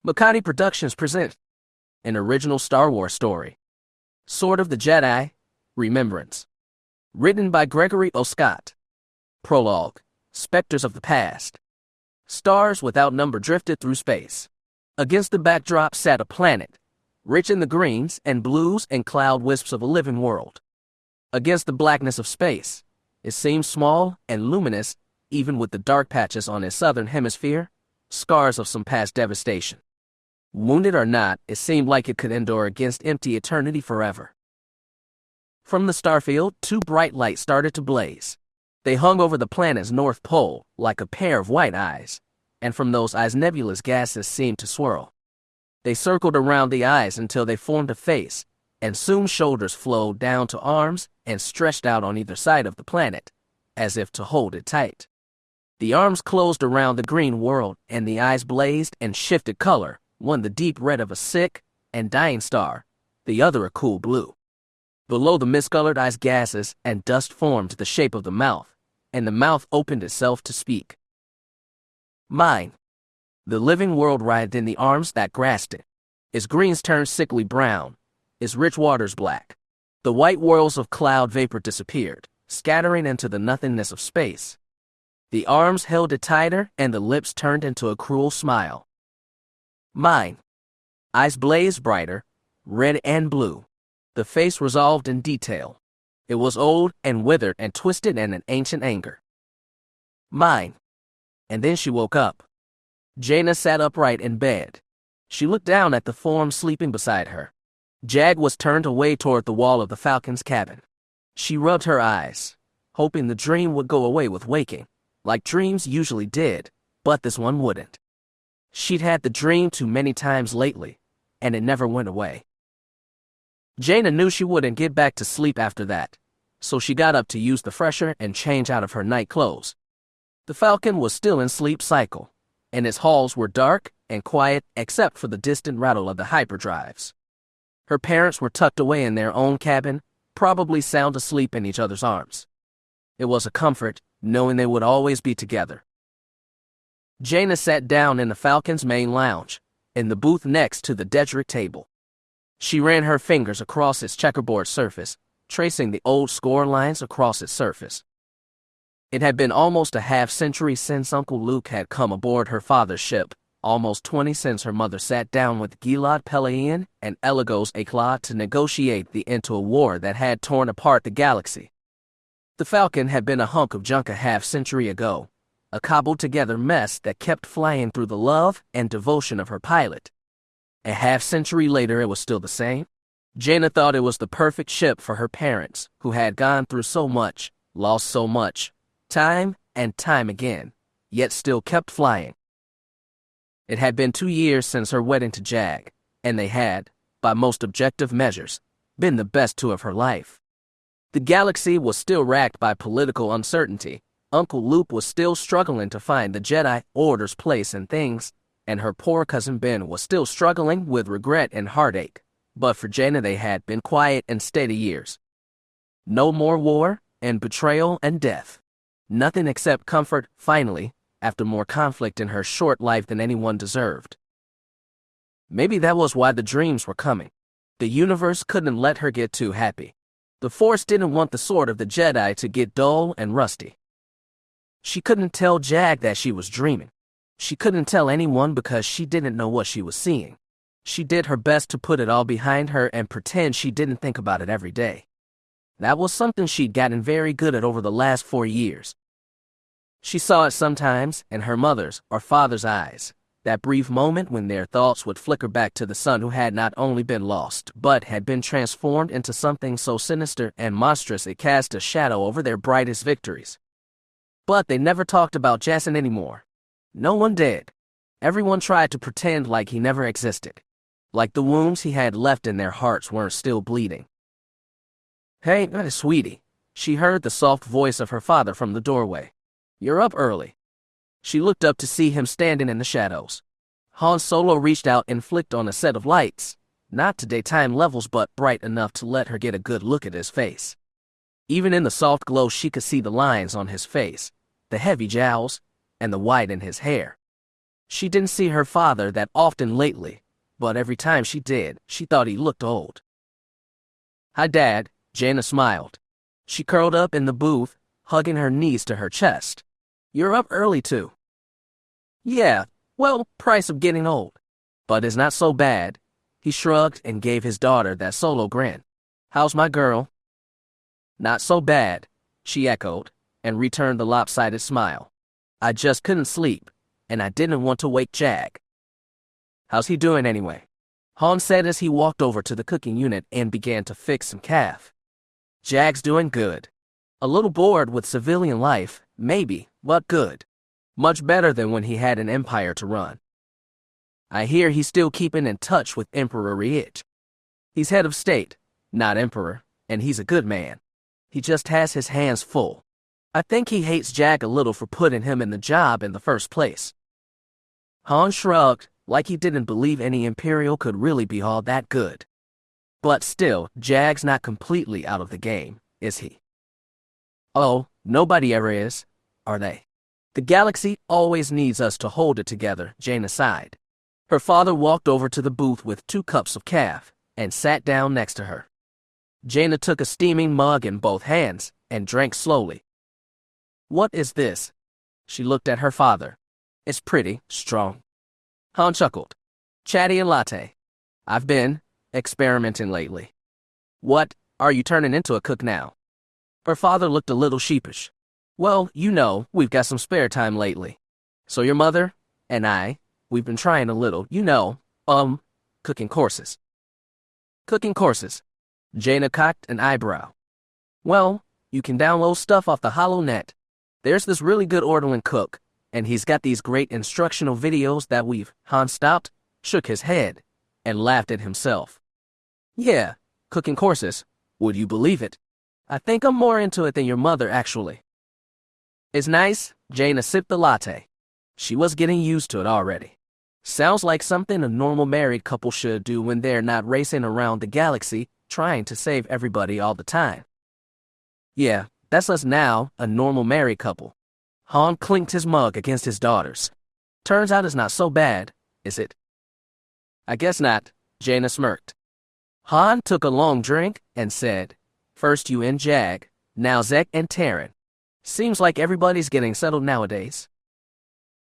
Makati Productions present an original Star Wars story, Sword of the Jedi, Remembrance. Written by Gregory O. Scott. Prologue, Spectres of the Past. Stars without number drifted through space. Against the backdrop sat a planet, rich in the greens and blues and cloud wisps of a living world. Against the blackness of space, it seemed small and luminous, even with the dark patches on its southern hemisphere, scars of some past devastation. Wounded or not, it seemed like it could endure against empty eternity forever. From the starfield, two bright lights started to blaze. They hung over the planet's north pole like a pair of white eyes, and from those eyes nebulous gases seemed to swirl. They circled around the eyes until they formed a face, and soon shoulders flowed down to arms and stretched out on either side of the planet, as if to hold it tight. The arms closed around the green world, and the eyes blazed and shifted color, one the deep red of a sick and dying star, the other a cool blue. Below the miscolored eyes, gases and dust formed the shape of the mouth, and the mouth opened itself to speak. Mine. The living world writhed in the arms that grasped it. Its greens turned sickly brown, its rich waters black. The white whirls of cloud vapor disappeared, scattering into the nothingness of space. The arms held it tighter, and the lips turned into a cruel smile. Mine. Eyes blazed brighter, red and blue. The face resolved in detail. It was old and withered and twisted in an ancient anger. Mine. And then she woke up. Jaina sat upright in bed. She looked down at the form sleeping beside her. Jagged was turned away toward the wall of the Falcon's cabin. She rubbed her eyes, hoping the dream would go away with waking, like dreams usually did, but this one wouldn't. She'd had the dream too many times lately, and it never went away. Jaina knew she wouldn't get back to sleep after that, so she got up to use the fresher and change out of her night clothes. The Falcon was still in sleep cycle, and its halls were dark and quiet except for the distant rattle of the hyperdrives. Her parents were tucked away in their own cabin, probably sound asleep in each other's arms. It was a comfort, knowing they would always be together. Jaina sat down in the Falcon's main lounge, in the booth next to the Dedrick table. She ran her fingers across its checkerboard surface, tracing the old score lines across its surface. It had been almost a half-century since Uncle Luke had come aboard her father's ship, almost 20 since her mother sat down with Gilad Pellaeon and Elegos Akla to negotiate the end to a war that had torn apart the galaxy. The Falcon had been a hunk of junk a half-century ago, a cobbled-together mess that kept flying through the love and devotion of her pilot. A half-century later, it was still the same. Jaina thought it was the perfect ship for her parents, who had gone through so much, lost so much, time and time again, yet still kept flying. It had been 2 years since her wedding to Jagged, and they had, by most objective measures, been the best two of her life. The galaxy was still racked by political uncertainty. Uncle Luke was still struggling to find the Jedi Order's place in things, and her poor cousin Ben was still struggling with regret and heartache. But for Jaina, they had been quiet and steady years. No more war and betrayal and death. Nothing except comfort, finally, after more conflict in her short life than anyone deserved. Maybe that was why the dreams were coming. The universe couldn't let her get too happy. The Force didn't want the Sword of the Jedi to get dull and rusty. She couldn't tell Jagged that she was dreaming. She couldn't tell anyone because she didn't know what she was seeing. She did her best to put it all behind her and pretend she didn't think about it every day. That was something she'd gotten very good at over the last 4 years. She saw it sometimes in her mother's or father's eyes, that brief moment when their thoughts would flicker back to the son who had not only been lost, but had been transformed into something so sinister and monstrous it cast a shadow over their brightest victories. But they never talked about Jason anymore. No one did. Everyone tried to pretend like he never existed, like the wounds he had left in their hearts weren't still bleeding. "Hey, sweetie," she heard the soft voice of her father from the doorway. "You're up early." She looked up to see him standing in the shadows. Han Solo reached out and flicked on a set of lights, not to daytime levels but bright enough to let her get a good look at his face. Even in the soft glow she could see the lines on his face, the heavy jowls, and the white in his hair. She didn't see her father that often lately, but every time she did, she thought he looked old. "Hi, Dad," Jaina smiled. She curled up in the booth, hugging her knees to her chest. "You're up early, too." "Yeah, well, price of getting old. But it's not so bad." He shrugged and gave his daughter that Solo grin. "How's my girl?" "Not so bad," she echoed, and returned the lopsided smile. "I just couldn't sleep, and I didn't want to wake Jag." "How's he doing anyway?" Han said as he walked over to the cooking unit and began to fix some calf. "Jag's doing good. A little bored with civilian life, maybe, but good. Much better than when he had an empire to run. I hear he's still keeping in touch with Emperor Riich. He's head of state, not emperor, and he's a good man. He just has his hands full. I think he hates Jag a little for putting him in the job in the first place." Han shrugged, like he didn't believe any Imperial could really be all that good. But still, Jag's not completely out of the game, is he? "Oh, nobody ever is, are they? The galaxy always needs us to hold it together," Jaina sighed. Her father walked over to the booth with 2 cups of calf and sat down next to her. Jaina took a steaming mug in both hands and drank slowly. "What is this?" She looked at her father. "It's pretty strong." Han chuckled. "Chatty and latte. I've been experimenting lately." "What, are you turning into a cook now?" Her father looked a little sheepish. "Well, you know, we've got some spare time lately. So your mother and we've been trying a little, cooking courses." "Cooking courses?" Jaina cocked an eyebrow. "Well, you can download stuff off the HoloNet. There's this really good Ortolan cook, and he's got these great instructional videos that we've..." Han stopped, shook his head, and laughed at himself. "Yeah, cooking courses. Would you believe it? I think I'm more into it than your mother, actually." "It's nice." Jaina sipped the latte. She was getting used to it already. Sounds like something a normal married couple should do when they're not racing around the galaxy trying to save everybody all the time. "Yeah, that's us now, a normal married couple." Han clinked his mug against his daughter's. "Turns out it's not so bad, is it?" "I guess not," Jaina smirked. Han took a long drink and said, "First you and Jag, now Zek and Terran. Seems like everybody's getting settled nowadays."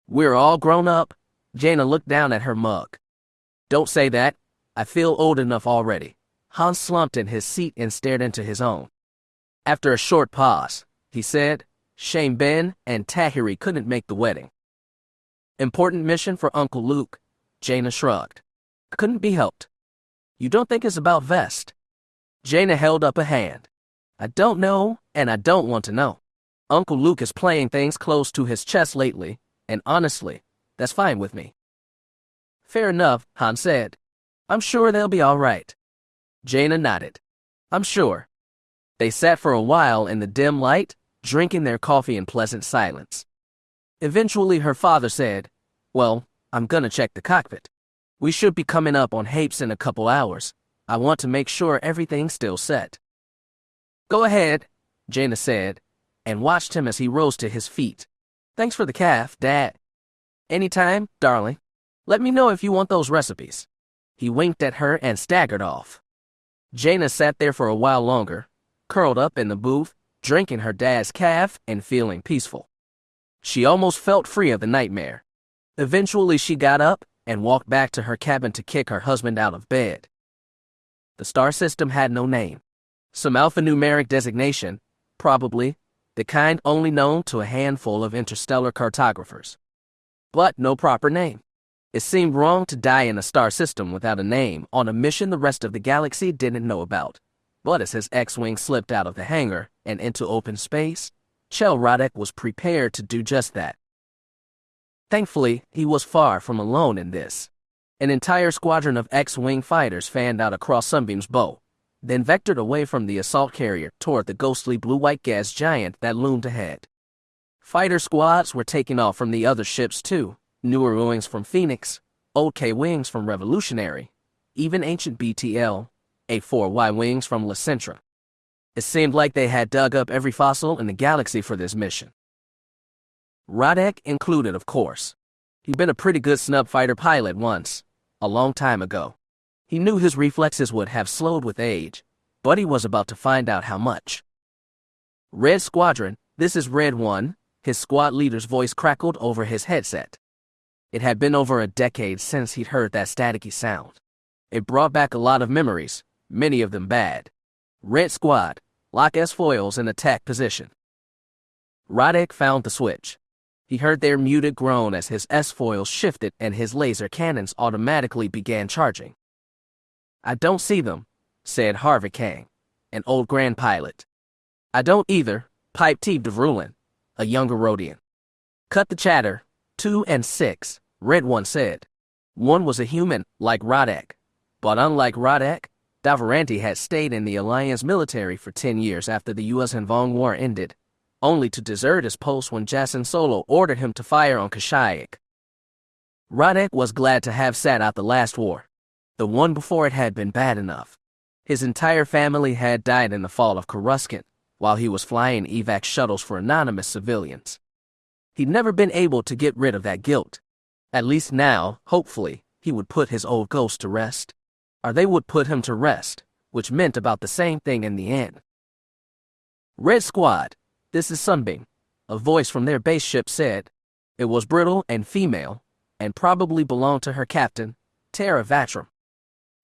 "We're all grown up." Jaina looked down at her mug. "Don't say that. I feel old enough already." Han slumped in his seat and stared into his own. After a short pause, he said, "Shame Ben and Tahiri couldn't make the wedding." "Important mission for Uncle Luke," Jaina shrugged. "Couldn't be helped." "You don't think it's about Vest?" Jaina held up a hand. "I don't know, and I don't want to know. Uncle Luke is playing things close to his chest lately, and honestly, that's fine with me." "Fair enough," Han said. "I'm sure they'll be all right." Jaina nodded. "I'm sure." They sat for a while in the dim light, drinking their coffee in pleasant silence. Eventually her father said, "Well, I'm gonna check the cockpit. We should be coming up on Hapes in a couple hours. I want to make sure everything's still set." "Go ahead," Jaina said, and watched him as he rose to his feet. "Thanks for the calf, Dad." "Anytime, darling. Let me know if you want those recipes." He winked at her and staggered off. Jaina sat there for a while longer, curled up in the booth, drinking her dad's calf and feeling peaceful. She almost felt free of the nightmare. Eventually she got up and walked back to her cabin to kick her husband out of bed. The star system had no name. Some alphanumeric designation, probably, the kind only known to a handful of interstellar cartographers. But no proper name. It seemed wrong to die in a star system without a name on a mission the rest of the galaxy didn't know about. But as his X-Wing slipped out of the hangar and into open space, Chel Rodek was prepared to do just that. Thankfully, he was far from alone in this. An entire squadron of X-Wing fighters fanned out across Sunbeam's bow, then vectored away from the assault carrier toward the ghostly blue-white gas giant that loomed ahead. Fighter squads were taking off from the other ships too, newer wings from Phoenix, old K-wings from Revolutionary, even ancient BTL, A4Y wings from La Centra. It seemed like they had dug up every fossil in the galaxy for this mission. Rodek included, of course. He'd been a pretty good snub fighter pilot once, a long time ago. He knew his reflexes would have slowed with age, but he was about to find out how much. Red Squadron, this is Red 1, his squad leader's voice crackled over his headset. It had been over a decade since he'd heard that staticky sound. It brought back a lot of memories, many of them bad. Red Squad, lock S-foils in attack position. Radek found the switch. He heard their muted groan as his S-foils shifted and his laser cannons automatically began charging. I don't see them, said Harvey Kang, an old Grand Pilot. I don't either, piped T. Devrulen, a younger Rhodian. Cut the chatter, 2 and 6, Red 1 said. One was a human, like Radek. But unlike Radek, Davaranti had stayed in the Alliance military for 10 years after the U.S. and Vong War ended, only to desert his post when Jaina Solo ordered him to fire on Kashyyyk. Radek was glad to have sat out the last war. The one before it had been bad enough. His entire family had died in the fall of Coruscant, while he was flying evac shuttles for anonymous civilians. He'd never been able to get rid of that guilt. At least now, hopefully, he would put his old ghost to rest. Or they would put him to rest, which meant about the same thing in the end. Red Squad, this is Sunbeam, a voice from their base ship said. It was brittle and female, and probably belonged to her captain, Tara Vatram.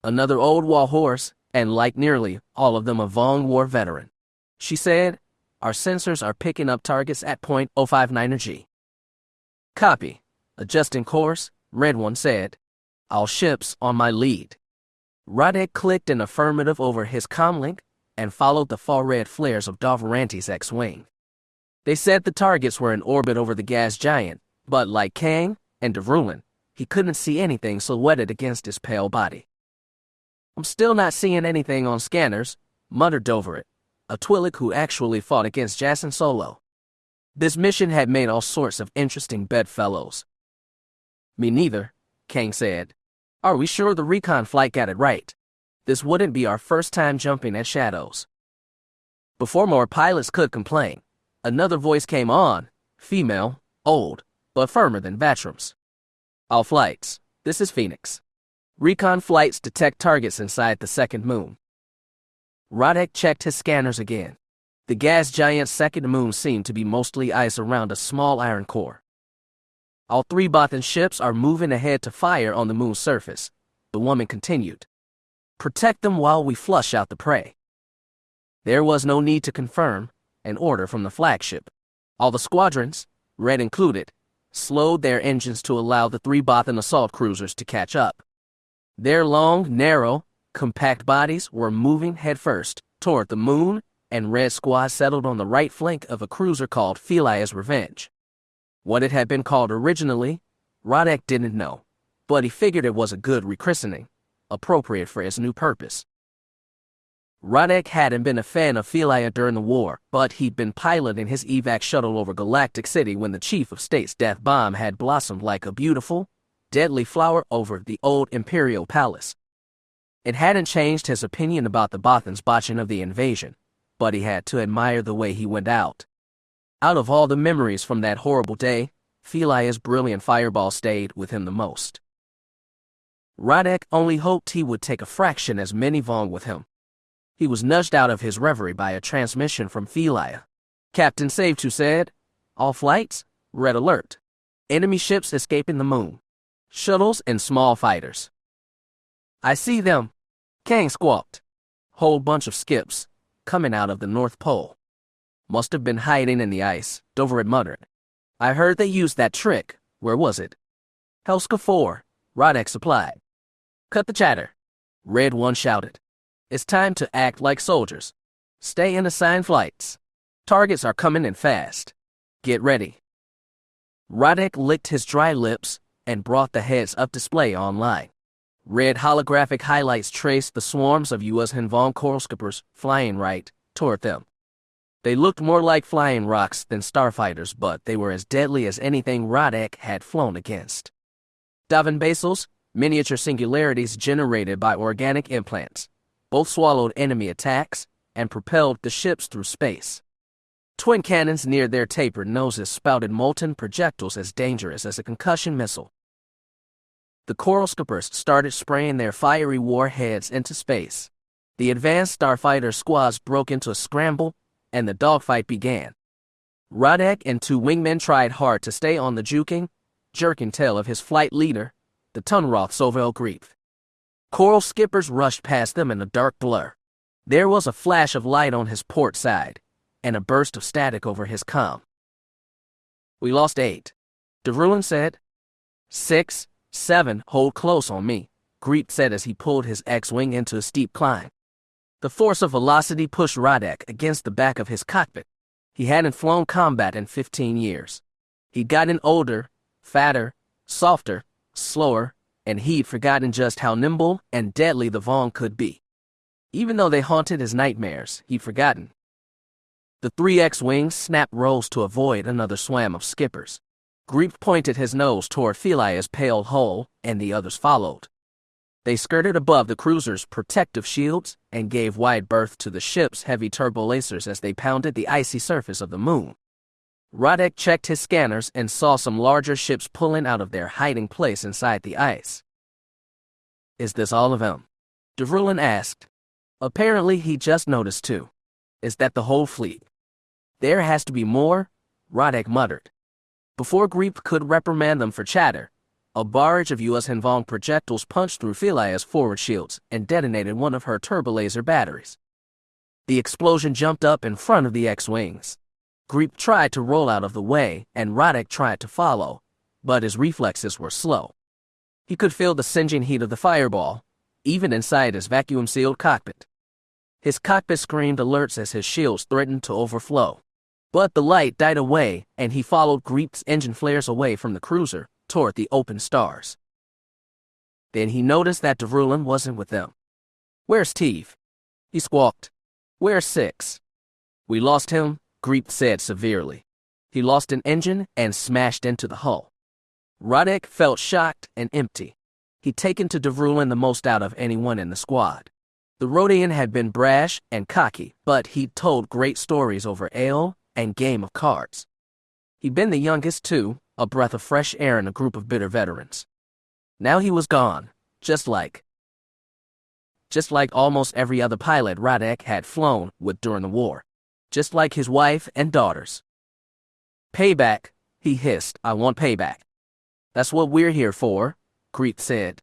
Another old war horse, and like nearly all of them a Vong War veteran. She said, our sensors are picking up targets at .059 G. Copy. Adjusting course, Red 1 said. All ships on my lead. Radek clicked an affirmative over his comlink and followed the far red flares of Davaranti's X-Wing. They said the targets were in orbit over the gas giant, but like Kang and Devrulen, he couldn't see anything silhouetted against his pale body. I'm still not seeing anything on scanners, muttered Doverit, a Twi'lek who actually fought against Jaina Solo. This mission had made all sorts of interesting bedfellows. Me neither, Kang said. Are we sure the recon flight got it right? This wouldn't be our first time jumping at shadows. Before more pilots could complain, another voice came on, female, old, but firmer than Vatram's. All flights, this is Phoenix. Recon flights detect targets inside the second moon. Radek checked his scanners again. The gas giant's second moon seemed to be mostly ice around a small iron core. All 3 Bothan ships are moving ahead to fire on the moon's surface, the woman continued. Protect them while we flush out the prey. There was no need to confirm, an order from the flagship. All the squadrons, Red included, slowed their engines to allow the 3 Bothan assault cruisers to catch up. Their long, narrow, compact bodies were moving headfirst toward the moon, and Red Squad settled on the right flank of a cruiser called Felia's Revenge. What it had been called originally, Radek didn't know, but he figured it was a good rechristening, appropriate for its new purpose. Radek hadn't been a fan of Felia during the war, but he'd been piloting his evac shuttle over Galactic City when the Chief of State's death bomb had blossomed like a beautiful, deadly flower over the old Imperial Palace. It hadn't changed his opinion about the Bothan's botching of the invasion, but he had to admire the way he went out. Out of all the memories from that horrible day, Felia's brilliant fireball stayed with him the most. Radek only hoped he would take a fraction as many Vong with him. He was nudged out of his reverie by a transmission from Felia. Captain Savetu said, all flights, red alert. Enemy ships escaping the moon. Shuttles and small fighters. I see them, Kang squawked. Whole bunch of skips, coming out of the North Pole. Must have been hiding in the ice, Doverit muttered. I heard they used that trick. Where was it? Helska 4, Radek supplied. Cut the chatter, Red 1 shouted. It's time to act like soldiers. Stay in assigned flights. Targets are coming in fast. Get ready. Radek licked his dry lips and brought the heads-up display online. Red holographic highlights traced the swarms of U.S. and Vong coralscapers flying right toward them. They looked more like flying rocks than starfighters, but they were as deadly as anything Radek had flown against. Davin basals, miniature singularities generated by organic implants, both swallowed enemy attacks and propelled the ships through space. Twin cannons near their tapered noses spouted molten projectiles as dangerous as a concussion missile. The coral skippers started spraying their fiery warheads into space. The advanced starfighter squads broke into a scramble, and the dogfight began. Radek and two wingmen tried hard to stay on the jerking tail of his flight leader, the Tunroth Sovel Grief. Coral skippers rushed past them in a dark blur. There was a flash of light on his port side, and a burst of static over his comm. "We lost 8. Devrulan said. 6, 7, hold close on me," Greep said as he pulled his X-wing into a steep climb. The force of velocity pushed Radek against the back of his cockpit. He hadn't flown combat in 15 years. He'd gotten older, fatter, softer, slower, and he'd forgotten just how nimble and deadly the Vong could be. Even though they haunted his nightmares, he'd forgotten. The 3 X-wings snapped roles to avoid another swam of skippers. Greep pointed his nose toward Felia's pale hull, and the others followed. They skirted above the cruiser's protective shields and gave wide berth to the ship's heavy turbolasers as they pounded the icy surface of the moon. Radek checked his scanners and saw some larger ships pulling out of their hiding place inside the ice. "Is this all of them?" Devrulan asked. Apparently he just noticed too. "Is that the whole fleet?" "There has to be more," Radek muttered. Before Greep could reprimand them for chatter, a barrage of U.S. Hinvong projectiles punched through Felia's forward shields and detonated one of her turbolaser batteries. The explosion jumped up in front of the X-wings. Greep tried to roll out of the way, and Radek tried to follow, but his reflexes were slow. He could feel the singeing heat of the fireball, even inside his vacuum-sealed cockpit. His cockpit screamed alerts as his shields threatened to overflow. But the light died away, and he followed Greep's engine flares away from the cruiser toward the open stars. Then he noticed that Devrulan wasn't with them. "Where's Teve?" he squawked. "Where's 6? "We lost him," Greep said severely. "He lost an engine and smashed into the hull." Radek felt shocked and empty. He'd taken to Devrulan the most out of anyone in the squad. The Rodian had been brash and cocky, but he'd told great stories over ale and game of cards. He'd been the youngest too, a breath of fresh air in a group of bitter veterans. Now he was gone, just like almost every other pilot Radek had flown with during the war. Just like his wife and daughters. "Payback," he hissed. "I want payback." "That's what we're here for," Greep said.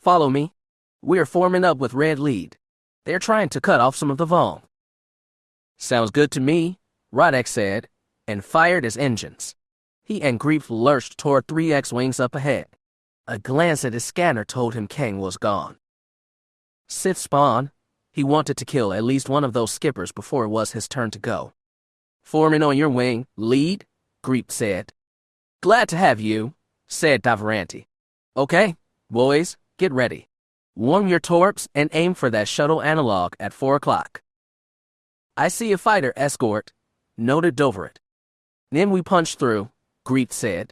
"Follow me. We're forming up with Red Lead. They're trying to cut off some of the Vong." "Sounds good to me," Radek said, and fired his engines. He and Greep lurched toward 3 X-wings up ahead. A glance at his scanner told him Kang was gone. Sith spawn. He wanted to kill at least one of those skippers before it was his turn to go. "Forming on your wing, Lead," Greep said. "Glad to have you," said Davaranti. "Okay, boys, get ready. Warm your torps and aim for that shuttle analog at 4 o'clock. "I see a fighter escort," noted Doverit. "Then we punch through," Greep said.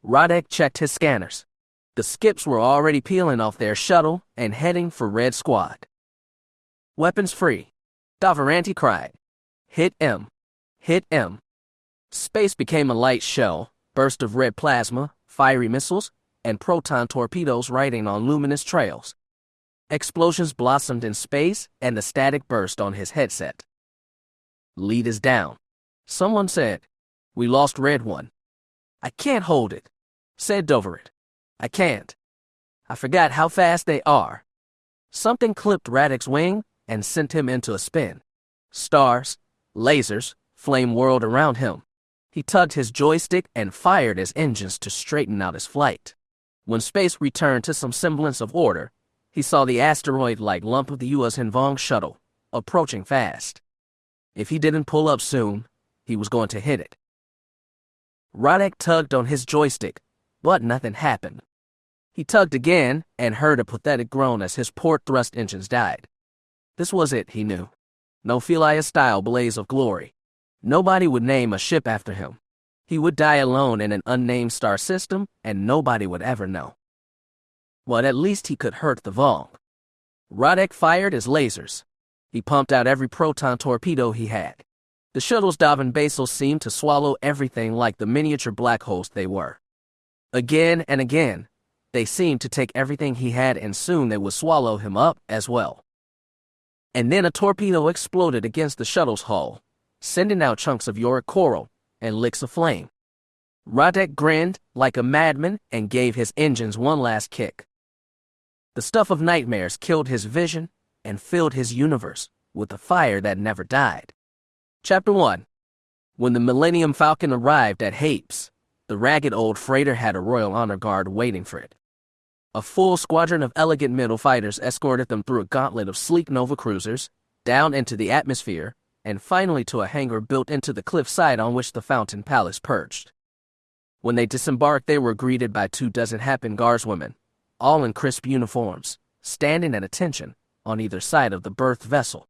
Radek checked his scanners. The skips were already peeling off their shuttle and heading for Red Squad. "Weapons free," Davaranti cried. "Hit M. Hit M." Space became a light shell, burst of red plasma, fiery missiles, and proton torpedoes riding on luminous trails. Explosions blossomed in space, and the static burst on his headset. "Lead is down," someone said. "We lost Red One." "I can't hold it," said Doverit. "I can't. I forgot how fast they are." Something clipped Radek's wing and sent him into a spin. Stars, lasers, flame whirled around him. He tugged his joystick and fired his engines to straighten out his flight. When space returned to some semblance of order, he saw the asteroid-like lump of the U.S. Hinvong shuttle, approaching fast. If he didn't pull up soon, he was going to hit it. Radek tugged on his joystick, but nothing happened. He tugged again and heard a pathetic groan as his port thrust engines died. This was it, he knew. No Felia-style blaze of glory. Nobody would name a ship after him. He would die alone in an unnamed star system, and nobody would ever know. But at least he could hurt the Vong. Radek fired his lasers. He pumped out every proton torpedo he had. The shuttle's Davin basals seemed to swallow everything like the miniature black holes they were. Again and again, They seemed to take everything he had, and soon they would swallow him up as well. And then a torpedo exploded against the shuttle's hull, sending out chunks of yorick coral and licks of flame. Radek grinned like a madman and gave his engines one last kick. The stuff of nightmares killed his vision and filled his universe with a fire that never died. Chapter 1. When the Millennium Falcon arrived at Hapes, the ragged old freighter had a royal honor guard waiting for it. A full squadron of elegant middle fighters escorted them through a gauntlet of sleek Nova cruisers, down into the atmosphere, and finally to a hangar built into the cliffside on which the Fountain Palace perched. When they disembarked, they were greeted by 24 Happen guardswomen, all in crisp uniforms, standing at attention on either side of the berthed vessel.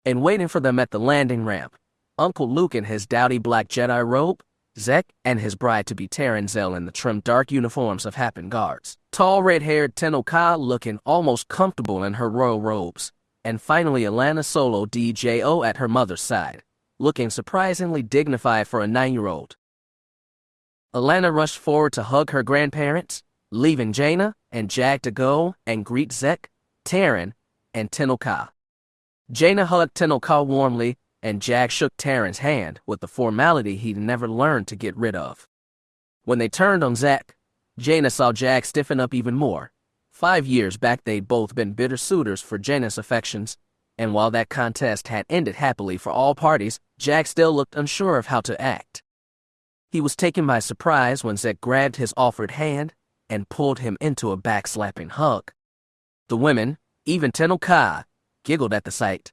And waiting for them at the landing ramp, Uncle Luke in his dowdy black Jedi robe, Zek and his bride-to-be Taryn Zell in the trim dark uniforms of Happen guards, tall red-haired Tenno Ka looking almost comfortable in her royal robes, and finally Jaina Solo DJO at her mother's side, looking surprisingly dignified for a 9-year-old. Jaina rushed forward to hug her grandparents, leaving Jaina and Jagged to go and greet Zek, Taryn, and Tenno Ka. Jaina hugged Tenno Ka warmly, and Jagged shook Taryn's hand with the formality he'd never learned to get rid of. When they turned on Zek, Jaina saw Jagged stiffen up even more. 5 years back they'd both been bitter suitors for Jaina's affections, and while that contest had ended happily for all parties, Jagged still looked unsure of how to act. He was taken by surprise when Zek grabbed his offered hand and pulled him into a backslapping hug. The women, even Tenno Ka, giggled at the sight.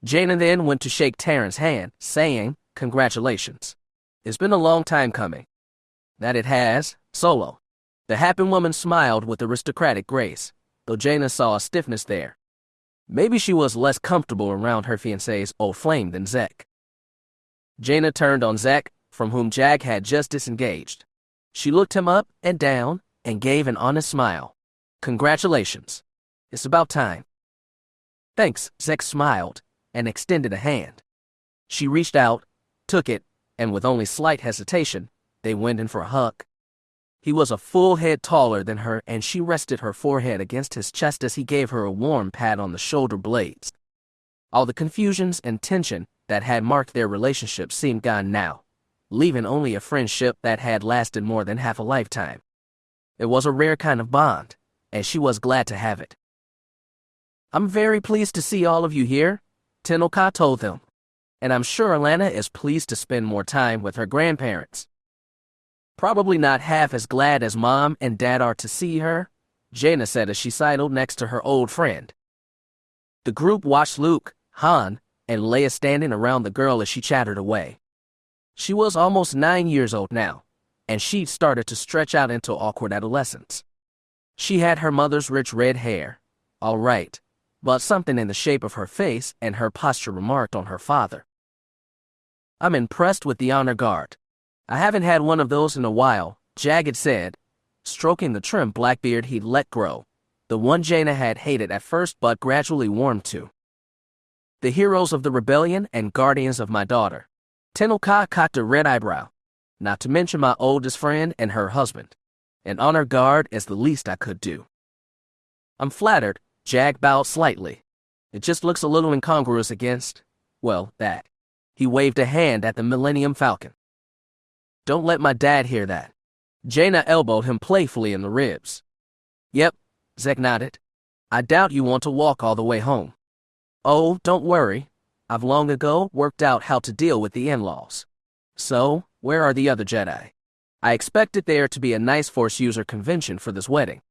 Jaina then went to shake Taryn's hand, saying, "Congratulations. It's been a long time coming." "That it has, Solo." The Happen woman smiled with aristocratic grace, though Jaina saw a stiffness there. Maybe she was less comfortable around her fiancé's old flame than Zek. Jaina turned on Zek, from whom Jagged had just disengaged. She looked him up and down and gave an honest smile. "Congratulations. It's about time." "Thanks," Zek smiled and extended a hand. She reached out, took it, and with only slight hesitation, they went in for a hug. He was a full head taller than her, and she rested her forehead against his chest as he gave her a warm pat on the shoulder blades. All the confusions and tension that had marked their relationship seemed gone now, leaving only a friendship that had lasted more than half a lifetime. It was a rare kind of bond, and she was glad to have it. "I'm very pleased to see all of you here," Tenno Ka told them, "and I'm sure Jaina is pleased to spend more time with her grandparents." "Probably not half as glad as Mom and Dad are to see her," Jaina said as she sidled next to her old friend. The group watched Luke, Han, and Leia standing around the girl as she chattered away. She was almost 9 years old now, and she'd started to stretch out into awkward adolescence. She had her mother's rich red hair, all right, but something in the shape of her face and her posture remarked on her father. "I'm impressed with the honor guard. I haven't had one of those in a while," Jagged said, stroking the trim black beard he'd let grow, the one Jaina had hated at first but gradually warmed to. "The heroes of the rebellion and guardians of my daughter." Tenno Ka cocked a red eyebrow, "Not to mention my oldest friend and her husband. An honor guard is the least I could do." "I'm flattered," Jagged bowed slightly. "It just looks a little incongruous against, well, that." He waved a hand at the Millennium Falcon. "Don't let my dad hear that." Jaina elbowed him playfully in the ribs. "Yep," Zek nodded. "I doubt you want to walk all the way home." "Oh, don't worry. I've long ago worked out how to deal with the in-laws." "So, where are the other Jedi? I expected there to be a nice Force user convention for this wedding."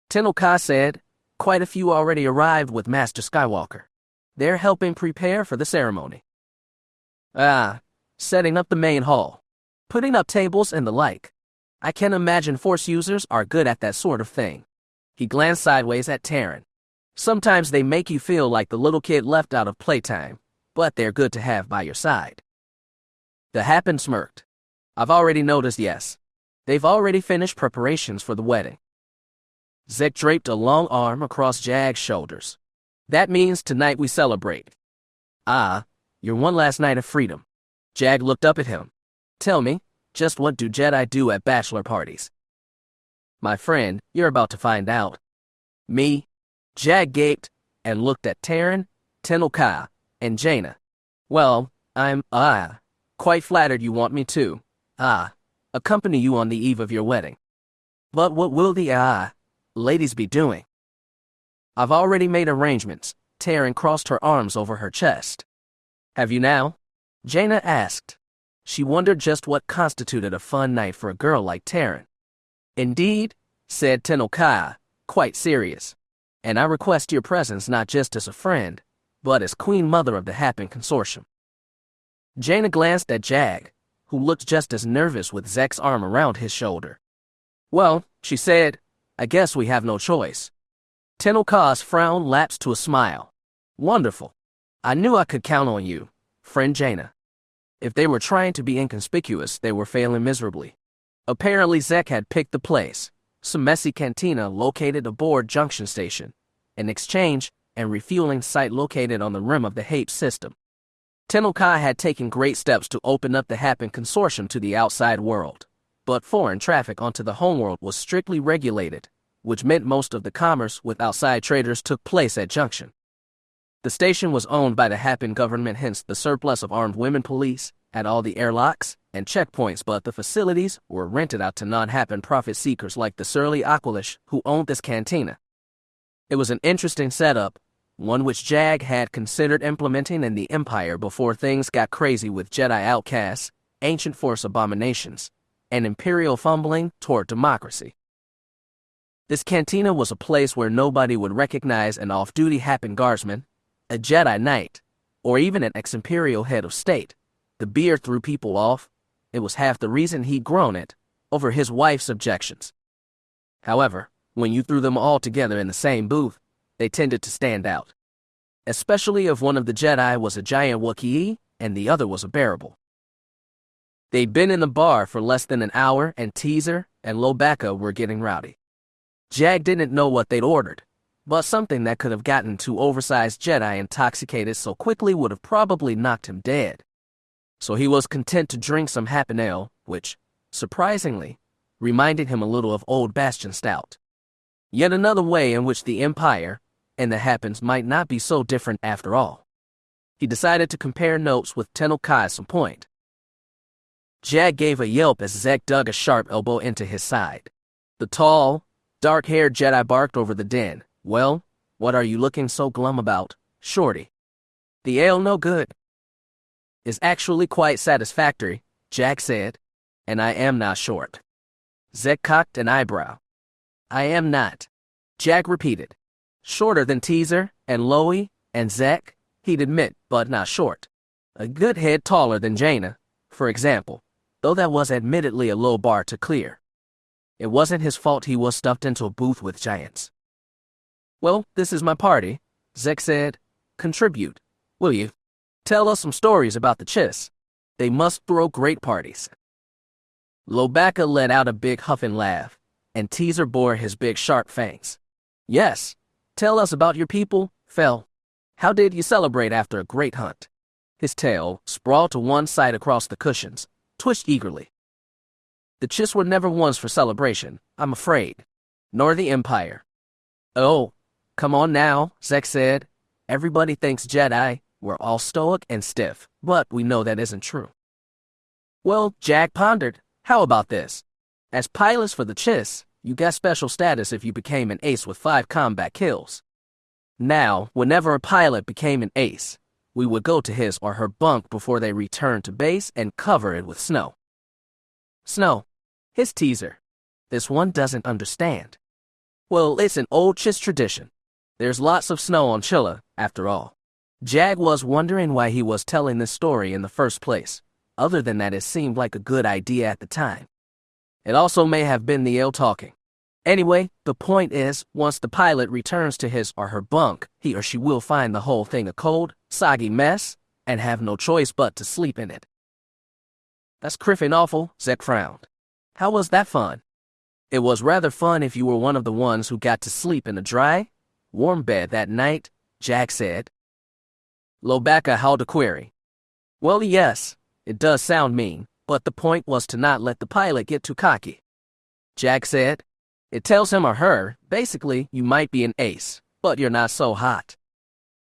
Tenno Ka said, "Quite a few already arrived with Master Skywalker. They're helping prepare for the ceremony." Setting up the main hall, putting up tables and the like. I can imagine Force users are good at that sort of thing." He glanced sideways at Taryn. "Sometimes they make you feel like the little kid left out of playtime, but they're good to have by your side." The Happen smirked. "I've already noticed, yes. They've already finished preparations for the wedding." Zek draped a long arm across Jagged's shoulders. "That means tonight we celebrate." Your one last night of freedom." Jagged looked up at him. "Tell me, just what do Jedi do at bachelor parties?" My friend, you're about to find out. Me? Jagged gaped and looked at Taran, Tenokai, and Jaina. Well, I'm, quite flattered you want me to, accompany you on the eve of your wedding. But what will the, ladies be doing? I've already made arrangements. Taran crossed her arms over her chest. Have you now? Jaina asked. She wondered just what constituted a fun night for a girl like Taran. Indeed, said Tenokai, quite serious. And I request your presence not just as a friend, but as Queen Mother of the Happen Consortium. Jaina glanced at Jag, who looked just as nervous with Zek's arm around his shoulder. Well, she said, I guess we have no choice. Tenokai's frown lapsed to a smile. Wonderful. I knew I could count on you, friend Jaina. If they were trying to be inconspicuous, they were failing miserably. Apparently Zek had picked the place, some messy cantina located aboard Junction Station, an exchange and refueling site located on the rim of the Hape system. Tenokai had taken great steps to open up the Happen Consortium to the outside world, but foreign traffic onto the homeworld was strictly regulated, which meant most of the commerce with outside traders took place at Junction. The station was owned by the Happen government, hence the surplus of armed women police at all the airlocks and checkpoints, but the facilities were rented out to non-Happen profit seekers like the surly Aqualish who owned this cantina. It was an interesting setup, one which Jag had considered implementing in the Empire before things got crazy with Jedi outcasts, ancient Force abominations, and Imperial fumbling toward democracy. This cantina was a place where nobody would recognize an off-duty Happen guardsman, a Jedi Knight, or even an ex-Imperial head of state. The beer threw people off. It was half the reason he'd grown it, over his wife's objections. However, when you threw them all together in the same booth, they tended to stand out. Especially if one of the Jedi was a giant Wookiee and the other was a bearable. They'd been in the bar for less than an hour and Teaser and Lobacca were getting rowdy. Jag didn't know what they'd ordered, but something that could have gotten two oversized Jedi intoxicated so quickly would have probably knocked him dead. So he was content to drink some Happen ale, which, surprisingly, reminded him a little of Old Bastion Stout. Yet another way in which the Empire and the Happens might not be so different after all. He decided to compare notes with Tenokai at some point. Jag gave a yelp as Zek dug a sharp elbow into his side. The tall, dark-haired Jedi barked over the din. Well, what are you looking so glum about, shorty? The ale no good. Is actually quite satisfactory, Jag said, and I am not short. Zek cocked an eyebrow. I am not, Jag repeated. Shorter than Teaser and Loey and Zek, he'd admit, but not short. A good head taller than Jaina, for example, though that was admittedly a low bar to clear. It wasn't his fault he was stuffed into a booth with giants. Well, this is my party, Zek said. Contribute, will you? Tell us some stories about the Chiss. They must throw great parties. Lobacca let out a big huffing laugh, and Teaser bore his big sharp fangs. Yes, tell us about your people, Fel. How did you celebrate after a great hunt? His tail, sprawled to one side across the cushions, twitched eagerly. The Chiss were never ones for celebration, I'm afraid. Nor the Empire. Oh, come on now, Zek said. Everybody thinks Jedi were all stoic and stiff, but we know that isn't true. Well, Jag pondered, how about this? As pilots for the Chiss, you got special status if you became an ace with 5 combat kills. Now, whenever a pilot became an ace, we would go to his or her bunk before they returned to base and cover it with snow. Snow. His Teaser. This one doesn't understand. Well, it's an old Chiss tradition. There's lots of snow on Chilla, after all. Jag was wondering why he was telling this story in the first place, other than that it seemed like a good idea at the time. It also may have been the ale talking. Anyway, the point is, once the pilot returns to his or her bunk, he or she will find the whole thing a cold, soggy mess, and have no choice but to sleep in it. That's criffin' awful, Zek frowned. How was that fun? It was rather fun if you were one of the ones who got to sleep in a dry, warm bed that night, Jag said. Lobacca howled a query. Well, yes, it does sound mean, but the point was to not let the pilot get too cocky. Jag said. It tells him or her, basically, you might be an ace, but you're not so hot.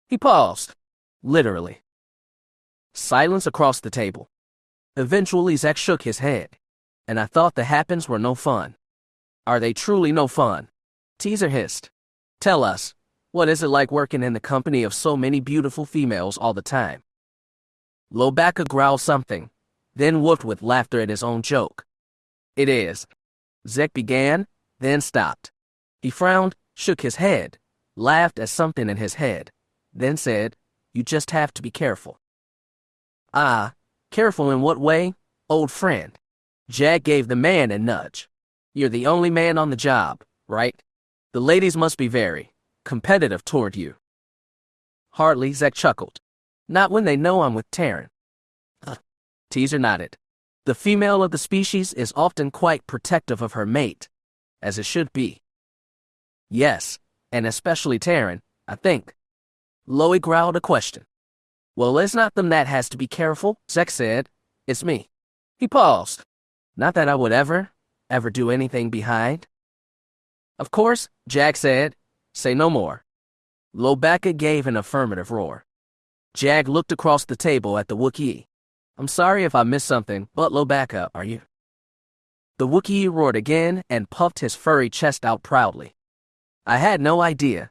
He paused. Literally. Silence across the table. Eventually, Zek shook his head, and I thought the happens were no fun. Are they truly no fun? Teaser hissed. Tell us, what is it like working in the company of so many beautiful females all the time? Lobaka growled something, then whooped with laughter at his own joke. It is. Zek began, then stopped. He frowned, shook his head, laughed at something in his head, then said, you just have to be careful. Ah, careful in what way, old friend? Jack gave the man a nudge. You're the only man on the job, right? The ladies must be very competitive toward you. Hardly, Zek chuckled. Not when they know I'm with Taryn. Teaser nodded. The female of the species is often quite protective of her mate, as it should be. Yes, and especially Taryn, I think. Loey growled a question. Well, it's not them that has to be careful, Zek said. It's me. He paused. Not that I would ever do anything behind. Of course, Jack said. Say no more. Lobaka gave an affirmative roar. Jag looked across the table at the Wookiee. I'm sorry if I missed something, but Lobaka, are you? The Wookiee roared again and puffed his furry chest out proudly. I had no idea,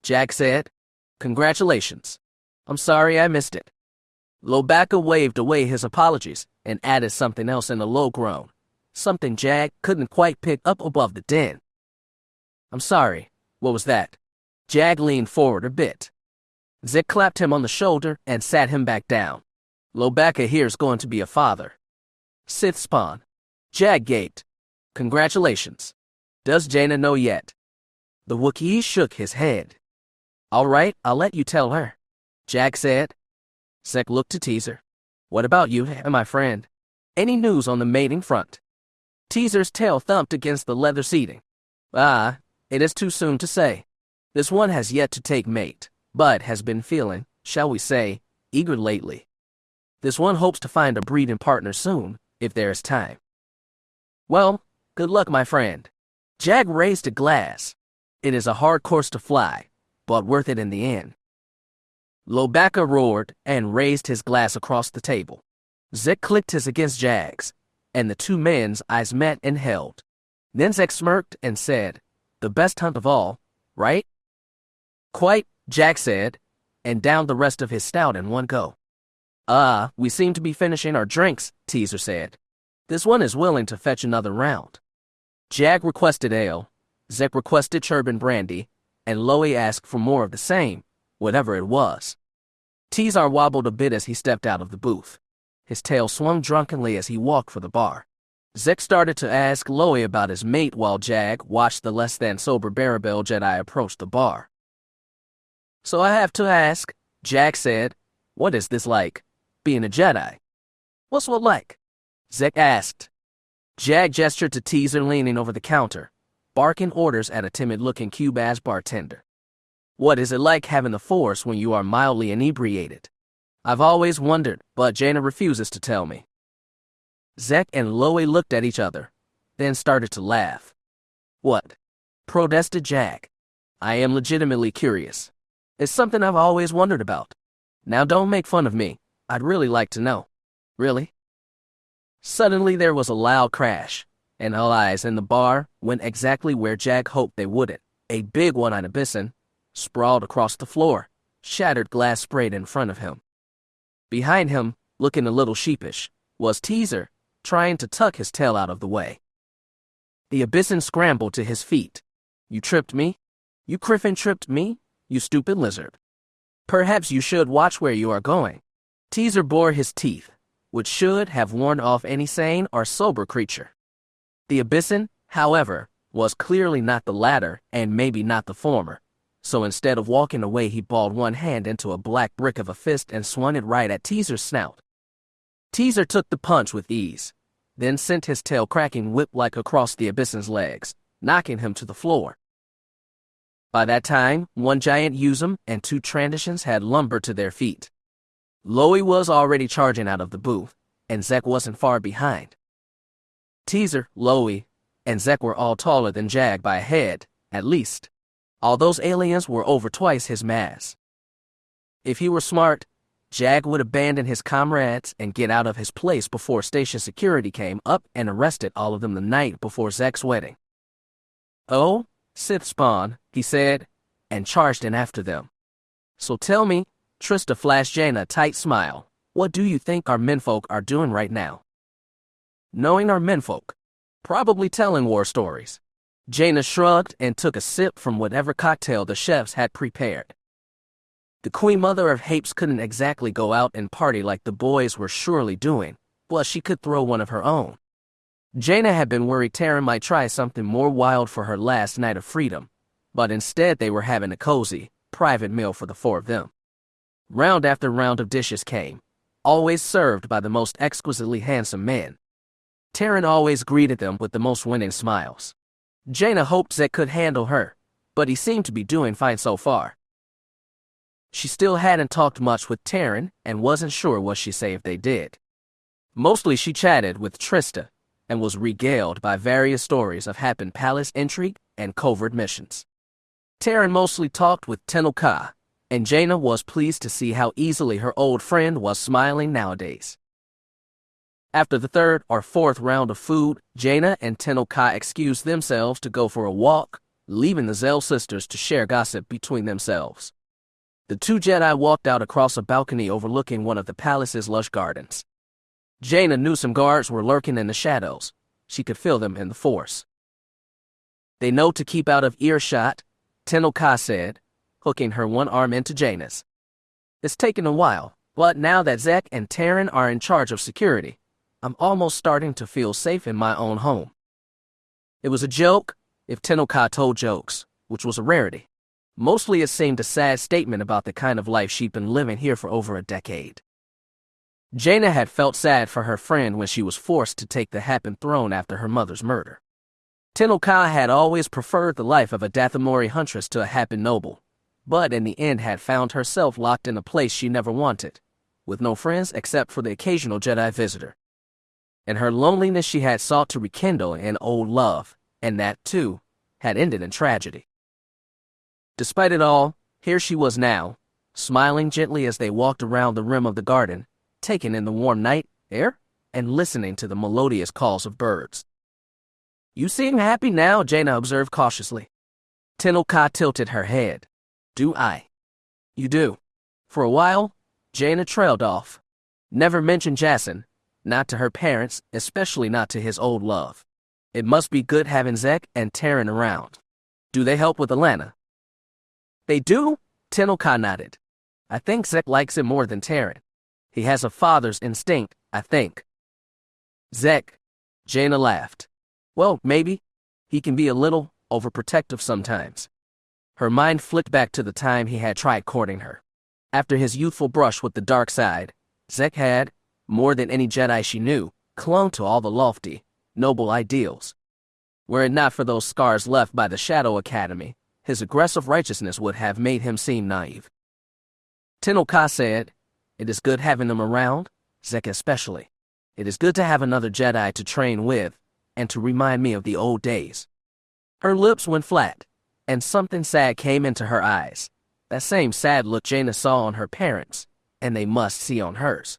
Jag said. Congratulations. I'm sorry I missed it. Lobaka waved away his apologies and added something else in a low groan, something Jag couldn't quite pick up above the din. I'm sorry, what was that? Jag leaned forward a bit. Zek clapped him on the shoulder and sat him back down. Lobaka here's going to be a father. Sith spawn. Jag gaped. Congratulations. Does Jaina know yet? The Wookiee shook his head. All right, I'll let you tell her, Jag said. Zek looked to Teaser. What about you, my friend? Any news on the mating front? Teaser's tail thumped against the leather seating. It is too soon to say. This one has yet to take mate, but has been feeling, shall we say, eager lately. This one hopes to find a breeding partner soon, if there is time. Well, good luck, my friend. Jag raised a glass. It is a hard course to fly, but worth it in the end. Lobaka roared and raised his glass across the table. Zek clicked his against Jag's, and the two men's eyes met and held. Then Zek smirked and said, the best hunt of all, right? Quite, Jag said, and downed the rest of his stout in one go. We seem to be finishing our drinks, Teaser said. This one is willing to fetch another round. Jag requested ale, Zek requested Turbin brandy, and Loey asked for more of the same, whatever it was. Teaser wobbled a bit as he stepped out of the booth. His tail swung drunkenly as he walked for the bar. Zek started to ask Loey about his mate while Jag watched the less-than-sober Barabel Jedi approach the bar. So I have to ask, Jag said, what is this like, being a Jedi? What's what like? Zek asked. Jag gestured to Teaser leaning over the counter, barking orders at a timid-looking Cubase bartender. What is it like having the Force when you are mildly inebriated? I've always wondered, but Jaina refuses to tell me. Zek and Loey looked at each other, then started to laugh. What? Protested Jag. I am legitimately curious. It's something I've always wondered about. Now don't make fun of me. I'd really like to know. Really? Suddenly there was a loud crash, and all eyes in the bar went exactly where Jag hoped they wouldn't. A big one-eyed bison sprawled across the floor, shattered glass sprayed in front of him. Behind him, looking a little sheepish, was Teaser, trying to tuck his tail out of the way. The Abyssin scrambled to his feet. You tripped me? You Griffin tripped me? You stupid lizard. Perhaps you should watch where you are going. Teaser bore his teeth, which should have warned off any sane or sober creature. The Abyssin, however, was clearly not the latter and maybe not the former, so instead of walking away he balled one hand into a black brick of a fist and swung it right at Teaser's snout. Teaser took the punch with ease, then sent his tail cracking whip-like across the Abyssin's legs, knocking him to the floor. By that time, one giant Yuzum and two Transitions had lumbered to their feet. Loey was already charging out of the booth, and Zek wasn't far behind. Teaser, Loey, and Zek were all taller than Jagged by a head, at least. All those aliens were over twice his mass. If he were smart, Jagged would abandon his comrades and get out of his place before station security came up and arrested all of them the night before Zek's wedding. "Oh, Sith spawn," he said, and charged in after them. "So tell me," Trista flashed Jaina a tight smile, "what do you think our menfolk are doing right now?" Knowing our menfolk, probably telling war stories. Jaina shrugged and took a sip from whatever cocktail the chefs had prepared. The Queen Mother of Hapes couldn't exactly go out and party like the boys were surely doing, but she could throw one of her own. Jaina had been worried Taryn might try something more wild for her last night of freedom, but instead they were having a cozy, private meal for the four of them. Round after round of dishes came, always served by the most exquisitely handsome men. Taryn always greeted them with the most winning smiles. Jaina hoped Zek could handle her, but he seemed to be doing fine so far. She still hadn't talked much with Taryn and wasn't sure what she'd say if they did. Mostly she chatted with Trista and was regaled by various stories of happened palace intrigue and covert missions. Taryn mostly talked with Tenel Ka, and Jaina was pleased to see how easily her old friend was smiling nowadays. After the third or fourth round of food, Jaina and Tenel Ka excused themselves to go for a walk, leaving the Zell sisters to share gossip between themselves. The two Jedi walked out across a balcony overlooking one of the palace's lush gardens. Jaina knew some guards were lurking in the shadows. She could feel them in the Force. "They know to keep out of earshot," Tenel Ka said, hooking her one arm into Jaina's. "It's taken a while, but now that Zek and Taryn are in charge of security, I'm almost starting to feel safe in my own home." It was a joke, if Tenel Ka told jokes, which was a rarity. Mostly it seemed a sad statement about the kind of life she'd been living here for over a decade. Jaina had felt sad for her friend when she was forced to take the Hand of Thrawn after her mother's murder. Tenel Ka had always preferred the life of a Dathomiri huntress to a Happen noble, but in the end had found herself locked in a place she never wanted, with no friends except for the occasional Jedi visitor. In her loneliness she had sought to rekindle an old love, and that, too, had ended in tragedy. Despite it all, here she was now, smiling gently as they walked around the rim of the garden, taking in the warm night air and listening to the melodious calls of birds. "You seem happy now," Jaina observed cautiously. Tenel Ka tilted her head. "Do I?" "You do." For a while, Jaina trailed off. Never mentioned Jacen, not to her parents, especially not to his old love. It must be good having Zek and Taryn around. "Do they help with Alana?" "They do?" Tenel Ka nodded. "I think Zek likes it more than Taryn. He has a father's instinct, I think." "Zek," Jaina laughed. "Well, maybe. He can be a little overprotective sometimes." Her mind flicked back to the time he had tried courting her. After his youthful brush with the dark side, Zek had, more than any Jedi she knew, clung to all the lofty, noble ideals. Were it not for those scars left by the Shadow Academy, his aggressive righteousness would have made him seem naive. Tenel Ka said, "It is good having them around, Zek especially. It is good to have another Jedi to train with, and to remind me of the old days." Her lips went flat, and something sad came into her eyes. That same sad look Jaina saw on her parents, and they must see on hers.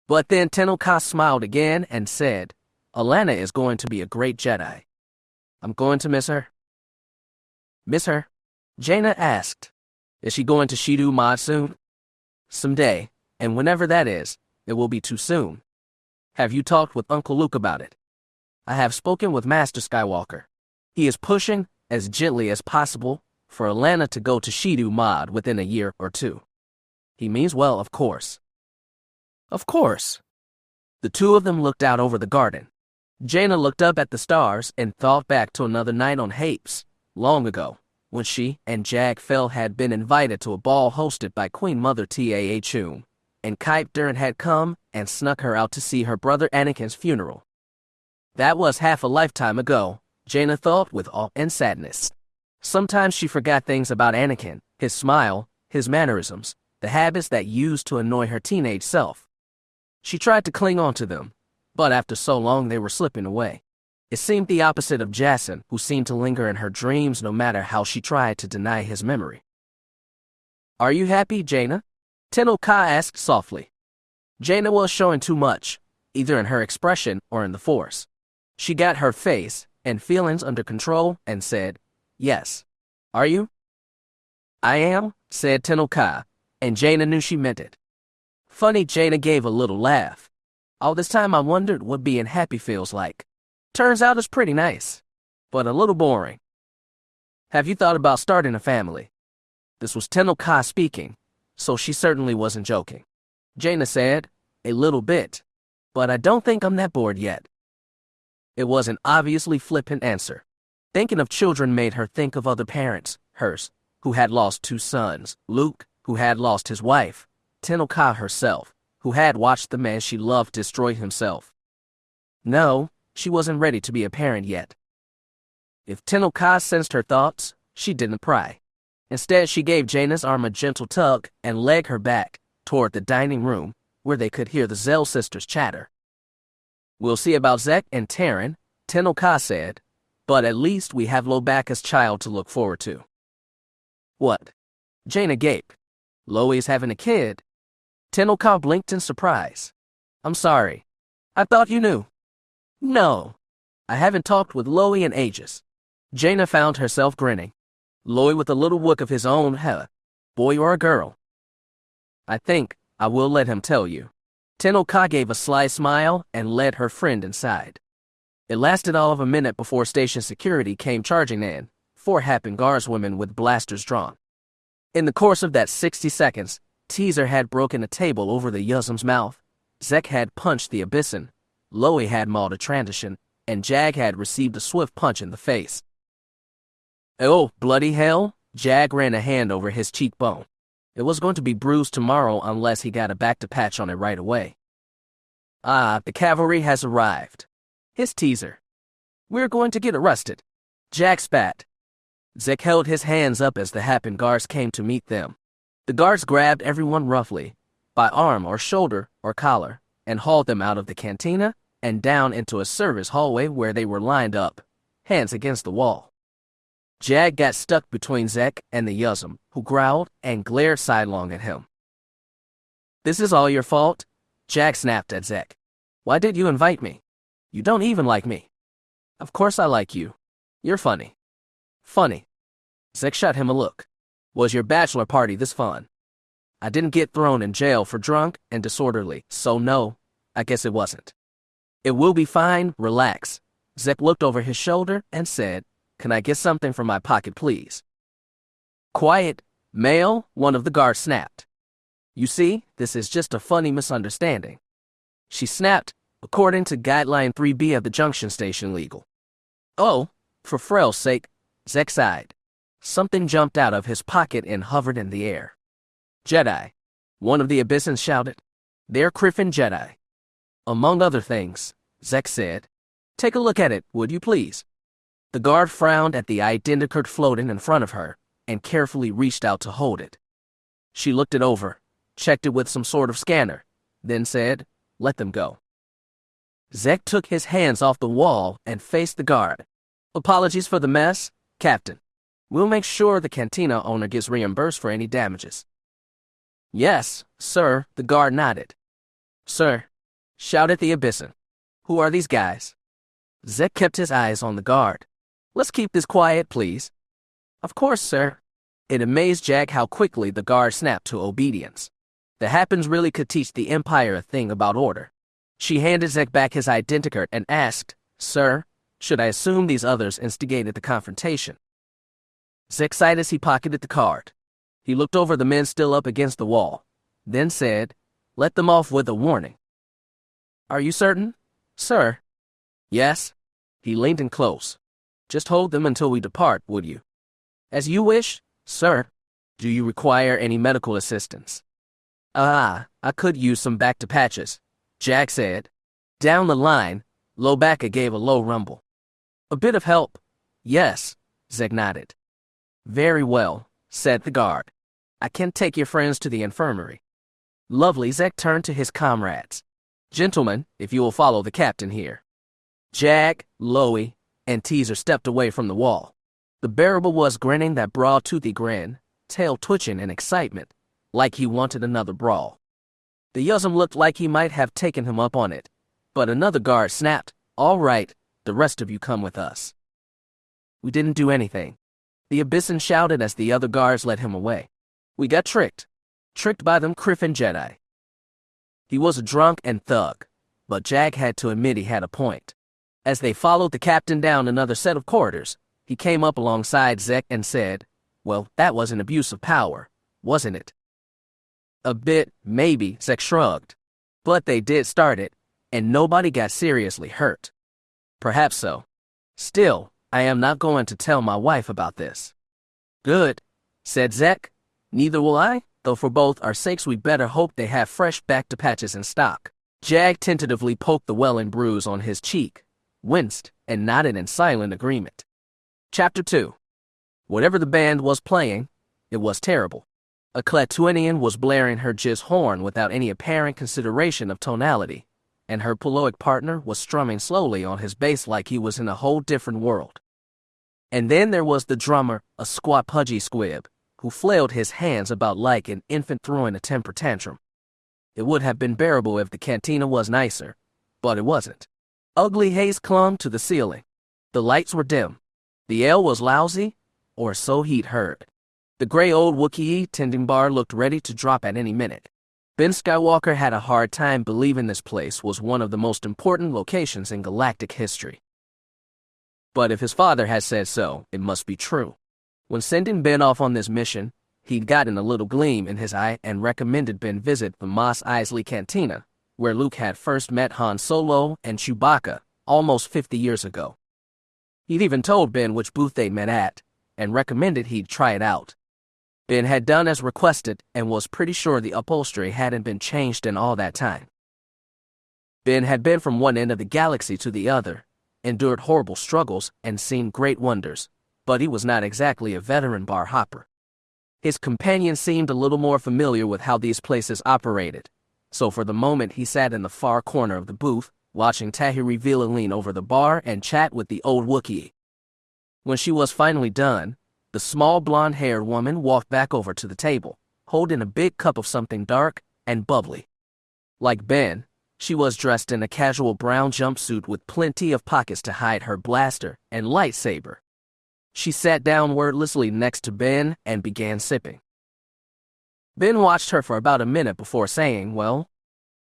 But then Tenel Ka smiled again and said, "Alana is going to be a great Jedi. I'm going to miss her." "Miss her?" Jaina asked. "Is she going to Shidu Mod soon?" "Someday, and whenever that is, it will be too soon." "Have you talked with Uncle Luke about it?" "I have spoken with Master Skywalker. He is pushing, as gently as possible, for Alana to go to Shidu Mod within a year or two. He means well, of course." "Of course." The two of them looked out over the garden. Jaina looked up at the stars and thought back to another night on Hapes, long ago, when she and Jagged had been invited to a ball hosted by Queen Mother Taa Chum, and Kype Dern had come and snuck her out to see her brother Anakin's funeral. That was half a lifetime ago, Jaina thought with awe and sadness. Sometimes she forgot things about Anakin, his smile, his mannerisms, the habits that used to annoy her teenage self. She tried to cling on to them, but after so long they were slipping away. It seemed the opposite of Jason, who seemed to linger in her dreams no matter how she tried to deny his memory. "Are you happy, Jaina?" Tenno Ka asked softly. Jaina was showing too much, either in her expression or in the Force. She got her face and feelings under control and said, "Yes. Are you?" "I am," said Tenno Ka, and Jaina knew she meant it. Funny, Jaina gave a little laugh. All this time I wondered what being happy feels like. Turns out it's pretty nice, but a little boring. "Have you thought about starting a family?" This was Tenno Ka speaking, so she certainly wasn't joking. Jaina said, "A little bit, but I don't think I'm that bored yet." It was an obviously flippant answer. Thinking of children made her think of other parents, hers, who had lost 2 sons, Luke, who had lost his wife, Tenno Ka herself, who had watched the man she loved destroy himself. No, she wasn't ready to be a parent yet. If Tenno Ka sensed her thoughts, she didn't pry. Instead, she gave Jaina's arm a gentle tug and led her back toward the dining room, where they could hear the Zell sisters chatter. "We'll see about Zek and Terran," Tenno Ka said, "but at least we have Lobaka's child to look forward to." "What?" Jaina gaped. "Loi's having a kid?" Tenno Ka blinked in surprise. "I'm sorry. I thought you knew." "No. I haven't talked with Loi in ages." Jaina found herself grinning. Loi with a little look of his own, boy or a girl? "I think I will let him tell you." Tenno Ka gave a sly smile and led her friend inside. It lasted all of a minute before station security came charging in, 4 Happen guardswomen with blasters drawn. In the course of that 60 seconds, Teaser had broken a table over the Yuzum's mouth, Zek had punched the Abyssin, Loi had mauled a Transition, and Jag had received a swift punch in the face. Oh, bloody hell! Jag ran a hand over his cheekbone. It was going to be bruised tomorrow unless he got a back-to-patch on it right away. "Ah, the cavalry has arrived." His Teaser. "We're going to get arrested." Jag spat. Zek held his hands up as the Happen guards came to meet them. The guards grabbed everyone roughly, by arm or shoulder or collar, and hauled them out of the cantina and down into a service hallway where they were lined up, hands against the wall. Jag got stuck between Zek and the Yuzum, who growled and glared sidelong at him. "This is all your fault," Jag snapped at Zek. "Why did you invite me? You don't even like me." "Of course I like you. You're funny." "Funny." Zek shot him a look. "Was your bachelor party this fun?" "I didn't get thrown in jail for drunk and disorderly, so no, I guess it wasn't." "It will be fine, relax." Zek looked over his shoulder and said, "Can I get something from my pocket, please?" "Quiet, male," one of the guards snapped. "You see, this is just a funny misunderstanding." She snapped, "According to Guideline 3B of the Junction Station legal." "Oh, for Frel's sake," Zek sighed. Something jumped out of his pocket and hovered in the air. "Jedi," one of the Abyssins shouted. "They're Griffin Jedi." "Among other things," Zek said. "Take a look at it, would you please?" The guard frowned at the identicard floating in front of her and carefully reached out to hold it. She looked it over, checked it with some sort of scanner, then said, "Let them go." Zek took his hands off the wall and faced the guard. "Apologies for the mess, Captain. We'll make sure the cantina owner gets reimbursed for any damages." "Yes, sir," the guard nodded. "Sir," shouted the Abyssin. "Who are these guys?" Zek kept his eyes on the guard. "Let's keep this quiet, please." "Of course, sir." It amazed Jag how quickly the guard snapped to obedience. The Happens really could teach the Empire a thing about order. She handed Zek back his identicard and asked, "Sir, should I assume these others instigated the confrontation?" Zek sighed as he pocketed the card. He looked over the men still up against the wall, then said, "Let them off with a warning." "Are you certain, sir?" "Yes." He leaned in close. "Just hold them until we depart, would you?" "As you wish, sir." "Do you require any medical assistance?" I could use some back-to-patches," Jag said. Down the line, Lobaka gave a low rumble. "A bit of help." "Yes," Zek nodded. "Very well," said the guard. "I can take your friends to the infirmary." Lovely, Zek turned to his comrades. "Gentlemen, if you will follow the captain here." Jag, Loey, and Teaser stepped away from the wall. The bearable was grinning that broad-toothy grin, tail twitching in excitement, like he wanted another brawl. The Yuzum looked like he might have taken him up on it, but another guard snapped, "All right, the rest of you come with us." "We didn't do anything," the Abyssin shouted as the other guards led him away. "We got tricked. Tricked by them Criffin Jedi." He was a drunk and thug, but Jag had to admit he had a point. As they followed the captain down another set of corridors, he came up alongside Zek and said, "Well, that was an abuse of power, wasn't it?" "A bit, maybe," Zek shrugged. "But they did start it, and nobody got seriously hurt." "Perhaps so. Still, I am not going to tell my wife about this." "Good," said Zek. "Neither will I, though for both our sakes we better hope they have fresh Bacta patches in stock." Jag tentatively poked the welling bruise on his cheek, winced, and nodded in silent agreement. Chapter 2. Whatever the band was playing, it was terrible. A Klatooinian was blaring her jizz horn without any apparent consideration of tonality, and her Poloic partner was strumming slowly on his bass like he was in a whole different world. And then there was the drummer, a squat pudgy squib, who flailed his hands about like an infant throwing a temper tantrum. It would have been bearable if the cantina was nicer, but it wasn't. Ugly haze clung to the ceiling. The lights were dim. The ale was lousy, or so he'd heard. The gray old Wookiee tending bar looked ready to drop at any minute. Ben Skywalker had a hard time believing this place was one of the most important locations in galactic history. But if his father had said so, it must be true. When sending Ben off on this mission, he'd gotten a little gleam in his eye and recommended Ben visit the Mos Eisley Cantina, where Luke had first met Han Solo and Chewbacca almost 50 years ago. He'd even told Ben which booth they'd met at, and recommended he'd try it out. Ben had done as requested and was pretty sure the upholstery hadn't been changed in all that time. Ben had been from one end of the galaxy to the other, endured horrible struggles, and seen great wonders, but he was not exactly a veteran bar hopper. His companion seemed a little more familiar with how these places operated, so for the moment he sat in the far corner of the booth, watching Tahiri Veila lean over the bar and chat with the old Wookiee. When she was finally done, the small blonde-haired woman walked back over to the table, holding a big cup of something dark and bubbly. Like Ben, she was dressed in a casual brown jumpsuit with plenty of pockets to hide her blaster and lightsaber. She sat down wordlessly next to Ben and began sipping. Ben watched her for about a minute before saying, "Well,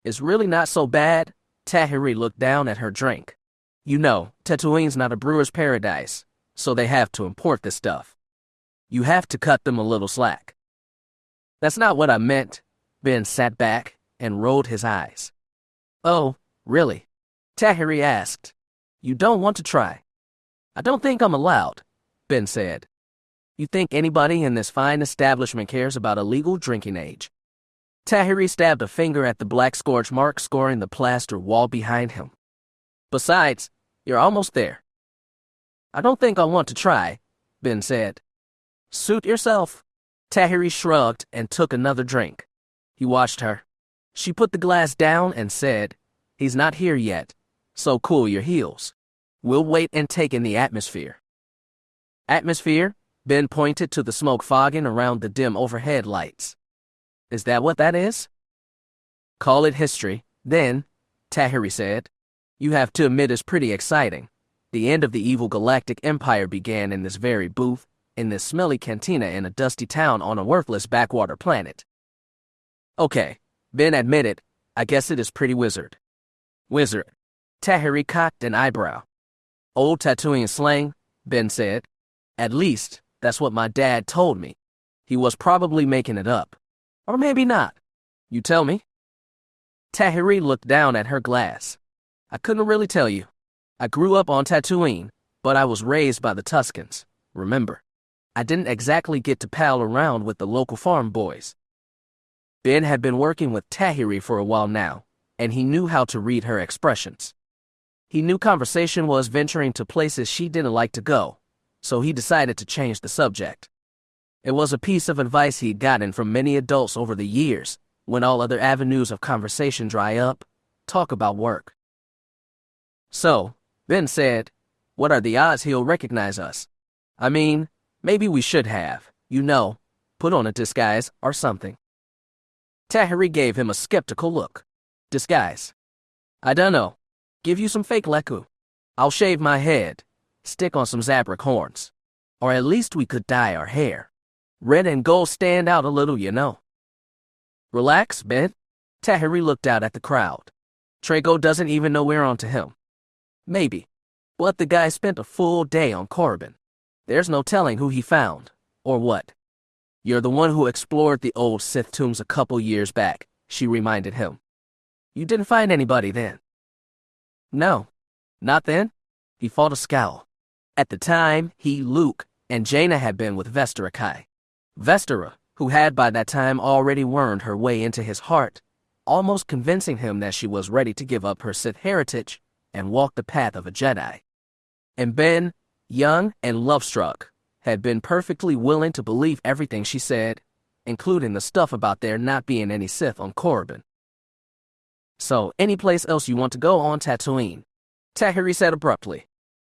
it's really not so bad." Tahiri looked down at her drink. "You know, Tatooine's not a brewer's paradise, so they have to import this stuff. You have to cut them a little slack." "That's not what I meant." Ben sat back and rolled his eyes. "Oh, really?" Tahiri asked. "You don't want to try?" "I don't think I'm allowed," Ben said. "You think anybody in this fine establishment cares about a legal drinking age?" Tahiri stabbed a finger at the black scorch mark scoring the plaster wall behind him. "Besides, you're almost there." "I don't think I want to try," Ben said. "Suit yourself." Tahiri shrugged and took another drink. He watched her. She put the glass down and said, "He's not here yet, so cool your heels. We'll wait and take in the atmosphere." "Atmosphere?" Ben pointed to the smoke fogging around the dim overhead lights. "Is that what that is?" "Call it history, then," Tahiri said. "You have to admit it's pretty exciting. The end of the evil galactic empire began in this very booth, in this smelly cantina in a dusty town on a worthless backwater planet." "Okay," Ben admitted, "I guess it is pretty wizard." "Wizard." Tahiri cocked an eyebrow. "Old Tatooine slang," Ben said. "At least, that's what my dad told me. He was probably making it up. Or maybe not. You tell me." Tahiri looked down at her glass. "I couldn't really tell you. I grew up on Tatooine, but I was raised by the Tuscans, remember? I didn't exactly get to pal around with the local farm boys." Ben had been working with Tahiri for a while now, and he knew how to read her expressions. He knew conversation was venturing to places she didn't like to go, so he decided to change the subject. It was a piece of advice he'd gotten from many adults over the years. When all other avenues of conversation dry up, talk about work. "So, Ben said, "What are the odds he'll recognize us? I mean, maybe we should have, put on a disguise or something." Tahiri gave him a skeptical look. "Disguise? I dunno. Give you some fake leku. I'll shave my head, stick on some Zabrak horns. Or at least we could dye our hair. Red and gold stand out a little. Relax, Ben." Tahiri looked out at the crowd. Trago doesn't even know we're onto him. Maybe. But the guy spent a full day on Korriban. There's no telling who he found, or what. "You're the one who explored the old Sith tombs a couple years back," she reminded him. "You didn't find anybody then?" "No, not then." He fought a scowl. At the time, he, Luke, and Jaina had been with Vestara Kai. Vestara, who had by that time already wormed her way into his heart, almost convincing him that she was ready to give up her Sith heritage and walk the path of a Jedi. And Ben, young and love-struck, had been perfectly willing to believe everything she said, including the stuff about there not being any Sith on Korriban. "So, any place else you want to go on Tatooine?" Tahiri said abruptly.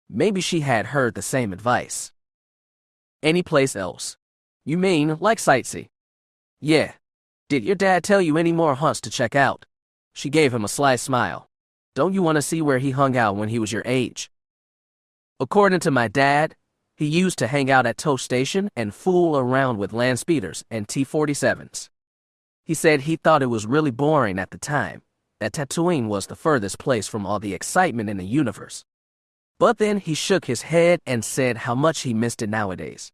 Maybe she had heard the same advice. "Any place else? You mean, like sightsee?" "Yeah. Did your dad tell you any more haunts to check out?" She gave him a sly smile. "Don't you want to see where he hung out when he was your age?" "According to my dad, he used to hang out at Toast Station and fool around with land speeders and T-47s. He said he thought it was really boring at the time, that Tatooine was the furthest place from all the excitement in the universe. But then he shook his head and said how much he missed it nowadays."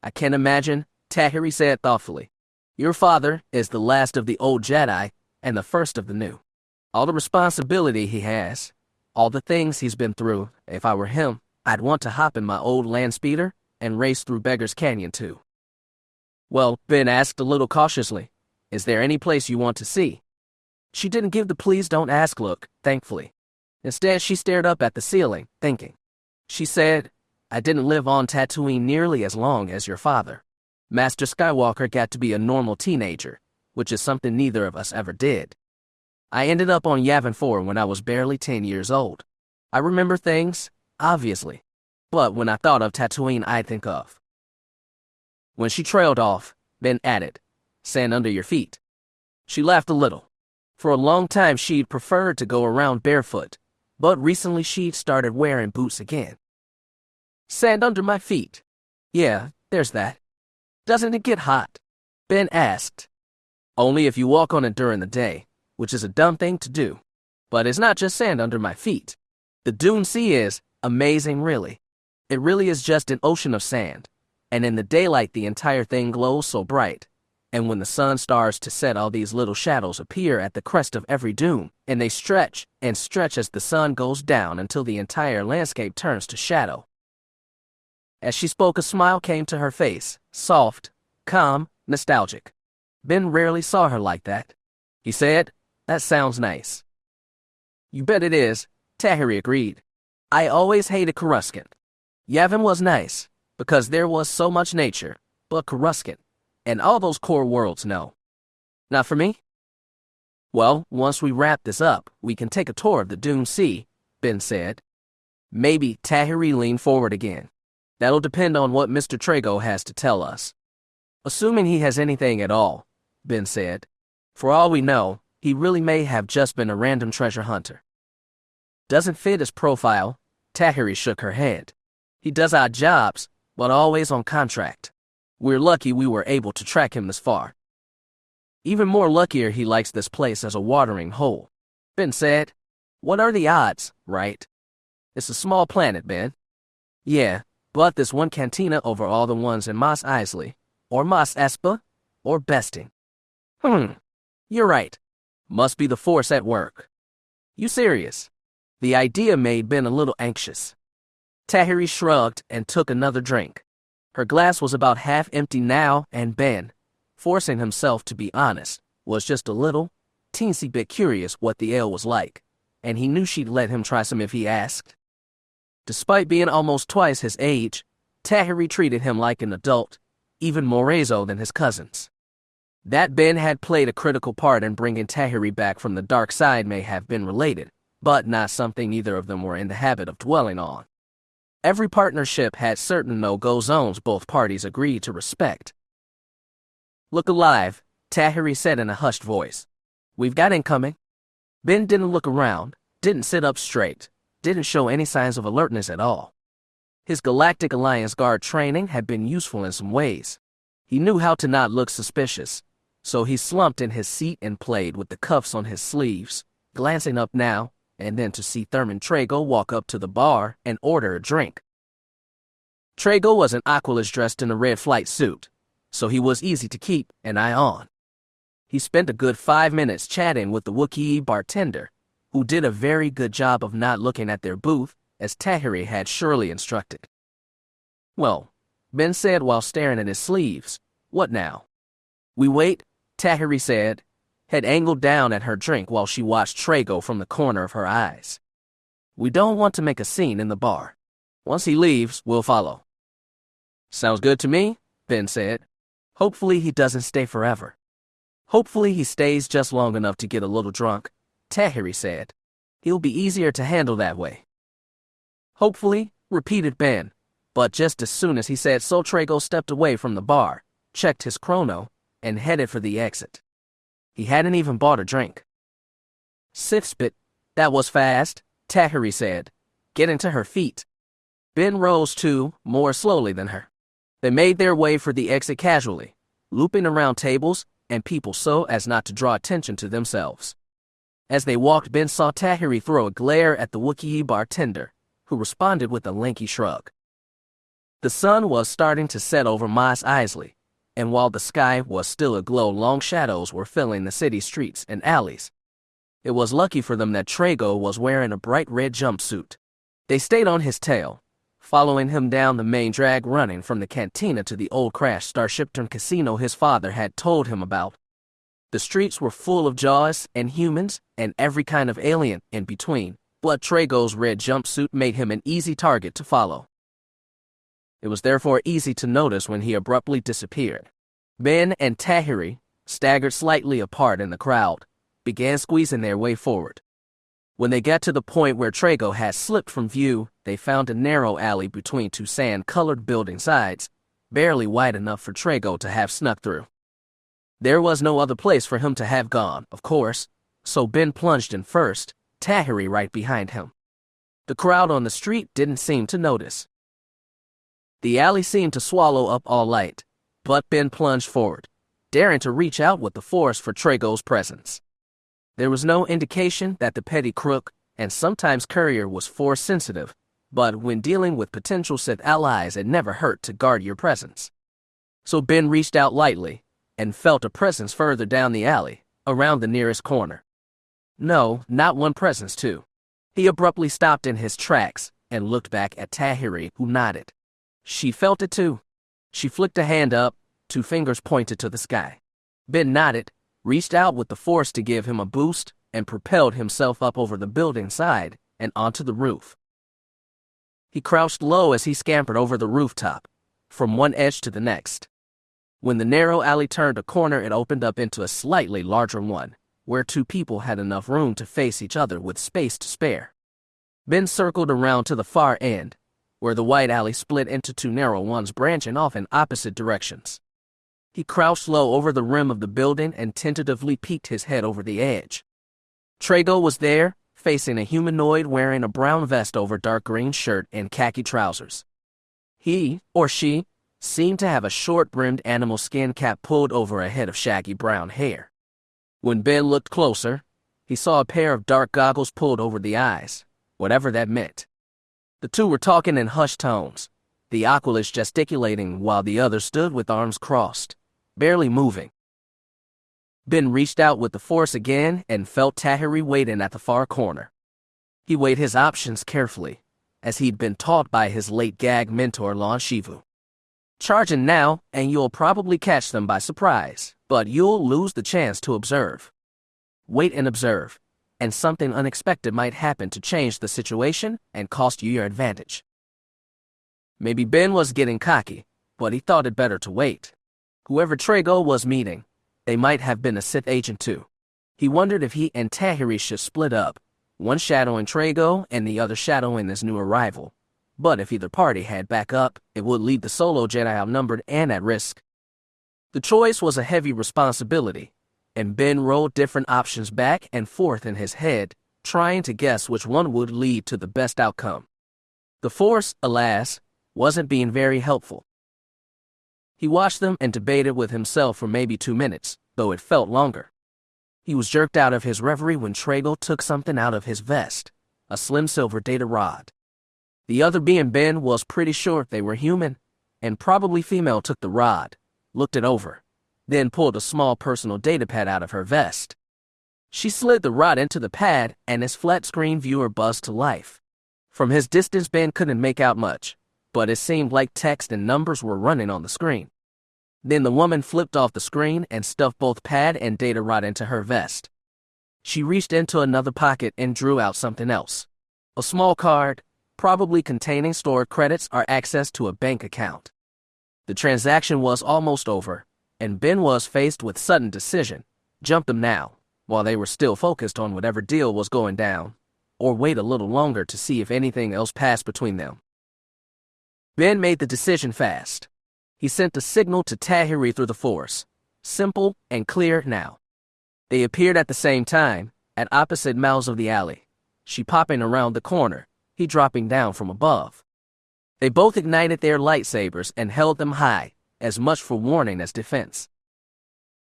"I can imagine," Tahiri said thoughtfully. "Your father is the last of the old Jedi and the first of the new. All the responsibility he has, all the things he's been through, if I were him, I'd want to hop in my old land speeder and race through Beggar's Canyon too." "Well," Ben asked a little cautiously, "is there any place you want to see?" She didn't give the please don't ask look, thankfully. Instead, she stared up at the ceiling, thinking. She said, "I didn't live on Tatooine nearly as long as your father. Master Skywalker got to be a normal teenager, which is something neither of us ever did. I ended up on Yavin 4 when I was barely 10 years old. I remember things, obviously, but when I thought of Tatooine, I'd think of." When she trailed off, Ben added, "Sand under your feet." She laughed a little. For a long time, she'd preferred to go around barefoot, but recently she'd started wearing boots again. "Sand under my feet. Yeah, there's that. Doesn't it get hot?" Ben asked. "Only if you walk on it during the day, which is a dumb thing to do. But it's not just sand under my feet. The Dune Sea is amazing, really. It really is just an ocean of sand, and in the daylight the entire thing glows so bright. And when the sun starts to set, all these little shadows appear at the crest of every dune, and they stretch and stretch as the sun goes down until the entire landscape turns to shadow." As she spoke, a smile came to her face, soft, calm, nostalgic. Ben rarely saw her like that. He said, "That sounds nice." "You bet it is," Tahiri agreed. "I always hated Coruscant. Yavin was nice, because there was so much nature, but Coruscant, and all those core worlds, no. Not for me." "Well, once we wrap this up, we can take a tour of the Dune Sea," Ben said. "Maybe." Tahiri leaned forward again. "That'll depend on what Mr. Trago has to tell us." "Assuming he has anything at all," Ben said. "For all we know, he really may have just been a random treasure hunter." "Doesn't fit his profile." Tahiri shook her head. "He does odd jobs, but always on contract. We're lucky we were able to track him this far. Even more luckier he likes this place as a watering hole," Ben said. "What are the odds, right? It's a small planet, Ben." "Yeah, but there's one cantina over all the ones in Mos Eisley, or Mos Espa, or Besting." "You're right. Must be the Force at work." "You serious?" The idea made Ben a little anxious. Tahiri shrugged and took another drink. Her glass was about half empty now, and Ben, forcing himself to be honest, was just a little, teensy bit curious what the ale was like, and he knew she'd let him try some if he asked. Despite being almost twice his age, Tahiri treated him like an adult, even more so than his cousins. That Ben had played a critical part in bringing Tahiri back from the dark side may have been related, but not something either of them were in the habit of dwelling on. Every partnership had certain no-go zones both parties agreed to respect. "Look alive," Tahiri said in a hushed voice. "We've got incoming." Ben didn't look around, didn't sit up straight, didn't show any signs of alertness at all. His Galactic Alliance Guard training had been useful in some ways. He knew how to not look suspicious, so he slumped in his seat and played with the cuffs on his sleeves, glancing up now and then to see Thurman Trago walk up to the bar and order a drink. Trago was an Aquilus dressed in a red flight suit, so he was easy to keep an eye on. He spent a good 5 minutes chatting with the Wookiee bartender, who did a very good job of not looking at their booth, as Tahiri had surely instructed. "Well," Ben said while staring at his sleeves, "what now?" "We wait," Tahiri said, head angled down at her drink while she watched Trago from the corner of her eyes. "We don't want to make a scene in the bar. Once he leaves, we'll follow." "Sounds good to me," Ben said. "Hopefully he doesn't stay forever." "Hopefully he stays just long enough to get a little drunk," Tahiri said. "He'll be easier to handle that way." "Hopefully," repeated Ben, but just as soon as he said so, Trago stepped away from the bar, checked his chrono, and headed for the exit. He hadn't even bought a drink. "Sifspit, that was fast," Tahiri said, getting to her feet. Ben rose too, more slowly than her. They made their way for the exit casually, looping around tables and people so as not to draw attention to themselves. As they walked, Ben saw Tahiri throw a glare at the Wookiee bartender, who responded with a lanky shrug. The sun was starting to set over Mos Eisley, and while the sky was still aglow, long shadows were filling the city streets and alleys. It was lucky for them that Trago was wearing a bright red jumpsuit. They stayed on his tail, following him down the main drag running from the cantina to the old crashed Starship Turn casino his father had told him about. The streets were full of Jaws and humans and every kind of alien in between, but Trago's red jumpsuit made him an easy target to follow. It was therefore easy to notice when he abruptly disappeared. Ben and Tahiri, staggered slightly apart in the crowd, began squeezing their way forward. When they got to the point where Trago had slipped from view, they found a narrow alley between two sand-colored building sides, barely wide enough for Trago to have snuck through. There was no other place for him to have gone, of course, so Ben plunged in first, Tahiri right behind him. The crowd on the street didn't seem to notice. The alley seemed to swallow up all light, but Ben plunged forward, daring to reach out with the force for Trago's presence. There was no indication that the petty crook and sometimes courier was force-sensitive, but when dealing with potential Sith allies, it never hurt to guard your presence. So Ben reached out lightly and felt a presence further down the alley, around the nearest corner. No, not one presence, too. He abruptly stopped in his tracks and looked back at Tahiri, who nodded. She felt it too. She flicked a hand up, 2 fingers pointed to the sky. Ben nodded, reached out with the force to give him a boost, and propelled himself up over the building side and onto the roof. He crouched low as he scampered over the rooftop, from one edge to the next. When the narrow alley turned a corner, it opened up into a slightly larger one, where 2 people had enough room to face each other with space to spare. Ben circled around to the far end, where the wide alley split into 2 narrow ones branching off in opposite directions. He crouched low over the rim of the building and tentatively peeked his head over the edge. Trago was there, facing a humanoid wearing a brown vest over dark green shirt and khaki trousers. He, or she, seemed to have a short-brimmed animal skin cap pulled over a head of shaggy brown hair. When Ben looked closer, he saw a pair of dark goggles pulled over the eyes, whatever that meant. The 2 were talking in hushed tones, the Aquilus gesticulating while the other stood with arms crossed, barely moving. Ben reached out with the force again and felt Tahiri waiting at the far corner. He weighed his options carefully, as he'd been taught by his late gag mentor Lon Shivu. Charging now, and you'll probably catch them by surprise, but you'll lose the chance to observe. Wait and observe, and something unexpected might happen to change the situation and cost you your advantage. Maybe Ben was getting cocky, but he thought it better to wait. Whoever Trago was meeting, they might have been a Sith agent too. He wondered if he and Tahiri should split up, one shadowing Trago and the other shadowing this new arrival. But if either party had backup, it would leave the solo Jedi outnumbered and at risk. The choice was a heavy responsibility, and Ben rolled different options back and forth in his head, trying to guess which one would lead to the best outcome. The Force, alas, wasn't being very helpful. He watched them and debated with himself for maybe 2 minutes, though it felt longer. He was jerked out of his reverie when Trago took something out of his vest, a slim silver data rod. The other being Ben was pretty sure they were human, and probably female. Took the rod, looked it over, then pulled a small personal data pad out of her vest. She slid the rod into the pad, and his flat-screen viewer buzzed to life. From his distance, Ben couldn't make out much, but it seemed like text and numbers were running on the screen. Then the woman flipped off the screen and stuffed both pad and data rod into her vest. She reached into another pocket and drew out something else. A small card, probably containing stored credits or access to a bank account. The transaction was almost over, and Ben was faced with sudden decision: jump them now, while they were still focused on whatever deal was going down, or wait a little longer to see if anything else passed between them. Ben made the decision fast. He sent a signal to Tahiri through the Force. Simple and clear now. They appeared at the same time, at opposite mouths of the alley. She popping around the corner, he dropping down from above. They both ignited their lightsabers and held them high, as much for warning as defense.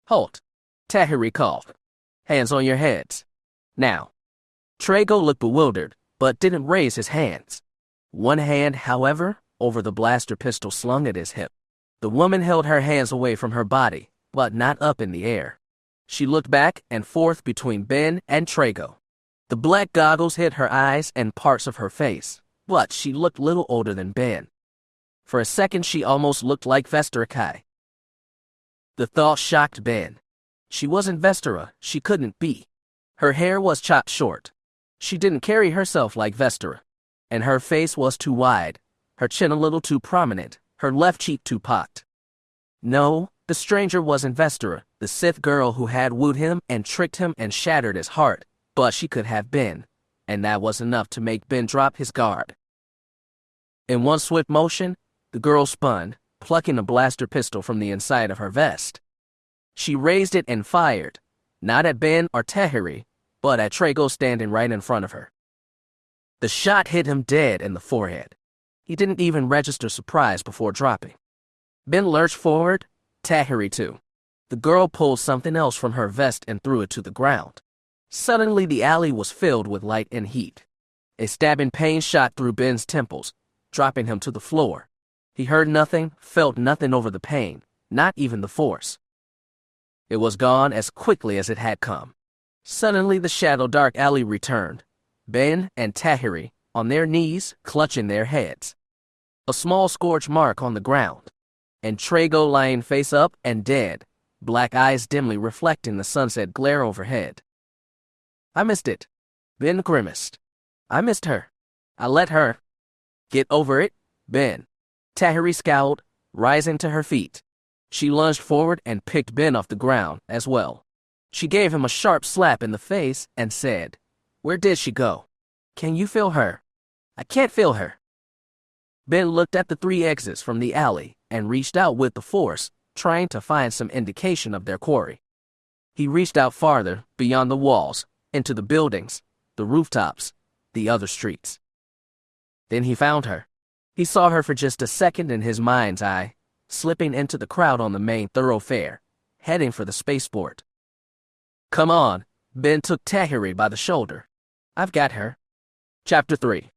"Halt," Tahiri called. "Hands on your heads. Now." Trago looked bewildered, but didn't raise his hands. One hand, however, over the blaster pistol slung at his hip. The woman held her hands away from her body, but not up in the air. She looked back and forth between Ben and Trago. The black goggles hid her eyes and parts of her face, but she looked little older than Ben. For a second, she almost looked like Vestera Kai. The thought shocked Ben. She wasn't Vestera, she couldn't be. Her hair was chopped short. She didn't carry herself like Vestera, and her face was too wide, her chin a little too prominent, her left cheek too pocked. No, the stranger wasn't Vestera, the Sith girl who had wooed him and tricked him and shattered his heart, but she could have been, and that was enough to make Ben drop his guard. In one swift motion, the girl spun, plucking a blaster pistol from the inside of her vest. She raised it and fired, not at Ben or Tahiri, but at Trago standing right in front of her. The shot hit him dead in the forehead. He didn't even register surprise before dropping. Ben lurched forward, Tahiri too. The girl pulled something else from her vest and threw it to the ground. Suddenly the alley was filled with light and heat. A stabbing pain shot through Ben's temples, dropping him to the floor. He heard nothing, felt nothing over the pain, not even the Force. It was gone as quickly as it had come. Suddenly the shadow-dark alley returned, Ben and Tahiri on their knees, clutching their heads. A small scorch mark on the ground, and Trago lying face up and dead, black eyes dimly reflecting the sunset glare overhead. "I missed it," Ben grimaced. "I missed her. I let her." "Get over it, Ben." Tahiri scowled, rising to her feet. She lunged forward and picked Ben off the ground as well. She gave him a sharp slap in the face and said, "Where did she go? Can you feel her?" "I can't feel her." Ben looked at the 3 exits from the alley and reached out with the Force, trying to find some indication of their quarry. He reached out farther, beyond the walls, into the buildings, the rooftops, the other streets. Then he found her. He saw her for just a second in his mind's eye, slipping into the crowd on the main thoroughfare, heading for the spaceport. "Come on," Ben took Tahiri by the shoulder. "I've got her." Chapter 3.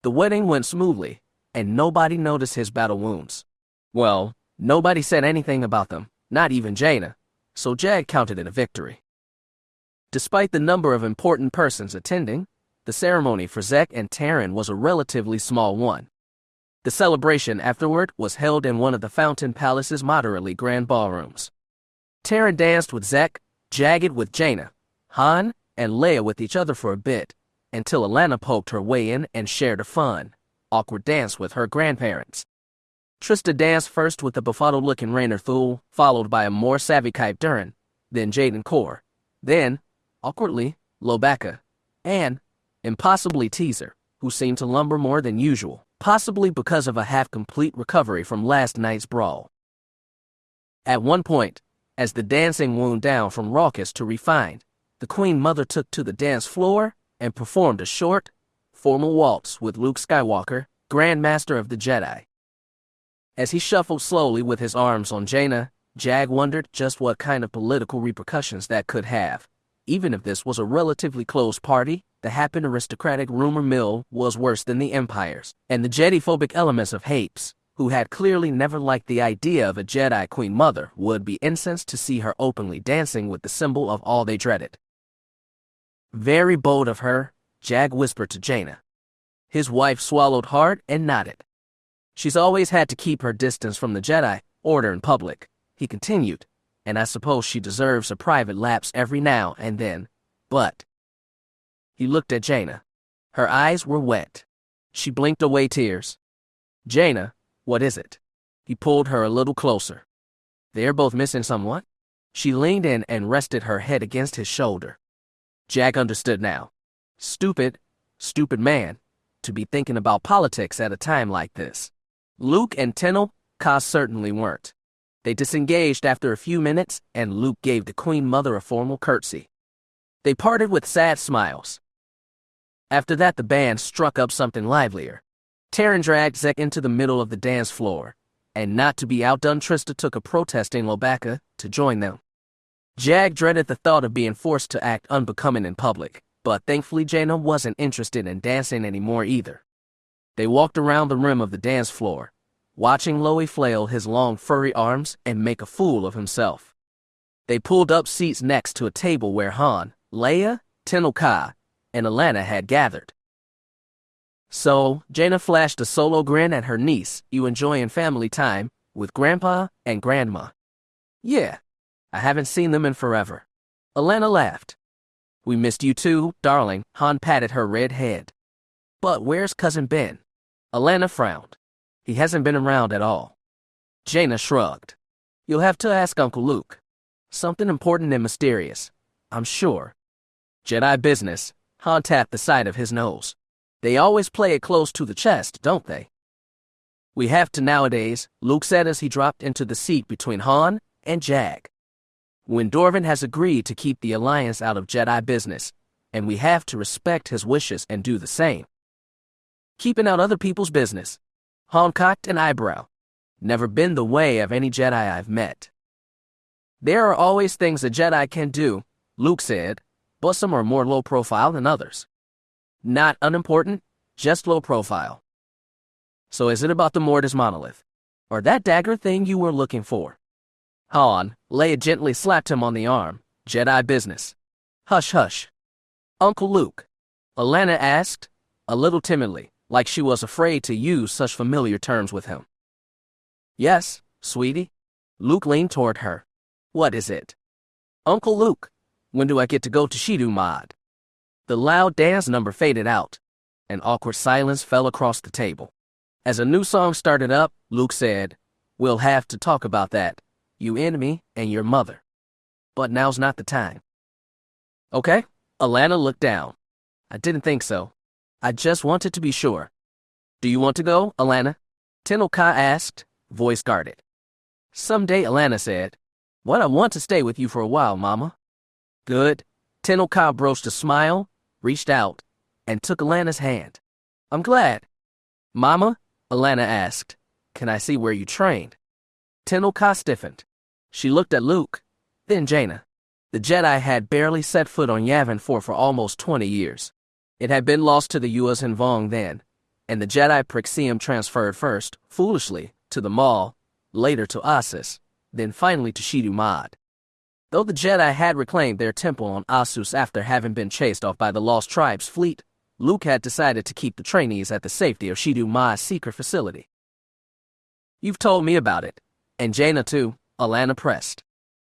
The wedding went smoothly, and nobody noticed his battle wounds. Well, nobody said anything about them, not even Jaina, so Jagged counted it a victory. Despite the number of important persons attending, the ceremony for Zek and Taryn was a relatively small one. The celebration afterward was held in one of the Fountain Palace's moderately grand ballrooms. Taryn danced with Zek, Jagged with Jaina, Han and Leia with each other for a bit, until Alana poked her way in and shared a fun, awkward dance with her grandparents. Trista danced first with the befuddled-looking Rainer Thule, followed by a more savvy Kype Durin, then Jaden Kor, then, awkwardly, Lobaka, and, impossibly teaser, who seemed to lumber more than usual, possibly because of a half-complete recovery from last night's brawl. At one point, as the dancing wound down from raucous to refined, the Queen Mother took to the dance floor and performed a short, formal waltz with Luke Skywalker, Grand Master of the Jedi. As he shuffled slowly with his arms on Jaina, Jag wondered just what kind of political repercussions that could have. Even if this was a relatively close party, the happy aristocratic rumor mill was worse than the Empire's, and the Jedi-phobic elements of Hapes, who had clearly never liked the idea of a Jedi Queen Mother, would be incensed to see her openly dancing with the symbol of all they dreaded. Very bold of her, Jag whispered to Jaina. His wife swallowed hard and nodded. She's always had to keep her distance from the Jedi Order in public, he continued, and I suppose she deserves a private lapse every now and then, but... He looked at Jaina. Her eyes were wet. She blinked away tears. Jaina, what is it? He pulled her a little closer. They're both missing somewhat. She leaned in and rested her head against his shoulder. Jack understood now. Stupid man, to be thinking about politics at a time like this. Luke and Tenel Ka certainly weren't. They disengaged after a few minutes, and Luke gave the Queen Mother a formal curtsy. They parted with sad smiles. After that, the band struck up something livelier. Taryn dragged Zek into the middle of the dance floor, and not to be outdone, Trista took a protesting Lobaka to join them. Jag dreaded the thought of being forced to act unbecoming in public, but thankfully Jaina wasn't interested in dancing anymore either. They walked around the rim of the dance floor, watching Loie flail his long furry arms and make a fool of himself. They pulled up seats next to a table where Han, Leia, Tenel Ka, and Alana had gathered. So, Jaina flashed a solo grin at her niece. You enjoying family time with Grandpa and Grandma? Yeah, I haven't seen them in forever. Alana laughed. We missed you too, darling. Han patted her red head. But where's Cousin Ben? Alana frowned. He hasn't been around at all. Jaina shrugged. You'll have to ask Uncle Luke. Something important and mysterious, I'm sure. Jedi business. Han tapped the side of his nose. They always play it close to the chest, don't they? We have to nowadays, Luke said as he dropped into the seat between Han and Jag. When Dorvin has agreed to keep the Alliance out of Jedi business, and we have to respect his wishes and do the same. Keeping out other people's business. Han cocked an eyebrow. Never been the way of any Jedi I've met. There are always things a Jedi can do, Luke said, but some are more low profile than others. Not unimportant, just low profile. So is it about the Mortis monolith? Or that dagger thing you were looking for? Han, Leia gently slapped him on the arm. Jedi business. Hush, hush. Uncle Luke, Alana asked, a little timidly, like she was afraid to use such familiar terms with him. Yes, sweetie. Luke leaned toward her. What is it? Uncle Luke, when do I get to go to Shidu Mod? The loud dance number faded out. An awkward silence fell across the table. As a new song started up, Luke said, We'll have to talk about that, you and me and your mother. But now's not the time. Okay, Alana looked down. I didn't think so. I just wanted to be sure. Do you want to go, Alana? Tenel Ka asked, voice guarded. Someday, Alana said. What I want to stay with you for a while, Mama. Good. Tenel Ka broached a smile, reached out, and took Alana's hand. I'm glad. Mama, Alana asked, can I see where you trained? Tenel Ka stiffened. She looked at Luke, then Jaina. The Jedi had barely set foot on Yavin 4 for almost 20 years. It had been lost to the Yuuzhan Vong then, and the Jedi Prixium transferred first, foolishly, to the Maul, later to Ossus, then finally to Shidu Mod. Though the Jedi had reclaimed their temple on Ossus after having been chased off by the Lost Tribes fleet, Luke had decided to keep the trainees at the safety of Shidu Mod's secret facility. You've told me about it, and Jaina too, Alana pressed.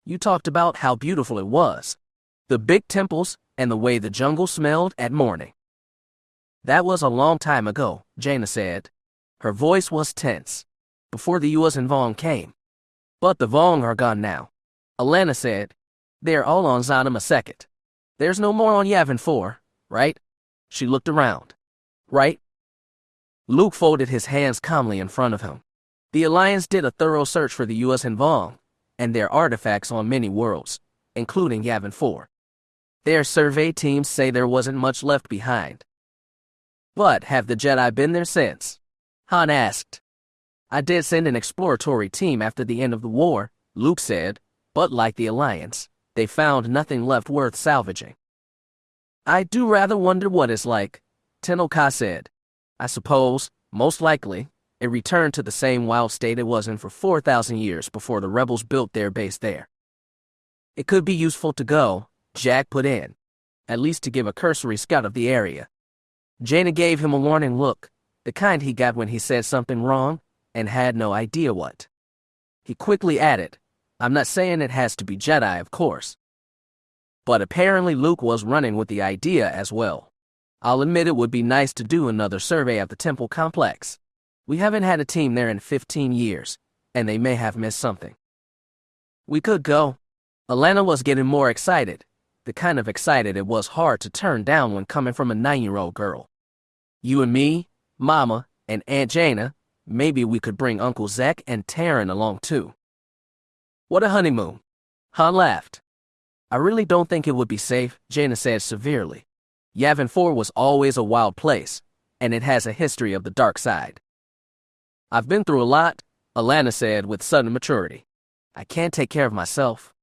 You talked about how beautiful it was. The big temples and the way the jungle smelled at morning. That was a long time ago, Jaina said. Her voice was tense. Before the Yuuzhan Vong came. But the Vong are gone now. Alana said. They're all on Zhanum a second. There's no more on Yavin 4, right? She looked around. Right? Luke folded his hands calmly in front of him. The Alliance did a thorough search for the Yuuzhan Vong and their artifacts on many worlds, including Yavin 4. Their survey teams say there wasn't much left behind. But have the Jedi been there since? Han asked. I did send an exploratory team after the end of the war, Luke said, but like the Alliance, they found nothing left worth salvaging. I do rather wonder what it's like, Tenno-Ka said. I suppose, most likely, it returned to the same wild state it was in for 4,000 years before the rebels built their base there. It could be useful to go, Jack put in, at least to give a cursory scout of the area. Jaina gave him a warning look, the kind he got when he said something wrong and had no idea what. He quickly added, I'm not saying it has to be Jedi, of course. But apparently Luke was running with the idea as well. I'll admit it would be nice to do another survey of the temple complex. We haven't had a team there in 15 years, and they may have missed something. We could go. Alana was getting more excited, the kind of excited it was hard to turn down when coming from a 9-year-old girl. You and me, Mama, and Aunt Jaina, maybe we could bring Uncle Zach and Taryn along too. What a honeymoon. Han laughed. I really don't think it would be safe, Jaina said severely. Yavin 4 was always a wild place, and it has a history of the dark side. I've been through a lot, Alana said with sudden maturity. I can't take care of myself.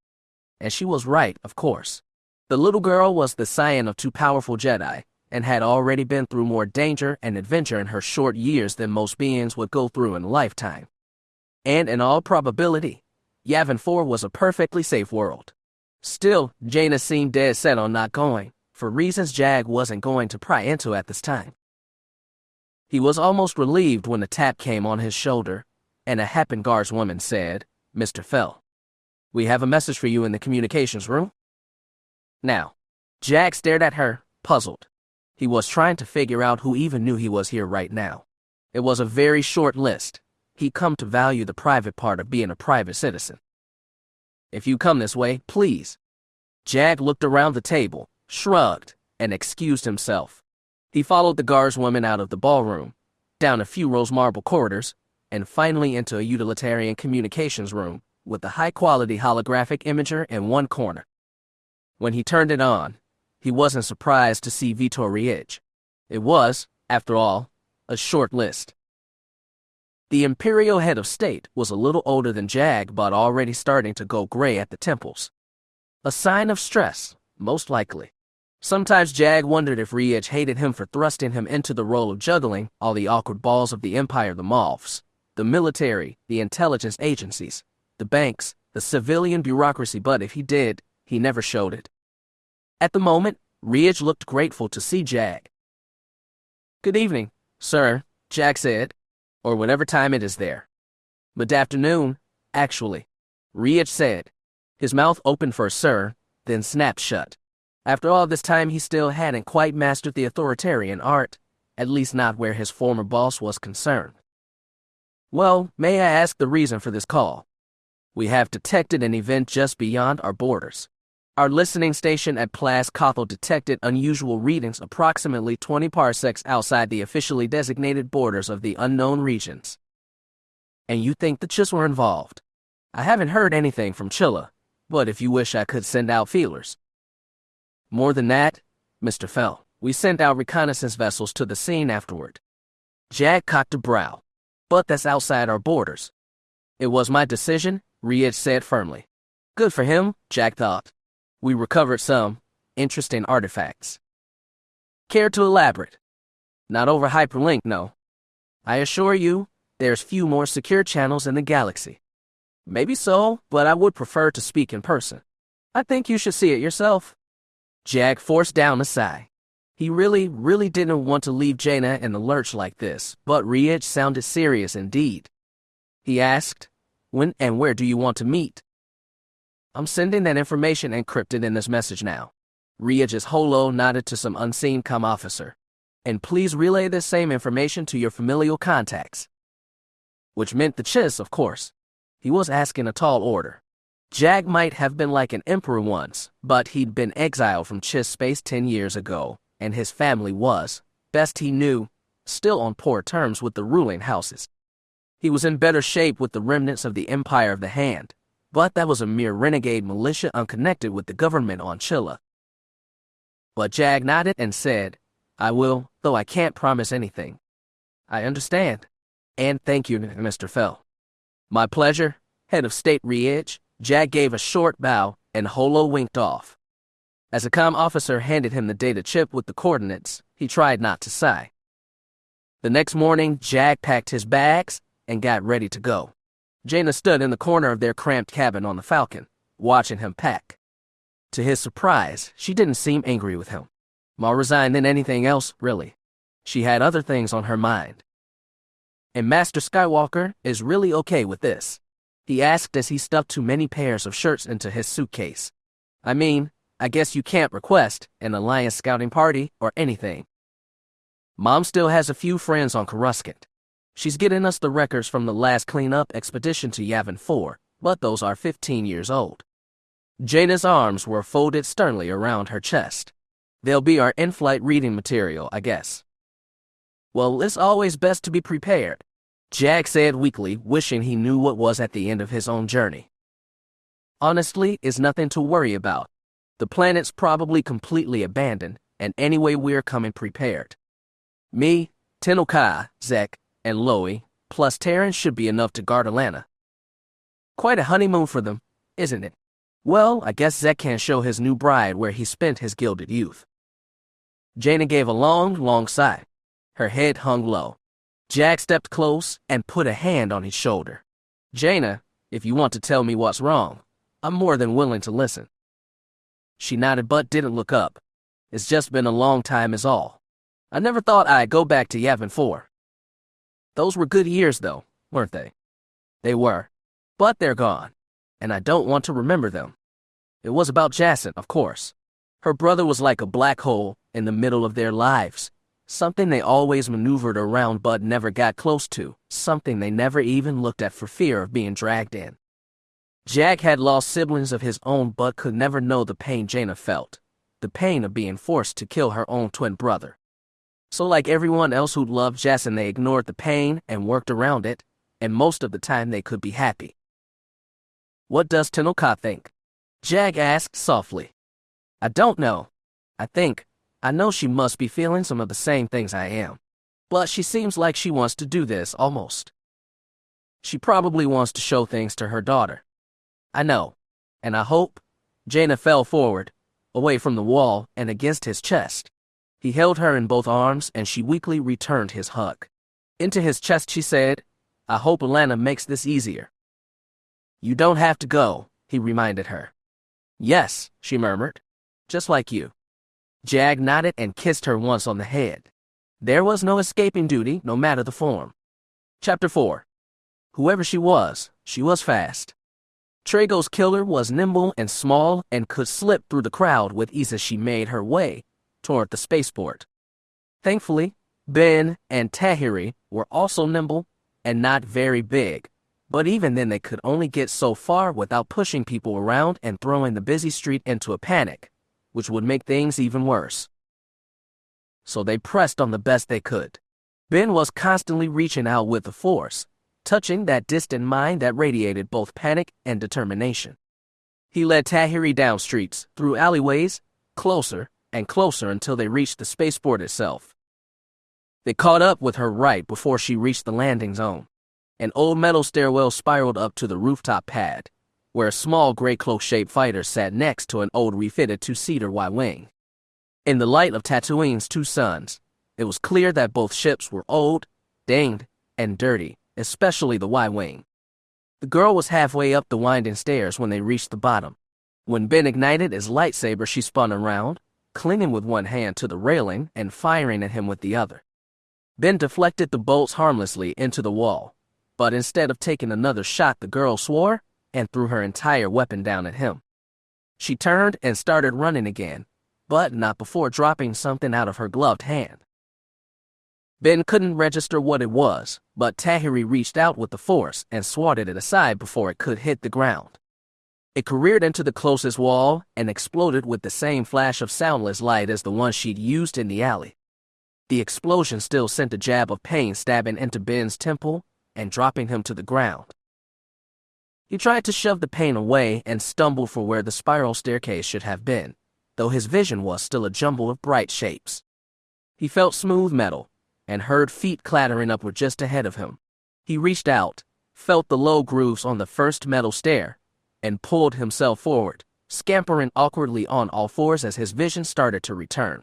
And she was right, of course. The little girl was the scion of two powerful Jedi, and had already been through more danger and adventure in her short years than most beings would go through in a lifetime. And in all probability, Yavin 4 was a perfectly safe world. Still, Jaina seemed dead set on not going, for reasons Jag wasn't going to pry into at this time. He was almost relieved when a tap came on his shoulder, and a Happen Guards woman said, Mr. Fell, we have a message for you in the communications room. Now, Jag stared at her, puzzled. He was trying to figure out who even knew he was here right now. It was a very short list. He'd come to value the private part of being a private citizen. If you come this way, please. Jag looked around the table, shrugged, and excused himself. He followed the guardswoman out of the ballroom, down a few rose marble corridors, and finally into a utilitarian communications room with a high-quality holographic imager in one corner. When he turned it on, he wasn't surprised to see Vitor Riej. It was, after all, a short list. The Imperial head of state was a little older than Jag, but already starting to go gray at the temples. A sign of stress, most likely. Sometimes Jag wondered if Riej hated him for thrusting him into the role of juggling all the awkward balls of the Empire, the Malfs, the military, the intelligence agencies, the banks, the civilian bureaucracy, but if he did, he never showed it. At the moment, Riej looked grateful to see Jag. Good evening, sir, Jag said, or whatever time it is there. Good afternoon, actually, Riej said. His mouth opened for sir, then snapped shut. After all this time, he still hadn't quite mastered the authoritarian art, at least not where his former boss was concerned. Well, may I ask the reason for this call? We have detected an event just beyond our borders. Our listening station at Plas Kothel detected unusual readings approximately 20 parsecs outside the officially designated borders of the unknown regions. And you think the Chiss were involved? I haven't heard anything from Chilla, but if you wish I could send out feelers. More than that, Mr. Fell, we sent out reconnaissance vessels to the scene afterward. Jag cocked a brow. But that's outside our borders. It was my decision, Riej said firmly. Good for him, Jag thought. We recovered some interesting artifacts. Care to elaborate? Not over hyperlink, no. I assure you, there's few more secure channels in the galaxy. Maybe so, but I would prefer to speak in person. I think you should see it yourself. Jag forced down a sigh. He really didn't want to leave Jaina in the lurch like this, but Riej sounded serious indeed. He asked, when and where do you want to meet? I'm sending that information encrypted in this message now. Riej's holo nodded to some unseen comm officer. And please relay this same information to your familial contacts. Which meant the Chiss, of course. He was asking a tall order. Jag might have been like an emperor once, but he'd been exiled from Chiss space 10 years ago, and his family was, best he knew, still on poor terms with the ruling houses. He was in better shape with the remnants of the Empire of the Hand, but that was a mere renegade militia unconnected with the government on Chilla. But Jag nodded and said, "I will, though I can't promise anything." "I understand. And thank you, Mr. Fell." "My pleasure, Head of State Riech." Jag gave a short bow, and Holo winked off. As a comm officer handed him the data chip with the coordinates, he tried not to sigh. The next morning, Jag packed his bags and got ready to go. Jaina stood in the corner of their cramped cabin on the Falcon, watching him pack. To his surprise, she didn't seem angry with him. More resigned than anything else, really. She had other things on her mind. "And Master Skywalker is really okay with this?" he asked as he stuffed too many pairs of shirts into his suitcase. "I mean, I guess you can't request an Alliance scouting party or anything." "Mom still has a few friends on Coruscant. She's getting us the records from the last cleanup expedition to Yavin 4, but those are 15 years old." Jaina's arms were folded sternly around her chest. "They'll be our in-flight reading material, I guess." "Well, it's always best to be prepared," Jag said weakly, wishing he knew what was at the end of his own journey. "Honestly, it's nothing to worry about. The planet's probably completely abandoned, and anyway we're coming prepared. Me, Tenoka, Zek, and Loie, plus Terran should be enough to guard Atlanta. Quite a honeymoon for them, isn't it? Well, I guess Zek can show his new bride where he spent his gilded youth." Jaina gave a long, long sigh. Her head hung low. Jag stepped close and put a hand on his shoulder. "Jaina, if you want to tell me what's wrong, I'm more than willing to listen." She nodded but didn't look up. "It's just been a long time is all. I never thought I'd go back to Yavin 4. Those were good years, though, weren't they?" "They were. But they're gone, and I don't want to remember them. It was about Jacin, of course. Her brother was like a black hole in the middle of their lives, something they always maneuvered around but never got close to, something they never even looked at for fear of being dragged in. Jag had lost siblings of his own but could never know the pain Jaina felt, the pain of being forced to kill her own twin brother. So like everyone else who'd loved Jacin, they ignored the pain and worked around it, and most of the time they could be happy." "What does Tenoka think?" Jag asked softly. "I don't know. I know she must be feeling some of the same things I am. But she seems like she wants to do this, almost. She probably wants to show things to her daughter. I know. And I hope." Jaina fell forward, away from the wall and against his chest. He held her in both arms and she weakly returned his hug. Into his chest she said, "I hope Atlanta makes this easier." "You don't have to go," he reminded her. "Yes," she murmured. "Just like you." Jag nodded and kissed her once on the head. There was no escaping duty, no matter the form. Chapter 4. Whoever she was fast. Trago's killer was nimble and small and could slip through the crowd with ease as she made her way toward the spaceport. Thankfully, Ben and Tahiri were also nimble and not very big, but even then they could only get so far without pushing people around and throwing the busy street into a panic, which would make things even worse. So they pressed on the best they could. Ben was constantly reaching out with the Force, touching that distant mind that radiated both panic and determination. He led Tahiri down streets, through alleyways, closer and closer until they reached the spaceport itself. They caught up with her right before she reached the landing zone. An old metal stairwell spiraled up to the rooftop pad, where a small gray cloak-shaped fighter sat next to an old refitted two-seater Y-wing. In the light of Tatooine's two suns, it was clear that both ships were old, dinged, and dirty, especially the Y-wing. The girl was halfway up the winding stairs when they reached the bottom. When Ben ignited his lightsaber, she spun around, clinging with one hand to the railing and firing at him with the other. Ben deflected the bolts harmlessly into the wall, but instead of taking another shot, the girl swore and threw her entire weapon down at him. She turned and started running again, but not before dropping something out of her gloved hand. Ben couldn't register what it was, but Tahiri reached out with the Force and swatted it aside before it could hit the ground. It careered into the closest wall and exploded with the same flash of soundless light as the one she'd used in the alley. The explosion still sent a jab of pain stabbing into Ben's temple and dropping him to the ground. He tried to shove the pain away and stumbled for where the spiral staircase should have been, though his vision was still a jumble of bright shapes. He felt smooth metal and heard feet clattering upward just ahead of him. He reached out, felt the low grooves on the first metal stair, and pulled himself forward, scampering awkwardly on all fours as his vision started to return.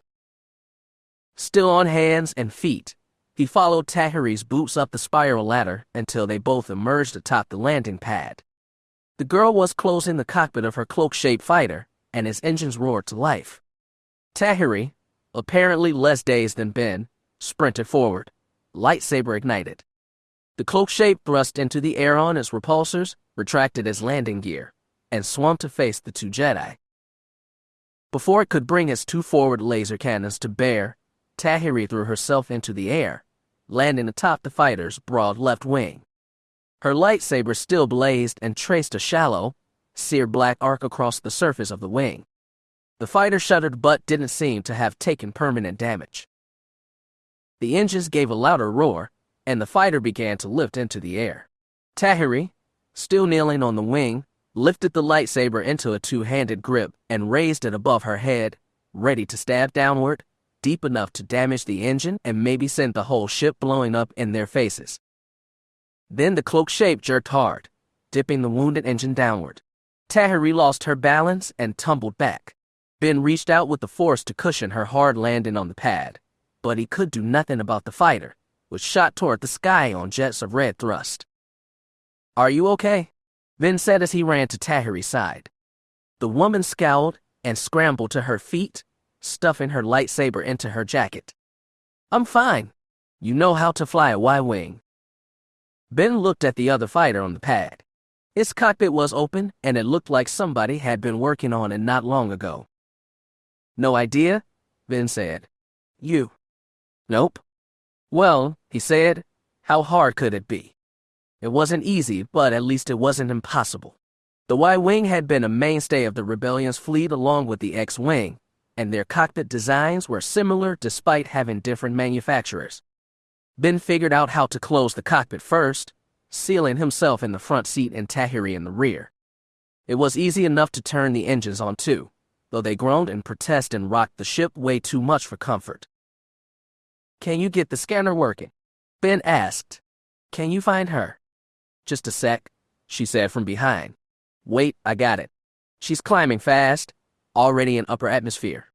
Still on hands and feet, he followed Tahiri's boots up the spiral ladder until they both emerged atop the landing pad. The girl was closing the cockpit of her cloak-shaped fighter, and his engines roared to life. Tahiri, apparently less dazed than Ben, sprinted forward, lightsaber ignited. The cloak shape thrust into the air on its repulsors, retracted its landing gear, and swung to face the two Jedi. Before it could bring its two forward laser cannons to bear, Tahiri threw herself into the air, landing atop the fighter's broad left wing. Her lightsaber still blazed and traced a shallow, seared black arc across the surface of the wing. The fighter shuddered but didn't seem to have taken permanent damage. The engines gave a louder roar, and the fighter began to lift into the air. Tahiri, still kneeling on the wing, lifted the lightsaber into a two-handed grip and raised it above her head, ready to stab downward, deep enough to damage the engine and maybe send the whole ship blowing up in their faces. Then the cloak shape jerked hard, dipping the wounded engine downward. Tahiri lost her balance and tumbled back. Ben reached out with the force to cushion her hard landing on the pad, but he could do nothing about the fighter, which shot toward the sky on jets of red thrust. "Are you okay?" Ben said as he ran to Tahiri's side. The woman scowled and scrambled to her feet, stuffing her lightsaber into her jacket. "I'm fine. You know how to fly a Y-wing." Ben looked at the other fighter on the pad. Its cockpit was open, and it looked like somebody had been working on it not long ago. "No idea?" Ben said. "You?" "Nope." "Well," he said, "how hard could it be?" It wasn't easy, but at least it wasn't impossible. The Y-wing had been a mainstay of the Rebellion's fleet along with the X-wing, and their cockpit designs were similar despite having different manufacturers. Ben figured out how to close the cockpit first, sealing himself in the front seat and Tahiri in the rear. It was easy enough to turn the engines on too, though they groaned and protested and rocked the ship way too much for comfort. "Can you get the scanner working?" Ben asked. "Can you find her?" "Just a sec," she said from behind. "Wait, I got it. She's climbing fast, already in upper atmosphere.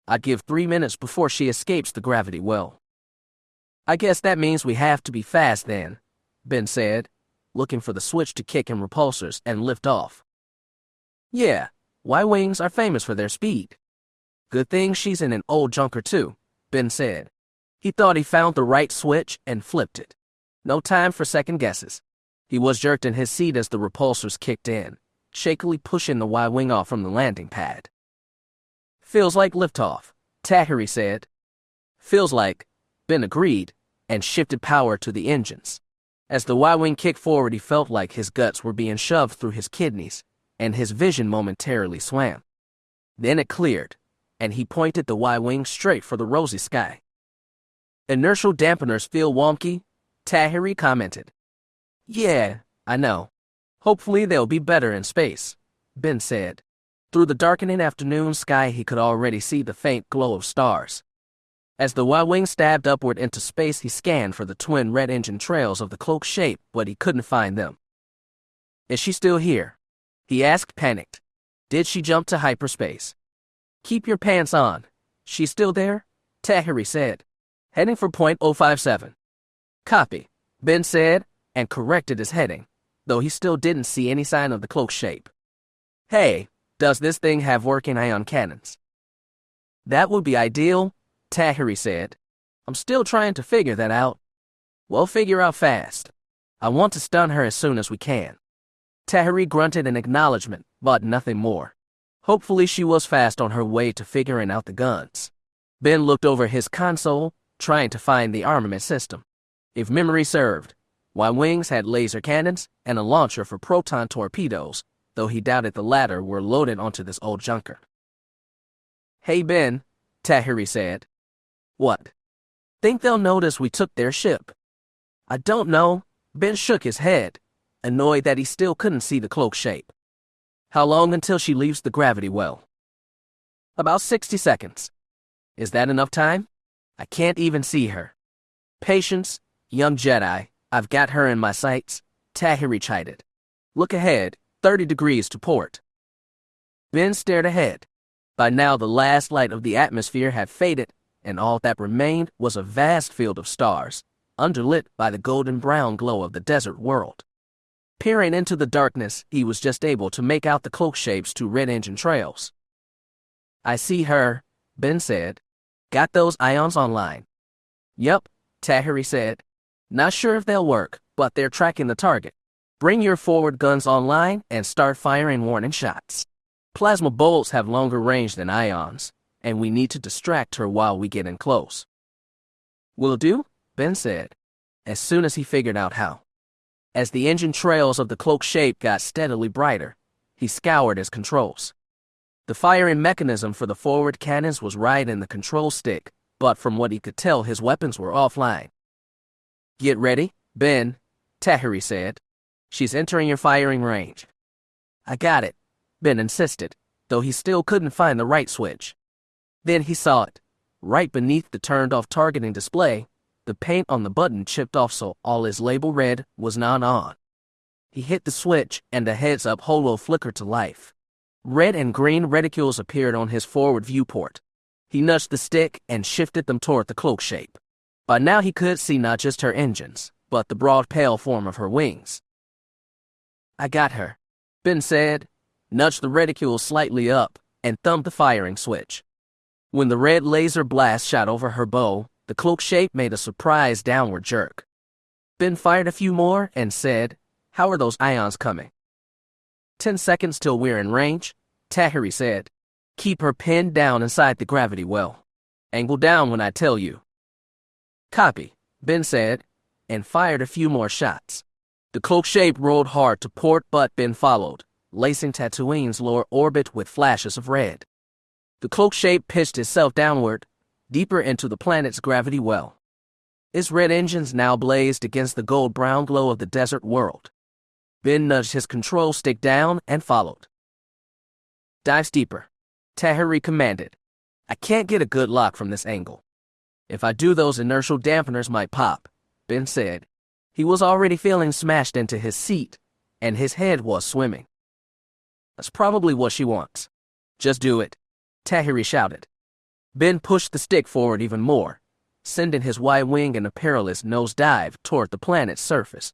I'd give 3 minutes before she escapes the gravity well." "I guess that means we have to be fast then," Ben said, looking for the switch to kick in repulsors and lift off. "Yeah, Y-wings are famous for their speed." "Good thing she's in an old junker too," Ben said. He thought he found the right switch and flipped it. No time for second guesses. He was jerked in his seat as the repulsors kicked in, shakily pushing the Y-wing off from the landing pad. "Feels like liftoff," Tahiri said. "Feels like," Ben agreed, and shifted power to the engines. As the Y-wing kicked forward, he felt like his guts were being shoved through his kidneys, and his vision momentarily swam. Then it cleared, and he pointed the Y-wing straight for the rosy sky. "Inertial dampeners feel wonky," Tahiri commented. "Yeah, I know. Hopefully they'll be better in space," Ben said. Through the darkening afternoon sky, he could already see the faint glow of stars. As the Y-wing stabbed upward into space, he scanned for the twin red engine trails of the cloak shape, but he couldn't find them. "Is she still here?" he asked, panicked. "Did she jump to hyperspace?" "Keep your pants on. She's still there?" Tahiri said. "Heading for point 057. "Copy," Ben said, and corrected his heading, though he still didn't see any sign of the cloak shape. "Hey, does this thing have working ion cannons?" "That would be ideal," Tahiri said. "I'm still trying to figure that out." "We'll figure out fast. I want to stun her as soon as we can." Tahiri grunted in acknowledgement, but nothing more. Hopefully she was fast on her way to figuring out the guns. Ben looked over his console, trying to find the armament system. If memory served, Y-wings had laser cannons and a launcher for proton torpedoes, though he doubted the latter were loaded onto this old junker. "Hey Ben," Tahiri said. "What? Think they'll notice we took their ship?" "I don't know." Ben shook his head, annoyed that he still couldn't see the cloak shape. "How long until she leaves the gravity well?" "About 60 seconds. Is that enough time? I can't even see her." "Patience, young Jedi. I've got her in my sights," Tahiri chided. "Look ahead, 30 degrees to port." Ben stared ahead. By now the last light of the atmosphere had faded, and all that remained was a vast field of stars, underlit by the golden-brown glow of the desert world. Peering into the darkness, he was just able to make out the cloak shape's 2 red engine trails. "I see her," Ben said. "Got those ions online?" "Yup," Tahiri said. "Not sure if they'll work, but they're tracking the target. Bring your forward guns online and start firing warning shots. Plasma bolts have longer range than ions, and we need to distract her while we get in close." "Will do," Ben said, as soon as he figured out how. As the engine trails of the cloak shape got steadily brighter, he scoured his controls. The firing mechanism for the forward cannons was right in the control stick, but from what he could tell his weapons were offline. "Get ready, Ben," Tahiri said. "She's entering your firing range." "I got it," Ben insisted, though he still couldn't find the right switch. Then he saw it. Right beneath the turned-off targeting display, the paint on the button chipped off so all his label read was not on. He hit the switch, and the heads-up holo flickered to life. Red and green reticules appeared on his forward viewport. He nudged the stick and shifted them toward the cloak shape. By now he could see not just her engines, but the broad pale form of her wings. "I got her," Ben said, nudged the reticule slightly up, and thumbed the firing switch. When the red laser blast shot over her bow, the cloak shape made a surprised downward jerk. Ben fired a few more and said, "How are those ions coming?" 10 seconds till we're in range," Tahiri said. "Keep her pinned down inside the gravity well. Angle down when I tell you." "Copy," Ben said, and fired a few more shots. The cloak shape rolled hard to port, but Ben followed, lacing Tatooine's lower orbit with flashes of red. The cloak shape pitched itself downward, deeper into the planet's gravity well. Its red engines now blazed against the gold-brown glow of the desert world. Ben nudged his control stick down and followed. "Dives deeper," Tahiri commanded. "I can't get a good lock from this angle." "If I do, those inertial dampeners might pop," Ben said. He was already feeling smashed into his seat, and his head was swimming. "That's probably what she wants." "Just do it," Tahiri shouted. Ben pushed the stick forward even more, sending his Y-wing in a perilous nosedive toward the planet's surface.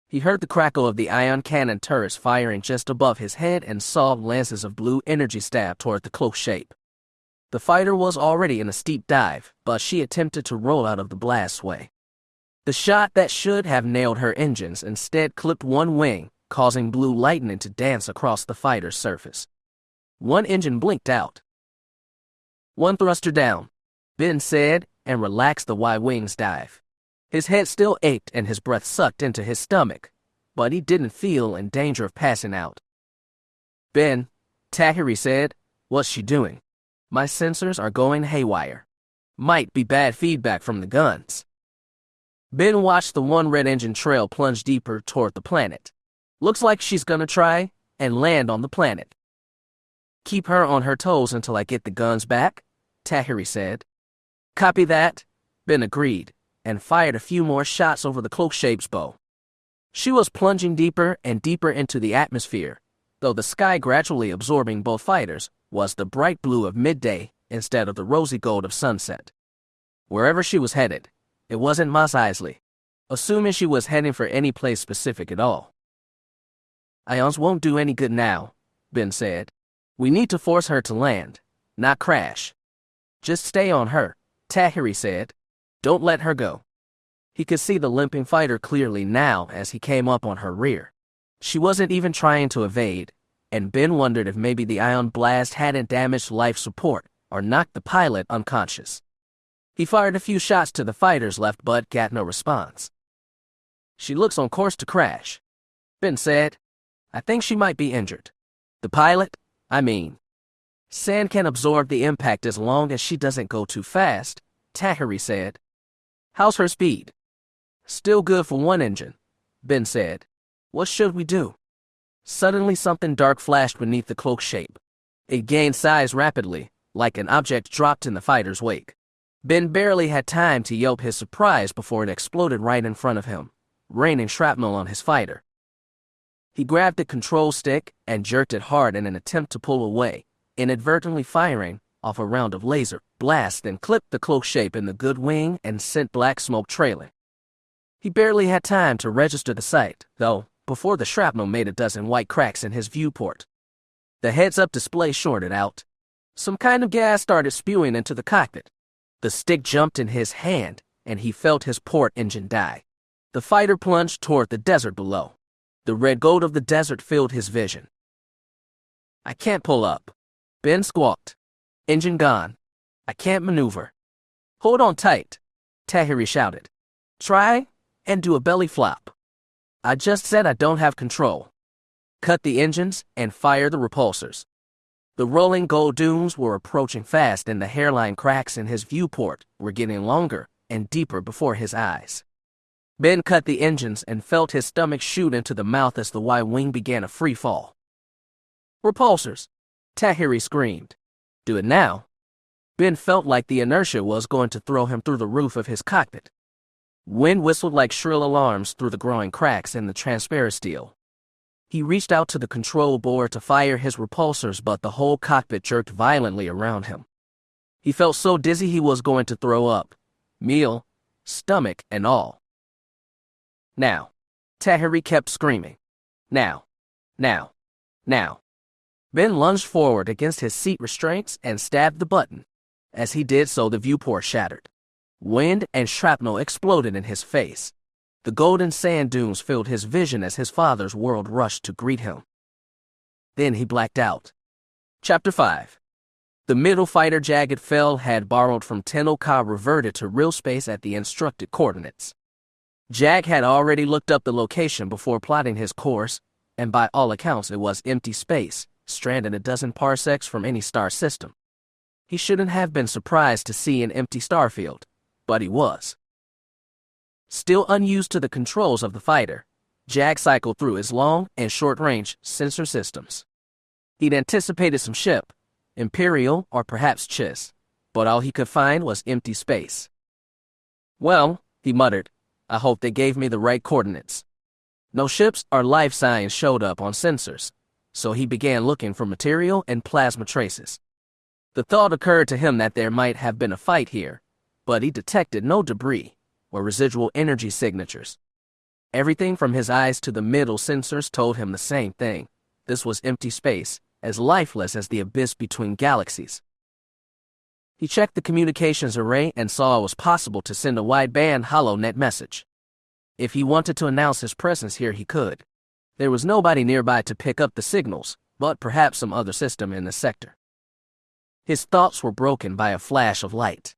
He heard the crackle of the ion cannon turrets firing just above his head and saw lances of blue energy stab toward the cloak shape. The fighter was already in a steep dive, but she attempted to roll out of the blast way. The shot that should have nailed her engines instead clipped one wing, causing blue lightning to dance across the fighter's surface. One engine blinked out. "One thruster down," Ben said, and relaxed the Y-wing's dive. His head still ached and his breath sucked into his stomach, but he didn't feel in danger of passing out. "Ben," Tahiri said, "what's she doing? My sensors are going haywire. Might be bad feedback from the guns." Ben watched the one red engine trail plunge deeper toward the planet. "Looks like she's gonna try and land on the planet." "Keep her on her toes until I get the guns back," Tahiri said. "Copy that," Ben agreed, and fired a few more shots over the cloak shape's bow. She was plunging deeper and deeper into the atmosphere, though the sky gradually absorbing both fighters was the bright blue of midday instead of the rosy gold of sunset. Wherever she was headed, it wasn't Mos Eisley, assuming she was heading for any place specific at all. "Ions won't do any good now," Ben said. "We need to force her to land, not crash." "Just stay on her," Tahiri said. "Don't let her go." He could see the limping fighter clearly now as he came up on her rear. She wasn't even trying to evade, and Ben wondered if maybe the ion blast hadn't damaged life support or knocked the pilot unconscious. He fired a few shots to the fighter's left but got no response. "She looks on course to crash," Ben said. I think she might be injured. The pilot, I mean. Sand can absorb the impact as long as she doesn't go too fast, Tahiri said. How's her speed? Still good for one engine, Ben said. What should we do? Suddenly something dark flashed beneath the cloak shape. It gained size rapidly, like an object dropped in the fighter's wake. Ben barely had time to yelp his surprise before it exploded right in front of him, raining shrapnel on his fighter. He grabbed the control stick and jerked it hard in an attempt to pull away, inadvertently firing off a round of laser blast and clipped the cloak shape in the good wing and sent black smoke trailing. He barely had time to register the sight, though, before the shrapnel made a dozen white cracks in his viewport. The heads-up display shorted out. Some kind of gas started spewing into the cockpit. The stick jumped in his hand, and he felt his port engine die. The fighter plunged toward the desert below. The red gold of the desert filled his vision. I can't pull up. Ben squawked. Engine gone. I can't maneuver. Hold on tight, Tahiri shouted. Try and do a belly flop. I just said I don't have control. Cut the engines and fire the repulsors. The rolling gold dunes were approaching fast and the hairline cracks in his viewport were getting longer and deeper before his eyes. Ben cut the engines and felt his stomach shoot into the mouth as the Y-wing began a free fall. Repulsors, Tahiri screamed. Do it now. Ben felt like the inertia was going to throw him through the roof of his cockpit. Wind whistled like shrill alarms through the growing cracks in the transparent steel. He reached out to the control board to fire his repulsors, but the whole cockpit jerked violently around him. He felt so dizzy he was going to throw up, meal, stomach, and all. Now, Tahiri kept screaming. Now, now, now. Ben lunged forward against his seat restraints and stabbed the button. As he did so, the viewport shattered. Wind and shrapnel exploded in his face. The golden sand dunes filled his vision as his father's world rushed to greet him. Then he blacked out. Chapter 5. The middle fighter Jagged had borrowed from Tenno-Ka reverted to real space at the instructed coordinates. Jag had already looked up the location before plotting his course, and by all accounts it was empty space, stranded a dozen parsecs from any star system. He shouldn't have been surprised to see an empty starfield, but he was. Still unused to the controls of the fighter, Jag cycled through his long and short-range sensor systems. He'd anticipated some ship, Imperial or perhaps Chiss, but all he could find was empty space. Well, he muttered, I hope they gave me the right coordinates. No ships or life signs showed up on sensors, so he began looking for material and plasma traces. The thought occurred to him that there might have been a fight here, but he detected no debris or residual energy signatures. Everything from his eyes to the middle sensors told him the same thing. This was empty space, as lifeless as the abyss between galaxies. He checked the communications array and saw it was possible to send a wideband HoloNet message. If he wanted to announce his presence here, he could. There was nobody nearby to pick up the signals, but perhaps some other system in the sector. His thoughts were broken by a flash of light.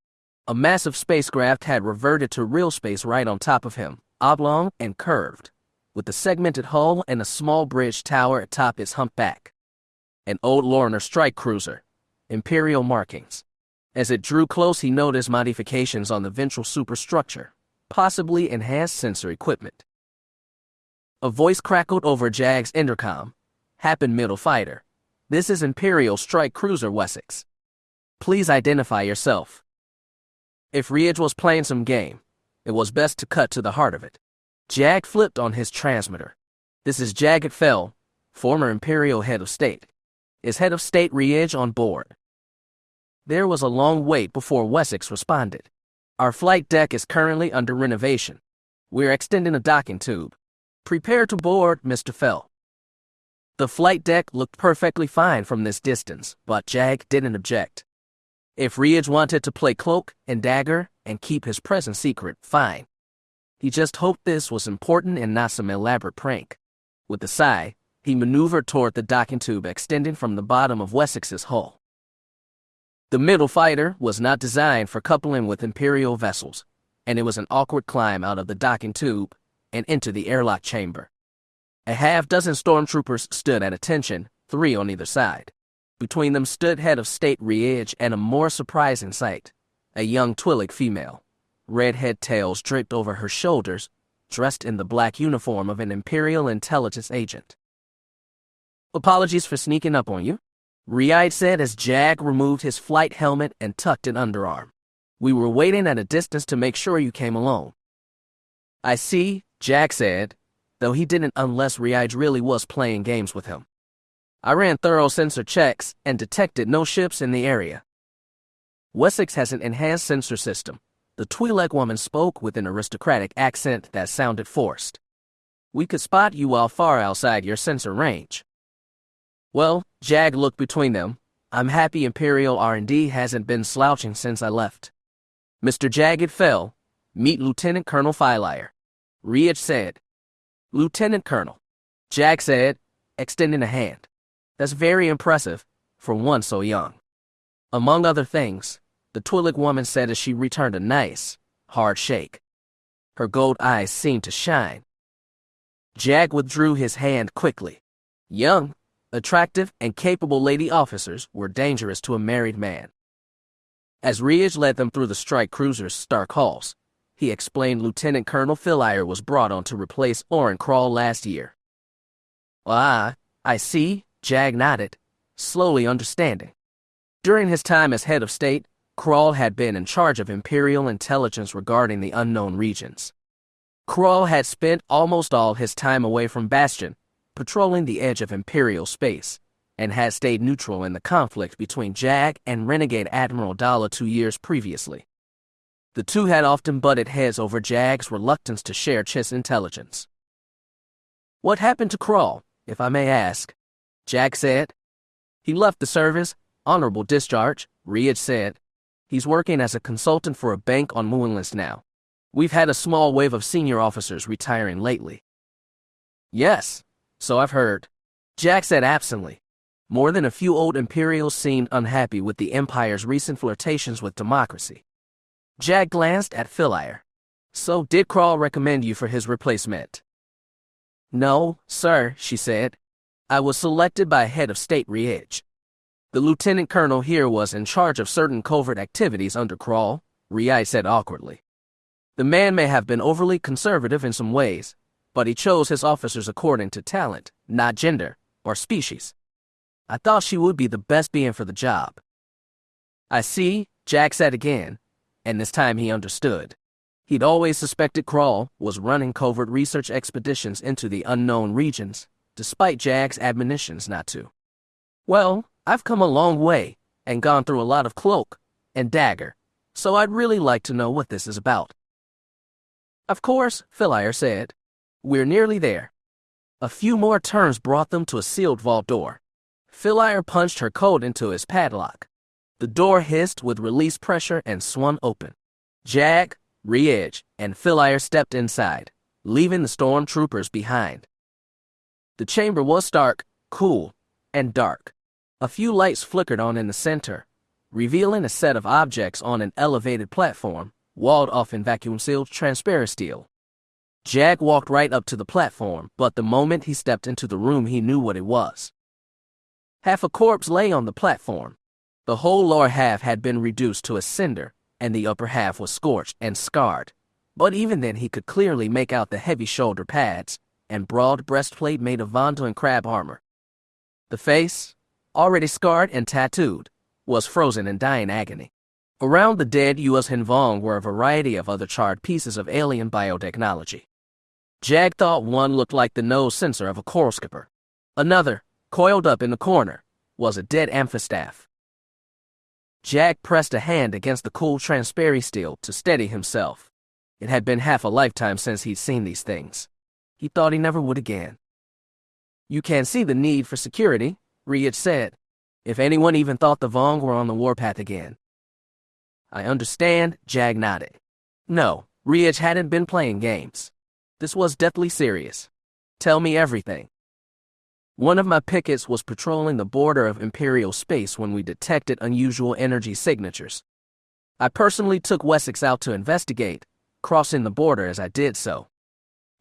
A massive spacecraft had reverted to real space right on top of him, oblong and curved, with a segmented hull and a small bridge tower atop its humpback. An old Lorner strike cruiser, Imperial markings. As it drew close, he noticed modifications on the ventral superstructure, possibly enhanced sensor equipment. A voice crackled over Jag's intercom. Happen, middle fighter. This is Imperial strike cruiser Wessex. Please identify yourself. If Ridge was playing some game, it was best to cut to the heart of it. Jag flipped on his transmitter. This is Jagged, former Imperial head of state. Is head of state Ridge on board? There was a long wait before Wessex responded. Our flight deck is currently under renovation. We're extending a docking tube. Prepare to board, Mr. Fell. The flight deck looked perfectly fine from this distance, but Jag didn't object. If Ridge wanted to play cloak and dagger and keep his presence secret, fine. He just hoped this was important and not some elaborate prank. With a sigh, he maneuvered toward the docking tube extending from the bottom of Wessex's hull. The middle fighter was not designed for coupling with Imperial vessels, and it was an awkward climb out of the docking tube and into the airlock chamber. A half-dozen stormtroopers stood at attention, 3 on either side. Between them stood Head of State Riege and a more surprising sight, a young Twi'lek female. Red tails draped over her shoulders, dressed in the black uniform of an Imperial intelligence agent. "Apologies for sneaking up on you," Riede said as Jag removed his flight helmet and tucked an underarm. "We were waiting at a distance to make sure you came alone." "I see," Jag said, though he didn't unless Riede really was playing games with him. "I ran thorough sensor checks and detected no ships in the area." "Wessex has an enhanced sensor system," the Twi'lek woman spoke with an aristocratic accent that sounded forced. "We could spot you while far outside your sensor range." "Well," Jag looked between them, "I'm happy Imperial R&D hasn't been slouching since I left." "Mr. Jagged fell. Meet Lieutenant Colonel Veila," Riege said. "Lieutenant Colonel," Jag said, extending a hand. "That's very impressive for one so young." Among other things, the Twi'lek woman said as she returned a nice, hard shake. Her gold eyes seemed to shine. Jag withdrew his hand quickly. Young, attractive, and capable lady officers were dangerous to a married man. As Riege led them through the strike cruiser's stark halls, he explained Lieutenant Colonel Veila was brought on to replace Oren Krall last year. "Ah, I see," Jag nodded, slowly understanding. During his time as head of state, Krall had been in charge of Imperial intelligence regarding the unknown regions. Krall had spent almost all his time away from Bastion, patrolling the edge of Imperial space, and had stayed neutral in the conflict between Jag and Renegade Admiral Dala 2 years previously. The two had often butted heads over Jag's reluctance to share Chiss intelligence. "What happened to Krall, if I may ask?" Jag said. "He left the service, honorable discharge," Riege said. "He's working as a consultant for a bank on Moonlist now. We've had a small wave of senior officers retiring lately." "Yes, so I've heard," Jag said absently. More than a few old Imperials seemed unhappy with the Empire's recent flirtations with democracy. Jag glanced at Veila. "So did Krall recommend you for his replacement?" "No, sir," she said. "I was selected by Head of State Riege. The lieutenant colonel here was in charge of certain covert activities under Krall," Riede said awkwardly. "The man may have been overly conservative in some ways, but he chose his officers according to talent, not gender or species. I thought she would be the best being for the job." "I see," Jag said again, and this time he understood. He'd always suspected Krall was running covert research expeditions into the unknown regions, despite Jag's admonitions not to. "Well, I've come a long way and gone through a lot of cloak and dagger, so I'd really like to know what this is about." "Of course," Veila said. "We're nearly there." A few more turns brought them to a sealed vault door. Veila punched her code into his padlock. The door hissed with release pressure and swung open. Jag, Riege, and Veila stepped inside, leaving the stormtroopers behind. The chamber was stark, cool, and dark. A few lights flickered on in the center, revealing a set of objects on an elevated platform, walled off in vacuum-sealed transparent steel. Jag walked right up to the platform, but the moment he stepped into the room he knew what it was. Half a corpse lay on the platform. The whole lower half had been reduced to a cinder, and the upper half was scorched and scarred, but even then he could clearly make out the heavy shoulder pads and broad breastplate made of Vondo and crab armor. The face, already scarred and tattooed, was frozen in dying agony. Around the dead U.S. Hinvong were a variety of other charred pieces of alien biotechnology. Jag thought one looked like the nose sensor of a coral skipper. Another, coiled up in the corner, was a dead amphistaff. Jag pressed a hand against the cool transparent steel to steady himself. It had been half a lifetime since he'd seen these things. He thought he never would again. "You can see the need for security," Riege said. "If anyone even thought the Vong were on the warpath again." "I understand," Jag nodded. No, Riege hadn't been playing games. This was deathly serious. "Tell me everything." "One of my pickets was patrolling the border of Imperial space when we detected unusual energy signatures. I personally took Wessex out to investigate, crossing the border as I did so,"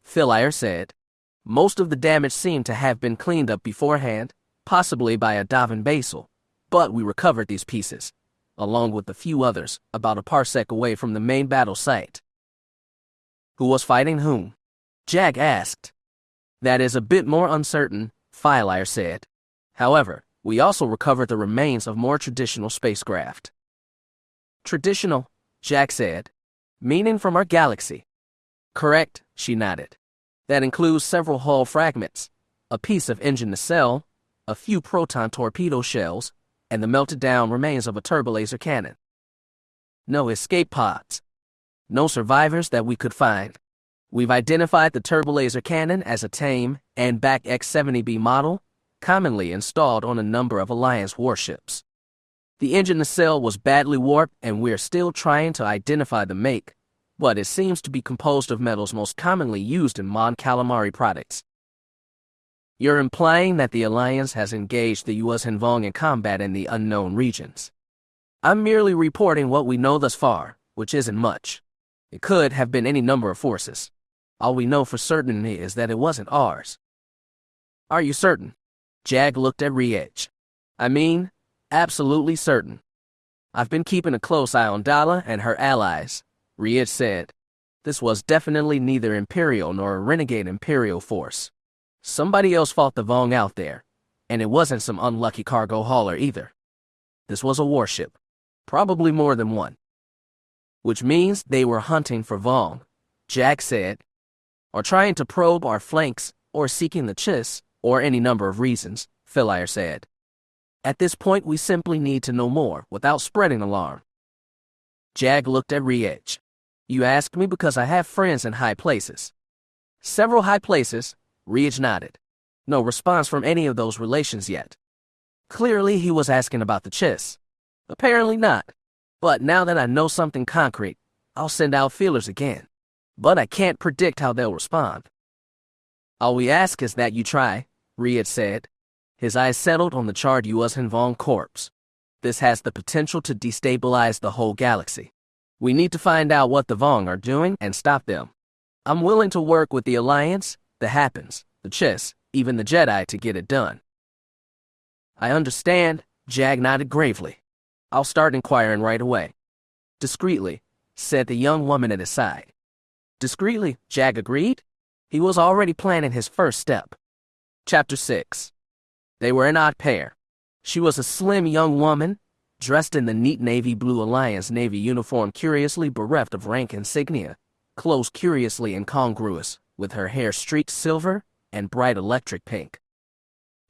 Veila said. Most of the damage seemed to have been cleaned up beforehand, possibly by a Davin Basil, but we recovered these pieces, along with a few others, about a parsec away from the main battle site. Who was fighting whom? Jack asked. That is a bit more uncertain, Veila said. However, we also recovered the remains of more traditional spacecraft. Traditional, Jack said. Meaning from our galaxy. Correct, she nodded. That includes several hull fragments, a piece of engine nacelle, a few proton torpedo shells, and the melted-down remains of a turbolaser cannon. No escape pods. No survivors that we could find. We've identified the turbolaser cannon as a tame and back X-70B model, commonly installed on a number of Alliance warships. The engine nacelle was badly warped, and we're still trying to identify the make, but it seems to be composed of metals most commonly used in Mon Calamari products. You're implying that the Alliance has engaged the U.S. Hanvong in combat in the unknown regions. I'm merely reporting what we know thus far, which isn't much. It could have been any number of forces. All we know for certain is that it wasn't ours. Are you certain? Jag looked at Riech. I mean, absolutely certain. I've been keeping a close eye on Dala and her allies, Riech said. This was definitely neither Imperial nor a renegade Imperial force. Somebody else fought the Vong out there, and it wasn't some unlucky cargo hauler either. This was a warship, probably more than one. Which means they were hunting for Vong, Jack said, or trying to probe our flanks, or seeking the Chiss, or any number of reasons, Veila said. At this point, we simply need to know more without spreading alarm. Jag looked at Riech. You asked me because I have friends in high places. Several high places, Riech nodded. No response from any of those relations yet. Clearly he was asking about the Chiss. Apparently not. But now that I know something concrete, I'll send out feelers again. But I can't predict how they'll respond. All we ask is that you try, Riech said. His eyes settled on the charred U.S. Hanvong corpse. This has the potential to destabilize the whole galaxy. We need to find out what the Vong are doing and stop them. I'm willing to work with the Alliance, the Happens, the Chiss, even the Jedi to get it done. I understand, Jag nodded gravely. I'll start inquiring right away. Discreetly, said the young woman at his side. Discreetly, Jag agreed. He was already planning his first step. Chapter 6. They were an odd pair. She was a slim young woman, dressed in the neat navy blue Alliance Navy uniform curiously bereft of rank insignia, clothes curiously incongruous, with her hair streaked silver and bright electric pink.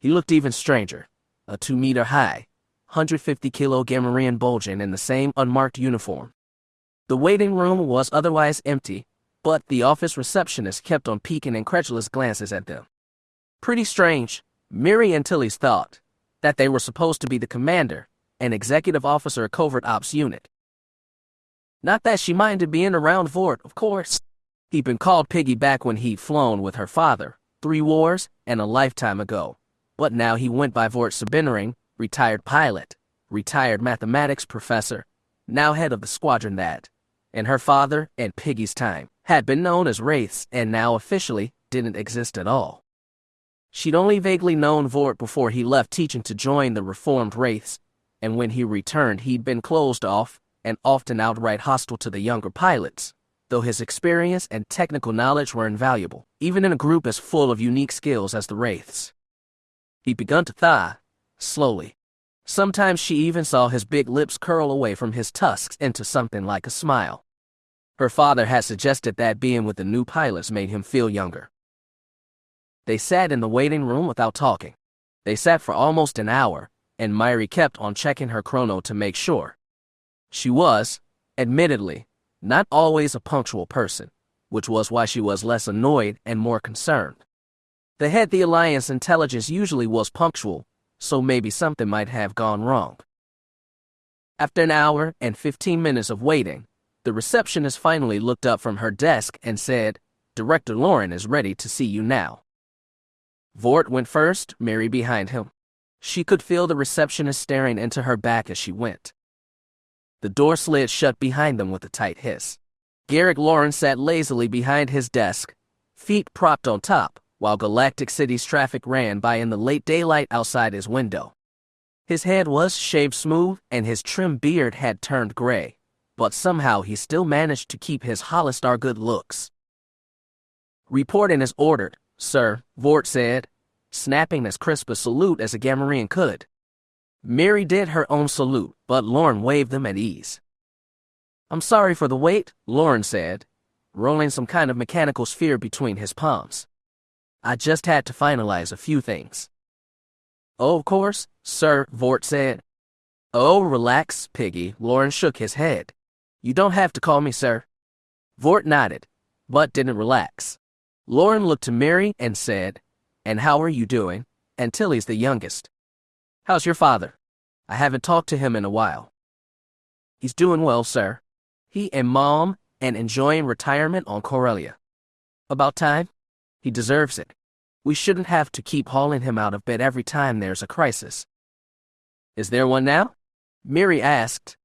He looked even stranger, a 2-meter-high, 150-kilo Gamorrean Bolgan in the same unmarked uniform. The waiting room was otherwise empty, but the office receptionist kept on peeking incredulous glances at them. Pretty strange, Miri and Tilly's thought, that they were supposed to be the commander, an executive officer of covert ops unit. Not that she minded being around Vort, of course. He'd been called Piggy back when he'd flown with her father, 3 wars and a lifetime ago. But now he went by Vort Sabinering, retired pilot, retired mathematics professor, now head of the squadron that, in her father and Piggy's time, had been known as Wraiths and now officially didn't exist at all. She'd only vaguely known Vort before he left teaching to join the reformed Wraiths, and when he returned he'd been closed off and often outright hostile to the younger pilots, though his experience and technical knowledge were invaluable, even in a group as full of unique skills as the Wraiths. He'd begun to thaw, slowly. Sometimes she even saw his big lips curl away from his tusks into something like a smile. Her father had suggested that being with the new pilots made him feel younger. They sat in the waiting room without talking. They sat for almost an hour, and Myri kept on checking her chrono to make sure. She was, admittedly, not always a punctual person, which was why she was less annoyed and more concerned. The head of the Alliance intelligence usually was punctual, so maybe something might have gone wrong. After an hour and 15 minutes of waiting, the receptionist finally looked up from her desk and said, Director Lauren is ready to see you now. Vort went first, Mary behind him. She could feel the receptionist staring into her back as she went. The door slid shut behind them with a tight hiss. Garrick Lauren sat lazily behind his desk, feet propped on top, while Galactic City's traffic ran by in the late daylight outside his window. His head was shaved smooth and his trim beard had turned gray, but somehow he still managed to keep his Hollister good looks. "Reporting is ordered, sir," Vort said, snapping as crisp a salute as a Gamorrean could. Mary did her own salute, but Lauren waved them at ease. "I'm sorry for the wait," Lauren said, rolling some kind of mechanical sphere between his palms. "I just had to finalize a few things." "Oh, of course, sir," Vort said. "Oh, relax, Piggy," Lauren shook his head. "You don't have to call me sir." Vort nodded, but didn't relax. Lauren looked to Mary and said, "And how are you doing?" Antilles the youngest. "How's your father? I haven't talked to him in a while." "He's doing well, sir. He and Mom and enjoying retirement on Corellia. About time. He deserves it. We shouldn't have to keep hauling him out of bed every time there's a crisis." "Is there one now?" Mary asked.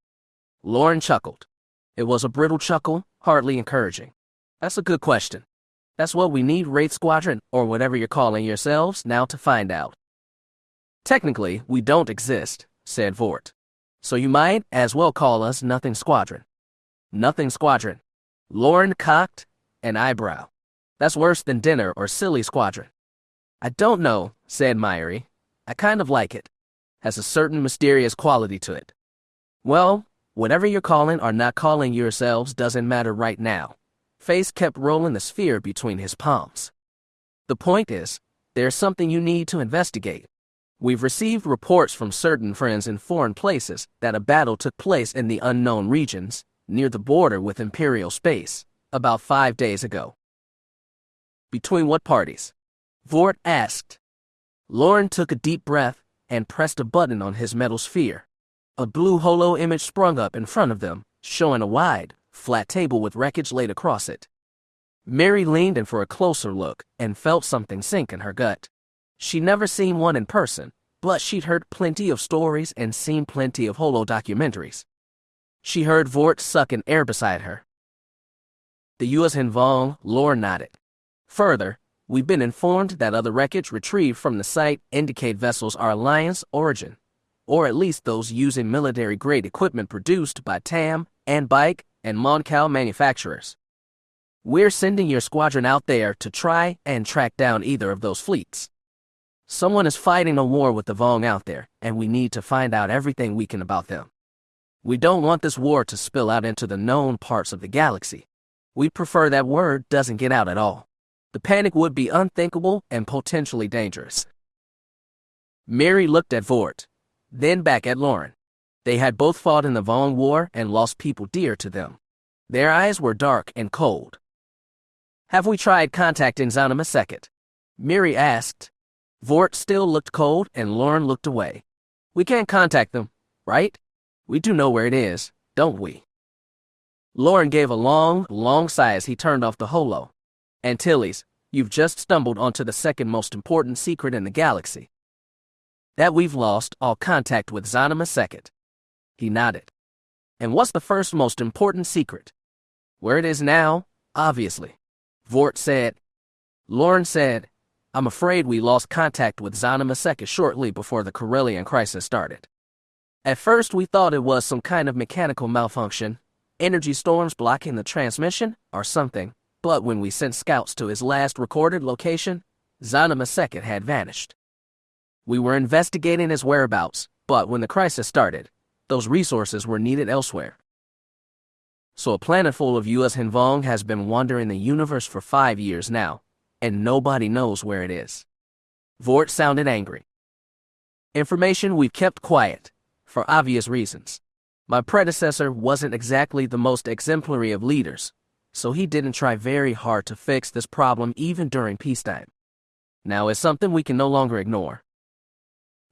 Lauren chuckled. It was a brittle chuckle, hardly encouraging. "That's a good question. That's what we need Wraith Squadron, or whatever you're calling yourselves, now to find out." "Technically, we don't exist," said Vort. "So you might as well call us Nothing Squadron." "Nothing Squadron." Lauren cocked an eyebrow. "That's worse than Dinner or Silly Squadron." "I don't know," said Myrie. "I kind of like it. Has a certain mysterious quality to it." "Well, whatever you're calling or not calling yourselves doesn't matter right now." Face kept rolling the sphere between his palms. "The point is, there's something you need to investigate. We've received reports from certain friends in foreign places that a battle took place in the unknown regions, near the border with Imperial space, about 5 days ago." "Between what parties?" Vort asked. Lauren took a deep breath and pressed a button on his metal sphere. A blue holo image sprung up in front of them, showing a wide, flat table with wreckage laid across it. Mary leaned in for a closer look and felt something sink in her gut. She'd never seen one in person, but she'd heard plenty of stories and seen plenty of holo documentaries. She heard Vort suck in air beside her. "The U.S. Hinvong," Lauren nodded. "Further, we've been informed that other wreckage retrieved from the site indicate vessels are Alliance origin, or at least those using military-grade equipment produced by TAM and Bike and Moncal manufacturers. We're sending your squadron out there to try and track down either of those fleets. Someone is fighting a war with the Vong out there, and we need to find out everything we can about them. We don't want this war to spill out into the known parts of the galaxy. We'd prefer that word doesn't get out at all. The panic would be unthinkable and potentially dangerous." Mary looked at Vort, then back at Lauren. They had both fought in the Vong War and lost people dear to them. Their eyes were dark and cold. "Have we tried contacting Jaina Solo?" Mary asked. Vort still looked cold and Lauren looked away. "We can't contact them, right? We do know where it is, don't we?" Lauren gave a long, long sigh as he turned off the holo. "Antilles, you've just stumbled onto the second most important secret in the galaxy. That we've lost all contact with Jaina Solo." He nodded. "And what's the first most important secret?" "Where it is now, obviously," Vort said. Lauren said, "I'm afraid we lost contact with Jaina Solo shortly before the Corellian crisis started. At first we thought it was some kind of mechanical malfunction, energy storms blocking the transmission, or something, but when we sent scouts to his last recorded location, Jaina Solo had vanished. We were investigating his whereabouts, but when the crisis started, those resources were needed elsewhere. So a planet full of U.S. Hinvong has been wandering the universe for 5 years now, and nobody knows where it is." Vort sounded angry. "Information we've kept quiet, for obvious reasons. My predecessor wasn't exactly the most exemplary of leaders, so he didn't try very hard to fix this problem even during peacetime. Now it's something we can no longer ignore."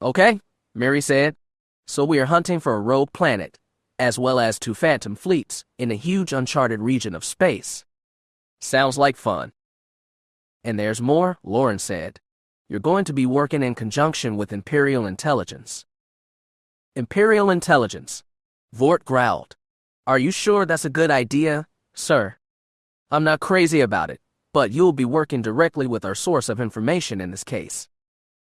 "Okay," Mary said. "So we are hunting for a rogue planet, as well as 2 phantom fleets in a huge uncharted region of space. Sounds like fun." "And there's more," Lauren said. "You're going to be working in conjunction with Imperial intelligence." "Imperial intelligence," Vort growled. "Are you sure that's a good idea, sir?" "I'm not crazy about it, but you'll be working directly with our source of information in this case.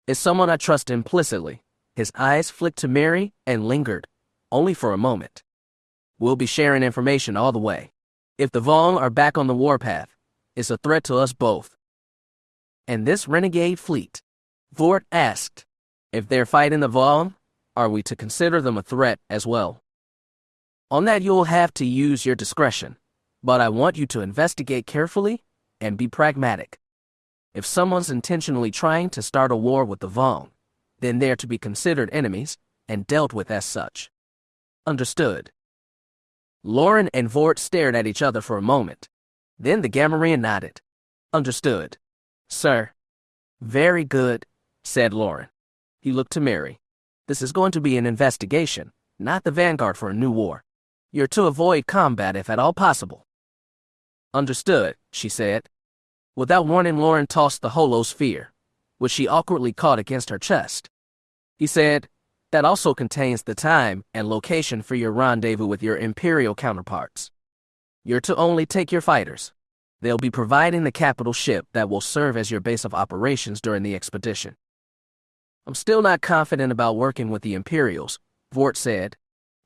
It's someone I trust implicitly. His eyes flicked to Mary and lingered, only for a moment. We'll be sharing information all the way. If the Vong are back on the warpath, it's a threat to us both. And this renegade fleet? Vort asked. If they're fighting the Vong, are we to consider them a threat as well? On that you'll have to use your discretion, but I want you to investigate carefully and be pragmatic. If someone's intentionally trying to start a war with the Vong, then they're to be considered enemies and dealt with as such. Understood. Lauren and Vort stared at each other for a moment. Then the Gamorrean nodded. Understood, sir. Very good, said Lauren. He looked to Mary. This is going to be an investigation, not the vanguard for a new war. You're to avoid combat if at all possible. Understood, she said. Without warning, Lauren tossed the holosphere, which she awkwardly caught against her chest. He said, that also contains the time and location for your rendezvous with your Imperial counterparts. You're to only take your fighters. They'll be providing the capital ship that will serve as your base of operations during the expedition. I'm still not confident about working with the Imperials, Vort said.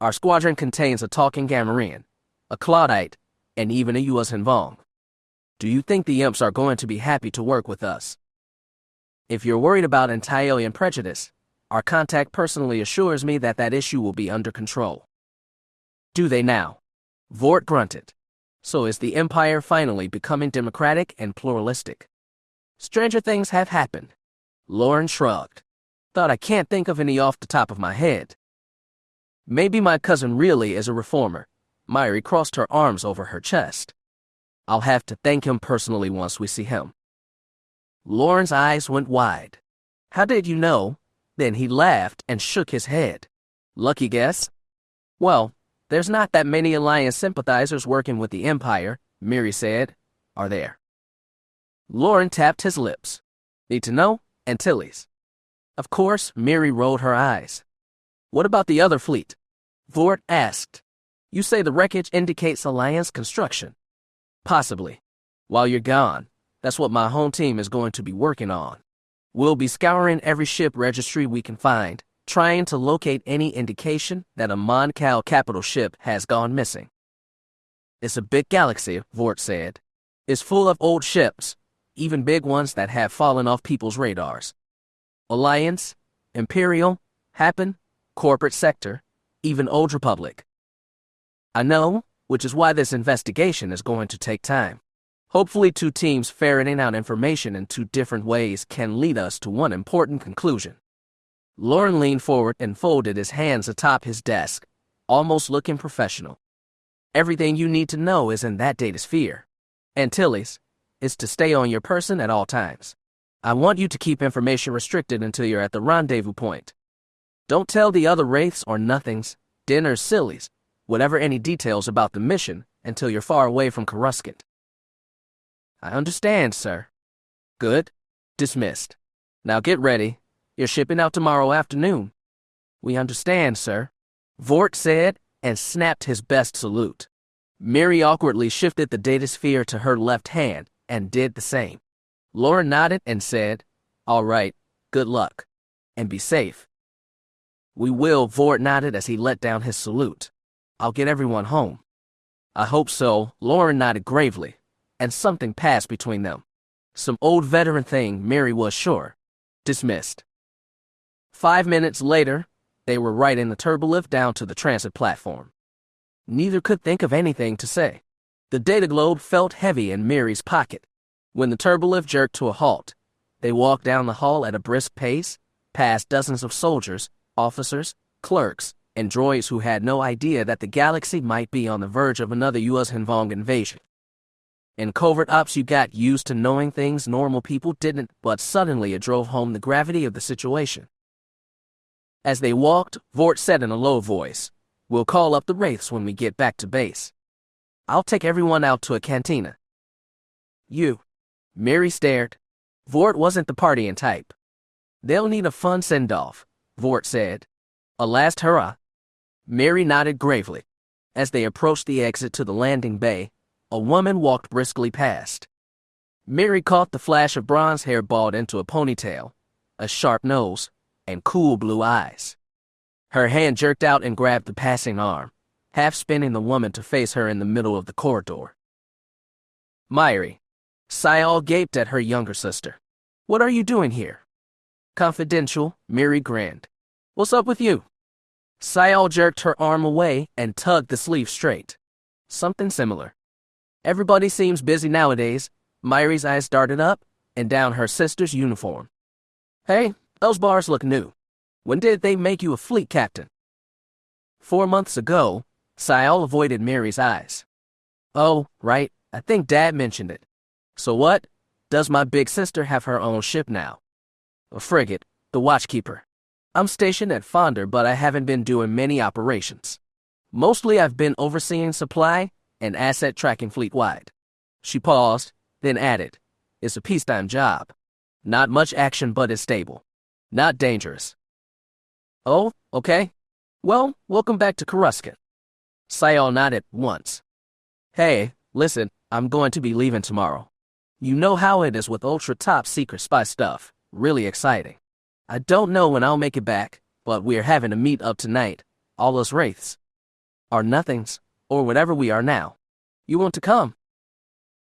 Our squadron contains a talking Gamorrean, a Claudite, and even a Yuuzhan Vong. Do you think the imps are going to be happy to work with us? If you're worried about anti-alien prejudice, our contact personally assures me that that issue will be under control. Do they now? Vort grunted. So is the Empire finally becoming democratic and pluralistic? Stranger things have happened. Lauren shrugged. Thought I can't think of any off the top of my head. Maybe my cousin really is a reformer. Myri crossed her arms over her chest. I'll have to thank him personally once we see him. Lauren's eyes went wide. How did you know? Then he laughed and shook his head. Lucky guess? Well, there's not that many Alliance sympathizers working with the Empire, Miri said. Are there? Lauren tapped his lips. Need to know? Antilles. Of course, Miri rolled her eyes. What about the other fleet? Vort asked. You say the wreckage indicates Alliance construction. Possibly. While you're gone, that's what my home team is going to be working on. We'll be scouring every ship registry we can find, trying to locate any indication that a Mon Cal capital ship has gone missing. It's a big galaxy, Vort said. It's full of old ships, even big ones that have fallen off people's radars. Alliance, Imperial, Happen, Corporate Sector, even Old Republic. I know, which is why this investigation is going to take time. Hopefully 2 teams ferreting out information in 2 different ways can lead us to one important conclusion. Lauren leaned forward and folded his hands atop his desk, almost looking professional. Everything you need to know is in that data sphere. Antilles is to stay on your person at all times. I want you to keep information restricted until you're at the rendezvous point. Don't tell the other Wraiths or Nothings, Dinners, Sillies, whatever any details about the mission until you're far away from Coruscant. I understand, sir. Good. Dismissed. Now get ready. You're shipping out tomorrow afternoon. We understand, sir. Vort said and snapped his best salute. Miri awkwardly shifted the data sphere to her left hand and did the same. Lauren nodded and said, All right, good luck. And be safe. We will, Vort nodded as he let down his salute. I'll get everyone home. I hope so, Lauren nodded gravely, and something passed between them. Some old veteran thing, Mary was sure. Dismissed. 5 minutes later, they were riding the turbolift down to the transit platform. Neither could think of anything to say. The data globe felt heavy in Mary's pocket. When the turbolift jerked to a halt, they walked down the hall at a brisk pace, past dozens of soldiers, officers, clerks, and droids who had no idea that the galaxy might be on the verge of another Yuuzhan Vong invasion. In covert ops you got used to knowing things normal people didn't, but suddenly it drove home the gravity of the situation. As they walked, Vort said in a low voice, We'll call up the Wraiths when we get back to base. I'll take everyone out to a cantina. You. Mary stared. Vort wasn't the partying type. They'll need a fun send-off, Vort said. A last hurrah. Mary nodded gravely. As they approached the exit to the landing bay, a woman walked briskly past. Mary caught the flash of bronze hair balled into a ponytail, a sharp nose, and cool blue eyes. Her hand jerked out and grabbed the passing arm, half spinning the woman to face her in the middle of the corridor. Myri. Sayal gaped at her younger sister. What are you doing here? Confidential, Mary grinned. What's up with you? Sayal jerked her arm away and tugged the sleeve straight. Something similar. Everybody seems busy nowadays. Myri's eyes darted up and down her sister's uniform. Hey, those bars look new. When did they make you a fleet captain? 4 months ago. Sayal avoided Mary's eyes. Oh, right, I think Dad mentioned it. So what? Does my big sister have her own ship now? A frigate, the Watchkeeper. I'm stationed at Fonder, but I haven't been doing many operations. Mostly I've been overseeing supply and asset tracking fleet-wide. She paused, then added, It's a peacetime job. Not much action, but it's stable. Not dangerous. Oh, okay. Well, welcome back to Coruscant. Sayal nodded once. Hey, listen, I'm going to be leaving tomorrow. You know how it is with ultra-top secret spy stuff. Really exciting. I don't know when I'll make it back, but we're having a meet-up tonight, all us Wraiths. Or nothings, or whatever we are now. You want to come?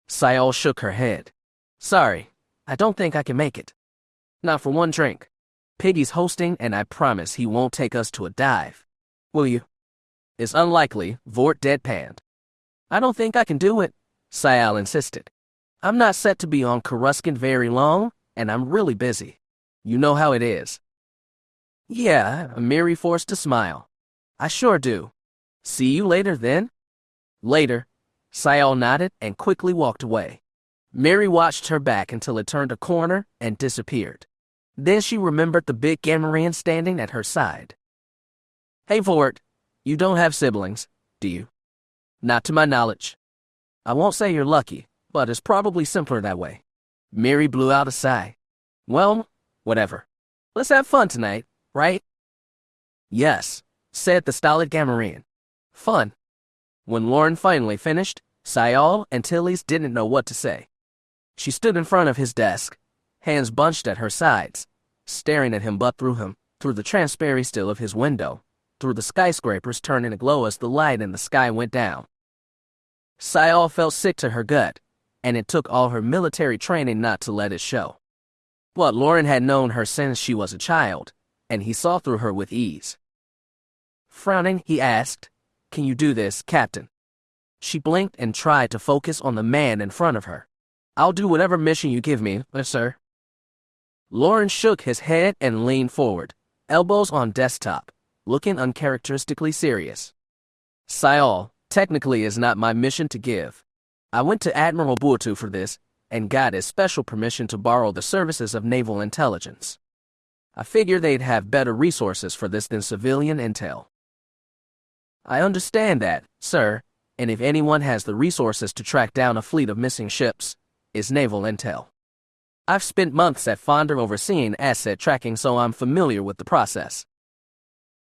Sayal shook her head. Sorry, I don't think I can make it. Not for one drink. Piggy's hosting, and I promise he won't take us to a dive. Will you? It's unlikely, Vort deadpanned. I don't think I can do it, Sayal insisted. I'm not set to be on Coruscant very long, and I'm really busy. You know how it is. Yeah, Mary forced a smile. I sure do. See you later then? Later. Sayal nodded and quickly walked away. Mary watched her back until it turned a corner and disappeared. Then she remembered the big Gamorrean standing at her side. Hey, Vort, you don't have siblings, do you? Not to my knowledge. I won't say you're lucky, but it's probably simpler that way. Mary blew out a sigh. Well, whatever. Let's have fun tonight, right? Yes, said the stolid Gamorrean. Fun. When Lauren finally finished, Sayal and Tilly's didn't know what to say. She stood in front of his desk, hands bunched at her sides, staring at him but through the transparent still of his window, through the skyscrapers turning to glow as the light in the sky went down. Sayal felt sick to her gut, and it took all her military training not to let it show. But Lauren had known her since she was a child, and he saw through her with ease. Frowning, he asked, Can you do this, Captain? She blinked and tried to focus on the man in front of her. I'll do whatever mission you give me, sir. Lauren shook his head and leaned forward, elbows on desktop, looking uncharacteristically serious. Sayal, technically is not my mission to give. I went to Admiral Burtu for this, and got his special permission to borrow the services of naval intelligence. I figure they'd have better resources for this than civilian intel. I understand that, sir, and if anyone has the resources to track down a fleet of missing ships, it's naval intel. I've spent months at Fonder overseeing asset tracking, so I'm familiar with the process.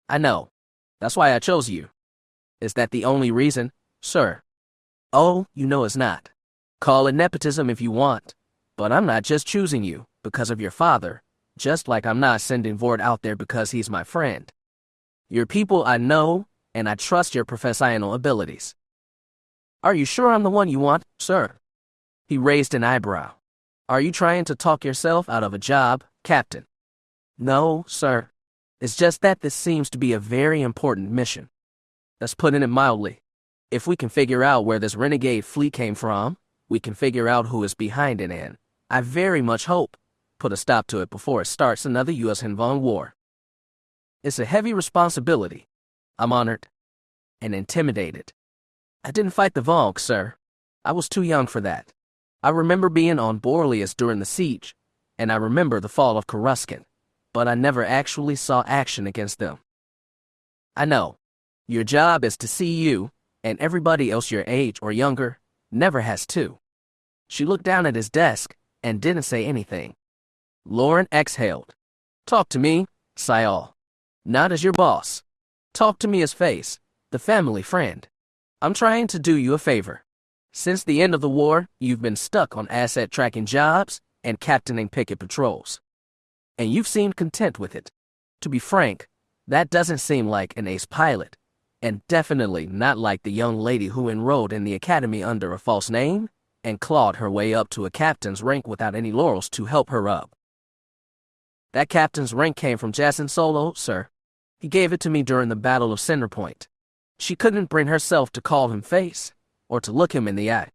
I know. That's why I chose you. Is that the only reason, sir? Oh, you know it's not. Call it nepotism if you want, but I'm not just choosing you because of your father, just like I'm not sending Vort out there because he's my friend. You're people I know, and I trust your professional abilities. Are you sure I'm the one you want, sir? He raised an eyebrow. Are you trying to talk yourself out of a job, Captain? No, sir. It's just that this seems to be a very important mission. Let's put it mildly. If we can figure out where this renegade fleet came from, we can figure out who is behind it, and I very much hope put a stop to it before it starts another U.S.-Hinvong war. It's a heavy responsibility. I'm honored and intimidated. I didn't fight the Vong, sir. I was too young for that. I remember being on Borlius during the siege, and I remember the fall of Coruscant, but I never actually saw action against them. I know. Your job is to see you, and everybody else your age or younger never has to. She looked down at his desk and didn't say anything. Lauren exhaled. Talk to me, Sayal. Not as your boss. Talk to me as Face, the family friend. I'm trying to do you a favor. Since the end of the war, you've been stuck on asset tracking jobs and captaining picket patrols. And you've seemed content with it. To be frank, that doesn't seem like an ace pilot, and definitely not like the young lady who enrolled in the academy under a false name and clawed her way up to a captain's rank without any laurels to help her up. That captain's rank came from Jaina Solo, sir. He gave it to me during the Battle of Centerpoint. She couldn't bring herself to call him face or to look him in the eye.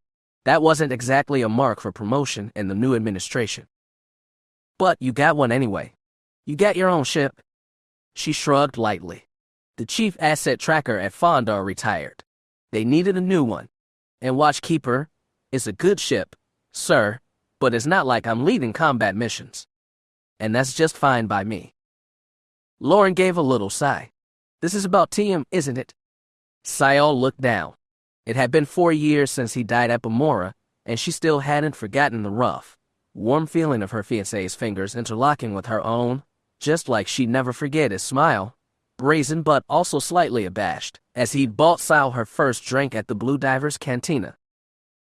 That wasn't exactly a mark for promotion in the new administration. But you got one anyway. You got your own ship. She shrugged lightly. The chief asset tracker at Fondar retired. They needed a new one. And Watchkeeper is a good ship, sir, but it's not like I'm leading combat missions. And that's just fine by me. Lauren gave a little sigh. This is about Tiem, isn't it? Sayal looked down. It had been 4 years since he died at Bamora, and she still hadn't forgotten the rough, warm feeling of her fiancé's fingers interlocking with her own, just like she'd never forget his smile, brazen but also slightly abashed, as he'd bought Sayal her first drink at the Blue Divers Cantina.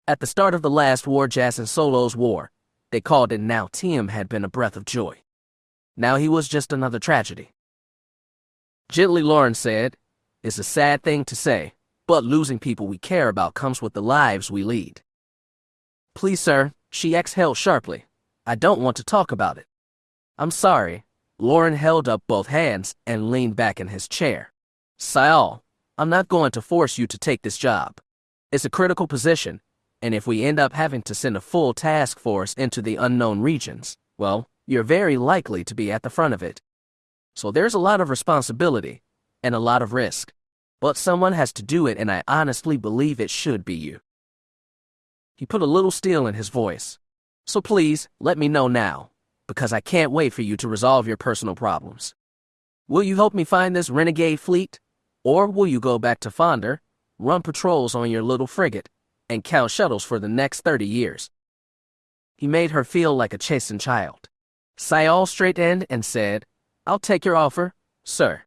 At the start of the last war, Jaina Solo's war, they called it now, Tiem had been a breath of joy. Now he was just another tragedy. Gently, Lauren said, "It's a sad thing to say, but losing people we care about comes with the lives we lead." "Please, sir," she exhaled sharply. "I don't want to talk about it." "I'm sorry." Lauren held up both hands and leaned back in his chair. "Sayal, I'm not going to force you to take this job. It's a critical position, and if we end up having to send a full task force into the unknown regions, well, you're very likely to be at the front of it. So there's a lot of responsibility and a lot of risk. But someone has to do it, and I honestly believe it should be you." He put a little steel in his voice. "So please, let me know now, because I can't wait for you to resolve your personal problems. Will you help me find this renegade fleet? Or will you go back to Fonder, run patrols on your little frigate, and count shuttles for the next 30 years? He made her feel like a chastened child. Sayal straightened and said, "I'll take your offer, sir."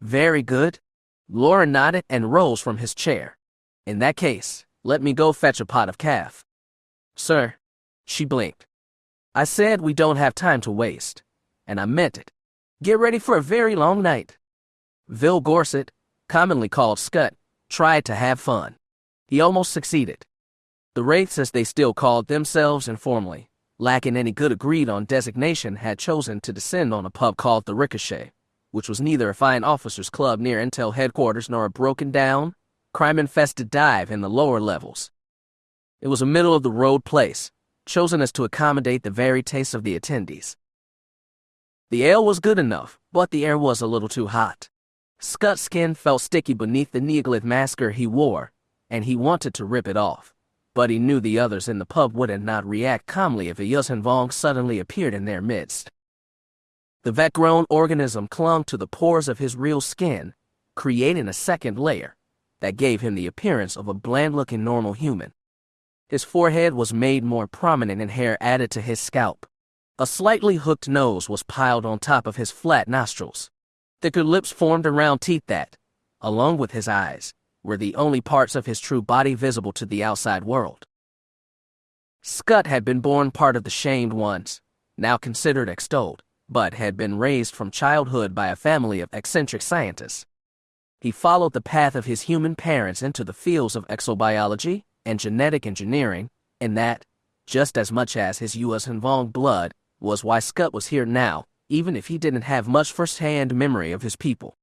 "Very good." Lauren nodded and rose from his chair. "In that case, let me go fetch a pot of calf." "Sir." She blinked. "I said we don't have time to waste, and I meant it. Get ready for a very long night." Vil Gorset, commonly called Scut, tried to have fun. He almost succeeded. The Wraiths, as they still called themselves informally, lacking any good agreed-on designation, had chosen to descend on a pub called the Ricochet, which was neither a fine officers' club near Intel headquarters nor a broken-down, crime-infested dive in the lower levels. It was a middle-of-the-road place, chosen as to accommodate the varied tastes of the attendees. The ale was good enough, but the air was a little too hot. Scott's skin felt sticky beneath the Neoglyph masker he wore, and he wanted to rip it off. But he knew the others in the pub would not react calmly if a Yuuzhan Vong suddenly appeared in their midst. The vet-grown organism clung to the pores of his real skin, creating a second layer that gave him the appearance of a bland-looking normal human. His forehead was made more prominent and hair added to his scalp. A slightly hooked nose was piled on top of his flat nostrils. Thicker lips formed around teeth that, along with his eyes, were the only parts of his true body visible to the outside world. Scut had been born part of the Shamed Ones, now considered extolled, but had been raised from childhood by a family of eccentric scientists. He followed the path of his human parents into the fields of exobiology and genetic engineering, and that, just as much as his Yuuzhan Vong blood, was why Scut was here now, even if he didn't have much first-hand memory of his people.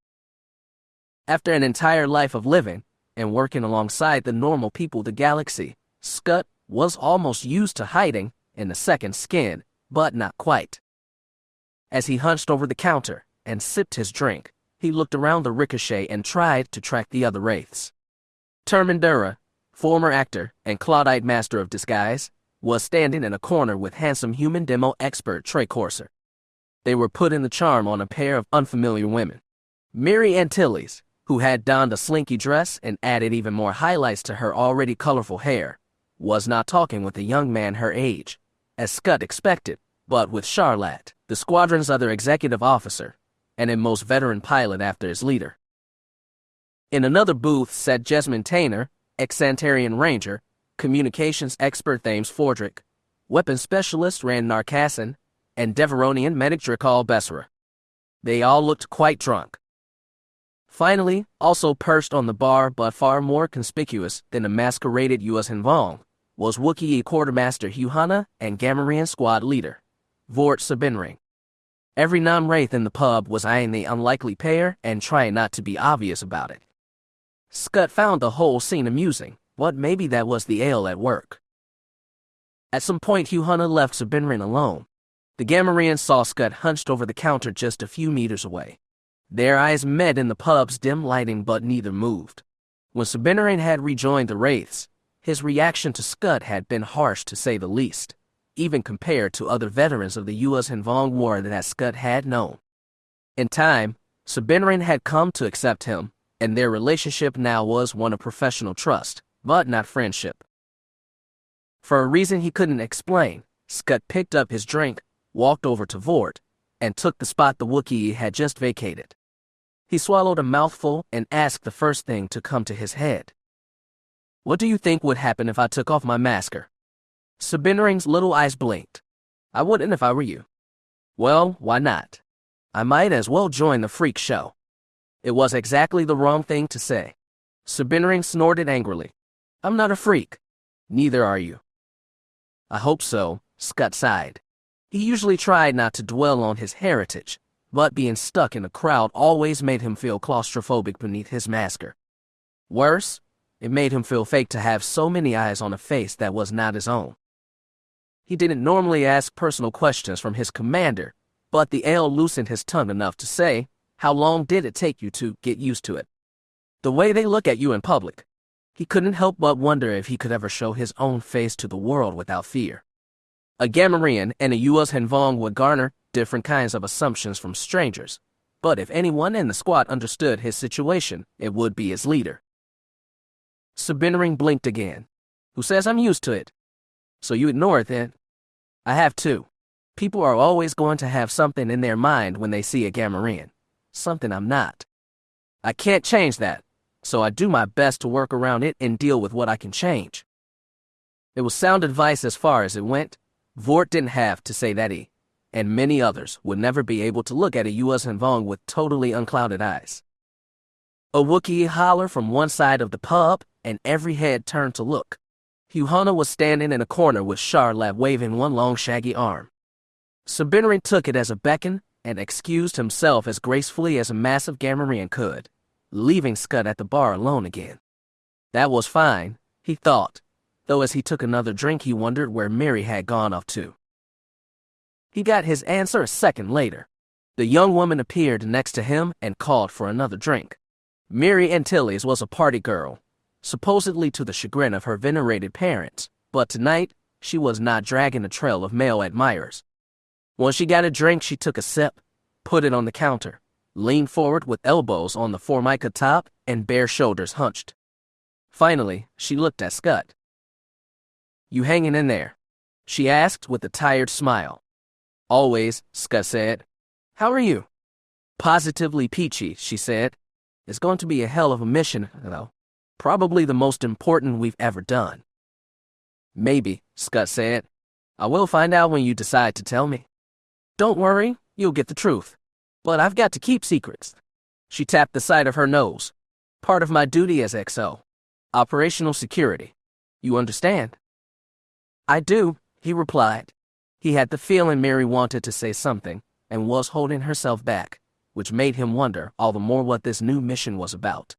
After an entire life of living and working alongside the normal people of the galaxy, Scut was almost used to hiding in a second skin, but not quite. As he hunched over the counter and sipped his drink, he looked around the Ricochet and tried to track the other Wraiths. Termindura, former actor and Claudite master of disguise, was standing in a corner with handsome human demo expert Trey Corser. They were putting the charm on a pair of unfamiliar women. Miri Antilles, who had donned a slinky dress and added even more highlights to her already colorful hair, was not talking with a young man her age, as Scut expected, but with Charlotte, the squadron's other executive officer, and a most veteran pilot after his leader. In another booth sat Jesmyn Tainer, ex-Santarian Ranger, communications expert Thames Fordrick, weapons specialist Rand Narcassin, and Deveronian medic Drakal Bessera. They all looked quite drunk. Finally, also perched on the bar but far more conspicuous than the masqueraded U.S. Hinvong, was Wookiee Quartermaster Huhana and Gamorrean squad leader, Vort Sabinring. Every non-Wraith in the pub was eyeing the unlikely pair and trying not to be obvious about it. Scud found the whole scene amusing, but maybe that was the ale at work. At some point Huhana left Sabinring alone. The Gamorrean saw Scud hunched over the counter just a few meters away. Their eyes met in the pub's dim lighting, but neither moved. When Sabinring had rejoined the Wraiths, his reaction to Scud had been harsh to say the least, even compared to other veterans of the U.S. Hinvong War that Scud had known. In time, Sabinring had come to accept him, and their relationship now was one of professional trust, but not friendship. For a reason he couldn't explain, Scud picked up his drink, walked over to Vort, and took the spot the Wookiee had just vacated. He swallowed a mouthful and asked the first thing to come to his head. "What do you think would happen if I took off my masker?" Sabinring's little eyes blinked. "I wouldn't if I were you." "Well, why not? I might as well join the freak show." It was exactly the wrong thing to say. Sabinring snorted angrily. "I'm not a freak." "Neither are you." "I hope so," Scud sighed. He usually tried not to dwell on his heritage, but being stuck in a crowd always made him feel claustrophobic beneath his masker. Worse, it made him feel fake to have so many eyes on a face that was not his own. He didn't normally ask personal questions from his commander, but the ale loosened his tongue enough to say, "How long did it take you to get used to it?" "The way they look at you in public." He couldn't help but wonder if he could ever show his own face to the world without fear. A Gamorrean and a U.S. Hinvong would garner different kinds of assumptions from strangers, but if anyone in the squad understood his situation, it would be his leader. Sabinring blinked again. "Who says I'm used to it?" "So you ignore it then?" "I have to. People are always going to have something in their mind when they see a Gamorrean. Something I'm not. I can't change that, so I do my best to work around it and deal with what I can change." It was sound advice as far as it went. Vort didn't have to say that he, and many others, would never be able to look at a U.S. Hinvong with totally unclouded eyes. A Wookiee holler from one side of the pub, and every head turned to look. Huhana was standing in a corner with Charlab waving one long shaggy arm. Sabinring took it as a beckon and excused himself as gracefully as a massive Gamorrean could, leaving Scud at the bar alone again. That was fine, he thought, though as he took another drink he wondered where Miri had gone off to. He got his answer a second later. The young woman appeared next to him and called for another drink. Miri Antilles was a party girl, supposedly to the chagrin of her venerated parents, but tonight she was not dragging a trail of male admirers. When she got a drink, she took a sip, put it on the counter, leaned forward with elbows on the formica top and bare shoulders hunched. Finally, she looked at Scud. "You hanging in there?" she asked with a tired smile. "Always," Scud said. "How are you?" "Positively peachy," she said. "It's going to be a hell of a mission, though. Probably the most important we've ever done." "Maybe," Scud said. "I will find out when you decide to tell me." "Don't worry, you'll get the truth. But I've got to keep secrets." She tapped the side of her nose. "Part of my duty as XO. Operational security. You understand?" "I do," he replied. He had the feeling Miri wanted to say something and was holding herself back, which made him wonder all the more what this new mission was about.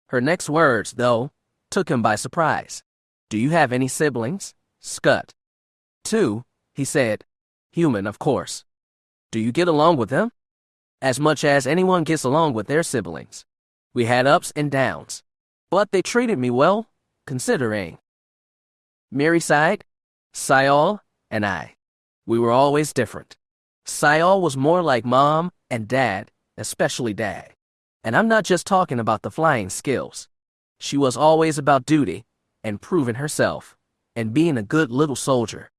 Her next words, though, took him by surprise. "Do you have any siblings?" "Scud." "Two," he said. "Human, of course." "Do you get along with them?" "As much as anyone gets along with their siblings. We had ups and downs. But they treated me well, considering." Miri sighed. "Sayal and I. We were always different. Sayal was more like Mom and Dad, especially Dad. And I'm not just talking about the flying skills. She was always about duty and proving herself and being a good little soldier.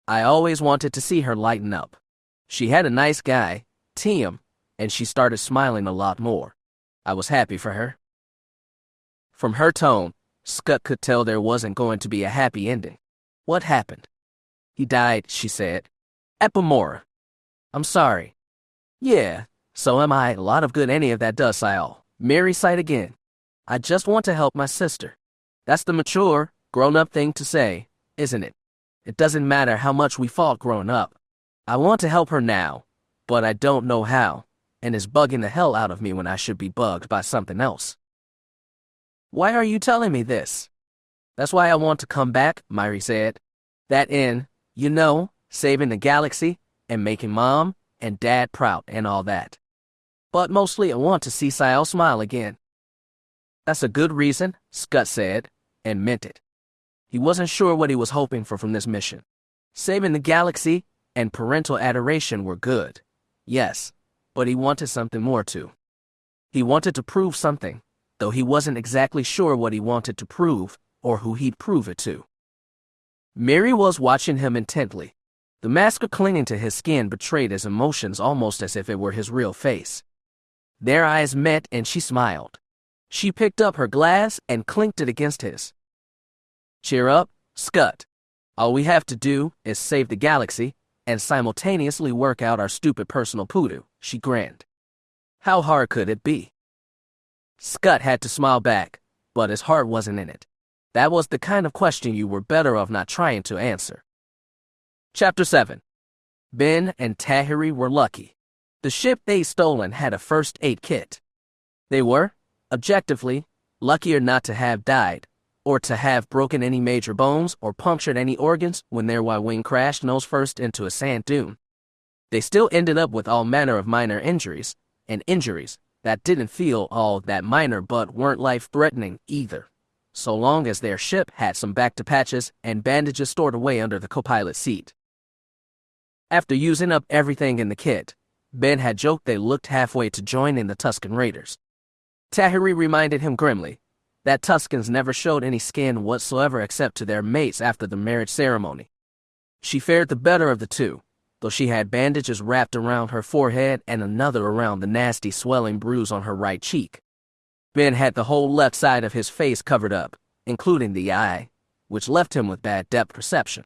I always wanted to see her lighten up. She had a nice guy, Tim, and she started smiling a lot more. I was happy for her." From her tone, Scott could tell there wasn't going to be a happy ending. What happened? He died, she said. Epimora. I'm sorry. Yeah, so am I. A lot of good any of that does, Sayal. Mary sighed again. I just want to help my sister. That's the mature, grown-up thing to say, isn't it? It doesn't matter how much we fought growing up. I want to help her now, but I don't know how, and it's bugging the hell out of me when I should be bugged by something else. Why are you telling me this? That's why I want to come back, Myri said. That in, you know, saving the galaxy and making Mom and Dad proud and all that. But mostly I want to see Sayal smile again. That's a good reason, Scott said, and meant it. He wasn't sure what he was hoping for from this mission. Saving the galaxy and parental adoration were good, yes, but he wanted something more too. He wanted to prove something, though he wasn't exactly sure what he wanted to prove or who he'd prove it to. Mary was watching him intently. The mask clinging to his skin betrayed his emotions almost as if it were his real face. Their eyes met and she smiled. She picked up her glass and clinked it against his. Cheer up, Scott. All we have to do is save the galaxy and simultaneously work out our stupid personal poodoo, she grinned. How hard could it be? Scott had to smile back, but his heart wasn't in it. That was the kind of question you were better off not trying to answer. Chapter 7. Ben and Tahiri were lucky. The ship they'd stolen had a first aid kit. They were, objectively, luckier not to have died, or to have broken any major bones or punctured any organs when their Y-wing crashed nose first into a sand dune. They still ended up with all manner of minor injuries, and injuries that didn't feel all that minor but weren't life-threatening either, so long as their ship had some back-to-patches and bandages stored away under the co-pilot seat. After using up everything in the kit, Ben had joked they looked halfway to joining the Tusken Raiders. Tahiri reminded him grimly that Tuskens never showed any skin whatsoever except to their mates after the marriage ceremony. She fared the better of the two, though she had bandages wrapped around her forehead and another around the nasty swelling bruise on her right cheek. Ben had the whole left side of his face covered up, including the eye, which left him with bad depth perception.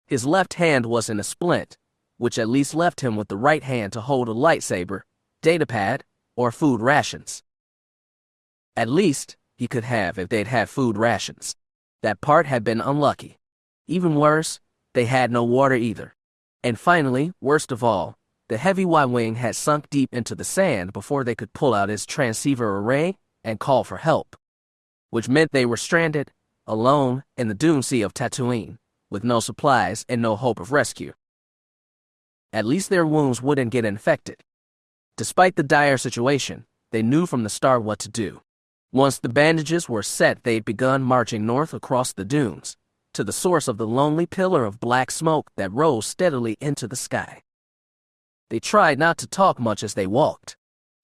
His left hand was in a splint, which at least left him with the right hand to hold a lightsaber, datapad, or food rations. At least, he could have if they'd had food rations. That part had been unlucky. Even worse, they had no water either. And finally, worst of all, the heavy Y-wing had sunk deep into the sand before they could pull out its transceiver array and call for help, which meant they were stranded, alone, in the dune sea of Tatooine, with no supplies and no hope of rescue. At least their wounds wouldn't get infected. Despite the dire situation, they knew from the start what to do. Once the bandages were set, they'd begun marching north across the dunes, to the source of the lonely pillar of black smoke that rose steadily into the sky. They tried not to talk much as they walked.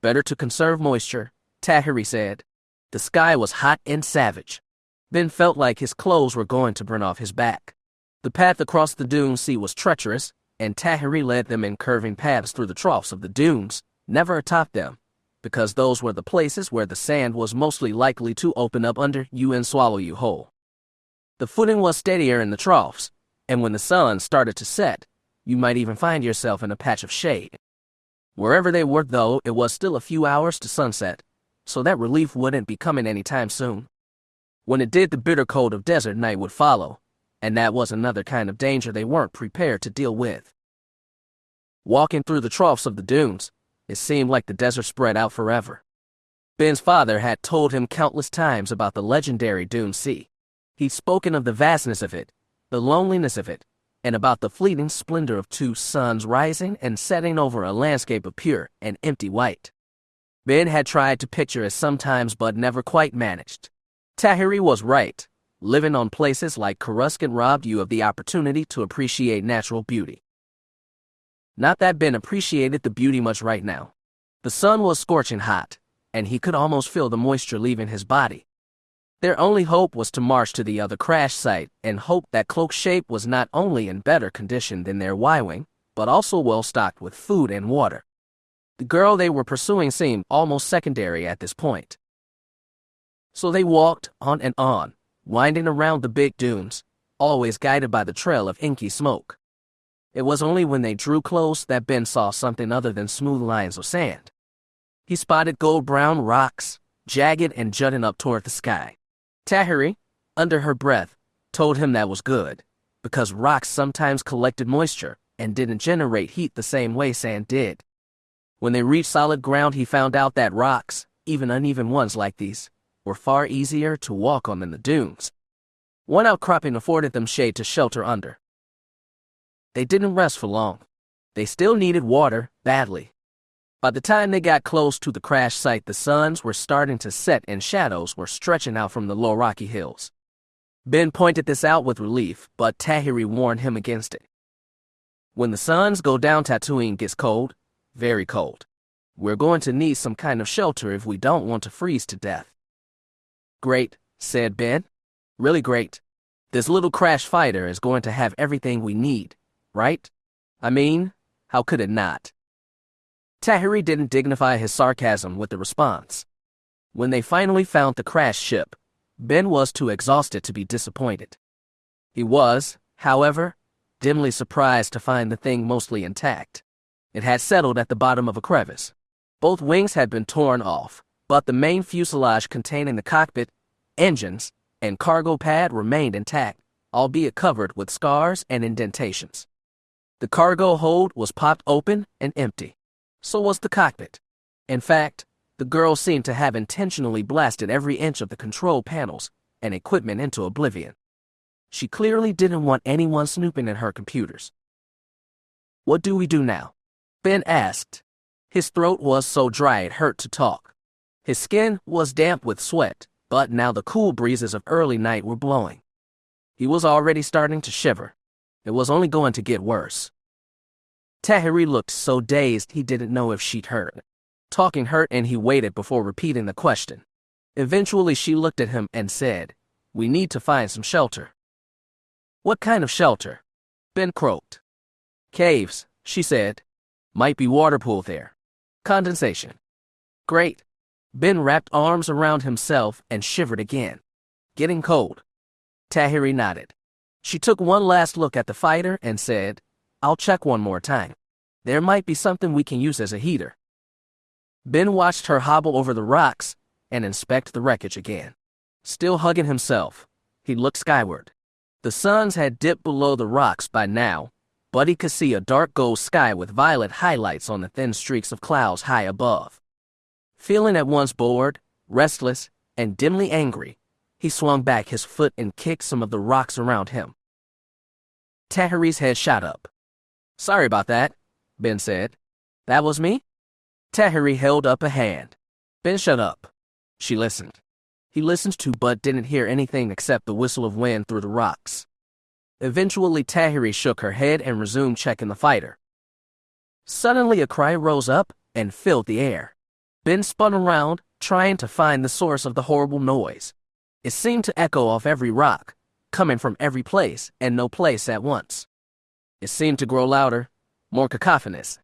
Better to conserve moisture, Tahiri said. The sky was hot and savage. Ben felt like his clothes were going to burn off his back. The path across the dune sea was treacherous, and Tahiri led them in curving paths through the troughs of the dunes, never atop them, because those were the places where the sand was mostly likely to open up under you and swallow you whole. The footing was steadier in the troughs, and when the sun started to set, you might even find yourself in a patch of shade. Wherever they were, though, it was still a few hours to sunset, so that relief wouldn't be coming anytime soon. When it did, the bitter cold of desert night would follow, and that was another kind of danger they weren't prepared to deal with. Walking through the troughs of the dunes, it seemed like the desert spread out forever. Ben's father had told him countless times about the legendary Dune Sea. He'd spoken of the vastness of it, the loneliness of it, and about the fleeting splendor of two suns rising and setting over a landscape of pure and empty white. Ben had tried to picture it sometimes but never quite managed. Tahiri was right. Living on places like Coruscant robbed you of the opportunity to appreciate natural beauty. Not that Ben appreciated the beauty much right now. The sun was scorching hot, and he could almost feel the moisture leaving his body. Their only hope was to march to the other crash site and hope that Cloak Shape was not only in better condition than their Y-wing, but also well stocked with food and water. The girl they were pursuing seemed almost secondary at this point. So they walked on and on, winding around the big dunes, always guided by the trail of inky smoke. It was only when they drew close that Ben saw something other than smooth lines of sand. He spotted gold-brown rocks, jagged and jutting up toward the sky. Tahiri, under her breath, told him that was good, because rocks sometimes collected moisture and didn't generate heat the same way sand did. When they reached solid ground, he found out that rocks, even uneven ones like these, were far easier to walk on than the dunes. One outcropping afforded them shade to shelter under. They didn't rest for long. They still needed water badly. By the time they got close to the crash site, the suns were starting to set and shadows were stretching out from the low rocky hills. Ben pointed this out with relief, but Tahiri warned him against it. When the suns go down, Tatooine gets cold, very cold. We're going to need some kind of shelter if we don't want to freeze to death. Great, said Ben. Really great. This little crash fighter is going to have everything we need, right? I mean, how could it not? Tahiri didn't dignify his sarcasm with the response. When they finally found the crashed ship, Ben was too exhausted to be disappointed. He was, however, dimly surprised to find the thing mostly intact. It had settled at the bottom of a crevice. Both wings had been torn off, but the main fuselage containing the cockpit, engines, and cargo pad remained intact, albeit covered with scars and indentations. The cargo hold was popped open and empty. So was the cockpit. In fact, the girl seemed to have intentionally blasted every inch of the control panels and equipment into oblivion. She clearly didn't want anyone snooping in her computers. What do we do now? Ben asked. His throat was so dry it hurt to talk. His skin was damp with sweat, but now the cool breezes of early night were blowing. He was already starting to shiver. It was only going to get worse. Tahiri looked so dazed he didn't know if she'd heard. Talking hurt and he waited before repeating the question. Eventually she looked at him and said, "We need to find some shelter." "What kind of shelter?" Ben croaked. "Caves," she said. "Might be water pool there. Condensation." "Great." Ben wrapped arms around himself and shivered again. "Getting cold." Tahiri nodded. She took one last look at the fighter and said, "I'll check one more time. There might be something we can use as a heater." Ben watched her hobble over the rocks and inspect the wreckage again. Still hugging himself, he looked skyward. The suns had dipped below the rocks by now, but he could see a dark gold sky with violet highlights on the thin streaks of clouds high above. Feeling at once bored, restless, and dimly angry, he swung back his foot and kicked some of the rocks around him. Tahiri's head shot up. "Sorry about that," Ben said. "That was me?" Tahiri held up a hand. Ben shut up. She listened. He listened too but didn't hear anything except the whistle of wind through the rocks. Eventually Tahiri shook her head and resumed checking the fighter. Suddenly a cry rose up and filled the air. Ben spun around, trying to find the source of the horrible noise. It seemed to echo off every rock, coming from every place and no place at once. It seemed to grow louder, more cacophonous.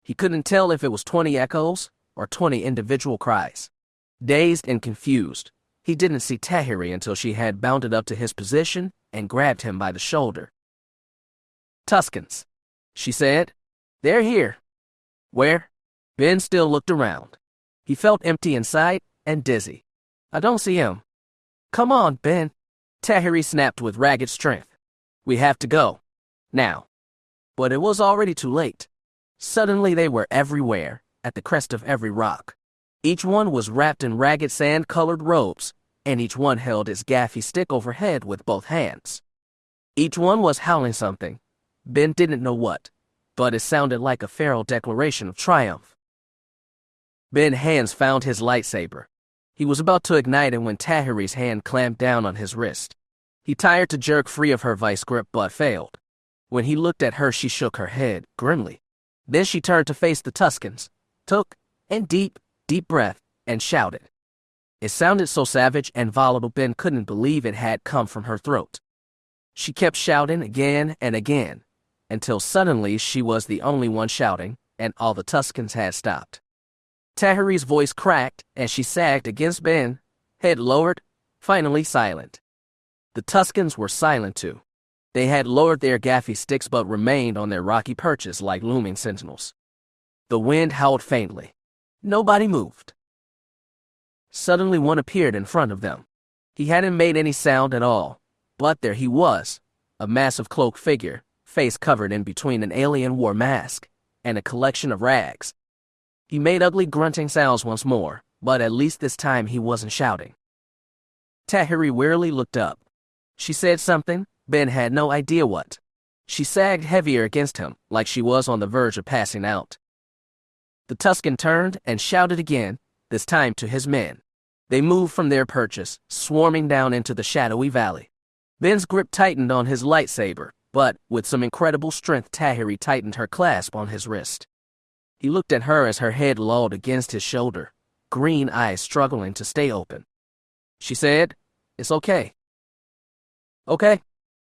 He couldn't tell if it was 20 echoes or 20 individual cries. Dazed and confused, he didn't see Tahiri until she had bounded up to his position and grabbed him by the shoulder. "Tuskens," she said. "They're here." "Where?" Ben still looked around. He felt empty inside and dizzy. "I don't see him." "Come on, Ben," Tahiri snapped with ragged strength. "We have to go. Now." But it was already too late. Suddenly they were everywhere, at the crest of every rock. Each one was wrapped in ragged sand-colored robes, and each one held its gaffy stick overhead with both hands. Each one was howling something. Ben didn't know what, but it sounded like a feral declaration of triumph. Ben's hands found his lightsaber. He was about to ignite it when Tahiri's hand clamped down on his wrist. He tried to jerk free of her vice grip but failed. When he looked at her, she shook her head grimly. Then she turned to face the Tuskens, took a deep breath, and shouted. It sounded so savage and volatile Ben couldn't believe it had come from her throat. She kept shouting again and again, until suddenly she was the only one shouting, and all the Tuskens had stopped. Tahiri's voice cracked as she sagged against Ben, head lowered, finally silent. The Tuscans were silent too. They had lowered their gaffy sticks but remained on their rocky perches like looming sentinels. The wind howled faintly. Nobody moved. Suddenly one appeared in front of them. He hadn't made any sound at all, but there he was, a massive cloaked figure, face covered in between an alien war mask and a collection of rags. He made ugly grunting sounds once more, but at least this time he wasn't shouting. Tahiri wearily looked up. She said something, Ben had no idea what. She sagged heavier against him, like she was on the verge of passing out. The Tuscan turned and shouted again, this time to his men. They moved from their perches, swarming down into the shadowy valley. Ben's grip tightened on his lightsaber, but with some incredible strength Tahiri tightened her clasp on his wrist. He looked at her as her head lolled against his shoulder, green eyes struggling to stay open. She said, "It's okay." Okay.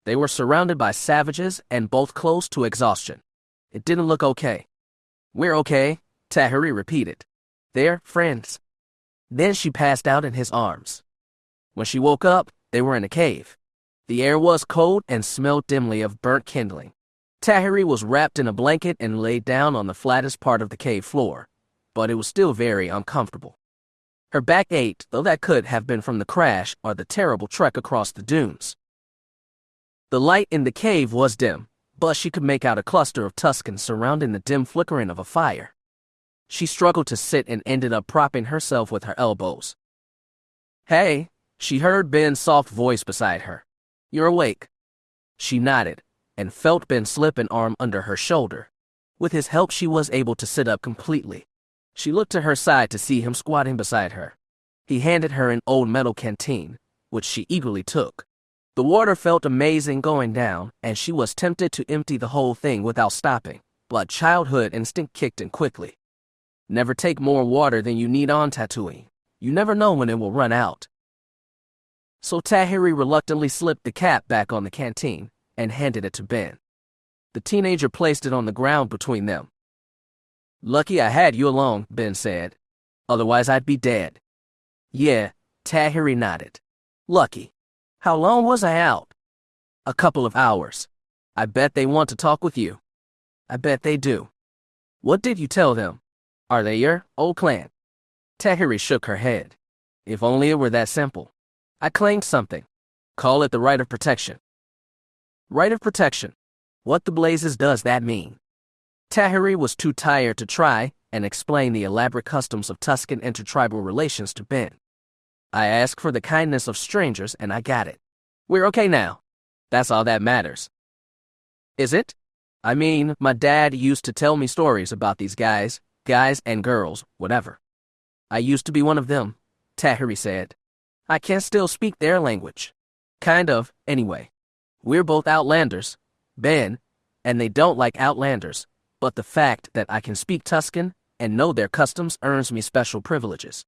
They were surrounded by savages and both close to exhaustion. It didn't look okay. "We're okay," Tahiri repeated. "They're friends." Then she passed out in his arms. When she woke up, they were in a cave. The air was cold and smelled dimly of burnt kindling. Tahiri was wrapped in a blanket and laid down on the flattest part of the cave floor, but it was still very uncomfortable. Her back ached, though that could have been from the crash or the terrible trek across the dunes. The light in the cave was dim, but she could make out a cluster of Tuscans surrounding the dim flickering of a fire. She struggled to sit and ended up propping herself with her elbows. "Hey," she heard Ben's soft voice beside her. "You're awake." She nodded and felt Ben slip an arm under her shoulder. With his help, she was able to sit up completely. She looked to her side to see him squatting beside her. He handed her an old metal canteen, which she eagerly took. The water felt amazing going down, and she was tempted to empty the whole thing without stopping, but childhood instinct kicked in quickly. Never take more water than you need on Tatooine. You never know when it will run out. So Tahiri reluctantly slipped the cap back on the canteen and handed it to Ben. The teenager placed it on the ground between them. "Lucky I had you along," Ben said. "Otherwise I'd be dead." "Yeah," Tahiri nodded. "Lucky. How long was I out?" "A couple of hours. I bet they want to talk with you." "I bet they do." "What did you tell them? Are they your old clan?" Tahiri shook her head. "If only it were that simple. I claimed something. Call it the right of protection." "Right of protection? What the blazes does that mean?" Tahiri was too tired to try and explain the elaborate customs of Tuscan intertribal relations to Ben. "I asked for the kindness of strangers and I got it. We're okay now. That's all that matters." "Is it? I mean, my dad used to tell me stories about these guys and girls, whatever. I used to be one of them," Tahiri said. "I can still speak their language. Kind of, anyway. We're both Outlanders, Ben, and they don't like Outlanders, but the fact that I can speak Tuscan and know their customs earns me special privileges.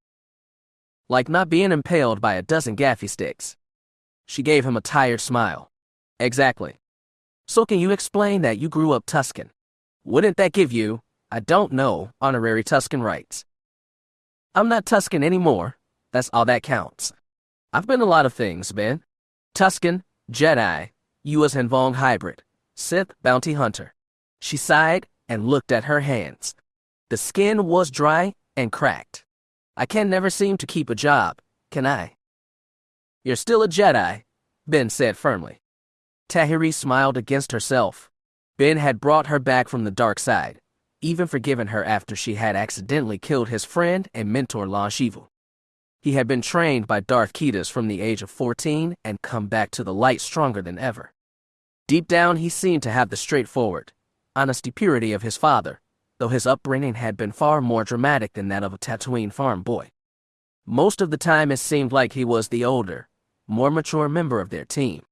Like not being impaled by a dozen gaffy sticks." She gave him a tired smile. "Exactly. So can you explain that you grew up Tuscan? Wouldn't that give you, I don't know, honorary Tuscan rights?" "I'm not Tuscan anymore. That's all that counts. I've been a lot of things, Ben. Tuscan, Jedi, U.S. and Vong hybrid, Sith bounty hunter." She sighed and looked at her hands. The skin was dry and cracked. "I can never seem to keep a job, can I?" "You're still a Jedi," Ben said firmly. Tahiri smiled against herself. Ben had brought her back from the dark side, even forgiven her after she had accidentally killed his friend and mentor Lan Shivu. He had been trained by Darth Kitas from the age of 14 and come back to the light stronger than ever. Deep down, he seemed to have the straightforward, honesty purity of his father, though his upbringing had been far more dramatic than that of a Tatooine farm boy. Most of the time, it seemed like he was the older, more mature member of their team.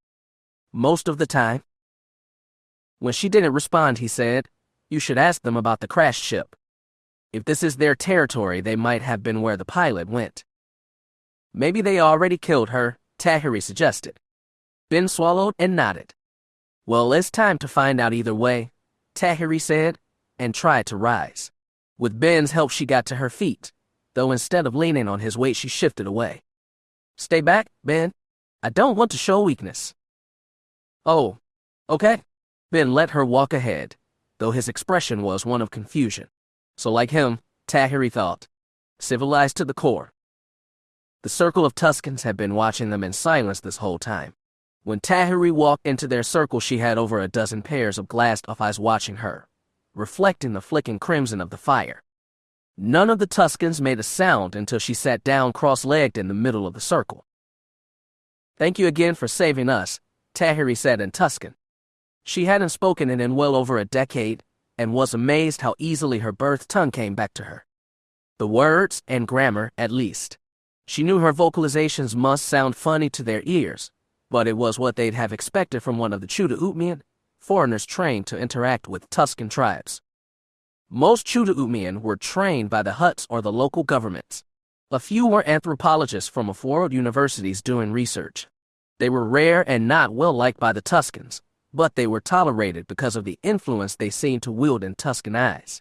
Most of the time. When she didn't respond, he said, "You should ask them about the crashed ship. If this is their territory, they might have been where the pilot went." "Maybe they already killed her," Tahiri suggested. Ben swallowed and nodded. "Well, it's time to find out either way," Tahiri said, and tried to rise. With Ben's help, she got to her feet, though instead of leaning on his weight, she shifted away. "Stay back, Ben," I don't want to show weakness. Oh, okay. Ben let her walk ahead, though his expression was one of confusion. So like him, Tahiri thought, civilized to the core. The circle of Tuskens had been watching them in silence this whole time. When Tahiri walked into their circle, she had over a dozen pairs of glassed off eyes watching her, reflecting the flicking crimson of the fire. None of the Tuskens made a sound until she sat down cross-legged in the middle of the circle. Thank you again for saving us, Tahiri said in Tusken. She hadn't spoken it in well over a decade, and was amazed how easily her birth tongue came back to her. The words and grammar, at least. She knew her vocalizations must sound funny to their ears, but it was what they'd have expected from one of the Chuda-Utmian, foreigners trained to interact with Tusken tribes. Most Chuda-Utmian were trained by the Hutts or the local governments. A few were anthropologists from off-world universities doing research. They were rare and not well liked by the Tuskens, but they were tolerated because of the influence they seemed to wield in Tusken eyes.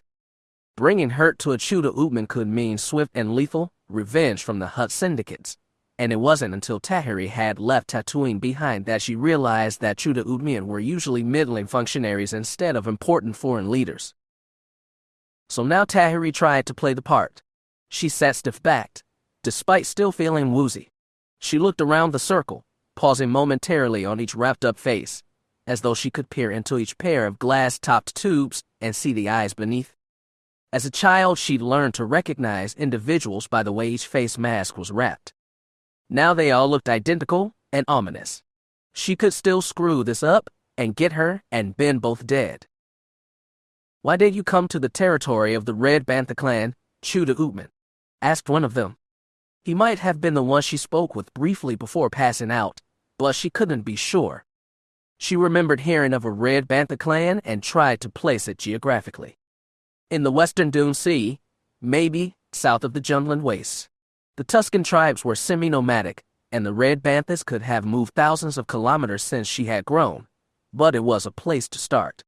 Bringing hurt to a Chuda-Utman could mean swift and lethal revenge from the Hutt syndicates, and it wasn't until Tahiri had left Tatooine behind that she realized that Chuda-Utmian were usually middling functionaries instead of important foreign leaders. So now Tahiri tried to play the part. She sat stiff-backed, despite still feeling woozy. She looked around the circle, pausing momentarily on each wrapped-up face, as though she could peer into each pair of glass-topped tubes and see the eyes beneath. As a child, she'd learned to recognize individuals by the way each face mask was wrapped. Now they all looked identical and ominous. She could still screw this up and get her and Ben both dead. Why did you come to the territory of the Red Bantha clan, Chuda-Utman? Asked one of them. He might have been the one she spoke with briefly before passing out, but she couldn't be sure. She remembered hearing of a Red Bantha clan and tried to place it geographically. In the western Dune Sea, maybe south of the Jundland Wastes. The Tusken tribes were semi-nomadic, and the Red Banthas could have moved thousands of kilometers since she had grown, but it was a place to start.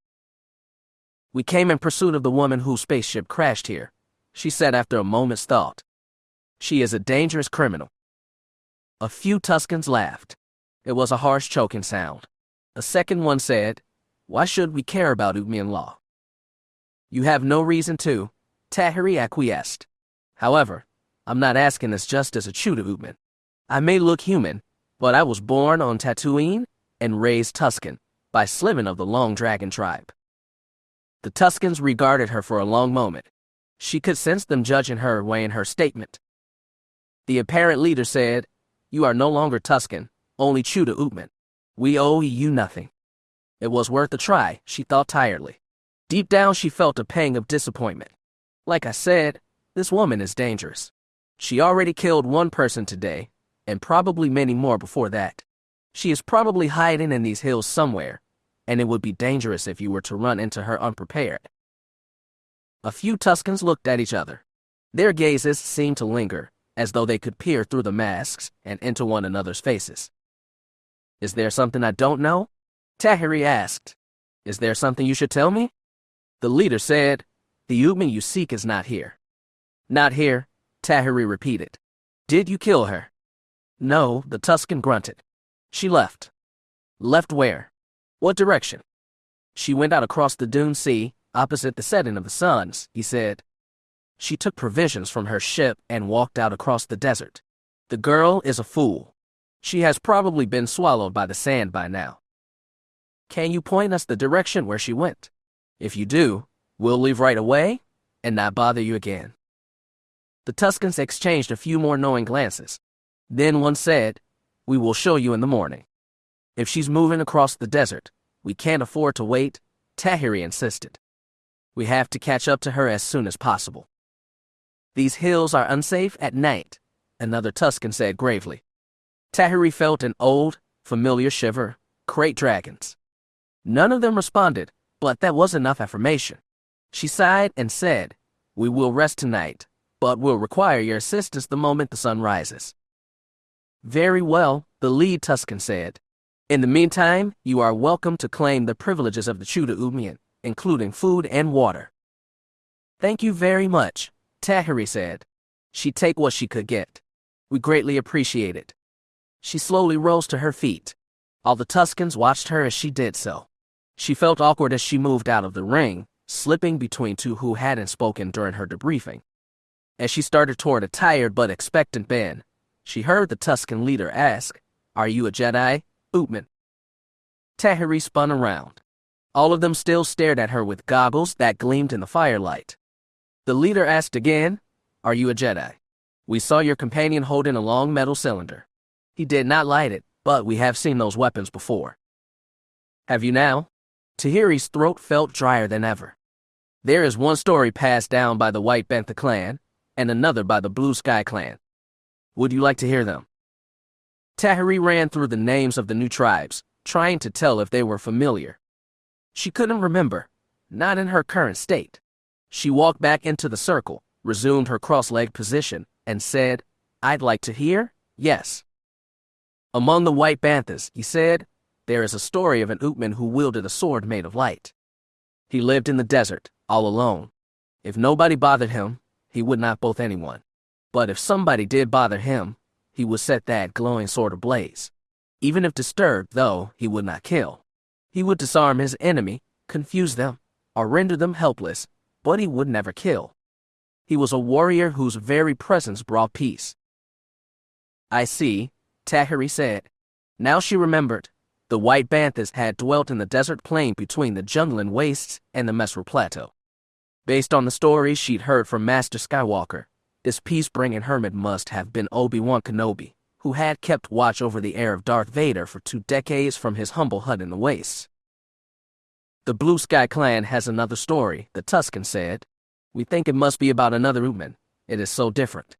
We came in pursuit of the woman whose spaceship crashed here, she said after a moment's thought. She is a dangerous criminal. A few Tuskens laughed. It was a harsh choking sound. A second one said, why should we care about Utmian law? You have no reason to, Tahiri acquiesced. However, I'm not asking this just as a Chuda-Utman. I may look human, but I was born on Tatooine and raised Tusken by Sliven of the Long Dragon tribe. The Tuskens regarded her for a long moment. She could sense them judging her, weighing her statement. The apparent leader said, you are no longer Tusken, only Chuda-Utman. We owe you nothing. It was worth a try, she thought tiredly. Deep down she felt a pang of disappointment. Like I said, this woman is dangerous. She already killed one person today, and probably many more before that. She is probably hiding in these hills somewhere, and it would be dangerous if you were to run into her unprepared. A few Tuskens looked at each other. Their gazes seemed to linger, as though they could peer through the masks and into one another's faces. Is there something I don't know? Tahiri asked. Is there something you should tell me? The leader said, the Utman you seek is not here. Not here, Tahiri repeated. Did you kill her? No, the Tusken grunted. She left. Left where? What direction? She went out across the Dune Sea, opposite the setting of the suns, he said. She took provisions from her ship and walked out across the desert. The girl is a fool. She has probably been swallowed by the sand by now. Can you point us the direction where she went? If you do, we'll leave right away and not bother you again. The Tuskens exchanged a few more knowing glances. Then one said, we will show you in the morning. If she's moving across the desert, we can't afford to wait, Tahiri insisted. We have to catch up to her as soon as possible. These hills are unsafe at night, another Tusken said gravely. Tahiri felt an old, familiar shiver, crate dragons. None of them responded, but that was enough affirmation. She sighed and said, we will rest tonight, but will require your assistance the moment the sun rises. Very well, the lead Tusken said. In the meantime, you are welcome to claim the privileges of the Chuda-Utmian, including food and water. Thank you very much, Tahiri said. She'd take what she could get. We greatly appreciate it. She slowly rose to her feet. All the Tuscans watched her as she did so. She felt awkward as she moved out of the ring, slipping between two who hadn't spoken during her debriefing. As she started toward a tired but expectant Ben, she heard the Tuscan leader ask, "Are you a Jedi, Ootman?" Tahiri spun around. All of them still stared at her with goggles that gleamed in the firelight. The leader asked again, "Are you a Jedi? We saw your companion holding a long metal cylinder. He did not light it, but we have seen those weapons before." "Have you now?" Tahiri's throat felt drier than ever. "There is one story passed down by the White Bantha clan, and another by the Blue Sky clan. Would you like to hear them?" Tahiri ran through the names of the new tribes, trying to tell if they were familiar. She couldn't remember, not in her current state. She walked back into the circle, resumed her cross-legged position, and said, "I'd like to hear, yes." "Among the White Banthas," he said, "there is a story of an Ootman who wielded a sword made of light. He lived in the desert, all alone. If nobody bothered him, he would not both anyone. But if somebody did bother him, he would set that glowing sword ablaze. Even if disturbed, though, he would not kill. He would disarm his enemy, confuse them, or render them helpless, but he would never kill. He was a warrior whose very presence brought peace." "I see," Tahiri said. Now she remembered. The White Banthas had dwelt in the desert plain between the Jundland Wastes and the Mesra Plateau. Based on the stories she'd heard from Master Skywalker, this peace-bringing hermit must have been Obi-Wan Kenobi, who had kept watch over the heir of Darth Vader for 2 decades from his humble hut in the wastes. "The Blue Sky clan has another story," the Tuscan said. "We think it must be about another Ootman. It is so different."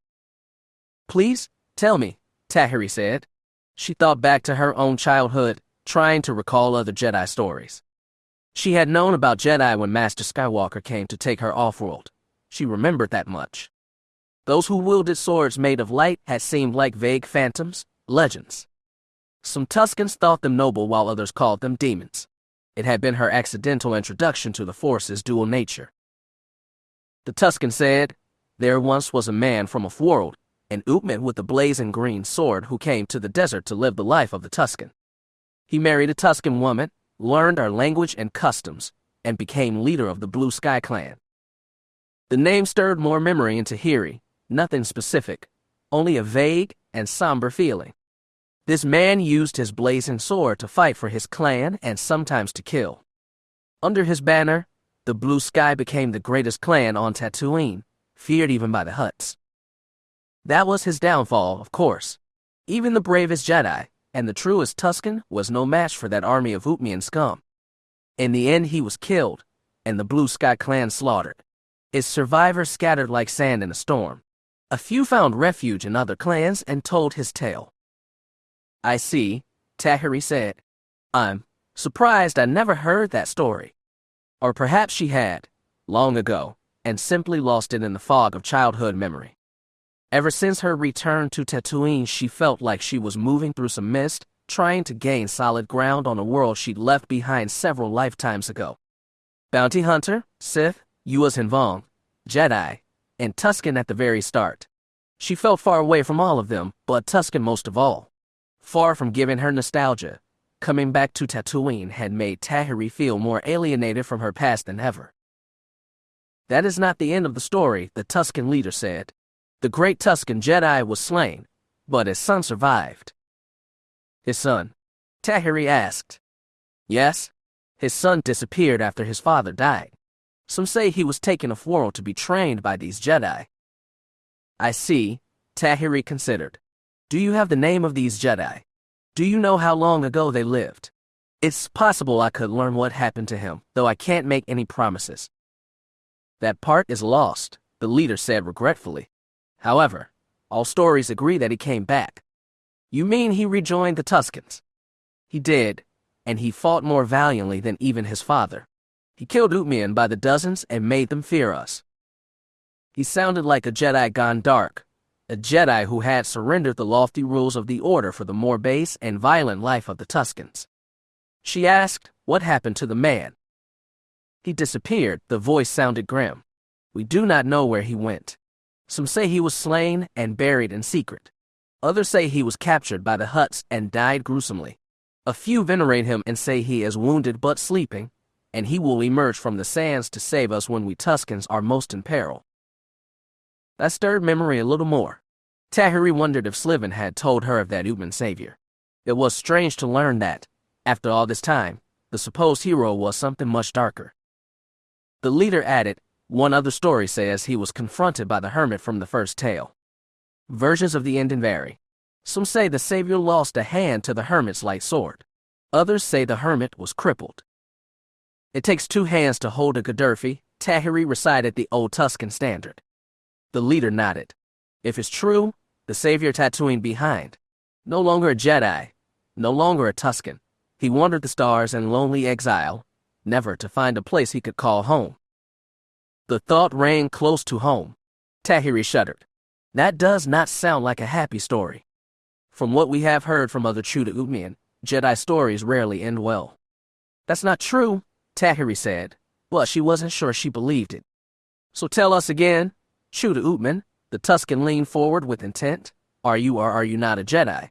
"Please, tell me," Tahiri said. She thought back to her own childhood, trying to recall other Jedi stories. She had known about Jedi when Master Skywalker came to take her off-world. She remembered that much. Those who wielded swords made of light had seemed like vague phantoms, legends. Some Tuscans thought them noble while others called them demons. It had been her accidental introduction to the Force's dual nature. The Tuscan said, "There once was a man from off-world, an Ootman with a blazing green sword who came to the desert to live the life of the Tuscan. He married a Tuscan woman, learned our language and customs, and became leader of the Blue Sky clan." The name stirred more memory into Tahiri, nothing specific, only a vague and somber feeling. This man used his blazing sword to fight for his clan and sometimes to kill. Under his banner, the Blue Sky became the greatest clan on Tatooine, feared even by the Hutts. That was his downfall, of course. Even the bravest Jedi, and the truest Tuscan, was no match for that army of Ootmian scum. In the end, he was killed, and the Blue Sky clan slaughtered. Its survivors scattered like sand in a storm. A few found refuge in other clans and told his tale. "I see," Tahiri said. "I'm surprised I never heard that story." Or perhaps she had, long ago, and simply lost it in the fog of childhood memory. Ever since her return to Tatooine, she felt like she was moving through some mist, trying to gain solid ground on a world she'd left behind several lifetimes ago. Bounty hunter, Sith, Yuuzhan Vong, Jedi, and Tuscan at the very start. She felt far away from all of them, but Tuscan most of all. Far from giving her nostalgia, coming back to Tatooine had made Tahiri feel more alienated from her past than ever. "That is not the end of the story," the Tuscan leader said. "The great Tuscan Jedi was slain, but his son survived." "His son?" Tahiri asked. "Yes, his son disappeared after his father died. Some say he was taken off-world to be trained by these Jedi." "I see," Tahiri considered. "Do you have the name of these Jedi? Do you know how long ago they lived? It's possible I could learn what happened to him, though I can't make any promises." "That part is lost," the leader said regretfully. "However, all stories agree that he came back." "You mean he rejoined the Tuscans?" "He did, and he fought more valiantly than even his father. He killed Ootmian by the dozens and made them fear us." He sounded like a Jedi gone dark, a Jedi who had surrendered the lofty rules of the Order for the more base and violent life of the Tuscans. She asked, "What happened to the man?" "He disappeared," the voice sounded grim. "We do not know where he went. Some say he was slain and buried in secret. Others say he was captured by the Hutts and died gruesomely. A few venerate him and say he is wounded but sleeping, and he will emerge from the sands to save us when we Tuskens are most in peril. That stirred memory a little more. Tahiri wondered if Sliven had told her of that Uthman savior. It was strange to learn that, after all this time, the supposed hero was something much darker. The leader added, one other story says he was confronted by the hermit from the first tale. Versions of the ending vary. Some say the savior lost a hand to the hermit's light sword. Others say the hermit was crippled. It takes 2 hands to hold a Gadurfi, Tahiri recited the old Tusken standard. The leader nodded. If it's true, the savior Tatooine behind. No longer a Jedi, no longer a Tusken. He wandered the stars in lonely exile, never to find a place he could call home. The thought rang close to home. Tahiri shuddered. That does not sound like a happy story. From what we have heard from other true to Uthman, Jedi stories rarely end well. That's not true, Tahiri said, but she wasn't sure she believed it. So tell us again, true to Uthman, the Tusken leaned forward with intent. Are you or are you not a Jedi?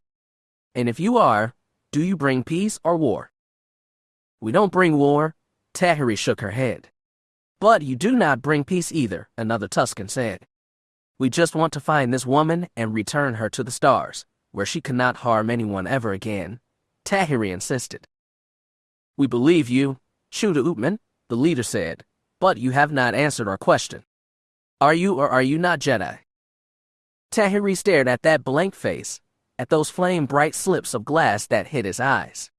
And if you are, do you bring peace or war? We don't bring war, Tahiri shook her head. But you do not bring peace either, another Tusken said. We just want to find this woman and return her to the stars, where she cannot harm anyone ever again, Tahiri insisted. We believe you, true to Uthman, the leader said, but you have not answered our question. Are you or are you not Jedi? Tahiri stared at that blank face, at those flame-bright slips of glass that hid his eyes.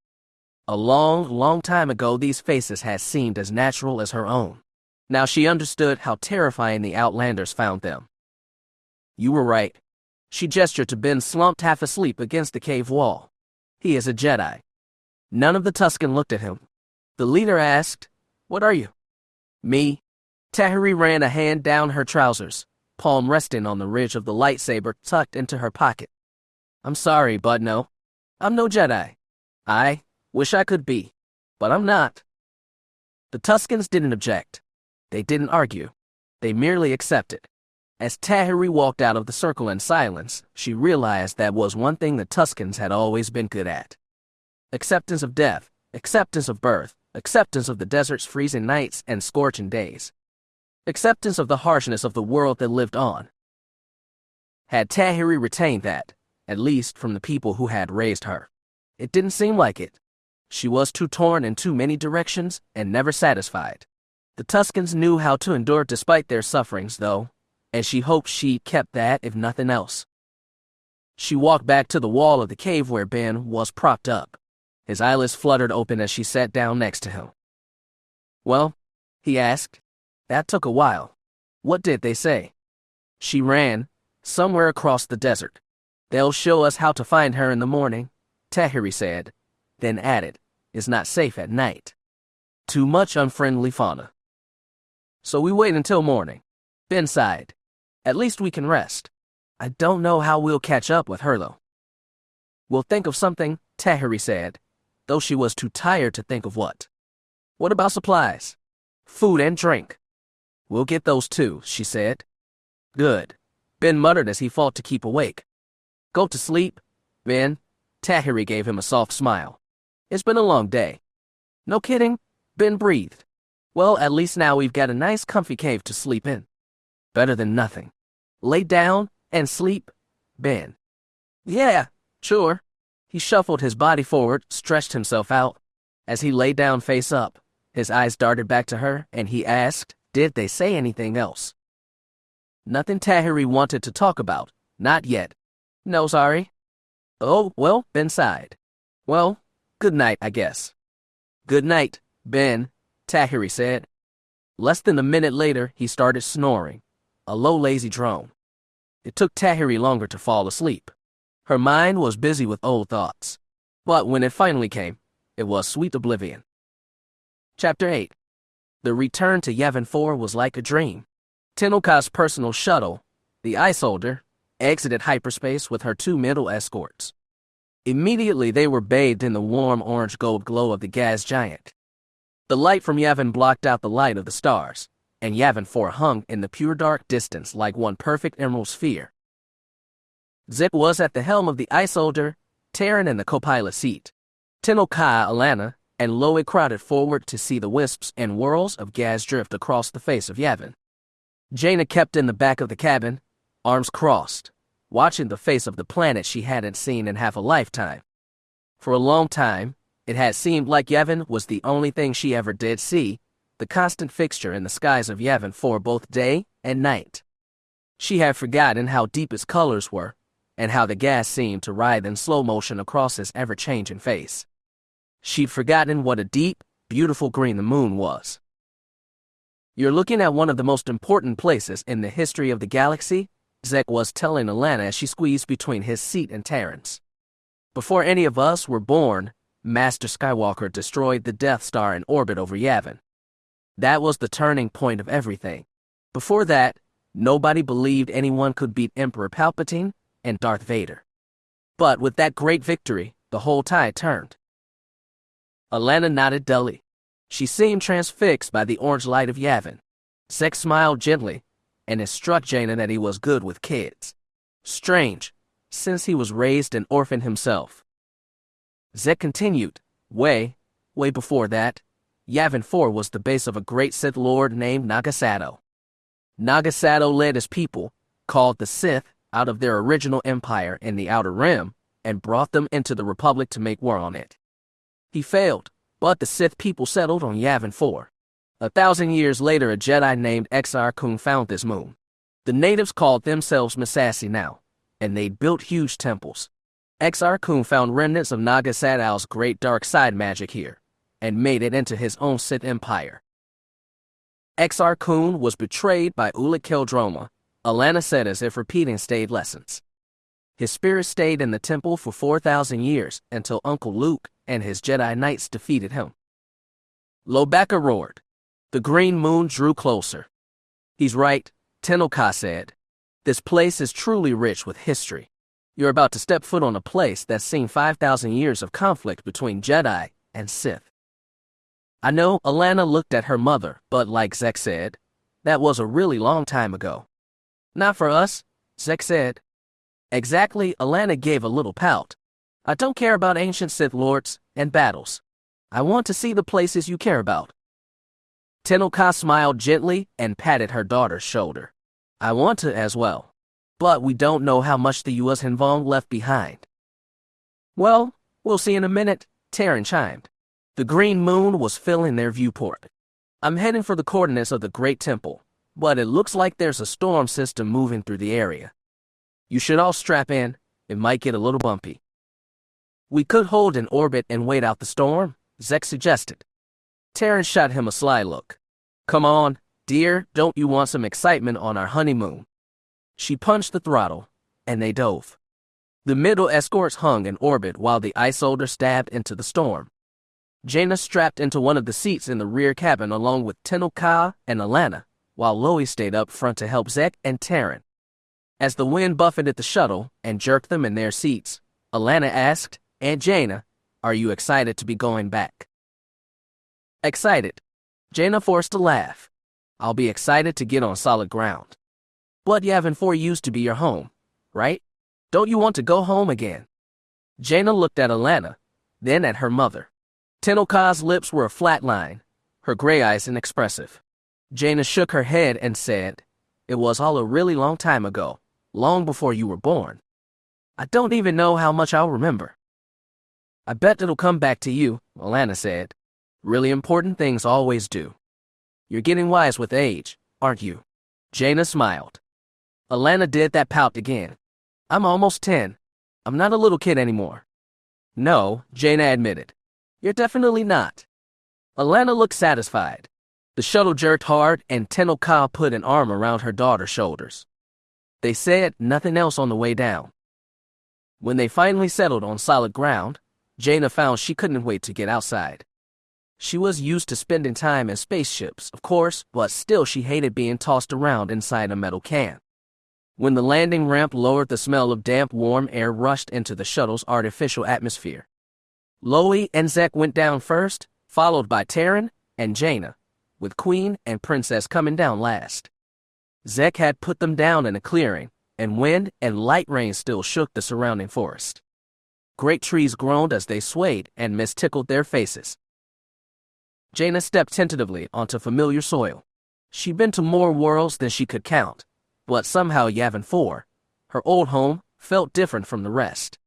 A long, long time ago these faces had seemed as natural as her own. Now she understood how terrifying the Outlanders found them. You were right. She gestured to Ben slumped half asleep against the cave wall. He is a Jedi. None of the Tusken looked at him. The leader asked, What are you? Me. Tahiri ran a hand down her trousers, palm resting on the ridge of the lightsaber tucked into her pocket. I'm sorry, but no. I'm no Jedi. I wish I could be, but I'm not. The Tuskens didn't object. They didn't argue. They merely accepted. As Tahiri walked out of the circle in silence, she realized that was one thing the Tuskens had always been good at. Acceptance of death, acceptance of birth, acceptance of the desert's freezing nights and scorching days. Acceptance of the harshness of the world that lived on. Had Tahiri retained that, at least from the people who had raised her? It didn't seem like it. She was too torn in too many directions and never satisfied. The Tuskens knew how to endure despite their sufferings, though, and she hoped she kept that if nothing else. She walked back to the wall of the cave where Ben was propped up. His eyelids fluttered open as she sat down next to him. Well, he asked. That took a while. What did they say? She ran, somewhere across the desert. They'll show us how to find her in the morning, Tahiri said, then added, It's not safe at night. Too much unfriendly fauna. So we wait until morning. Ben sighed. At least we can rest. I don't know how we'll catch up with her, though. We'll think of something, Tahiri said, though she was too tired to think of what. What about supplies? Food and drink. We'll get those too, she said. Good. Ben muttered as he fought to keep awake. Go to sleep, Ben. Tahiri gave him a soft smile. It's been a long day. No kidding, Ben breathed. Well, at least now we've got a nice comfy cave to sleep in. Better than nothing. Lay down and sleep, Ben. Yeah, sure. He shuffled his body forward, stretched himself out. As he lay down face up, his eyes darted back to her, and he asked, Did they say anything else? Nothing Tahiri wanted to talk about. Not yet. No, sorry. Oh, well, Ben sighed. Well, good night, I guess. Good night, Ben, Tahiri said. Less than a minute later, he started snoring, a low, lazy drone. It took Tahiri longer to fall asleep. Her mind was busy with old thoughts. But when it finally came, it was sweet oblivion. Chapter 8. The return to Yavin 4 was like a dream. Tenoka's personal shuttle, the Ice Holder, exited hyperspace with her 2 middle escorts. Immediately they were bathed in the warm orange-gold glow of the gas giant. The light from Yavin blocked out the light of the stars, and Yavin 4 hung in the pure dark distance like one perfect emerald sphere. Zek was at the helm of the Isolder, Terran in the co-pilot seat. Tenoka, Alana, and Loe crowded forward to see the wisps and whirls of gas drift across the face of Yavin. Jaina kept in the back of the cabin, arms crossed, watching the face of the planet she hadn't seen in half a lifetime. For a long time, it had seemed like Yavin was the only thing she ever did see, the constant fixture in the skies of Yavin for both day and night. She had forgotten how deep its colors were, and how the gas seemed to writhe in slow motion across his ever-changing face. She'd forgotten what a deep, beautiful green the moon was. "You're looking at one of the most important places in the history of the galaxy," Zek was telling Alana as she squeezed between his seat and Terran's. "Before any of us were born, Master Skywalker destroyed the Death Star in orbit over Yavin. That was the turning point of everything. Before that, nobody believed anyone could beat Emperor Palpatine and Darth Vader. But with that great victory, the whole tide turned." Alana nodded dully. She seemed transfixed by the orange light of Yavin. Zek smiled gently, and it struck Jaina that he was good with kids. Strange, since he was raised an orphan himself. Zek continued, way before that, Yavin 4 was the base of a great Sith Lord named Nagasato. Nagasato led his people, called the Sith, out of their original empire in the Outer Rim, and brought them into the Republic to make war on it. He failed, but the Sith people settled on Yavin 4. 1,000 years later, a Jedi named Exar Kun found this moon. The natives called themselves Massassi now, and they built huge temples. Exar Kun found remnants of Nagasato's great dark side magic here, and made it into his own Sith empire. Exar Kun was betrayed by Ulic Qel-Droma, Alana said as if repeating stayed lessons. His spirit stayed in the temple for 4,000 years until Uncle Luke and his Jedi Knights defeated him. Lobaka roared. The green moon drew closer. "He's right," Tenoka said. "This place is truly rich with history. You're about to step foot on a place that's seen 5,000 years of conflict between Jedi and Sith." "I know," Alana looked at her mother, but like Zek said, that was a really long time ago. "Not for us," Zek said. "Exactly," Alana gave a little pout. "I don't care about ancient Sith Lords and battles. I want to see the places you care about." Tenoka smiled gently and patted her daughter's shoulder. "I want to as well. But we don't know how much the U.S. Hinvong left behind." "Well, we'll see in a minute," Terran chimed. The green moon was filling their viewport. "I'm heading for the coordinates of the Great Temple, but it looks like there's a storm system moving through the area. You should all strap in. It might get a little bumpy." "We could hold in orbit and wait out the storm," Zek suggested. Terran shot him a sly look. "Come on, dear, don't you want some excitement on our honeymoon?" She punched the throttle, and they dove. The middle escorts hung in orbit while the Isolder stabbed into the storm. Jaina strapped into one of the seats in the rear cabin along with Tenoka and Alana, while Loe stayed up front to help Zek and Terran. As the wind buffeted the shuttle and jerked them in their seats, Alana asked, "Aunt Jaina, are you excited to be going back?" "Excited." Jaina forced a laugh. "I'll be excited to get on solid ground." "But Yavin 4 used to be your home, right? Don't you want to go home again?" Jaina looked at Alana, then at her mother. Tenoka's lips were a flat line, her gray eyes inexpressive. Jaina shook her head and said, "It was all a really long time ago, long before you were born. I don't even know how much I'll remember." "I bet it'll come back to you," Alana said. "Really important things always do. You're getting wise with age, aren't you?" Jaina smiled. Alana did that pout again. "I'm almost 10. I'm not a little kid anymore." "No," Jaina admitted. "You're definitely not." Alana looked satisfied. The shuttle jerked hard, and Tenoka put an arm around her daughter's shoulders. They said nothing else on the way down. When they finally settled on solid ground, Jaina found she couldn't wait to get outside. She was used to spending time in spaceships, of course, but still she hated being tossed around inside a metal can. When the landing ramp lowered, the smell of damp, warm air rushed into the shuttle's artificial atmosphere. Loe and Zek went down first, followed by Terran and Jaina, with Queen and Princess coming down last. Zek had put them down in a clearing, and wind and light rain still shook the surrounding forest. Great trees groaned as they swayed, and mist tickled their faces. Jaina stepped tentatively onto familiar soil. She'd been to more worlds than she could count, but somehow Yavin 4, her old home, felt different from the rest.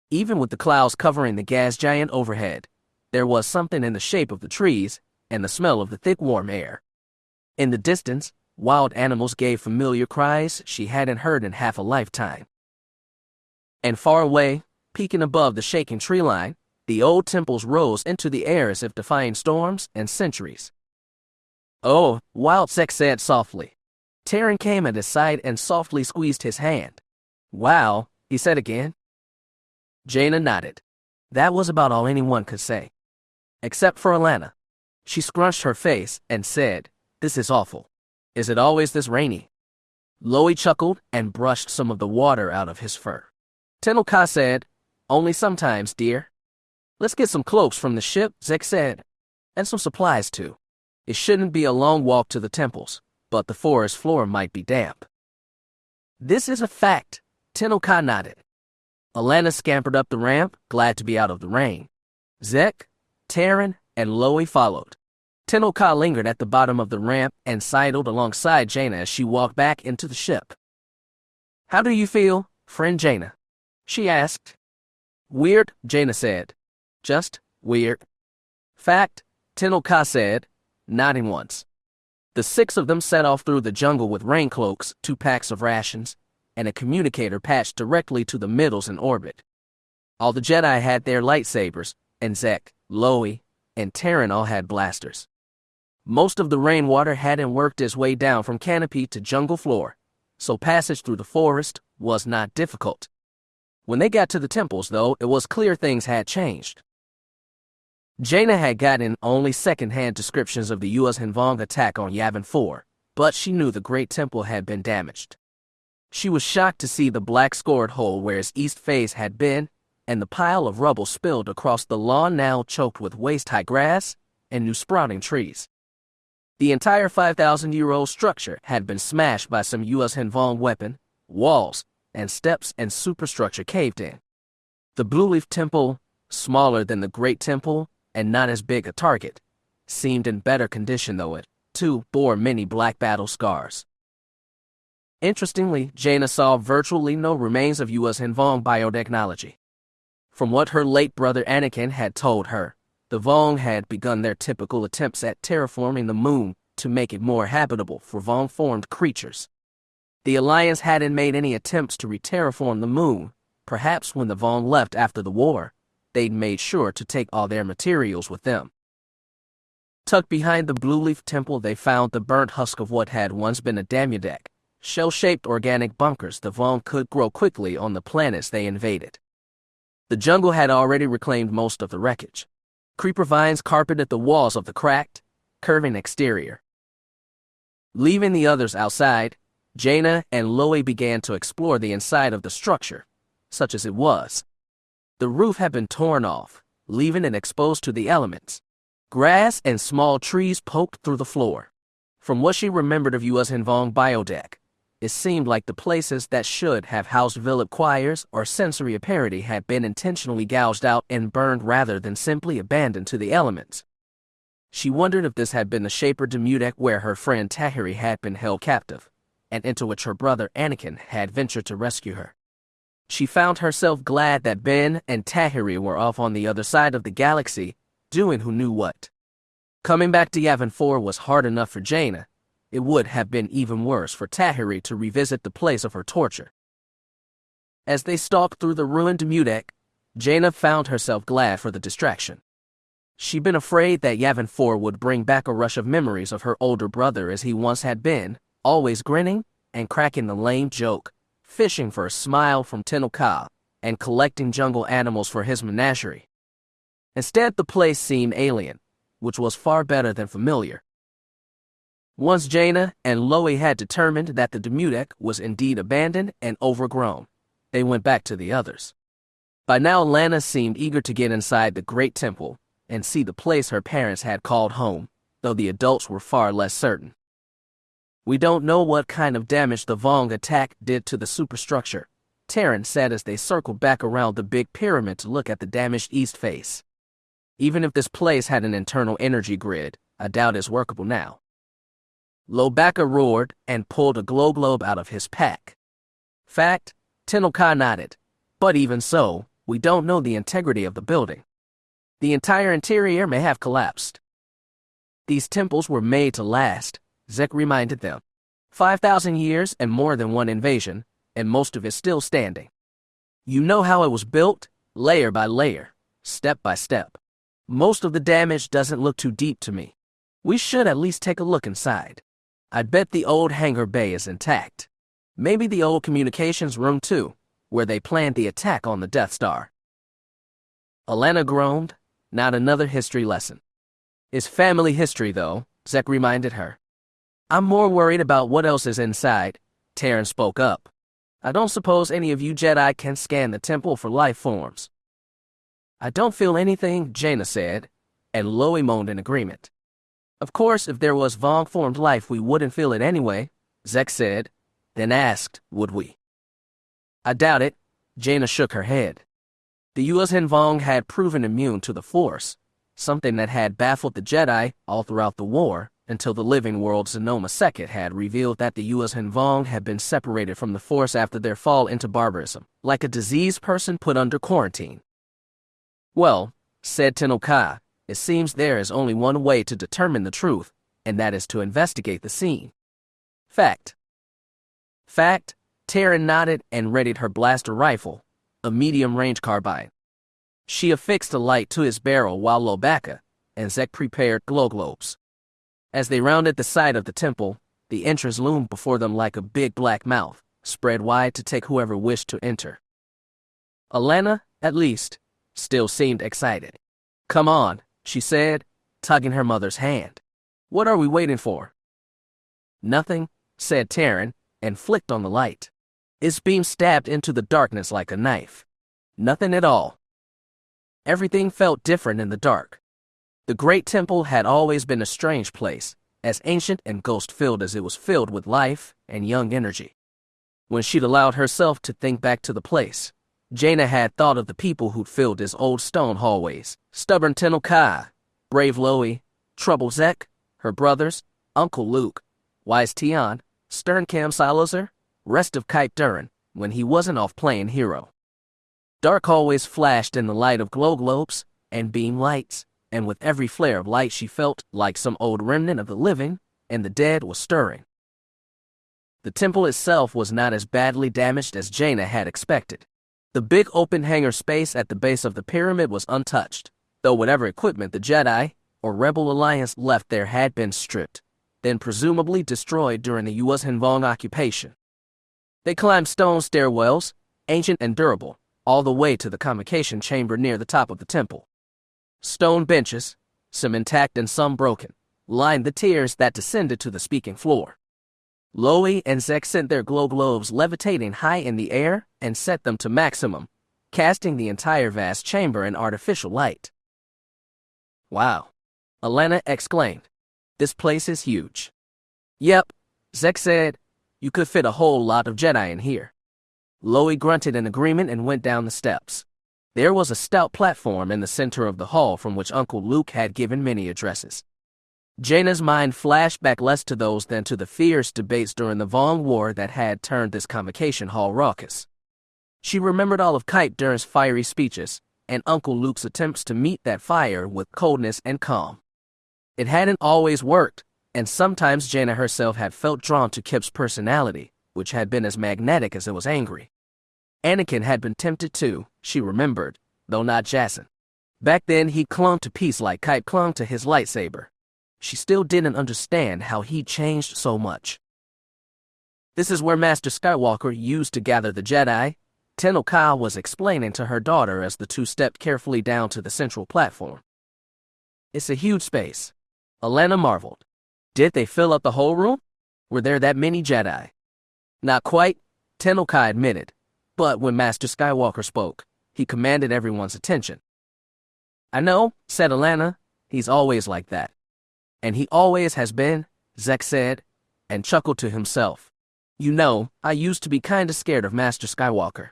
Even with the clouds covering the gas giant overhead, there was something in the shape of the trees and the smell of the thick warm air. In the distance, wild animals gave familiar cries she hadn't heard in half a lifetime. And far away, peeking above the shaking tree line, the old temples rose into the air as if defying storms and centuries. "Oh," Wild Sex said softly. Taran came at his side and softly squeezed his hand. "Wow," he said again. Jaina nodded. That was about all anyone could say. Except for Alana. She scrunched her face and said, "This is awful. Is it always this rainy?" Loey chuckled and brushed some of the water out of his fur. Tenel Ka said, "Only sometimes, dear." "Let's get some cloaks from the ship," Zek said. "And some supplies, too. It shouldn't be a long walk to the temples, but the forest floor might be damp." "This is a fact," Tenel Ka nodded. Alana scampered up the ramp, glad to be out of the rain. Zek, Taran, and Loey followed. Tenel Ka lingered at the bottom of the ramp and sidled alongside Jaina as she walked back into the ship. "How do you feel, friend Jaina?" she asked. "Weird," Jaina said. "Just weird." "Fact," Tenel Ka said, nodding once. The six of them set off through the jungle with rain cloaks, 2 packs of rations, and a communicator patched directly to the middles in orbit. All the Jedi had their lightsabers, and Zek, Loey, and Taran all had blasters. Most of the rainwater hadn't worked its way down from canopy to jungle floor, so passage through the forest was not difficult. When they got to the temples, though, it was clear things had changed. Jaina had gotten only second-hand descriptions of the U.S. Hinvong attack on Yavin 4, but she knew the Great Temple had been damaged. She was shocked to see the black scored hole where its east face had been, and the pile of rubble spilled across the lawn now choked with waist-high grass and new sprouting trees. The entire 5,000-year-old structure had been smashed by some U.S. Hinvong weapon, walls, and steps and superstructure caved in. The Blue Leaf Temple, smaller than the Great Temple and not as big a target, seemed in better condition, though it, too, bore many black battle scars. Interestingly, Jaina saw virtually no remains of U.S. Hinvong biotechnology. From what her late brother Anakin had told her, the Vong had begun their typical attempts at terraforming the moon to make it more habitable for Vong-formed creatures. The Alliance hadn't made any attempts to re-terraform the moon. Perhaps when the Vong left after the war, they'd made sure to take all their materials with them. Tucked behind the Blue Leaf Temple, they found the burnt husk of what had once been a Damudek, shell-shaped organic bunkers the Vong could grow quickly on the planets they invaded. The jungle had already reclaimed most of the wreckage. Creeper vines carpeted the walls of the cracked, curving exterior. Leaving the others outside, Jaina and Loey began to explore the inside of the structure, such as it was. The roof had been torn off, leaving it exposed to the elements. Grass and small trees poked through the floor. From what she remembered of U.S. Hinvong Biodec, it seemed like the places that should have housed Vilip choirs or sensory apparity had been intentionally gouged out and burned rather than simply abandoned to the elements. She wondered if this had been the Shaper Demudec where her friend Tahiri had been held captive, and into which her brother Anakin had ventured to rescue her. She found herself glad that Ben and Tahiri were off on the other side of the galaxy, doing who knew what. Coming back to Yavin 4 was hard enough for Jaina. It would have been even worse for Tahiri to revisit the place of her torture. As they stalked through the ruined Demudec, Jaina found herself glad for the distraction. She'd been afraid that Yavin 4 would bring back a rush of memories of her older brother as he once had been, always grinning and cracking the lame joke, fishing for a smile from Tenel Ka, and collecting jungle animals for his menagerie. Instead, the place seemed alien, which was far better than familiar. Once Jaina and Loey had determined that the Demudec was indeed abandoned and overgrown, they went back to the others. By now, Lana seemed eager to get inside the Great Temple and see the place her parents had called home, though the adults were far less certain. We don't know what kind of damage the Vong attack did to the superstructure, Terran said as they circled back around the big pyramid to look at the damaged east face. Even if this place had an internal energy grid, I doubt it's workable now. Lobaka roared and pulled a glow globe out of his pack. Fact, Tenno-Ka nodded. But even so, we don't know the integrity of the building. The entire interior may have collapsed. These temples were made to last, Zek reminded them. 5,000 years and more than one invasion, and most of it still standing. You know how it was built, layer by layer, step by step. Most of the damage doesn't look too deep to me. We should at least take a look inside. I bet the old hangar bay is intact. Maybe the old communications room too, where they planned the attack on the Death Star. Alana groaned. Not another history lesson. It's family history, though, Zek reminded her. I'm more worried about what else is inside, Terran spoke up. I don't suppose any of you Jedi can scan the temple for life forms. I don't feel anything, Jaina said, and Loie moaned in agreement. Of course, if there was Vong-formed life, we wouldn't feel it anyway, Zek said, then asked, would we? I doubt it, Jaina shook her head. The Yuuzhan Vong had proven immune to the Force, something that had baffled the Jedi all throughout the war, until the living world Xenoma II had revealed that the Yuuzhan Vong had been separated from the Force after their fall into barbarism, like a diseased person put under quarantine. Well, said Tenno-Ka, it seems there is only one way to determine the truth, and that is to investigate the scene. Fact. Fact, Terran nodded and readied her blaster rifle, a medium-range carbine. She affixed a light to his barrel while Lobaka and Zek prepared glow globes. As they rounded the side of the temple, the entrance loomed before them like a big black mouth, spread wide to take whoever wished to enter. Alana, at least, still seemed excited. Come on, she said, tugging her mother's hand. What are we waiting for? Nothing, said Terran, and flicked on the light. Its beam stabbed into the darkness like a knife. Nothing at all. Everything felt different in the dark. The great temple had always been a strange place, as ancient and ghost-filled as it was filled with life and young energy. When she'd allowed herself to think back to the place, Jaina had thought of the people who'd filled its old stone hallways. Stubborn Tenno-Ka, brave Loie, troubled Zek, her brothers, Uncle Luke, wise Tion, stern Cam Salazar, rest of Kype Durin, when he wasn't off playing hero. Dark hallways flashed in the light of glow globes and beam lights, and with every flare of light she felt like some old remnant of the living and the dead was stirring. The temple itself was not as badly damaged as Jaina had expected. The big open hangar space at the base of the pyramid was untouched, though whatever equipment the Jedi or Rebel Alliance left there had been stripped, then presumably destroyed during the Yuuzhan Vong occupation. They climbed stone stairwells, ancient and durable, all the way to the convocation chamber near the top of the temple. Stone benches, some intact and some broken, lined the tiers that descended to the speaking floor. Loie and Zek sent their glow globes levitating high in the air and set them to maximum, casting the entire vast chamber in artificial light. Wow, Alana exclaimed. This place is huge. Yep, Zek said. You could fit a whole lot of Jedi in here. Loie grunted in agreement and went down the steps. There was a stout platform in the center of the hall from which Uncle Luke had given many addresses. Jaina's mind flashed back less to those than to the fierce debates during the Vong War that had turned this convocation hall raucous. She remembered all of Kype Durin's fiery speeches and Uncle Luke's attempts to meet that fire with coldness and calm. It hadn't always worked, and sometimes Jaina herself had felt drawn to Kip's personality, which had been as magnetic as it was angry. Anakin had been tempted too, she remembered, though not Jacen. Back then he clung to peace like Kype clung to his lightsaber. She still didn't understand how he changed so much. This is where Master Skywalker used to gather the Jedi, Tenno-Ka was explaining to her daughter as the two stepped carefully down to the central platform. It's a huge space. Alana marveled. Did they fill up the whole room? Were there that many Jedi? Not quite, Tenno-Ka admitted, but when Master Skywalker spoke, he commanded everyone's attention. I know, said Alana, he's always like that. And he always has been, Zek said, and chuckled to himself. You know, I used to be kinda scared of Master Skywalker.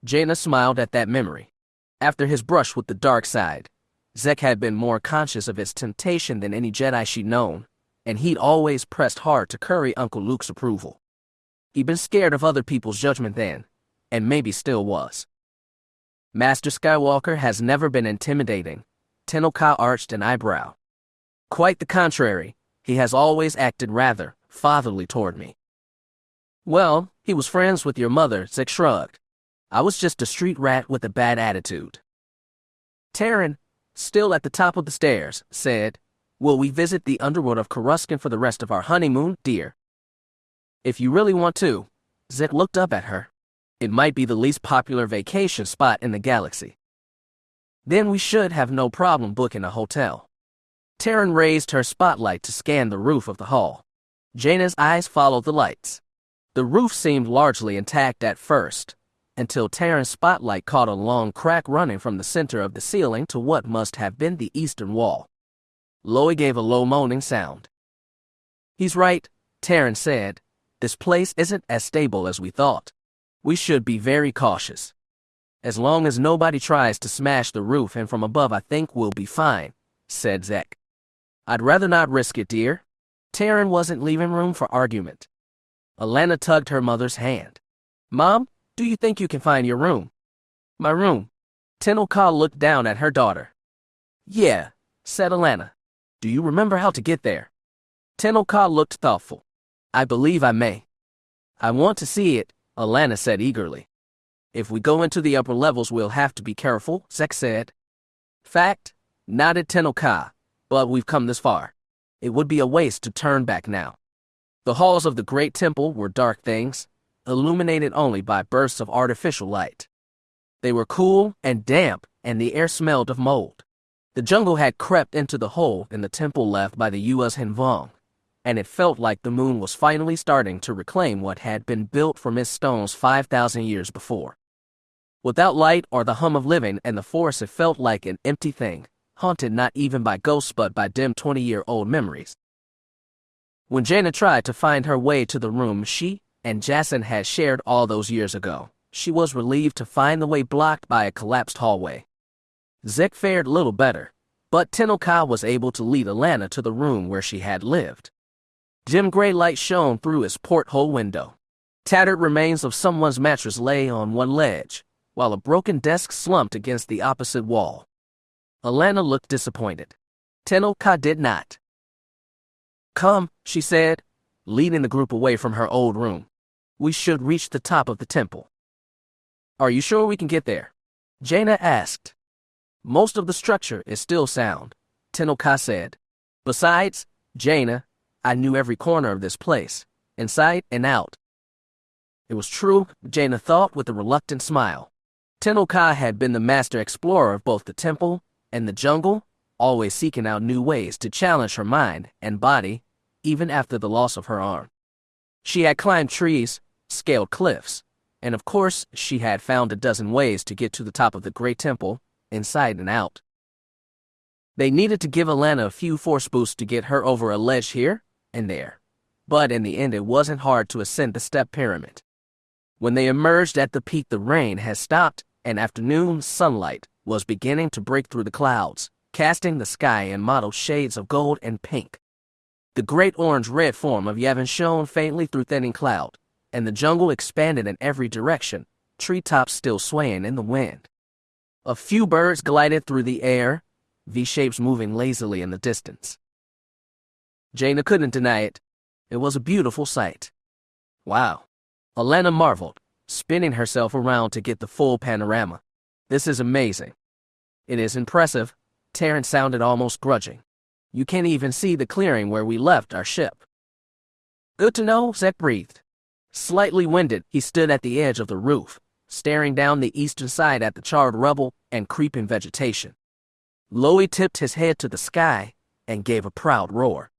Jaina smiled at that memory. After his brush with the dark side, Zek had been more conscious of his temptation than any Jedi she'd known, and he'd always pressed hard to curry Uncle Luke's approval. He'd been scared of other people's judgment then, and maybe still was. Master Skywalker has never been intimidating, Tenno Ka arched an eyebrow. Quite the contrary, he has always acted rather fatherly toward me. Well, he was friends with your mother, Zek shrugged. I was just a street rat with a bad attitude. Terran, still at the top of the stairs, said, Will we visit the underworld of Coruscant for the rest of our honeymoon, dear? If you really want to. Zek looked up at her. It might be the least popular vacation spot in the galaxy. Then we should have no problem booking a hotel. Terran raised her spotlight to scan the roof of the hall. Jaina's eyes followed the lights. The roof seemed largely intact at first, until Terran's spotlight caught a long crack running from the center of the ceiling to what must have been the eastern wall. Loie gave a low moaning sound. He's right, Terran said. This place isn't as stable as we thought. We should be very cautious. As long as nobody tries to smash the roof and from above, I think we'll be fine, said Zek. I'd rather not risk it, dear. Terran wasn't leaving room for argument. Alana tugged her mother's hand. Mom, do you think you can find your room? My room. Tenno Ka looked down at her daughter. Yeah, said Alana. Do you remember how to get there? Tenno Ka looked thoughtful. I believe I may. I want to see it, Alana said eagerly. If we go into the upper levels, we'll have to be careful, Zek said. Fact, nodded Tenno Ka, but we've come this far. It would be a waste to turn back now. The halls of the great temple were dark things, illuminated only by bursts of artificial light. They were cool and damp, and the air smelled of mold. The jungle had crept into the hole in the temple left by the U.S. Hinvong, and it felt like the moon was finally starting to reclaim what had been built from its stones 5,000 years before. Without light or the hum of living in the forest, it felt like an empty thing, haunted not even by ghosts but by dim 20-year-old memories. When Jaina tried to find her way to the room she and Jason had shared all those years ago, she was relieved to find the way blocked by a collapsed hallway. Zek fared little better, but Tenno Ka was able to lead Alana to the room where she had lived. Dim gray light shone through its porthole window. Tattered remains of someone's mattress lay on one ledge, while a broken desk slumped against the opposite wall. Alana looked disappointed. Tenno Ka did not. Come, she said, leading the group away from her old room. We should reach the top of the temple. Are you sure we can get there? Jaina asked. Most of the structure is still sound, Tenno Ka said. Besides, Jaina, I knew every corner of this place, inside and out. It was true, Jaina thought with a reluctant smile. Tenno Ka had been the master explorer of both the temple and the jungle, always seeking out new ways to challenge her mind and body, even after the loss of her arm. She had climbed trees, scaled cliffs, and of course she had found a dozen ways to get to the top of the great temple, inside and out. They needed to give Alana a few force boosts to get her over a ledge here and there, but in the end it wasn't hard to ascend the step pyramid. When they emerged at the peak, the rain had stopped and afternoon sunlight was beginning to break through the clouds, casting the sky in mottled shades of gold and pink. The great orange-red form of Yavin shone faintly through thinning cloud, and the jungle expanded in every direction, treetops still swaying in the wind. A few birds glided through the air, V-shapes moving lazily in the distance. Jaina couldn't deny it. It was a beautiful sight. Wow. Alana marveled, spinning herself around to get the full panorama. This is amazing. It is impressive, Terran sounded almost grudging. You can't even see the clearing where we left our ship. Good to know, Zek breathed. Slightly winded, he stood at the edge of the roof, staring down the eastern side at the charred rubble and creeping vegetation. Loie tipped his head to the sky and gave a proud roar.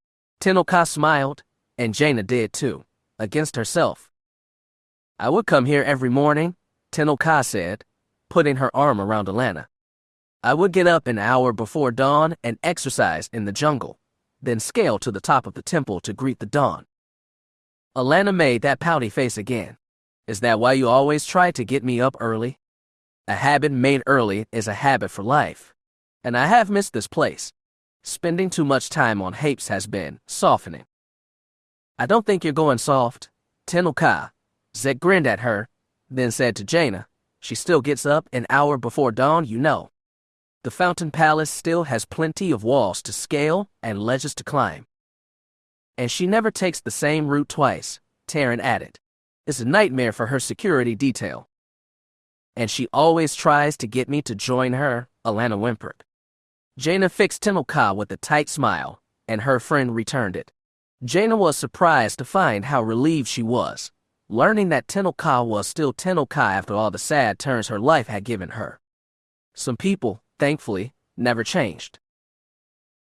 Tenno Ka smiled, and Jaina did too, against herself. I would come here every morning, Tenno Ka said, putting her arm around Alana. I would get up an hour before dawn and exercise in the jungle, then scale to the top of the temple to greet the dawn. Alana made that pouty face again. Is that why you always try to get me up early? A habit made early is a habit for life. And I have missed this place. Spending too much time on Hapes has been softening. I don't think you're going soft. Tenno-ka. Zek grinned at her, then said to Jaina, she still gets up an hour before dawn, you know. The Fountain Palace still has plenty of walls to scale and ledges to climb. And she never takes the same route twice, Taryn added. It's a nightmare for her security detail. And she always tries to get me to join her, Alana whimpered. Jaina fixed Tenno-ka with a tight smile, and her friend returned it. Jaina was surprised to find how relieved she was, learning that Tenno-ka was still Tenno-ka after all the sad turns her life had given her. Some people, thankfully, never changed.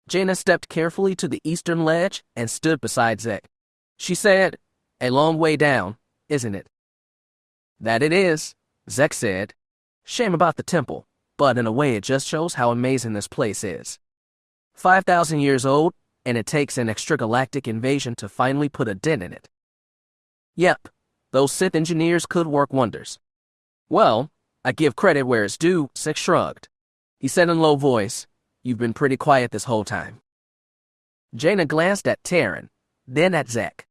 Jaina stepped carefully to the eastern ledge and stood beside Zek. She said, a long way down, isn't it? That it is, Zek said. Shame about the temple, but in a way it just shows how amazing this place is. 5,000 years old, and it takes an extragalactic invasion to finally put a dent in it. Yep, those Sith engineers could work wonders. Well, I give credit where it's due, Zek shrugged. He said in low voice, you've been pretty quiet this whole time. Jaina glanced at Taryn, then at Zek.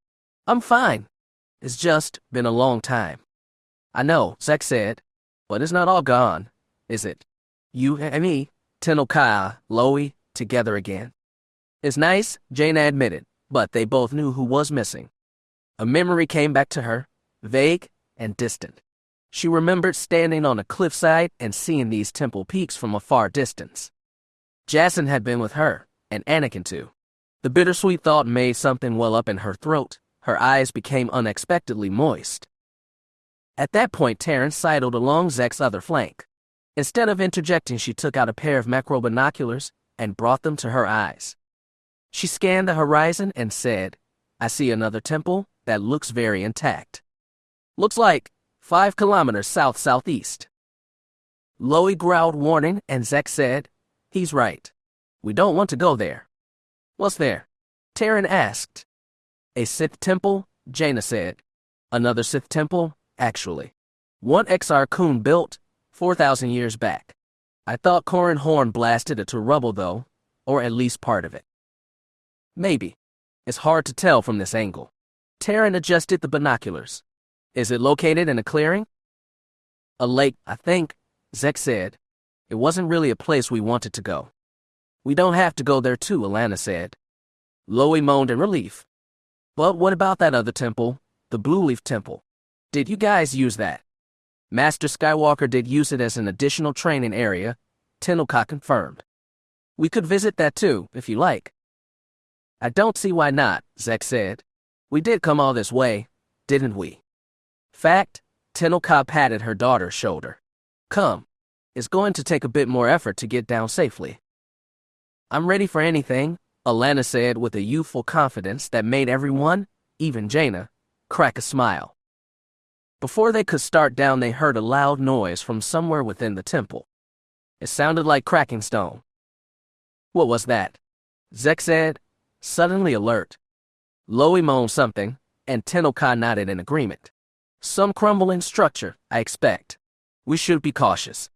I'm fine. It's just been a long time. I know, Zek said, but it's not all gone, is it? You and me, Tenno-ka, Loie, together again. It's nice, Jaina admitted, but they both knew who was missing. A memory came back to her, vague and distant. She remembered standing on a cliffside and seeing these temple peaks from a far distance. Jacen had been with her, and Anakin too. The bittersweet thought made something well up in her throat. Her eyes became unexpectedly moist. At that point, Terrence sidled along Zek's other flank. Instead of interjecting, she took out a pair of macro binoculars and brought them to her eyes. She scanned the horizon and said, I see another temple that looks very intact. Looks like 5 kilometers south-southeast. Loie growled warning, and Zek said, he's right. We don't want to go there. What's there? Taryn asked. A Sith temple, Jaina said. Another Sith temple, actually. One Exar Kun built 4,000 years back. I thought Corran Horn blasted it to rubble, though, or at least part of it. Maybe. It's hard to tell from this angle. Taryn adjusted the binoculars. Is it located in a clearing? A lake, I think, Zek said. It wasn't really a place we wanted to go. We don't have to go there too, Alana said. Loie moaned in relief. But what about that other temple, the Blue Leaf Temple? Did you guys use that? Master Skywalker did use it as an additional training area, Tenno-ka confirmed. We could visit that too, if you like. I don't see why not, Zek said. We did come all this way, didn't we? Fact, Tenno-ka patted her daughter's shoulder. Come. It's going to take a bit more effort to get down safely. I'm ready for anything, Alana said with a youthful confidence that made everyone, even Jaina, crack a smile. Before they could start down, they heard a loud noise from somewhere within the temple. It sounded like cracking stone. What was that? Zek said, suddenly alert. Loie moaned something, and Tenno-ka nodded in agreement. Some crumbling structure, I expect. We should be cautious.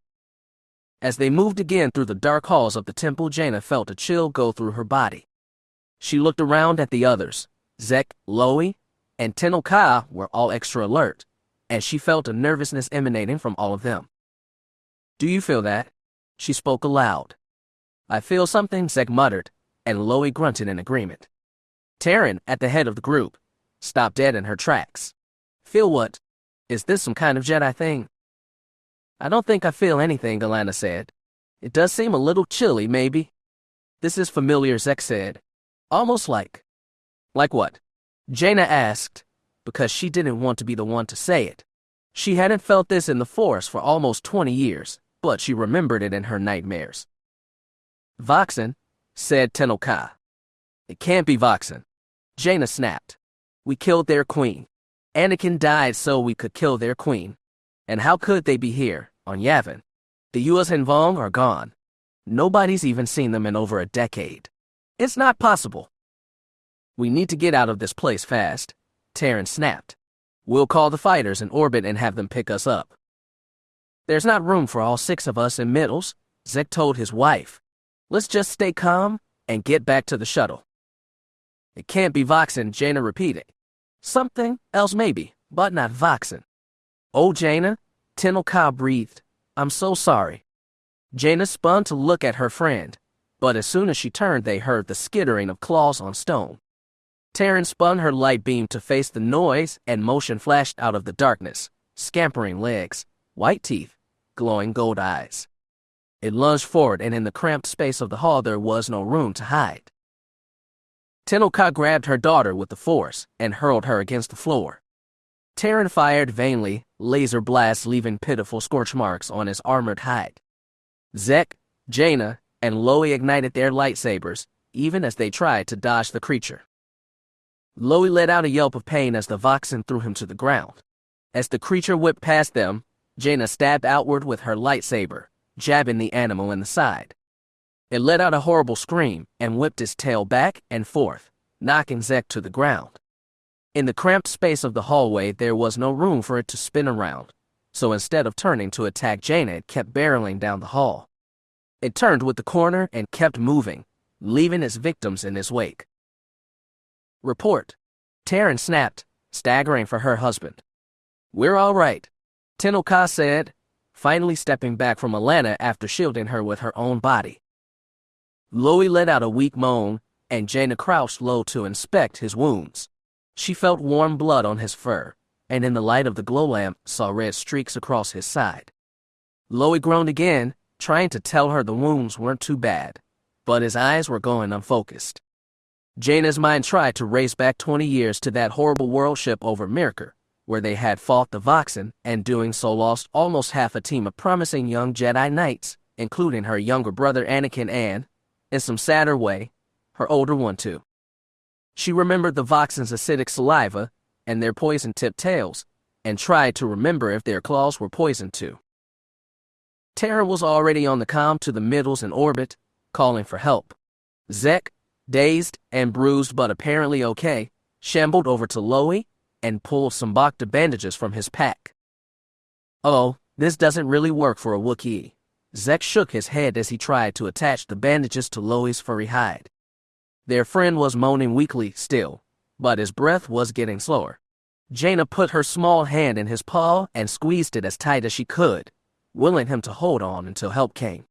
As they moved again through the dark halls of the temple, Jaina felt a chill go through her body. She looked around at the others. Zek, Loie, and Tenno-ka were all extra alert, and she felt a nervousness emanating from all of them. Do you feel that? She spoke aloud. I feel something, Zek muttered, and Loie grunted in agreement. Taryn, at the head of the group, stopped dead in her tracks. Feel what? Is this some kind of Jedi thing? I don't think I feel anything, Alana said. It does seem a little chilly, maybe. This is familiar, Zek said. Almost like. Like what? Jaina asked, because she didn't want to be the one to say it. She hadn't felt this in the Force for almost 20 years, but she remembered it in her nightmares. Voxen, said Tenno-ka. It can't be Voxen. Jaina snapped. We killed their queen. Anakin died so we could kill their queen. And how could they be here, on Yavin? The Yuuz and Vong are gone. Nobody's even seen them in over a decade. It's not possible. We need to get out of this place fast. Terran snapped. We'll call the fighters in orbit and have them pick us up. There's not room for all 6 of us in middles, Zek told his wife. Let's just stay calm and get back to the shuttle. It can't be Voxen, Jaina repeated. Something else maybe, but not Voxen. Oh, Jaina, Tenel Ka breathed. I'm so sorry. Jaina spun to look at her friend, but as soon as she turned they heard the skittering of claws on stone. Terran spun her light beam to face the noise and motion flashed out of the darkness, scampering legs, white teeth, glowing gold eyes. It lunged forward and in the cramped space of the hall there was no room to hide. Tenel Ka grabbed her daughter with the force and hurled her against the floor. Terran fired vainly, laser blasts leaving pitiful scorch marks on his armored hide. Zek, Jaina, and Loie ignited their lightsabers, even as they tried to dodge the creature. Loie let out a yelp of pain as the Voxen threw him to the ground. As the creature whipped past them, Jaina stabbed outward with her lightsaber, jabbing the animal in the side. It let out a horrible scream and whipped its tail back and forth, knocking Zek to the ground. In the cramped space of the hallway, there was no room for it to spin around, so instead of turning to attack Jaina, it kept barreling down the hall. It turned with the corner and kept moving, leaving its victims in its wake. Report. Terran snapped, staggering for her husband. We're all right, Tenel Ka said, finally stepping back from Alana after shielding her with her own body. Loie let out a weak moan, and Jaina crouched low to inspect his wounds. She felt warm blood on his fur, and in the light of the glow lamp saw red streaks across his side. Loie groaned again, trying to tell her the wounds weren't too bad, but his eyes were going unfocused. Jaina's mind tried to race back 20 years to that horrible world ship over Mirkor, where they had fought the Voxen and doing so lost almost half a team of promising young Jedi Knights, including her younger brother Anakin and, in some sadder way, her older one too. She remembered the Voxen's acidic saliva and their poison-tipped tails, and tried to remember if their claws were poisoned too. Terran was already on the comm to the middles in orbit, calling for help. Zek, dazed and bruised but apparently okay, shambled over to Loie and pulled some Bacta bandages from his pack. Oh, this doesn't really work for a Wookiee. Zek shook his head as he tried to attach the bandages to Loie's furry hide. Their friend was moaning weakly still, but his breath was getting slower. Jaina put her small hand in his paw and squeezed it as tight as she could, willing him to hold on until help came.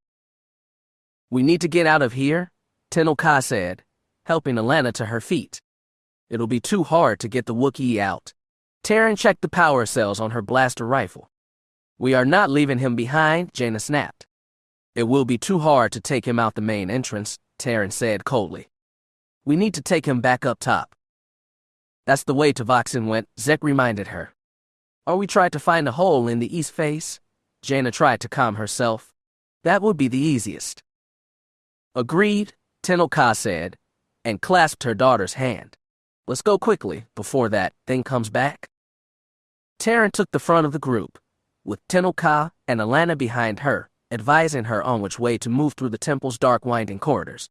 We need to get out of here, Tenel Ka said, helping Alana to her feet. It'll be too hard to get the Wookiee out. Terran checked the power cells on her blaster rifle. We are not leaving him behind, Jaina snapped. It will be too hard to take him out the main entrance, Terran said coldly. We need to take him back up top. That's the way to Voxen went, Zek reminded her. Or we tried to find a hole in the east face. Jaina tried to calm herself. That would be the easiest. Agreed, Tenel Ka said, and clasped her daughter's hand. Let's go quickly, before that thing comes back. Terran took the front of the group, with Tenel Ka and Alana behind her, advising her on which way to move through the temple's dark winding corridors.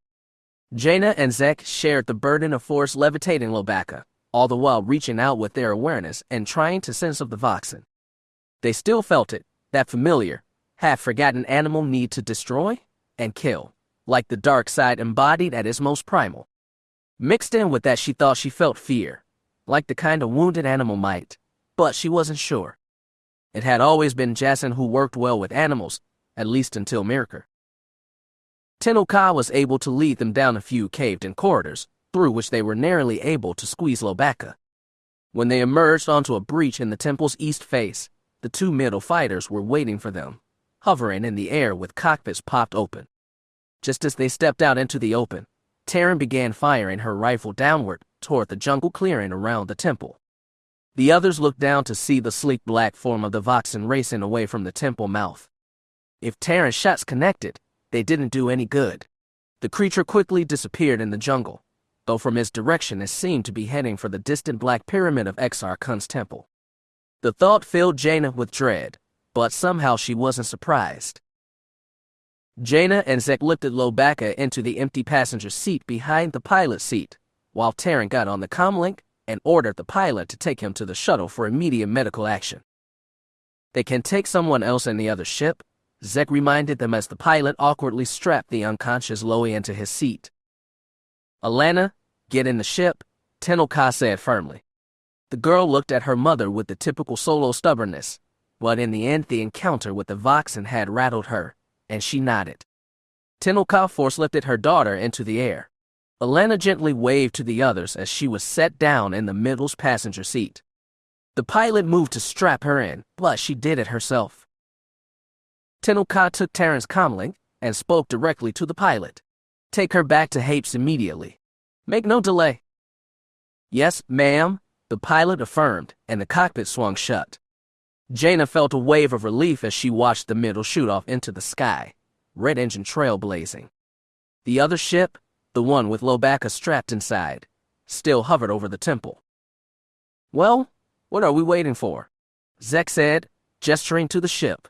Jaina and Zek shared the burden of force levitating Lobacca, all the while reaching out with their awareness and trying to sense of the Voxen. They still felt it, that familiar, half-forgotten animal need to destroy and kill, like the dark side embodied at its most primal. Mixed in with that she thought she felt fear, like the kind a wounded animal might, but she wasn't sure. It had always been Jacen who worked well with animals, at least until Mirkor. Tenel Ka was able to lead them down a few caved-in corridors, through which they were narrowly able to squeeze Lobacca. When they emerged onto a breach in the temple's east face, the 2 middle fighters were waiting for them, hovering in the air with cockpits popped open. Just as they stepped out into the open, Terran began firing her rifle downward toward the jungle clearing around the temple. The others looked down to see the sleek black form of the Voxen racing away from the temple mouth. If Terran's shots connected, they didn't do any good. The creature quickly disappeared in the jungle, though from its direction it seemed to be heading for the distant black pyramid of Exar Kun's temple. The thought filled Jaina with dread, but somehow she wasn't surprised. Jaina and Zek lifted Lobacca into the empty passenger seat behind the pilot seat, while Terran got on the comlink and ordered the pilot to take him to the shuttle for immediate medical action. They can take someone else in the other ship, Zek reminded them as the pilot awkwardly strapped the unconscious Loie into his seat. Alana, get in the ship, Tenel Ka said firmly. The girl looked at her mother with the typical Solo stubbornness, but in the end the encounter with the Voxen had rattled her, and she nodded. Tenel Ka force-lifted her daughter into the air. Alana gently waved to the others as she was set down in the middle's passenger seat. The pilot moved to strap her in, but she did it herself. Tenel Ka took Terrence comlink and spoke directly to the pilot. Take her back to Hapes immediately. Make no delay. Yes, ma'am, the pilot affirmed, and the cockpit swung shut. Jaina felt a wave of relief as she watched the middle shoot off into the sky, red engine trail blazing. The other ship, the one with Lobaka strapped inside, still hovered over the temple. Well, what are we waiting for? Zek said, gesturing to the ship.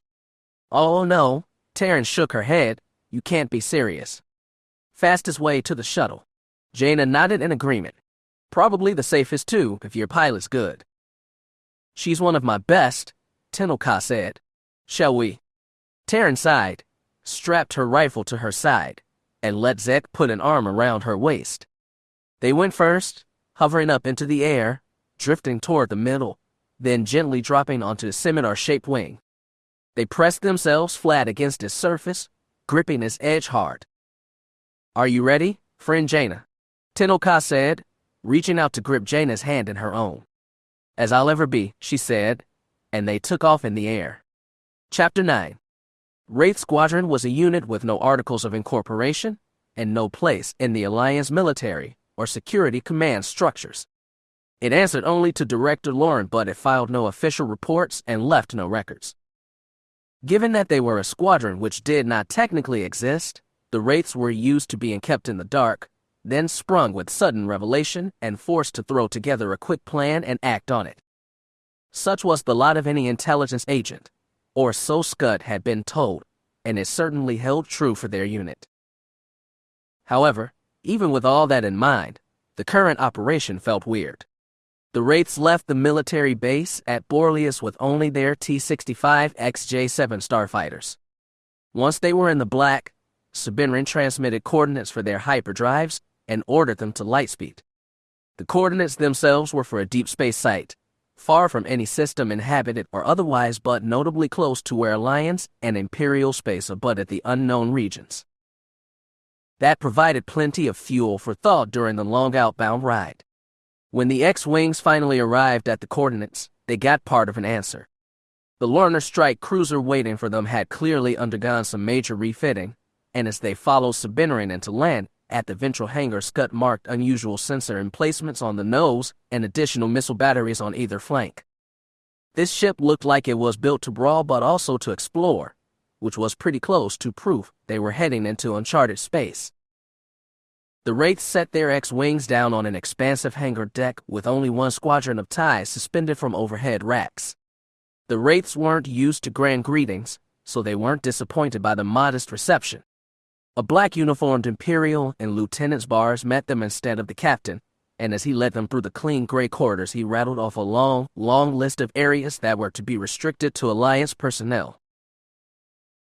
Oh no, Terrence shook her head. You can't be serious. Fastest way to the shuttle. Jaina nodded in agreement. Probably the safest too, if your pilot's good. She's one of my best, Tenel Ka said. Shall we? Terrence sighed, strapped her rifle to her side, and let Zek put an arm around her waist. They went first, hovering up into the air, drifting toward the middle, then gently dropping onto the scimitar-shaped wing. They pressed themselves flat against its surface, gripping its edge hard. Are you ready, friend Jaina? Tenel Ka said, reaching out to grip Jaina's hand in her own. As I'll ever be, she said, and they took off in the air. Chapter 9. Wraith Squadron was a unit with no articles of incorporation and no place in the Alliance military or security command structures. It answered only to Director Lauren, but it filed no official reports and left no records. Given that they were a squadron which did not technically exist, the Wraiths were used to being kept in the dark, then sprung with sudden revelation and forced to throw together a quick plan and act on it. Such was the lot of any intelligence agent, or so Scud had been told, and it certainly held true for their unit. However, even with all that in mind, the current operation felt weird. The Wraiths left the military base at Borlius with only their T-65 XJ-7 starfighters. Once they were in the black, Sabinrin transmitted coordinates for their hyperdrives and ordered them to lightspeed. The coordinates themselves were for a deep space site, far from any system inhabited or otherwise, but notably close to where Alliance and Imperial space abutted the unknown regions. That provided plenty of fuel for thought during the long outbound ride. When the X-Wings finally arrived at the coordinates, they got part of an answer. The Lorner Strike cruiser waiting for them had clearly undergone some major refitting, and as they followed Sabinrin into land, at the ventral hangar, Scud marked unusual sensor emplacements on the nose and additional missile batteries on either flank. This ship looked like it was built to brawl but also to explore, which was pretty close to proof they were heading into uncharted space. The Wraiths set their X-Wings down on an expansive hangar deck with only one squadron of TIEs suspended from overhead racks. The Wraiths weren't used to grand greetings, so they weren't disappointed by the modest reception. A black uniformed Imperial and Lieutenant's bars met them instead of the captain, and as he led them through the clean gray corridors, he rattled off a long list of areas that were to be restricted to Alliance personnel.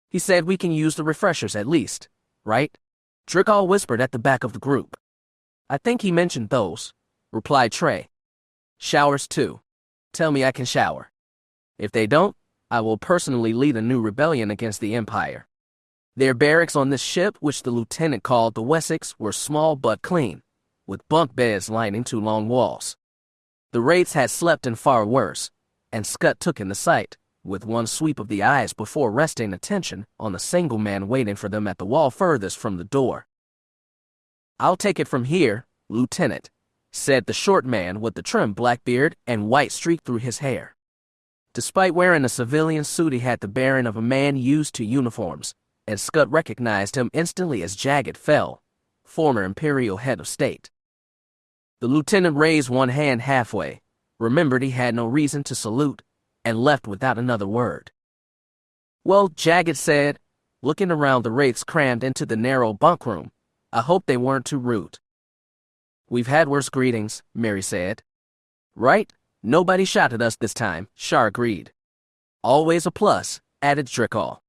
He said, we can use the refreshers at least, right? Drickall whispered at the back of the group. I think he mentioned those, replied Trey. Showers too. Tell me I can shower. If they don't, I will personally lead a new rebellion against the Empire. Their barracks on this ship, which the lieutenant called the Wessex, were small but clean, with bunk beds lining two long walls. The Wraiths had slept in far worse, and Scud took in the sight, with one sweep of the eyes before resting attention on the single man waiting for them at the wall furthest from the door. I'll take it from here, Lieutenant, said the short man with the trim black beard and white streak through his hair. Despite wearing a civilian suit, he had the bearing of a man used to uniforms, and Scud recognized him instantly as Jagged Fell, former Imperial head of state. The lieutenant raised one hand halfway, remembered he had no reason to salute, and left without another word. Well, Jagged said, looking around the Wraiths crammed into the narrow bunk room, I hope they weren't too rude. We've had worse greetings, Mary said. Right? Nobody shot at us this time, Shar agreed. Always a plus, added Drickall.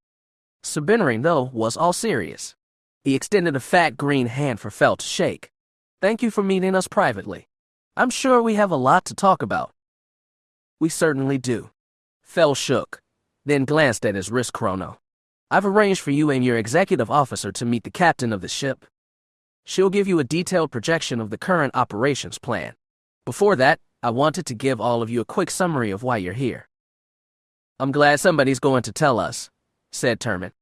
Sabinaring, though, was all serious. He extended a fat green hand for Fel to shake. Thank you for meeting us privately. I'm sure we have a lot to talk about. We certainly do. Fel shook, then glanced at his wrist chrono. I've arranged for you and your executive officer to meet the captain of the ship. She'll give you a detailed projection of the current operations plan. Before that, I wanted to give all of you a quick summary of why you're here. I'm glad somebody's going to tell us, said Terman.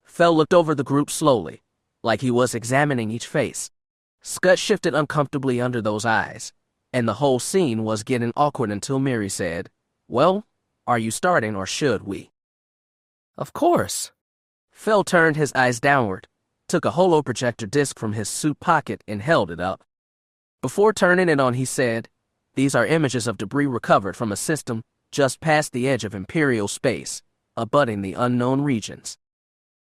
Fel looked over the group slowly, like he was examining each face. Scud shifted uncomfortably under those eyes, and the whole scene was getting awkward until Miri said, Well, are you starting or should we? Of course. Fel turned his eyes downward, took a holoprojector disc from his suit pocket and held it up. Before turning it on, he said, These are images of debris recovered from a system just past the edge of Imperial space, abutting the unknown regions.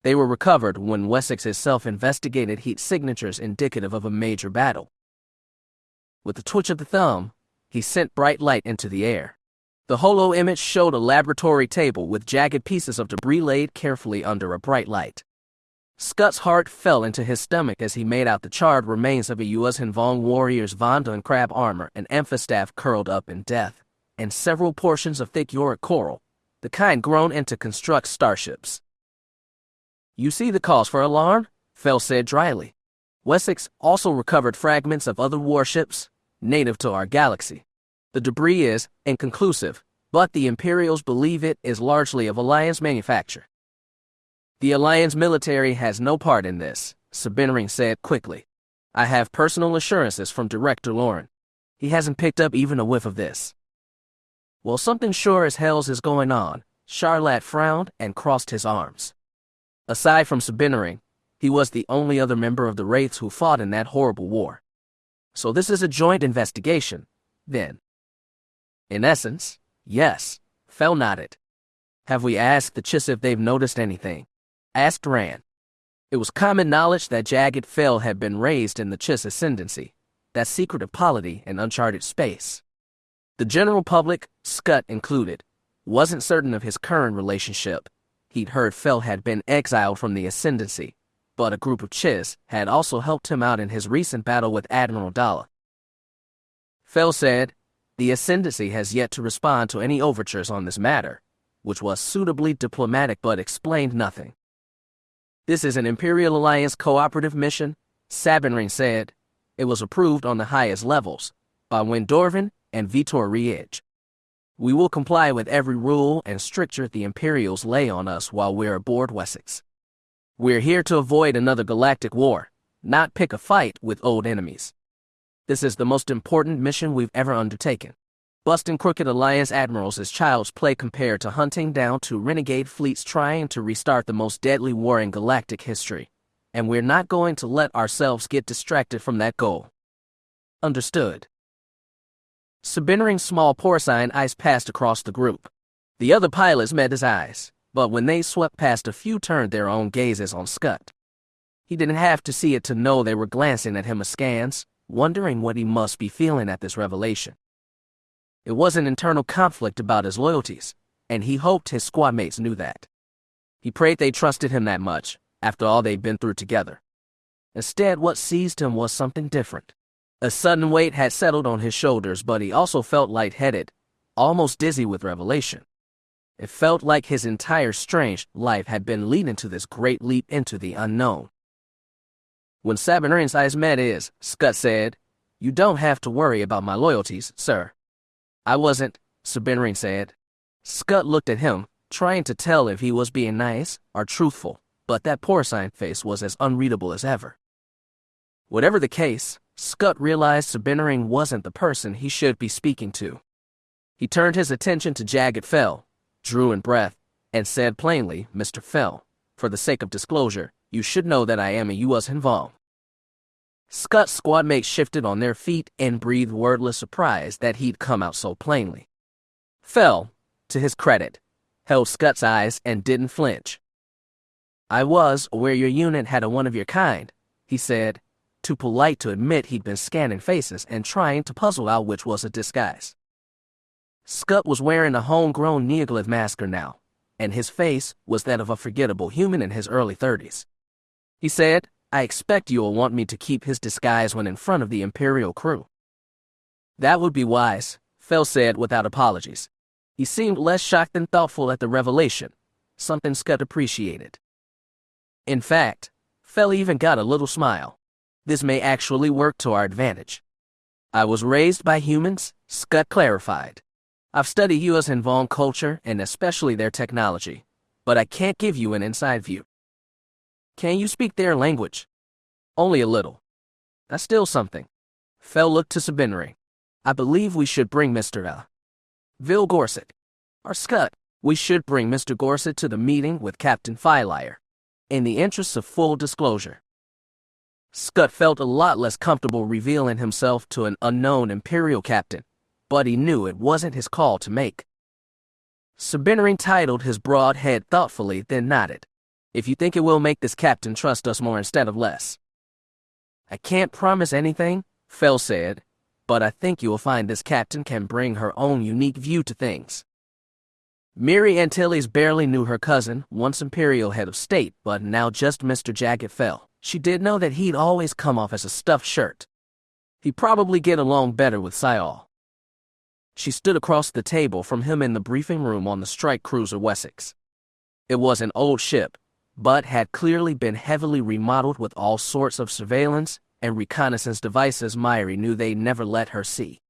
They were recovered when Wessex itself investigated heat signatures indicative of a major battle. With a twitch of the thumb, he sent bright light into the air. The holo image showed a laboratory table with jagged pieces of debris laid carefully under a bright light. Scott's heart fell into his stomach as he made out the charred remains of a U.S. Hinvong warrior's Vonda and crab armor and amphistaff curled up in death, and several portions of thick Yorick coral, the kind grown in to construct starships. You see the cause for alarm? Fel said dryly. Wessex also recovered fragments of other warships, native to our galaxy. The debris is inconclusive, but the Imperials believe it is largely of Alliance manufacture. The Alliance military has no part in this, Sabinaring said quickly. I have personal assurances from Director Lauren. He hasn't picked up even a whiff of this. Well, something sure as hells is going on. Charlotte frowned and crossed his arms. Aside from Sabinaring, he was the only other member of the Wraiths who fought in that horrible war. So this is a joint investigation, then. In essence, yes, Fel nodded. Have we asked the Chiss if they've noticed anything? Asked Rand. It was common knowledge that Jagged Fel had been raised in the Chiss ascendancy, that secretive polity in uncharted space. The general public, Scut included, wasn't certain of his current relationship. He'd heard Fel had been exiled from the ascendancy, but a group of Chiss had also helped him out in his recent battle with Admiral Dalla. Fel said, The ascendancy has yet to respond to any overtures on this matter, which was suitably diplomatic but explained nothing. This is an Imperial Alliance cooperative mission, Sabinaring said. It was approved on the highest levels, by Windorvin and Vitor Riege. We will comply with every rule and stricture the Imperials lay on us while we're aboard Wessex. We're here to avoid another galactic war, not pick a fight with old enemies. This is the most important mission we've ever undertaken. Busting crooked Alliance admirals is child's play compared to hunting down two renegade fleets trying to restart the most deadly war in galactic history, and we're not going to let ourselves get distracted from that goal. Understood. Sabinaring's small porcine eyes passed across the group. The other pilots met his eyes, but when they swept past, a few turned their own gazes on Scut. He didn't have to see it to know they were glancing at him askance, wondering what he must be feeling at this revelation. It was an internal conflict about his loyalties, and he hoped his squadmates knew that. He prayed they trusted him that much, after all they'd been through together. Instead, what seized him was something different. A sudden weight had settled on his shoulders, but he also felt lightheaded, almost dizzy with revelation. It felt like his entire strange life had been leading to this great leap into the unknown. When Sabinaring's eyes met his, Scut said, You don't have to worry about my loyalties, sir. I wasn't, Sabinaring said. Scut looked at him, trying to tell if he was being nice or truthful, but that porcine face was as unreadable as ever. Whatever the case, Scut realized Sabinaring wasn't the person he should be speaking to. He turned his attention to Jagged Fel, drew in breath, and said plainly, Mr. Fel, for the sake of disclosure, you should know that I am a U.S. Hinvong. Scott's squadmates shifted on their feet and breathed wordless surprise that he'd come out so plainly. Fel, to his credit, held Scott's eyes and didn't flinch. I was aware your unit had a one-of-your-kind, he said, too polite to admit he'd been scanning faces and trying to puzzle out which was a disguise. Scott was wearing a homegrown neoglyph masker now, and his face was that of a forgettable human in his early 30s. He said, "I expect you'll want me to keep his disguise when in front of the Imperial crew." "That would be wise," Fel said without apologies. He seemed less shocked than thoughtful at the revelation, something Scott appreciated. In fact, Fel even got a little smile. This may actually work to our advantage. "I was raised by humans," Scott clarified. "I've studied Yuuzhan Vong culture and especially their technology, but I can't give you an inside view." "Can you speak their language?" "Only a little." "That's still something." Fel looked to Sabinri. "I believe we should bring Mr. Vil Gorset. Or Scott, we should bring Mr. Gorset to the meeting with Captain Veila, in the interests of full disclosure." Scott felt a lot less comfortable revealing himself to an unknown Imperial captain, but he knew it wasn't his call to make. Sabinri titled his broad head thoughtfully, then nodded. "If you think it will make this captain trust us more instead of less." "I can't promise anything," Fel said, "but I think you will find this captain can bring her own unique view to things." Miri Antilles barely knew her cousin, once Imperial head of state, but now just Mr. Jagged Fel. She did know that he'd always come off as a stuffed shirt. He'd probably get along better with Syal. She stood across the table from him in the briefing room on the strike cruiser Wessex. It was an old ship, but had clearly been heavily remodeled with all sorts of surveillance and reconnaissance devices Miri knew they'd never let her see.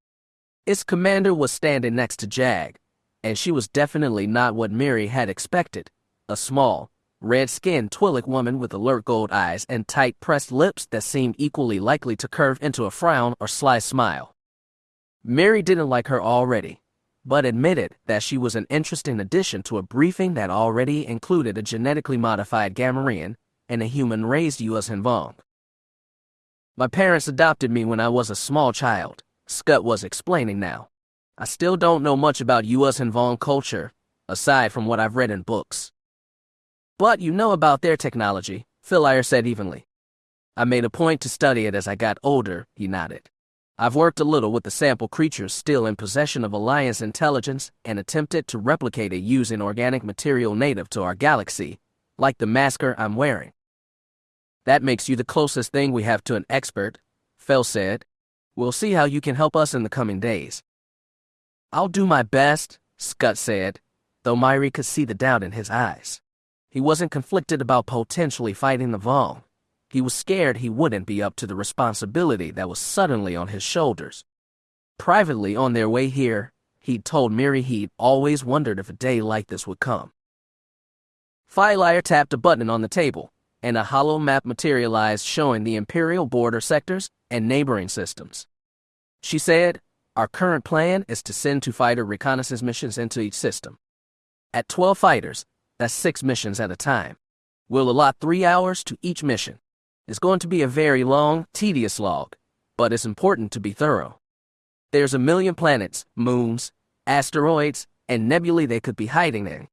Its commander was standing next to Jagged, and she was definitely not what Miri had expected, a small, red-skinned Twi'lek woman with alert gold eyes and tight-pressed lips that seemed equally likely to curve into a frown or sly smile. Miri didn't like her already, but admitted that she was an interesting addition to a briefing that already included a genetically modified Gamorrean and a human-raised Yuuzhan Vong. "My parents adopted me when I was a small child," Scott was explaining now. "I still don't know much about Yuuzhan Vong culture, aside from what I've read in books." "But you know about their technology," Veila said evenly. "I made a point to study it as I got older," he nodded. "I've worked a little with the sample creatures still in possession of Alliance intelligence and attempted to replicate it using organic material native to our galaxy, like the masker I'm wearing." "That makes you the closest thing we have to an expert," Fel said. "We'll see how you can help us in the coming days." "I'll do my best," Scott said, though Miri could see the doubt in his eyes. He wasn't conflicted about potentially fighting the Vong. He was scared he wouldn't be up to the responsibility that was suddenly on his shoulders. Privately on their way here, he'd told Miri he'd always wondered if a day like this would come. Veila tapped a button on the table, and a hollow map materialized showing the Imperial border sectors and neighboring systems. She said, "Our current plan is to send 2 fighter reconnaissance missions into each system. At 12 fighters, that's 6 missions at a time. We'll allot 3 hours to each mission. It's going to be a very long, tedious slog, but it's important to be thorough. There's a million planets, moons, asteroids, and nebulae they could be hiding in.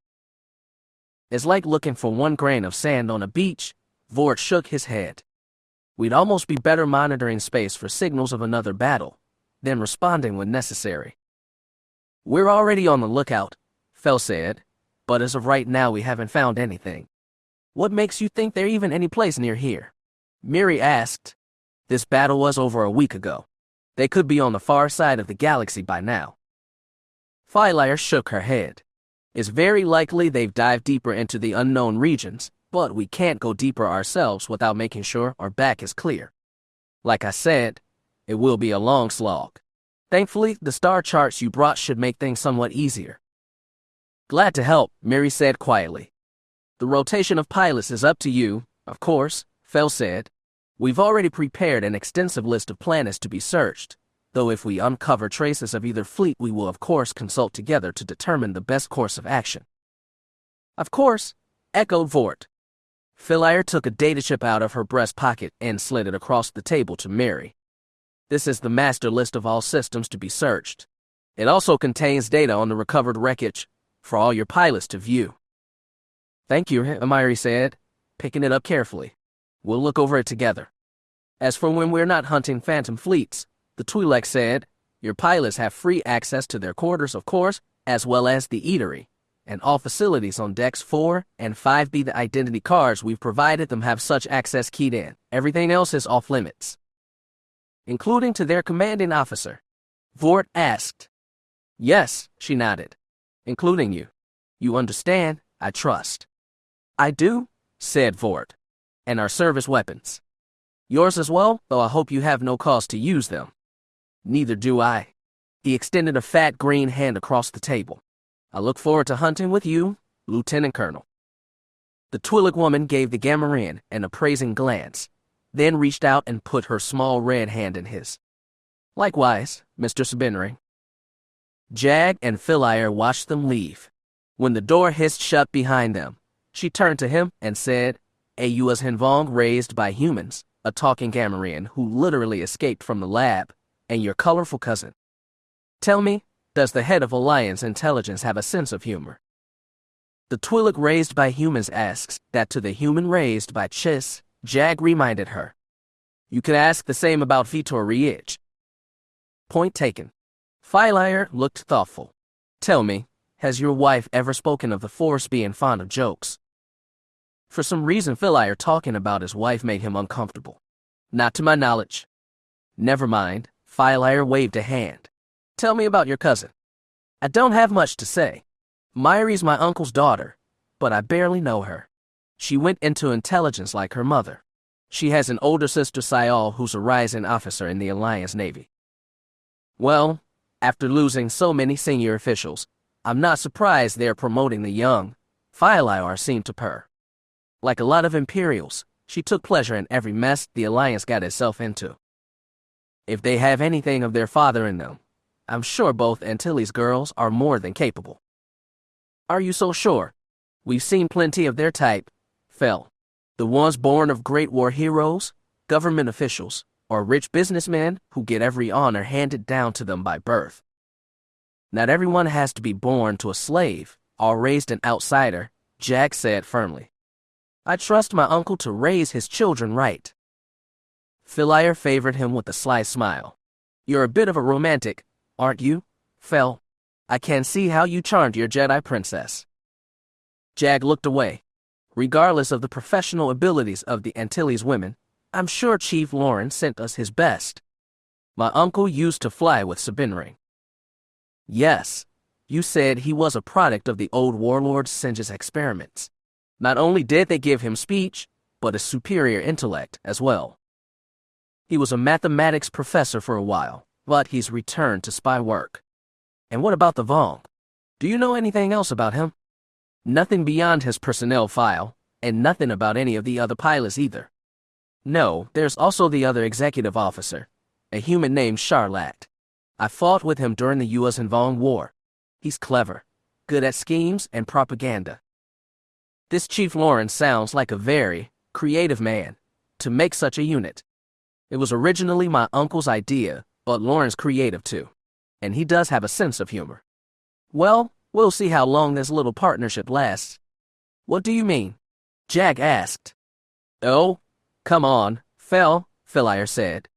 It's like looking for 1 grain of sand on a beach." Vort shook his head. "We'd almost be better monitoring space for signals of another battle, then responding when necessary." "We're already on the lookout," Fel said, "but as of right now we haven't found anything." "What makes you think they're even any place near here?" Miri asked. "This battle was over a week ago. They could be on the far side of the galaxy by now." Veila shook her head. "It's very likely they've dived deeper into the unknown regions, but we can't go deeper ourselves without making sure our back is clear. Like I said, it will be a long slog. Thankfully, the star charts you brought should make things somewhat easier." "Glad to help," Miri said quietly. "The rotation of pilots is up to you, of course," Fel said. "We've already prepared an extensive list of planets to be searched, though if we uncover traces of either fleet we will of course consult together to determine the best course of action." "Of course," echoed Vort. Veila took a data chip out of her breast pocket and slid it across the table to Miri. "This is the master list of all systems to be searched. It also contains data on the recovered wreckage for all your pilots to view." "Thank you," Miri said, picking it up carefully. "We'll look over it together. As for when we're not hunting phantom fleets," the Twi'lek said, Your pilots have free access to their quarters, of course, as well as the eatery, and all facilities on decks 4 and 5B. The identity cards we've provided them have such access keyed in. Everything else is off limits, including to their commanding officer. Vought asked. Yes, she nodded. Including you. You understand, I trust. I do, said Vought. And our service weapons. Yours as well, though I hope you have no cause to use them. Neither do I. He extended a fat green hand across the table. I look forward to hunting with you, Lieutenant Colonel. The Twi'lek woman gave the Gamorrean an appraising glance, then reached out and put her small red hand in his. Likewise, Mr. Sabinring. Jagged and Philaire watched them leave. When the door hissed shut behind them, she turned to him and said, "A.U.S. Hinvong raised by humans, a talking Gamorrean who literally escaped from the lab, and your colorful cousin. Tell me, does the head of Alliance Intelligence have a sense of humor?" The Twi'lek raised by humans asks that to the human raised by Chiss, Jagged reminded her. You could ask the same about Vitor Riech. Point taken. Philaire looked thoughtful. Tell me, has your wife ever spoken of the Force being fond of jokes? For some reason, Philaire talking about his wife made him uncomfortable. Not to my knowledge. Never mind, Philaire waved a hand. Tell me about your cousin. I don't have much to say. Myri's my uncle's daughter, but I barely know her. She went into intelligence like her mother. She has an older sister, Sayal, who's a rising officer in the Alliance Navy. Well, after losing so many senior officials, I'm not surprised they're promoting the young. Philaire seemed to purr. Like a lot of Imperials, she took pleasure in every mess the Alliance got itself into. If they have anything of their father in them, I'm sure both Antilles girls are more than capable. Are you so sure? We've seen plenty of their type, Fel. The ones born of great war heroes, government officials, or rich businessmen who get every honor handed down to them by birth. Not everyone has to be born to a slave or raised an outsider, Jack said firmly. I trust my uncle to raise his children right. Philaire favored him with a sly smile. You're a bit of a romantic, aren't you, Fel? I can see how you charmed your Jedi princess. Jag looked away. Regardless of the professional abilities of the Antilles women, I'm sure Chief Lauren sent us his best. My uncle used to fly with Sabinring. Yes, you said he was a product of the old warlord Singe's experiments. Not only did they give him speech, but a superior intellect as well. He was a mathematics professor for a while, but he's returned to spy work. And what about the Vong? Do you know anything else about him? Nothing beyond his personnel file, and nothing about any of the other pilots either. No, there's also the other executive officer, a human named Charlat. I fought with him during the U.S. and Vong War. He's clever, good at schemes and propaganda. This Chief Lawrence sounds like a very creative man to make such a unit. It was originally my uncle's idea, but Lawrence creative too. And he does have a sense of humor. Well, we'll see how long this little partnership lasts. What do you mean? Jag asked. Oh, come on, Philaire said.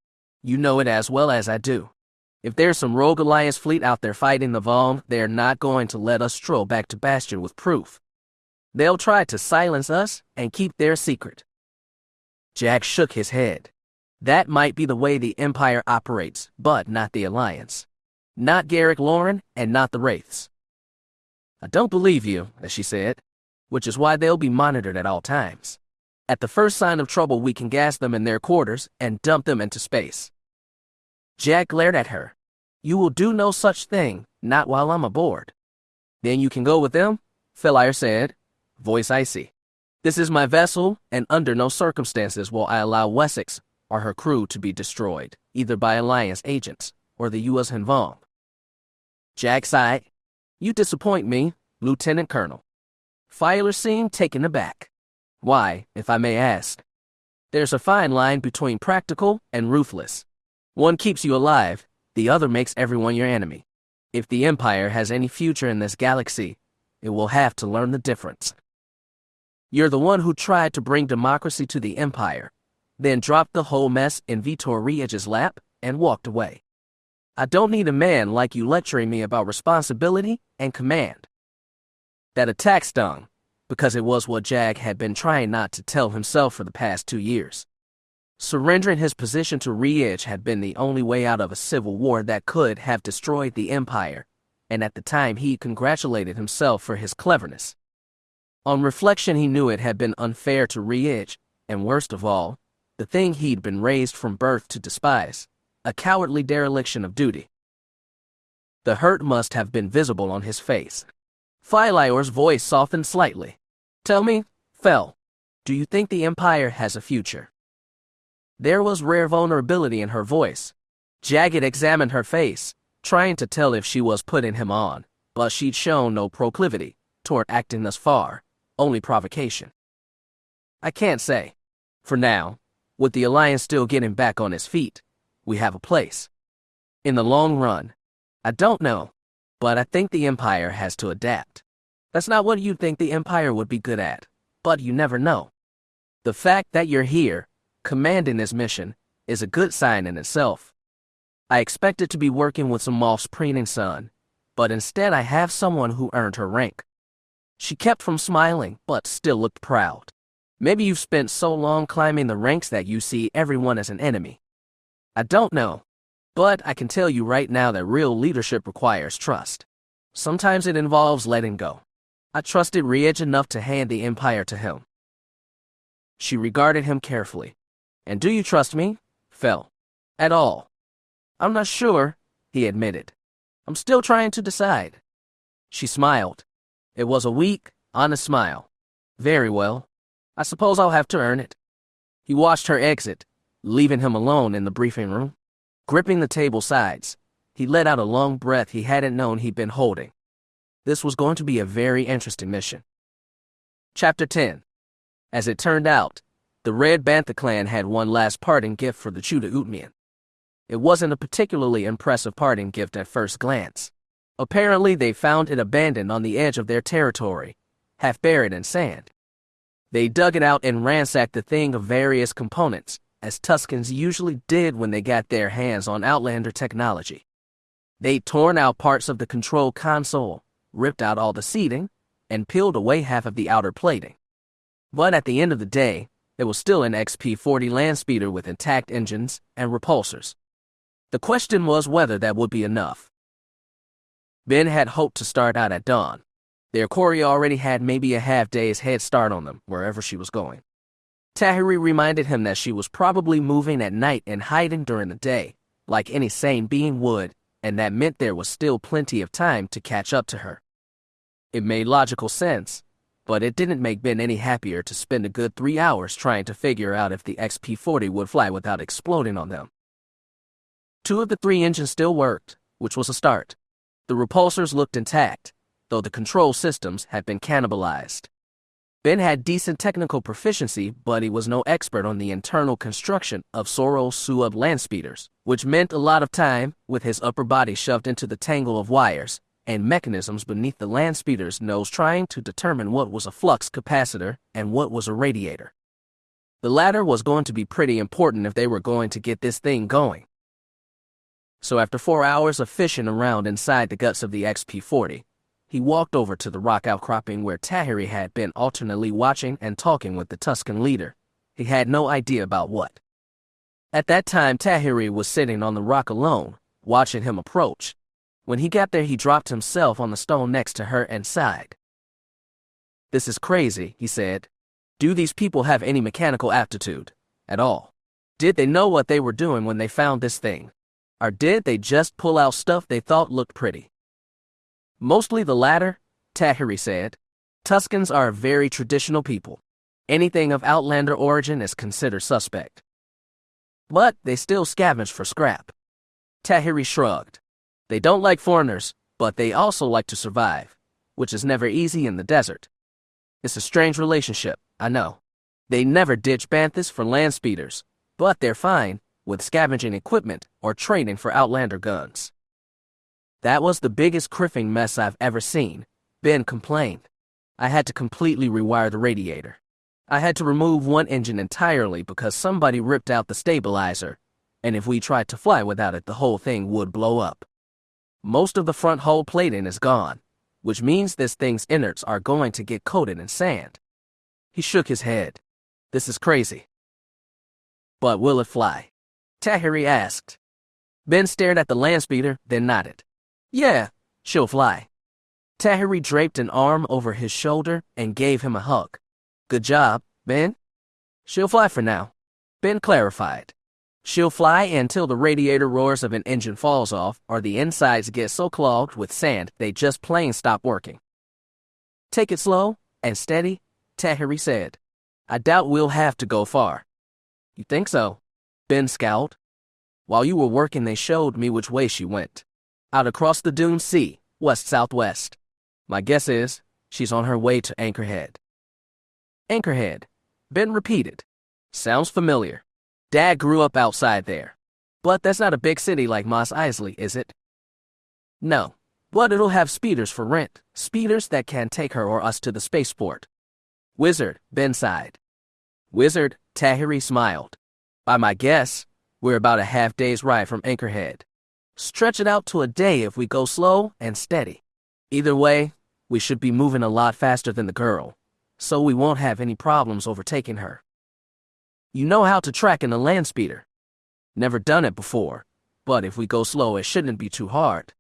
You know it as well as I do. If there's some rogue Alliance fleet out there fighting the Vong, they're not going to let us stroll back to Bastion with proof. They'll try to silence us and keep their secret. Jack shook his head. That might be the way the Empire operates, but not the Alliance. Not Garrick Lauren, and not the Wraiths. I don't believe you, as she said, which is why they'll be monitored at all times. At the first sign of trouble, we can gas them in their quarters and dump them into space. Jack glared at her. You will do no such thing, not while I'm aboard. Then you can go with them, Philaire said, voice icy. This is my vessel, and under no circumstances will I allow Wessex or her crew to be destroyed, either by Alliance agents or the U.S. Hinvong. Jack sighed. You disappoint me, Lieutenant Colonel. Filer seemed taken aback. Why, if I may ask? There's a fine line between practical and ruthless. One keeps you alive, the other makes everyone your enemy. If the Empire has any future in this galaxy, it will have to learn the difference. You're the one who tried to bring democracy to the Empire, then dropped the whole mess in Vitor Riech's lap and walked away. I don't need a man like you lecturing me about responsibility and command. That attack stung, because it was what Jag had been trying not to tell himself for the past 2 years. Surrendering his position to Riech had been the only way out of a civil war that could have destroyed the Empire, and at the time he congratulated himself for his cleverness. On reflection, he knew it had been unfair to Riech, and worst of all, the thing he'd been raised from birth to despise, a cowardly dereliction of duty. The hurt must have been visible on his face. Filior's voice softened slightly. Tell me, Fel, do you think the Empire has a future? There was rare vulnerability in her voice. Jagged examined her face, trying to tell if she was putting him on, but she'd shown no proclivity toward acting thus far, only provocation. I can't say. For now, with the Alliance still getting back on its feet, we have a place. In the long run, I don't know, but I think the Empire has to adapt. That's not what you'd think the Empire would be good at, but you never know. The fact that you're here, commanding this mission, is a good sign in itself. I expected to be working with some Moff's preening son, but instead I have someone who earned her rank. She kept from smiling, but still looked proud. Maybe you've spent so long climbing the ranks that you see everyone as an enemy. I don't know, but I can tell you right now that real leadership requires trust. Sometimes it involves letting go. I trusted Riech enough to hand the Empire to him. She regarded him carefully. And do you trust me, Fel? At all? I'm not sure, he admitted. I'm still trying to decide. She smiled. It was a weak, honest smile. Very well. I suppose I'll have to earn it. He watched her exit, leaving him alone in the briefing room. Gripping the table sides, he let out a long breath he hadn't known he'd been holding. This was going to be a very interesting mission. Chapter 10. As it turned out, the Red Bantha clan had one last parting gift for the Chuda Utmian. It wasn't a particularly impressive parting gift at first glance. Apparently, they found it abandoned on the edge of their territory, half buried in sand. They dug it out and ransacked the thing of various components, as Tuskens usually did when they got their hands on Outlander technology. They'd torn out parts of the control console, ripped out all the seating, and peeled away half of the outer plating. But at the end of the day, there was still an XP-40 landspeeder with intact engines and repulsors. The question was whether that would be enough. Ben had hoped to start out at dawn. Their quarry already had maybe a half-day's head start on them, wherever she was going. Tahiri reminded him that she was probably moving at night and hiding during the day, like any sane being would, and that meant there was still plenty of time to catch up to her. It made logical sense, but it didn't make Ben any happier to spend a good 3 hours trying to figure out if the XP-40 would fly without exploding on them. 2 of the 3 engines still worked, which was a start. The repulsors looked intact, though the control systems had been cannibalized. Ben had decent technical proficiency, but he was no expert on the internal construction of Soro Suub landspeeders, which meant a lot of time with his upper body shoved into the tangle of wires and mechanisms beneath the landspeeder's nose trying to determine what was a flux capacitor and what was a radiator. The latter was going to be pretty important if they were going to get this thing going. So after 4 hours of fishing around inside the guts of the XP-40, he walked over to the rock outcropping where Tahiri had been alternately watching and talking with the Tusken leader. He had no idea about what. At that time, Tahiri was sitting on the rock alone, watching him approach. When he got there, he dropped himself on the stone next to her and sighed. This is crazy, he said. Do these people have any mechanical aptitude at all? Did they know what they were doing when they found this thing? Or did they just pull out stuff they thought looked pretty? Mostly the latter, Tahiri said. Tuskens are a very traditional people. Anything of Outlander origin is considered suspect. But they still scavenge for scrap. Tahiri shrugged. They don't like foreigners, but they also like to survive, which is never easy in the desert. It's a strange relationship, I know. They never ditch Banthas for landspeeders, but they're fine with scavenging equipment or trading for Outlander guns. That was the biggest criffing mess I've ever seen, Ben complained. I had to completely rewire the radiator. I had to remove one engine entirely because somebody ripped out the stabilizer, and if we tried to fly without it, the whole thing would blow up. Most of the front hull plating is gone, which means this thing's innards are going to get coated in sand. He shook his head. This is crazy. But will it fly? Tahiri asked. Ben stared at the landspeeder, then nodded. Yeah, she'll fly. Tahiri draped an arm over his shoulder and gave him a hug. Good job, Ben. She'll fly for now, Ben clarified. She'll fly until the radiator roars of an engine falls off or the insides get so clogged with sand they just plain stop working. Take it slow and steady, Tahiri said. I doubt we'll have to go far. You think so? Ben scowled. While you were working, they showed me which way she went. Out across the dune sea, west-southwest. My guess is she's on her way to Anchorhead. Anchorhead, Ben repeated. Sounds familiar. Dad grew up outside there. But that's not a big city like Mos Eisley, is it? No, but it'll have speeders for rent, speeders that can take her or us to the spaceport. Wizard, Ben sighed. Wizard, Tahiri smiled. By my guess, we're about a half-day's ride from Anchorhead. Stretch it out to a day if we go slow and steady. Either way, we should be moving a lot faster than the girl, so we won't have any problems overtaking her. You know how to track in a land speeder. Never done it before, but if we go slow, it shouldn't be too hard.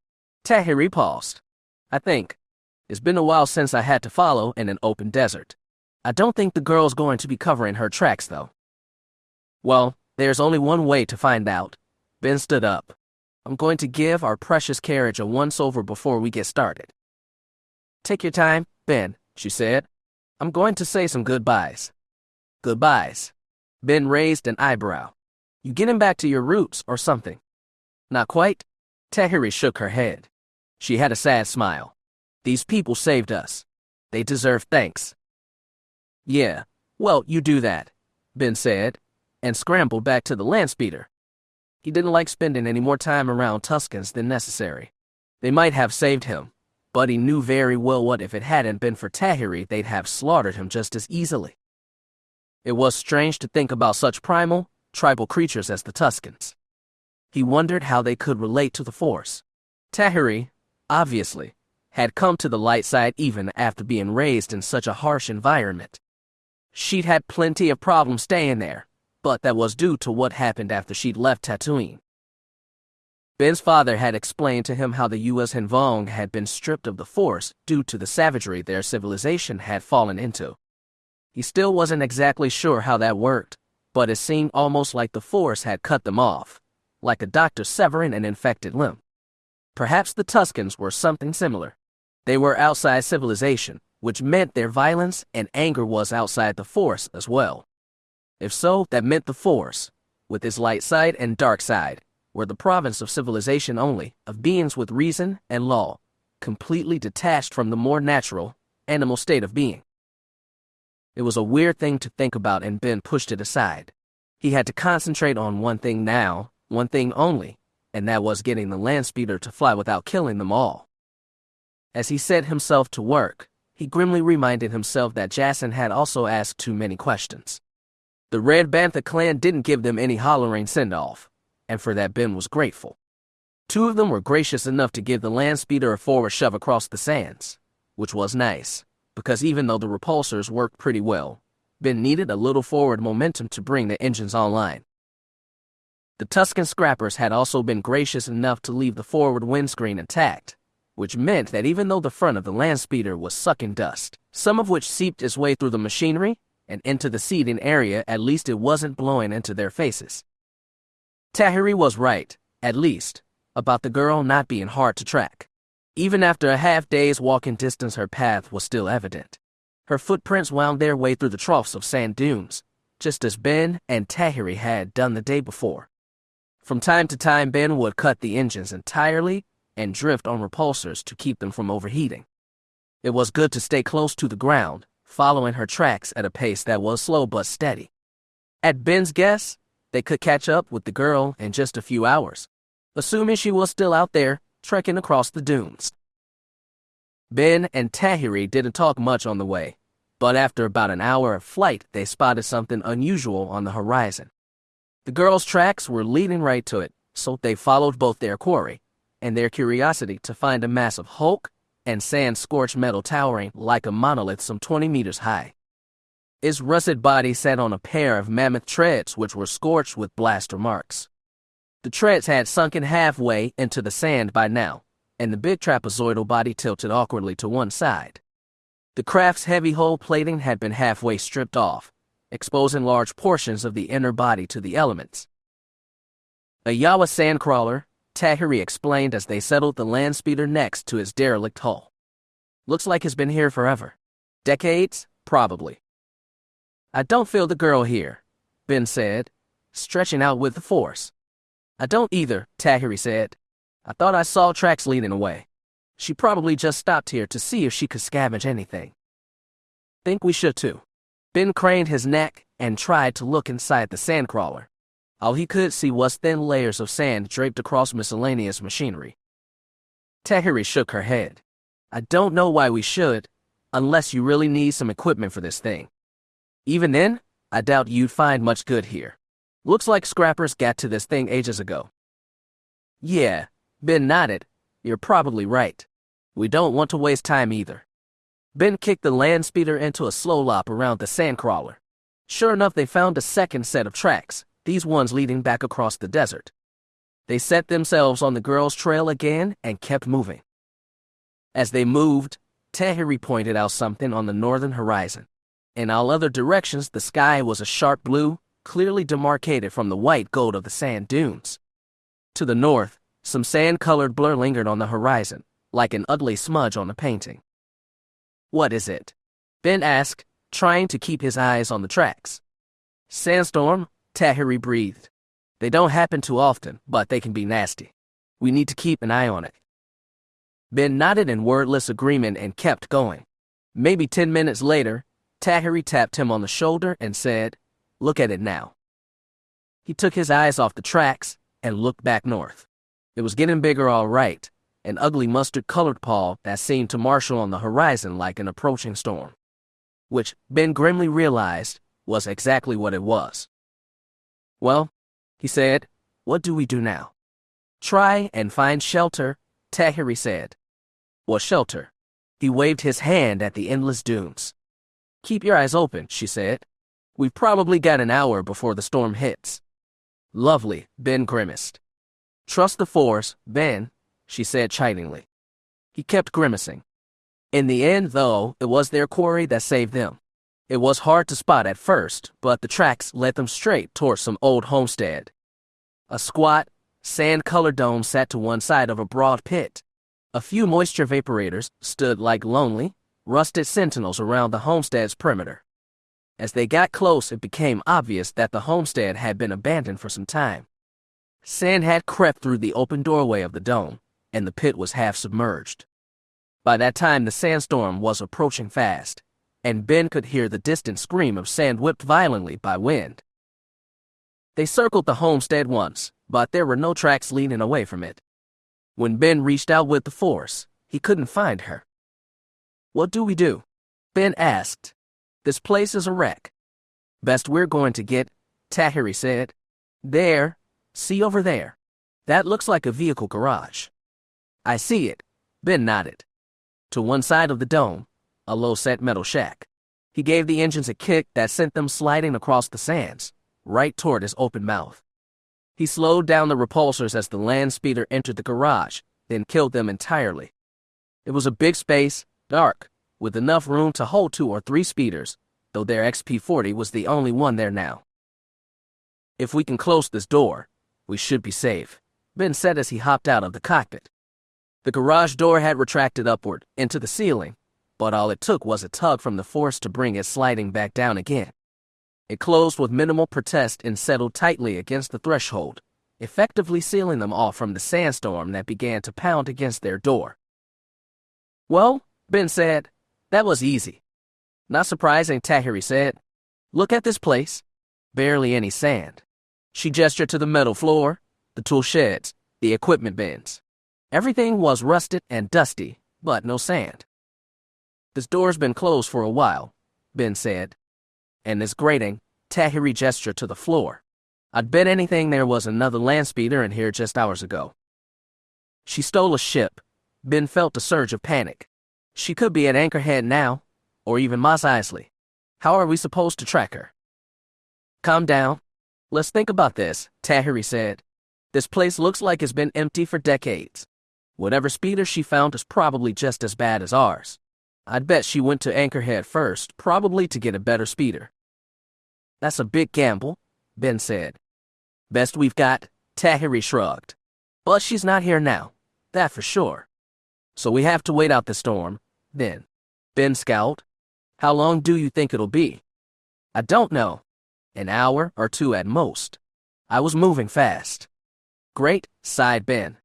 Tahiri paused. I think. It's been a while since I had to follow in an open desert. I don't think the girl's going to be covering her tracks, though. Well, there's only one way to find out. Ben stood up. I'm going to give our precious carriage a once-over before we get started. Take your time, Ben, she said. I'm going to say some goodbyes. Goodbyes. Ben raised an eyebrow. You getting back to your roots or something? Not quite. Tahiri shook her head. She had a sad smile. These people saved us. They deserve thanks. Yeah, well, you do that, Ben said, and scrambled back to the landspeeder. He didn't like spending any more time around Tuskens than necessary. They might have saved him, but he knew very well what if it hadn't been for Tahiri, they'd have slaughtered him just as easily. It was strange to think about such primal, tribal creatures as the Tuskens. He wondered how they could relate to the Force. Tahiri, obviously, had come to the light side even after being raised in such a harsh environment. She'd had plenty of problems staying there, but that was due to what happened after she'd left Tatooine. Ben's father had explained to him how the U.S. Hinvong had been stripped of the Force due to the savagery their civilization had fallen into. He still wasn't exactly sure how that worked, but it seemed almost like the Force had cut them off, like a doctor severing an infected limb. Perhaps the Tuskens were something similar. They were outside civilization, which meant their violence and anger was outside the Force as well. If so, that meant the Force, with its light side and dark side, were the province of civilization only, of beings with reason and law, completely detached from the more natural, animal state of being. It was a weird thing to think about, and Ben pushed it aside. He had to concentrate on one thing now, one thing only, and that was getting the landspeeder to fly without killing them all. As he set himself to work, he grimly reminded himself that Jason had also asked too many questions. The Red Bantha clan didn't give them any hollering send-off, and for that Ben was grateful. Two of them were gracious enough to give the landspeeder a forward shove across the sands, which was nice, because even though the repulsors worked pretty well, Ben needed a little forward momentum to bring the engines online. The Tusken scrappers had also been gracious enough to leave the forward windscreen intact, which meant that even though the front of the landspeeder was sucking dust, some of which seeped its way through the machinery and into the seating area, at least it wasn't blowing into their faces. Tahiri was right, at least, about the girl not being hard to track. Even after a half-day's walking distance, her path was still evident. Her footprints wound their way through the troughs of sand dunes, just as Ben and Tahiri had done the day before. From time to time, Ben would cut the engines entirely and drift on repulsors to keep them from overheating. It was good to stay close to the ground, following her tracks at a pace that was slow but steady. At Ben's guess, they could catch up with the girl in just a few hours, assuming she was still out there, trekking across the dunes. Ben and Tahiri didn't talk much on the way, but after about an hour of flight, they spotted something unusual on the horizon. The girls' tracks were leading right to it, so they followed both their quarry and their curiosity to find a mass of hulk and sand-scorched metal towering like a monolith some 20 meters high. Its rusted body sat on a pair of mammoth treads which were scorched with blaster marks. The treads had sunken halfway into the sand by now, and the big trapezoidal body tilted awkwardly to one side. The craft's heavy hull plating had been halfway stripped off, exposing large portions of the inner body to the elements. A Yawa sandcrawler, Tahiri explained as they settled the land speeder next to his derelict hull. Looks like it's been here forever. Decades? Probably. I don't feel the girl here, Ben said, stretching out with the force. I don't either, Tahiri said. I thought I saw tracks leading away. She probably just stopped here to see if she could scavenge anything. Think we should too. Ben craned his neck and tried to look inside the sandcrawler. All he could see was thin layers of sand draped across miscellaneous machinery. Tahiri shook her head. I don't know why we should, unless you really need some equipment for this thing. Even then, I doubt you'd find much good here. Looks like scrappers got to this thing ages ago. Yeah, Ben nodded. You're probably right. We don't want to waste time either. Ben kicked the land speeder into a slow lop around the sandcrawler. Sure enough, they found a second set of tracks, these ones leading back across the desert. They set themselves on the girl's trail again and kept moving. As they moved, Tahiri pointed out something on the northern horizon. In all other directions, the sky was a sharp blue, clearly demarcated from the white gold of the sand dunes. To the north, some sand-colored blur lingered on the horizon, like an ugly smudge on a painting. What is it? Ben asked, trying to keep his eyes on the tracks. Sandstorm, Tahiri breathed. They don't happen too often, but they can be nasty. We need to keep an eye on it. Ben nodded in wordless agreement and kept going. Maybe 10 minutes later, Tahiri tapped him on the shoulder and said, "Look at it now." He took his eyes off the tracks and looked back north. It was getting bigger all right, an ugly mustard-colored pall that seemed to marshal on the horizon like an approaching storm. Which, Ben grimly realized, was exactly what it was. Well, he said, what do we do now? Try and find shelter, Tahiri said. What shelter? He waved his hand at the endless dunes. Keep your eyes open, she said. We've probably got an hour before the storm hits. Lovely, Ben grimaced. Trust the Force, Ben, she said chidingly. He kept grimacing. In the end, though, it was their quarry that saved them. It was hard to spot at first, but the tracks led them straight towards some old homestead. A squat, sand-colored dome sat to one side of a broad pit. A few moisture vaporators stood like lonely, rusted sentinels around the homestead's perimeter. As they got close, it became obvious that the homestead had been abandoned for some time. Sand had crept through the open doorway of the dome, and the pit was half submerged. By that time, the sandstorm was approaching fast, and Ben could hear the distant scream of sand whipped violently by wind. They circled the homestead once, but there were no tracks leading away from it. When Ben reached out with the Force, he couldn't find her. What do we do? Ben asked. This place is a wreck. Best we're going to get, Tahiri said. There, see over there. That looks like a vehicle garage. I see it, Ben nodded. To one side of the dome, a low-set metal shack. He gave the engines a kick that sent them sliding across the sands, right toward his open mouth. He slowed down the repulsors as the land speeder entered the garage, then killed them entirely. It was a big space, dark, with enough room to hold 2 or 3 speeders, though their XP-40 was the only one there now. If we can close this door, we should be safe, Ben said as he hopped out of the cockpit. The garage door had retracted upward, into the ceiling, but all it took was a tug from the Force to bring it sliding back down again. It closed with minimal protest and settled tightly against the threshold, effectively sealing them off from the sandstorm that began to pound against their door. Well, Ben said, that was easy. Not surprising, Tahiri said. Look at this place. Barely any sand. She gestured to the metal floor, the tool sheds, the equipment bins. Everything was rusted and dusty, but no sand. This door's been closed for a while, Ben said. And this grating, Tahiri gestured to the floor. I'd bet anything there was another land speeder in here just hours ago. She stole a ship. Ben felt a surge of panic. She could be at Anchorhead now, or even Mos Eisley. How are we supposed to track her? Calm down. Let's think about this, Tahiri said. This place looks like it's been empty for decades. Whatever speeder she found is probably just as bad as ours. I'd bet she went to Anchorhead first, probably to get a better speeder. That's a big gamble, Ben said. Best we've got, Tahiri shrugged. But she's not here now, that for sure. So we have to wait out the storm, then. Ben scowled. How long do you think it'll be? I don't know. An hour or two at most. I was moving fast. Great, sighed Ben.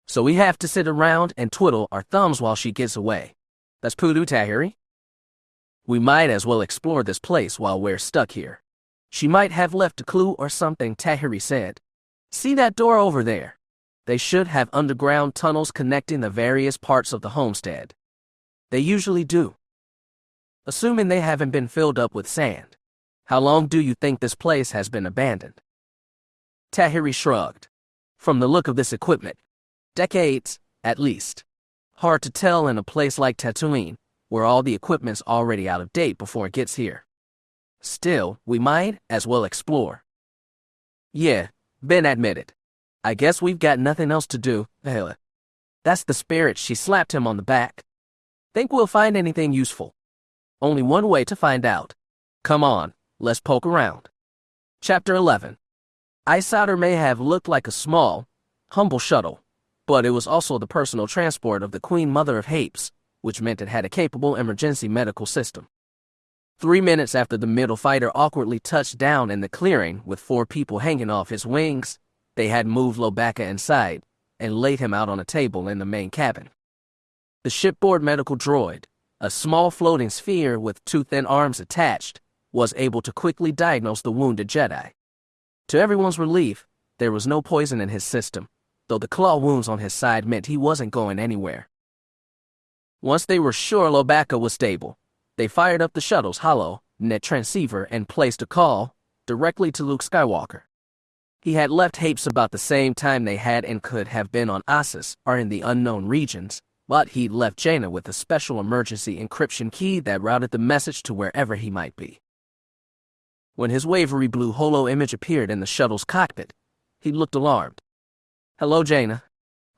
So we have to sit around and twiddle our thumbs while she gets away. That's Poodoo, Tahiri. We might as well explore this place while we're stuck here. She might have left a clue or something, Tahiri said. See that door over there? They should have underground tunnels connecting the various parts of the homestead. They usually do. Assuming they haven't been filled up with sand. How long do you think this place has been abandoned? Tahiri shrugged. From the look of this equipment, decades, at least. Hard to tell in a place like Tatooine, where all the equipment's already out of date before it gets here. Still, we might as well explore. Yeah, Ben admitted. I guess we've got nothing else to do, Veila. That's the spirit. She slapped him on the back. Think we'll find anything useful? Only one way to find out. Come on, let's poke around. Chapter 11. Iceider may have looked like a small, humble shuttle, but it was also the personal transport of the Queen Mother of Hapes, which meant it had a capable emergency medical system. 3 minutes after the middle fighter awkwardly touched down in the clearing with 4 people hanging off his wings, they had moved Lobaka inside and laid him out on a table in the main cabin. The shipboard medical droid, a small floating sphere with 2 thin arms attached, was able to quickly diagnose the wounded Jedi. To everyone's relief, there was no poison in his system, though the claw wounds on his side meant he wasn't going anywhere. Once they were sure Lobaka was stable, they fired up the shuttle's hollow net transceiver and placed a call directly to Luke Skywalker. He had left Hapes about the same time they had and could have been on Ossus or in the unknown regions, but he'd left Jaina with a special emergency encryption key that routed the message to wherever he might be. When his wavery blue holo image appeared in the shuttle's cockpit, he looked alarmed. Hello, Jaina.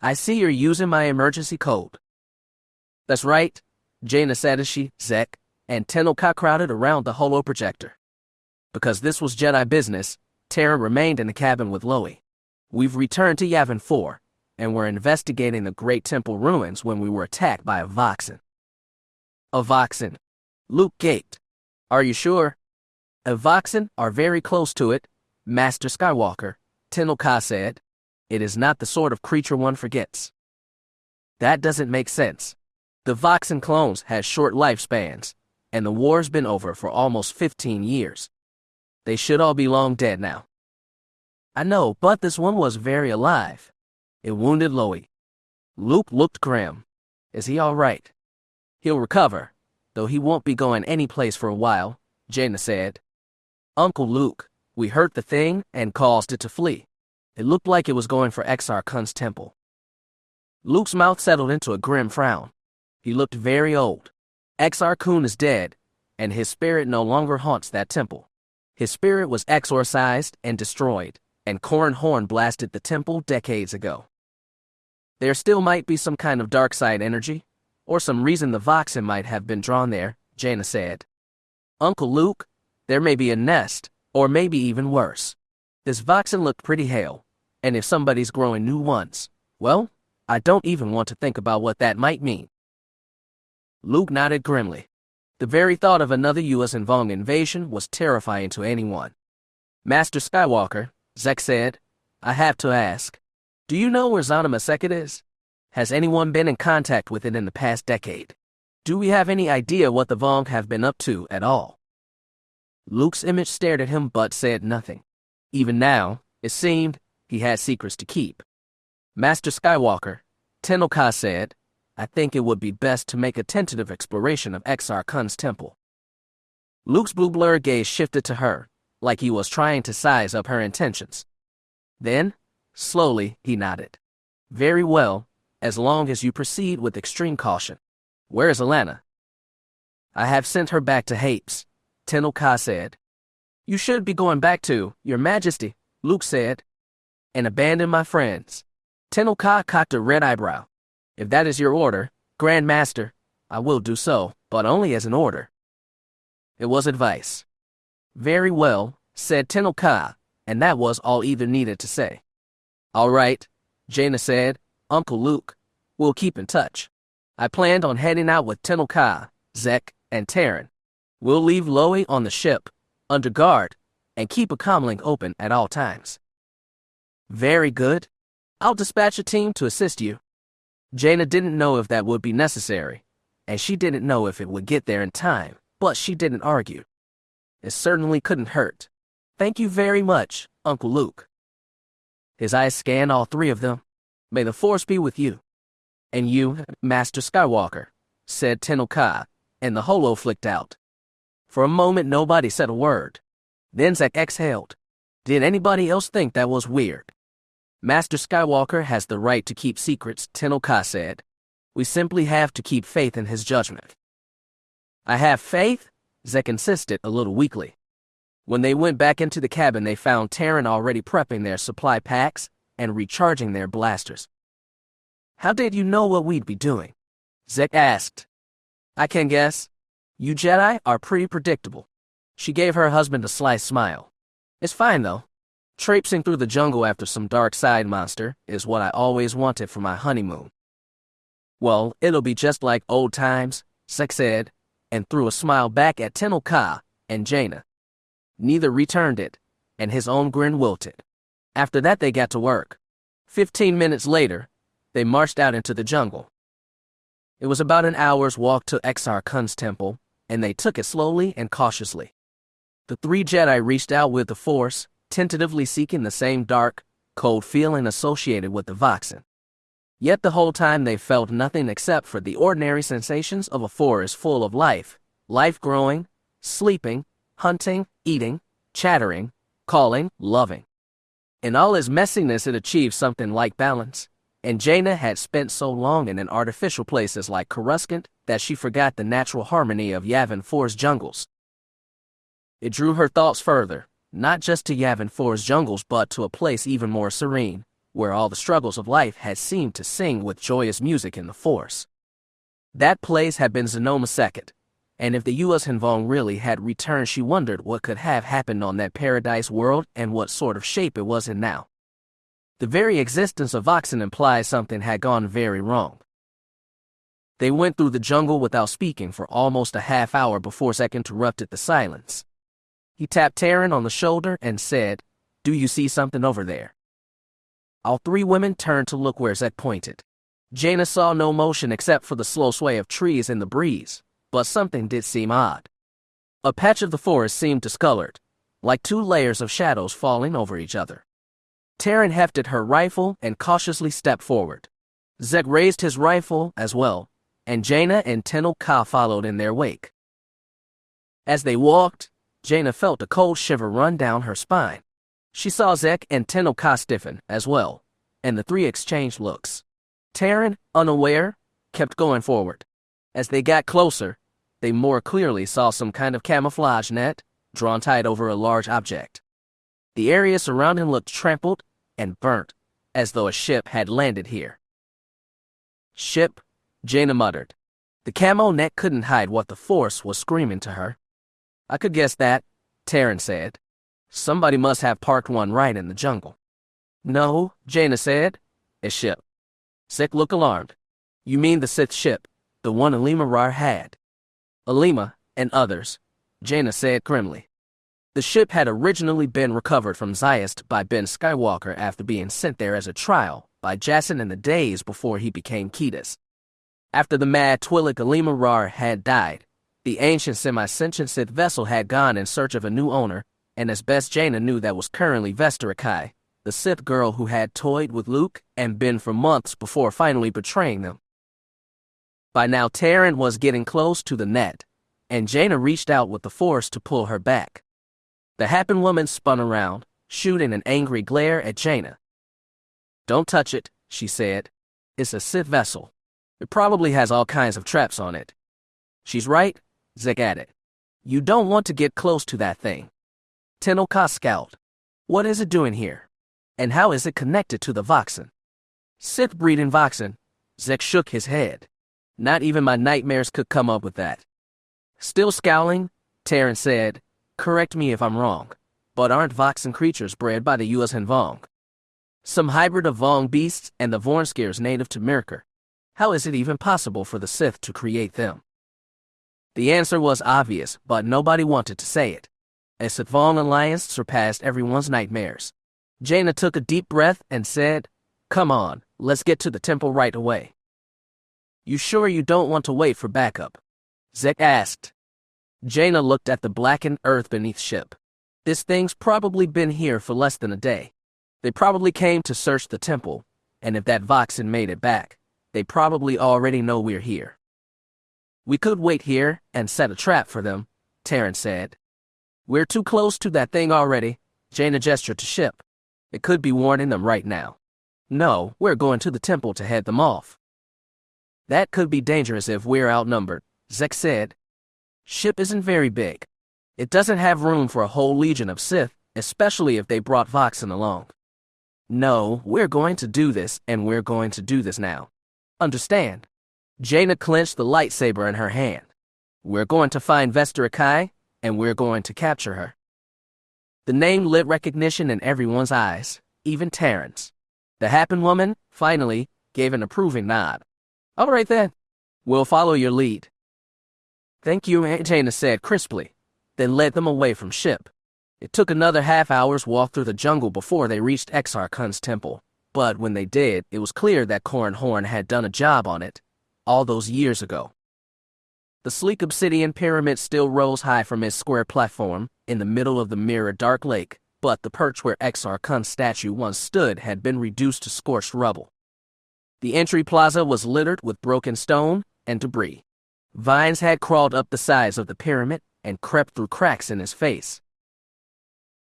I see you're using my emergency code. That's right, Jaina said as she, Zek, and Tenoka crowded around the holo projector. Because this was Jedi business, Tara remained in the cabin with Loie. We've returned to Yavin 4, and we're investigating the Great Temple ruins when we were attacked by a Voxen. A Voxen? Luke gaped. Are you sure? A Voxen are very close to it, Master Skywalker, Tenoka said. It is not the sort of creature one forgets. That doesn't make sense. The Voxen clones had short lifespans, and the war's been over for almost 15 years. They should all be long dead now. I know, but this one was very alive. It wounded Loie. Luke looked grim. Is he all right? He'll recover, though he won't be going any place for a while, Jaina said. Uncle Luke, we hurt the thing and caused it to flee. It looked like it was going for Exar Kun's temple. Luke's mouth settled into a grim frown. He looked very old. Exar Kun is dead, and his spirit no longer haunts that temple. His spirit was exorcised and destroyed, and Corran Horn blasted the temple decades ago. There still might be some kind of dark side energy, or some reason the Voxen might have been drawn there, Jaina said. Uncle Luke, there may be a nest, or maybe even worse. This Voxen looked pretty hale, and if somebody's growing new ones, well, I don't even want to think about what that might mean. Luke nodded grimly. The very thought of another U.S. and Vong invasion was terrifying to anyone. Master Skywalker, Zek said, I have to ask, do you know where Zana Maseket is? Has anyone been in contact with it in the past decade? Do we have any idea what the Vong have been up to at all? Luke's image stared at him but said nothing. Even now, it seemed, he had secrets to keep. Master Skywalker, Tenoka said, I think it would be best to make a tentative exploration of Exar Kun's temple. Luke's blue blur gaze shifted to her, like he was trying to size up her intentions. Then, slowly, he nodded. Very well, as long as you proceed with extreme caution. Where is Alana? I have sent her back to Hapes, Tenel Ka said. You should be going back to, Your Majesty, Luke said, and abandon my friends. Tenel Ka cocked a red eyebrow. If that is your order, Grand Master, I will do so, but only as an order. It was advice. Very well, said Tenel Ka, and that was all either needed to say. All right, Jaina said, Uncle Luke, we'll keep in touch. I planned on heading out with Tenel Ka, Zek, and Taryn. We'll leave Loe on the ship, under guard, and keep a comlink open at all times. Very good. I'll dispatch a team to assist you. Jaina didn't know if that would be necessary, and she didn't know if it would get there in time, but she didn't argue. It certainly couldn't hurt. Thank you very much, Uncle Luke. His eyes scanned all three of them. May the Force be with you. And you, Master Skywalker, said Tenel Ka, and the holo flicked out. For a moment, nobody said a word. Then Zek exhaled. Did anybody else think that was weird? Master Skywalker has the right to keep secrets, Tenel Ka said. We simply have to keep faith in his judgment. I have faith? Zek insisted a little weakly. When they went back into the cabin, they found Taryn already prepping their supply packs and recharging their blasters. How did you know what we'd be doing? Zek asked. I can guess. You Jedi are pretty predictable. She gave her husband a sly smile. It's fine, though. Traipsing through the jungle after some dark side monster is what I always wanted for my honeymoon. Well, it'll be just like old times, Zek said, and threw a smile back at Tenel Ka and Jaina. Neither returned it, and his own grin wilted. After that, they got to work. 15 minutes later, they marched out into the jungle. It was about an hour's walk to Exar Kun's temple, and they took it slowly and cautiously. The three Jedi reached out with the Force, tentatively seeking the same dark, cold feeling associated with the Voxen. Yet the whole time they felt nothing except for the ordinary sensations of a forest full of life growing, sleeping, hunting, eating, chattering, calling, loving. In all its messiness, it achieved something like balance, and Jaina had spent so long in an artificial places like Coruscant that she forgot the natural harmony of Yavin 4's jungles. It drew her thoughts further, not just to Yavin 4's jungles, but to a place even more serene, where all the struggles of life had seemed to sing with joyous music in the Force. That place had been Zenoma Second, and if the U.S. Hinvong really had returned, she wondered what could have happened on that paradise world and what sort of shape it was in now. The very existence of Voxen implies something had gone very wrong. They went through the jungle without speaking for almost a half hour before Zek interrupted the silence. He tapped Taryn on the shoulder and said, Do you see something over there? All three women turned to look where Zek pointed. Jaina saw no motion except for the slow sway of trees in the breeze, but something did seem odd. A patch of the forest seemed discolored, like two layers of shadows falling over each other. Taryn hefted her rifle and cautiously stepped forward. Zek raised his rifle as well, and Jaina and Tenel Ka followed in their wake. As they walked, Jaina felt a cold shiver run down her spine. She saw Zek and Tenel Ka stiffen as well, and the three exchanged looks. Taryn, unaware, kept going forward. As they got closer, they more clearly saw some kind of camouflage net drawn tight over a large object. The area surrounding looked trampled and burnt, as though a ship had landed here. Ship, Jaina muttered. The camo net couldn't hide what the Force was screaming to her. I could guess that, Taryn said. Somebody must have parked one right in the jungle. No, Jaina said. A ship. Zek looked alarmed. You mean the Sith ship, the one Alima Rar had? Alima, and others, Jaina said grimly. The ship had originally been recovered from Zyast by Ben Skywalker after being sent there as a trial by Jacen in the days before he became Ketis. After the mad Twi'lek Alima Rar had died, the ancient semi-sentient Sith vessel had gone in search of a new owner, and as best Jaina knew, that was currently Vestarakai, the Sith girl who had toyed with Luke and Ben for months before finally betraying them. By now, Taryn was getting close to the net, and Jaina reached out with the Force to pull her back. The Happen woman spun around, shooting an angry glare at Jaina. "Don't touch it," she said. "It's a Sith vessel. It probably has all kinds of traps on it." "She's right," Zek added. "You don't want to get close to that thing." Tenno Ka scowled. "What is it doing here? And how is it connected to the Voxen?" "Sith breeding Voxen," Zek shook his head. "Not even my nightmares could come up with that." Still scowling, Terran said, "Correct me if I'm wrong, but aren't Voxen creatures bred by the Yuuzhan Vong? Some hybrid of Vong beasts and the Vornskirs native to Mirkor. How is it even possible for the Sith to create them?" The answer was obvious, but nobody wanted to say it. A Sith-Vong alliance surpassed everyone's nightmares. Jaina took a deep breath and said, "Come on, let's get to the temple right away." "You sure you don't want to wait for backup?" Zek asked. Jaina looked at the blackened earth beneath ship. "This thing's probably been here for less than a day. They probably came to search the temple, and if that Voxen made it back, they probably already know we're here." "We could wait here and set a trap for them," Terran said. "We're too close to that thing already," Jaina gestured to ship. "It could be warning them right now." "No, we're going to the temple to head them off." "That could be dangerous if we're outnumbered," Zek said. "Ship isn't very big. It doesn't have room for a whole legion of Sith, especially if they brought Voxen along." "No, we're going to do this, and we're going to do this now. Understand?" Jaina clenched the lightsaber in her hand. "We're going to find Vester Akai, and we're going to capture her." The name lit recognition in everyone's eyes, even Terran's. The Happen woman, finally, gave an approving nod. "All right then. We'll follow your lead." "Thank you," Jaina said crisply, then led them away from ship. It took another half-hour's walk through the jungle before they reached Exar Kun's temple, but when they did, it was clear that Corran Horn had done a job on it, all those years ago. The sleek obsidian pyramid still rose high from its square platform, in the middle of the mirror dark lake, but the perch where Exar Kun's statue once stood had been reduced to scorched rubble. The entry plaza was littered with broken stone and debris. Vines had crawled up the sides of the pyramid and crept through cracks in his face.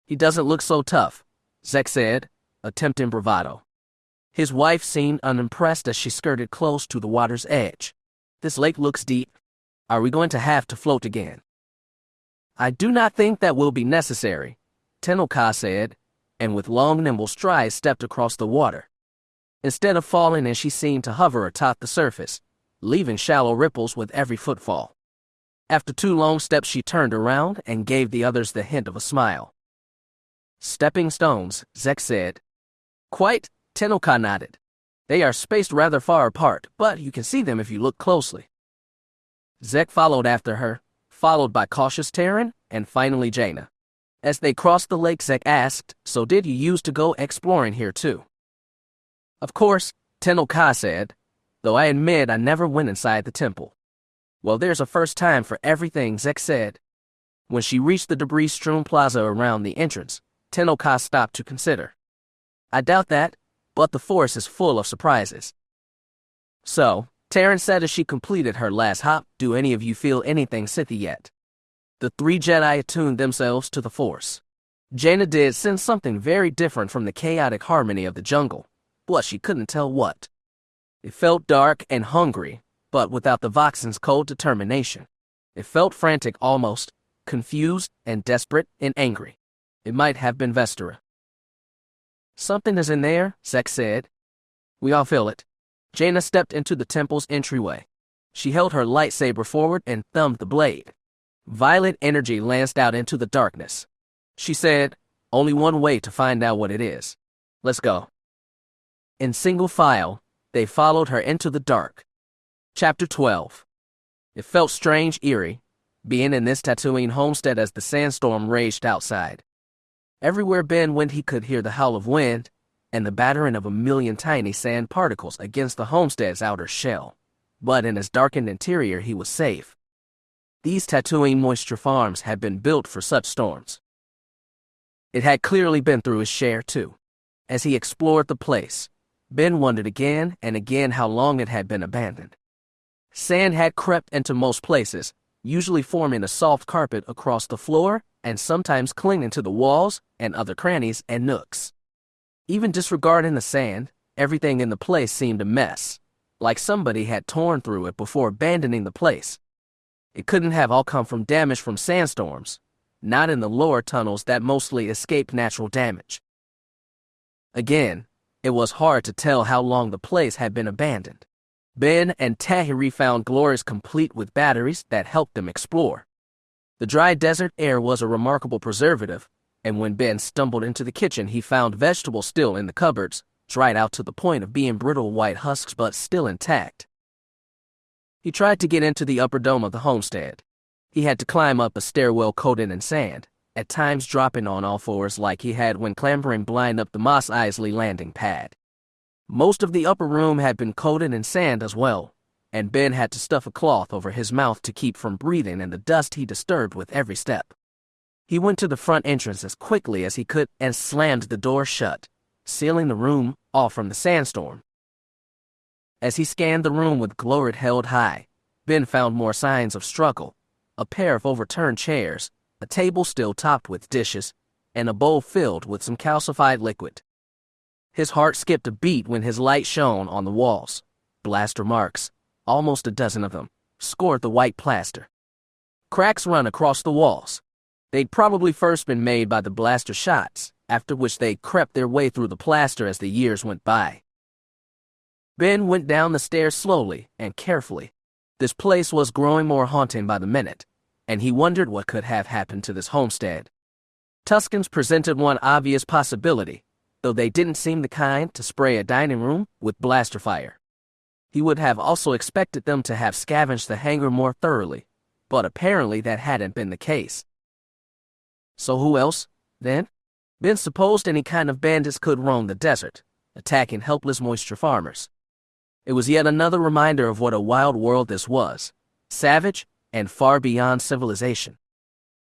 "He doesn't look so tough," Zek said, attempting bravado. His wife seemed unimpressed as she skirted close to the water's edge. "This lake looks deep. Are we going to have to float again?" "I do not think that will be necessary," Tenno Ka said, and with long nimble strides stepped across the water. Instead of falling, she seemed to hover atop the surface, leaving shallow ripples with every footfall. After 2 long steps, she turned around and gave the others the hint of a smile. "Stepping stones," Zek said. "Quite," Tenno Ka nodded. "They are spaced rather far apart, but you can see them if you look closely." Zek followed after her, followed by cautious Terran and finally Jaina. As they crossed the lake, Zek asked, "So did you used to go exploring here too?" "Of course," Tenno Ka said, "though I admit I never went inside the temple." "Well, there's a first time for everything," Zek said. When she reached the debris-strewn plaza around the entrance, Tenno Ka stopped to consider. "I doubt that, but the Force is full of surprises." "So," Terran said as she completed her last hop, "do any of you feel anything Sithy yet?" The 3 Jedi attuned themselves to the Force. Jaina did sense something very different from the chaotic harmony of the jungle, but she couldn't tell what. It felt dark and hungry, but without the Voxen's cold determination. It felt frantic almost, confused and desperate and angry. It might have been Vestera. "Something is in there," Zek said. "We all feel it." Jaina stepped into the temple's entryway. She held her lightsaber forward and thumbed the blade. Violet energy lanced out into the darkness. She said, "Only one way to find out what it is. Let's go." In single file, they followed her into the dark. Chapter 12. It felt strange, eerie, being in this Tatooine homestead as the sandstorm raged outside. Everywhere Ben went, he could hear the howl of wind and the battering of a million tiny sand particles against the homestead's outer shell. But in his darkened interior, he was safe. These Tatooine moisture farms had been built for such storms. It had clearly been through his share, too. As he explored the place, Ben wondered again and again how long it had been abandoned. Sand had crept into most places, usually forming a soft carpet across the floor and sometimes clinging to the walls and other crannies and nooks. Even disregarding the sand, everything in the place seemed a mess, like somebody had torn through it before abandoning the place. It couldn't have all come from damage from sandstorms, not in the lower tunnels that mostly escaped natural damage. Again, it was hard to tell how long the place had been abandoned. Ben and Tahiri found glories complete with batteries that helped them explore. The dry desert air was a remarkable preservative, and when Ben stumbled into the kitchen, he found vegetables still in the cupboards, dried out to the point of being brittle white husks but still intact. He tried to get into the upper dome of the homestead. He had to climb up a stairwell coated in sand, at times dropping on all fours like he had when clambering blind up the Mos Eisley landing pad. Most of the upper room had been coated in sand as well, and Ben had to stuff a cloth over his mouth to keep from breathing in the dust he disturbed with every step. He went to the front entrance as quickly as he could and slammed the door shut, sealing the room off from the sandstorm. As he scanned the room with glory held high, Ben found more signs of struggle: a pair of overturned chairs, a table still topped with dishes, and a bowl filled with some calcified liquid. His heart skipped a beat when his light shone on the walls. Blaster marks, almost a dozen of them, scored the white plaster. Cracks run across the walls. They'd probably first been made by the blaster shots, after which they crept their way through the plaster as the years went by. Ben went down the stairs slowly and carefully. This place was growing more haunting by the minute, and he wondered what could have happened to this homestead. Tuscans presented one obvious possibility, though they didn't seem the kind to spray a dining room with blaster fire. He would have also expected them to have scavenged the hangar more thoroughly, but apparently that hadn't been the case. So who else, then? Ben supposed any kind of bandits could roam the desert, attacking helpless moisture farmers. It was yet another reminder of what a wild world this was, savage and far beyond civilization.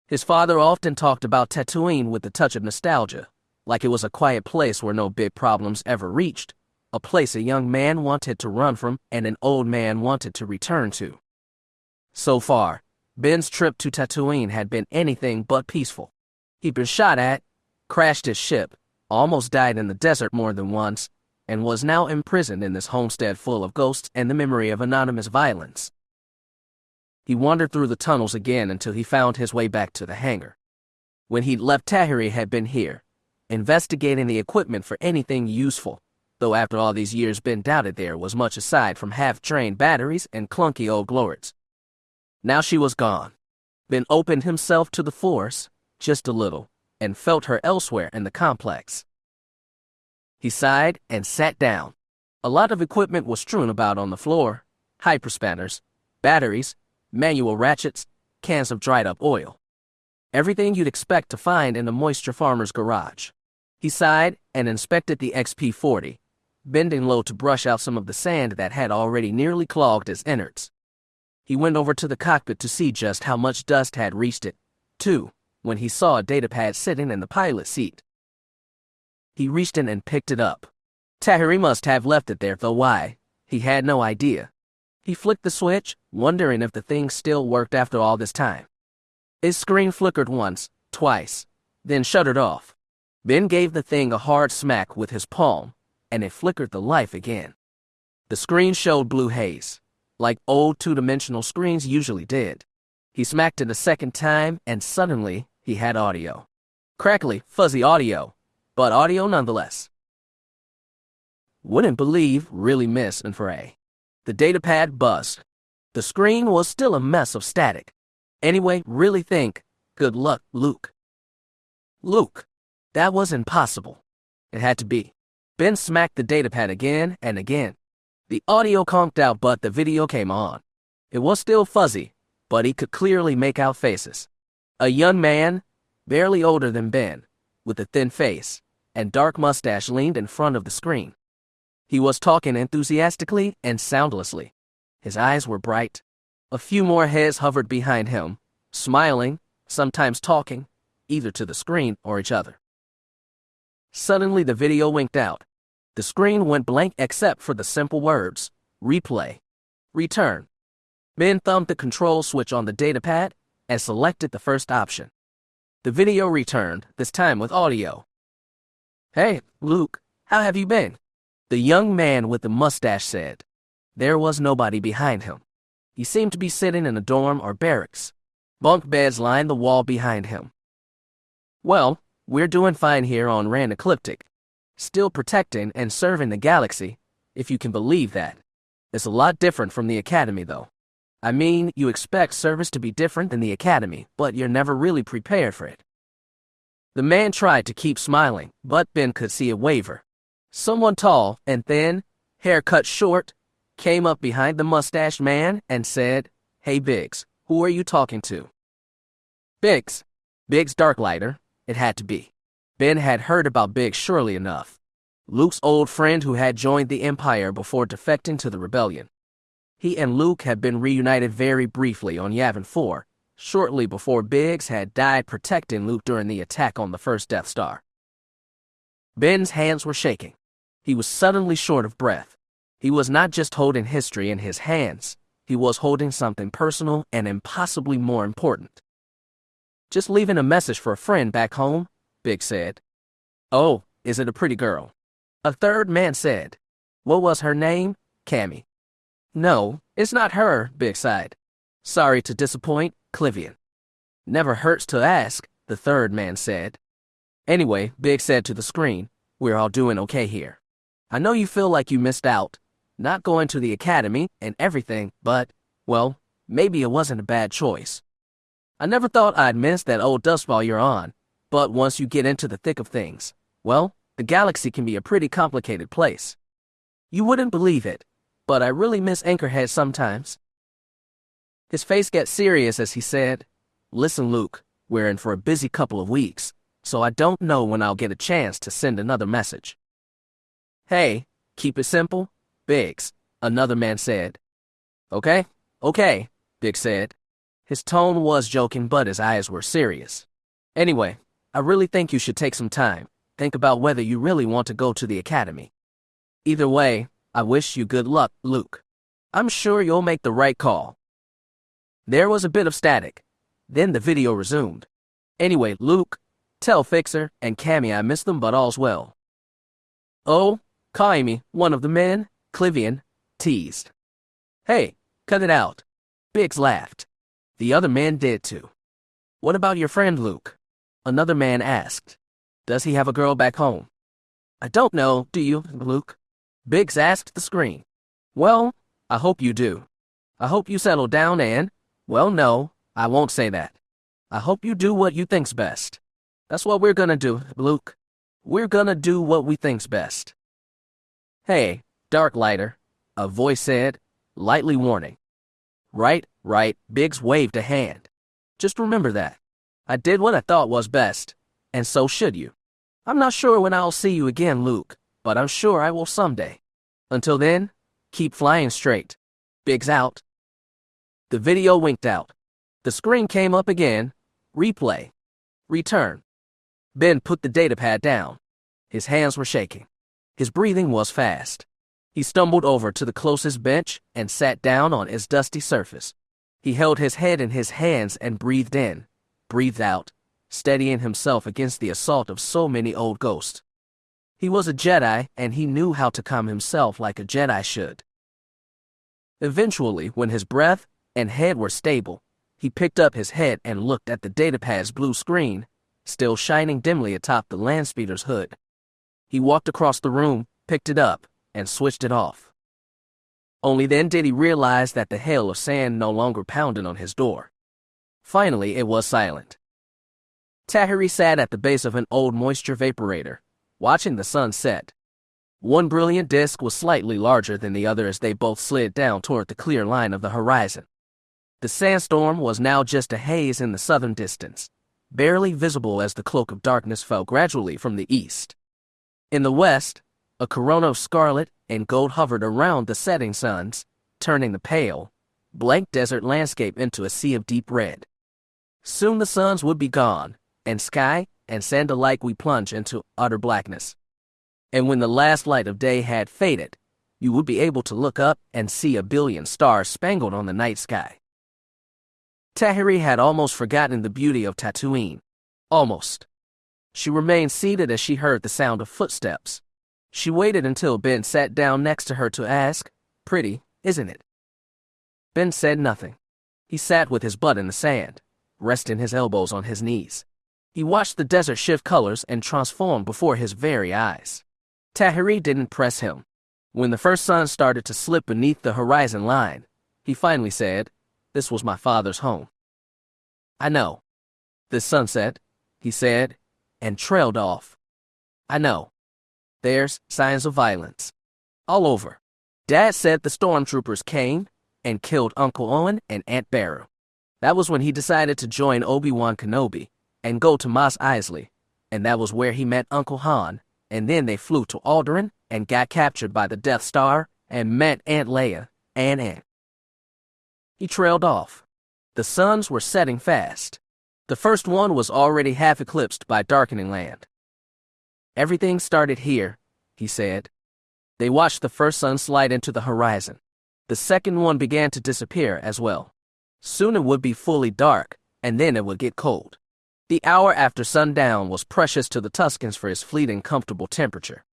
His father often talked about Tatooine with a touch of nostalgia, like it was a quiet place where no big problems ever reached, a place a young man wanted to run from and an old man wanted to return to. So far, Ben's trip to Tatooine had been anything but peaceful. He'd been shot at, crashed his ship, almost died in the desert more than once, and was now imprisoned in this homestead full of ghosts and the memory of anonymous violence. He wandered through the tunnels again until he found his way back to the hangar. When he'd left, Tahiri had been here, investigating the equipment for anything useful, though after all these years Ben doubted there was much aside from half-drained batteries and clunky old glorets. Now she was gone. Ben opened himself to the force, just a little, and felt her elsewhere in the complex. He sighed and sat down. A lot of equipment was strewn about on the floor: hyperspanners, batteries, manual ratchets, cans of dried-up oil. Everything you'd expect to find in a moisture farmer's garage. He sighed and inspected the XP-40, bending low to brush out some of the sand that had already nearly clogged his innards. He went over to the cockpit to see just how much dust had reached it, too, when he saw a datapad sitting in the pilot seat. He reached in and picked it up. Tahiri must have left it there, though why, he had no idea. He flicked the switch, wondering if the thing still worked after all this time. His screen flickered once, twice, then shuttered off. Ben gave the thing a hard smack with his palm, and it flickered the life again. The screen showed blue haze, like old two-dimensional screens usually did. He smacked it a second time, and suddenly he had audio. Crackly, fuzzy audio, but audio nonetheless. Wouldn't believe really Miss and Foray. The datapad buzzed. The screen was still a mess of static. Anyway, really think, good luck, Luke. Luke. That was impossible. It had to be. Ben smacked the datapad again and again. The audio conked out, but the video came on. It was still fuzzy, but he could clearly make out faces. A young man, barely older than Ben, with a thin face and dark mustache, leaned in front of the screen. He was talking enthusiastically and soundlessly. His eyes were bright. A few more heads hovered behind him, smiling, sometimes talking, either to the screen or each other. Suddenly the video winked out. The screen went blank except for the simple words, replay, return. Ben thumbed the control switch on the datapad and selected the first option. The video returned, this time with audio. "Hey, Luke, how have you been?" the young man with the mustache said. There was nobody behind him. He seemed to be sitting in a dorm or barracks. Bunk beds lined the wall behind him. "Well, we're doing fine here on Rand Ecliptic. Still protecting and serving the galaxy, if you can believe that. It's a lot different from the Academy, though. I mean, you expect service to be different than the Academy, but you're never really prepared for it." The man tried to keep smiling, but Ben could see it waver. Someone tall and thin, hair cut short, came up behind the mustached man and said, "Hey Biggs, who are you talking to?" Biggs Darklighter, it had to be. Ben had heard about Biggs surely enough. Luke's old friend who had joined the Empire before defecting to the Rebellion. He and Luke had been reunited very briefly on Yavin 4, shortly before Biggs had died protecting Luke during the attack on the first Death Star. Ben's hands were shaking. He was suddenly short of breath. He was not just holding history in his hands, he was holding something personal and impossibly more important. "Just leaving a message for a friend back home," Biggs said. "Oh, is it a pretty girl?" a third man said. "What was her name? Cammy." "No, it's not her," Biggs sighed. "Sorry to disappoint, Clivian." "Never hurts to ask," the third man said. "Anyway," Biggs said to the screen, "we're all doing okay here. I know you feel like you missed out, not going to the Academy and everything, but, well, maybe it wasn't a bad choice. I never thought I'd miss that old dustball you're on, but once you get into the thick of things, well, the galaxy can be a pretty complicated place. You wouldn't believe it, but I really miss Anchorhead sometimes." His face got serious as he said, "Listen, Luke, we're in for a busy couple of weeks, so I don't know when I'll get a chance to send another message." "Hey, keep it simple, Biggs," another man said. Okay, Biggs said. His tone was joking, but his eyes were serious. "Anyway, I really think you should take some time, think about whether you really want to go to the Academy. Either way, I wish you good luck, Luke. I'm sure you'll make the right call." There was a bit of static. Then the video resumed. "Anyway, Luke, tell Fixer and Cammy I miss them, but all's well." "Oh, Kaimi," one of the men, Clivian, teased. "Hey, cut it out." Biggs laughed. The other man did too. "What about your friend Luke?" another man asked. "Does he have a girl back home?" "I don't know, do you, Luke?" Biggs asked the screen. "Well, I hope you do. I hope you settle down and, well, no, I won't say that. I hope you do what you think's best. That's what we're gonna do, Luke. We're gonna do what we think's best." "Hey, Darklighter," a voice said, lightly warning. Right, Biggs waved a hand. "Just remember that. I did what I thought was best, and so should you. I'm not sure when I'll see you again, Luke, but I'm sure I will someday. Until then, keep flying straight. Biggs out." The video winked out. The screen came up again. Replay. Return. Ben put the datapad down. His hands were shaking. His breathing was fast. He stumbled over to the closest bench and sat down on its dusty surface. He held his head in his hands and breathed in, breathed out, steadying himself against the assault of so many old ghosts. He was a Jedi, and he knew how to calm himself like a Jedi should. Eventually, when his breath and head were stable, he picked up his head and looked at the datapad's blue screen, still shining dimly atop the landspeeder's hood. He walked across the room, picked it up, and switched it off. Only then did he realize that the hail of sand no longer pounded on his door. Finally, it was silent. Tahiri sat at the base of an old moisture vaporator, watching the sun set. One brilliant disk was slightly larger than the other as they both slid down toward the clear line of the horizon. The sandstorm was now just a haze in the southern distance, barely visible as the cloak of darkness fell gradually from the east. In the west, a corona of scarlet and gold hovered around the setting suns, turning the pale, blank desert landscape into a sea of deep red. Soon the suns would be gone, and sky and sand alike would plunge into utter blackness. And when the last light of day had faded, you would be able to look up and see a billion stars spangled on the night sky. Tahiri had almost forgotten the beauty of Tatooine. Almost. She remained seated as she heard the sound of footsteps. She waited until Ben sat down next to her to ask, "Pretty, isn't it?" Ben said nothing. He sat with his butt in the sand, resting his elbows on his knees. He watched the desert shift colors and transform before his very eyes. Tahiri didn't press him. When the first sun started to slip beneath the horizon line, he finally said, "This was my father's home." "I know. This sunset," he said, and trailed off. "I know. There's signs of violence. All over. Dad said the stormtroopers came and killed Uncle Owen and Aunt Beru. That was when he decided to join Obi-Wan Kenobi and go to Mos Eisley, and that was where he met Uncle Han, and then they flew to Alderaan and got captured by the Death Star and met Aunt Leia and Aunt." He trailed off. The suns were setting fast. The first one was already half eclipsed by darkening land. "Everything started here," he said. They watched the first sun slide into the horizon. The second one began to disappear as well. Soon it would be fully dark, and then it would get cold. The hour after sundown was precious to the Tuskens for its fleeting comfortable temperature.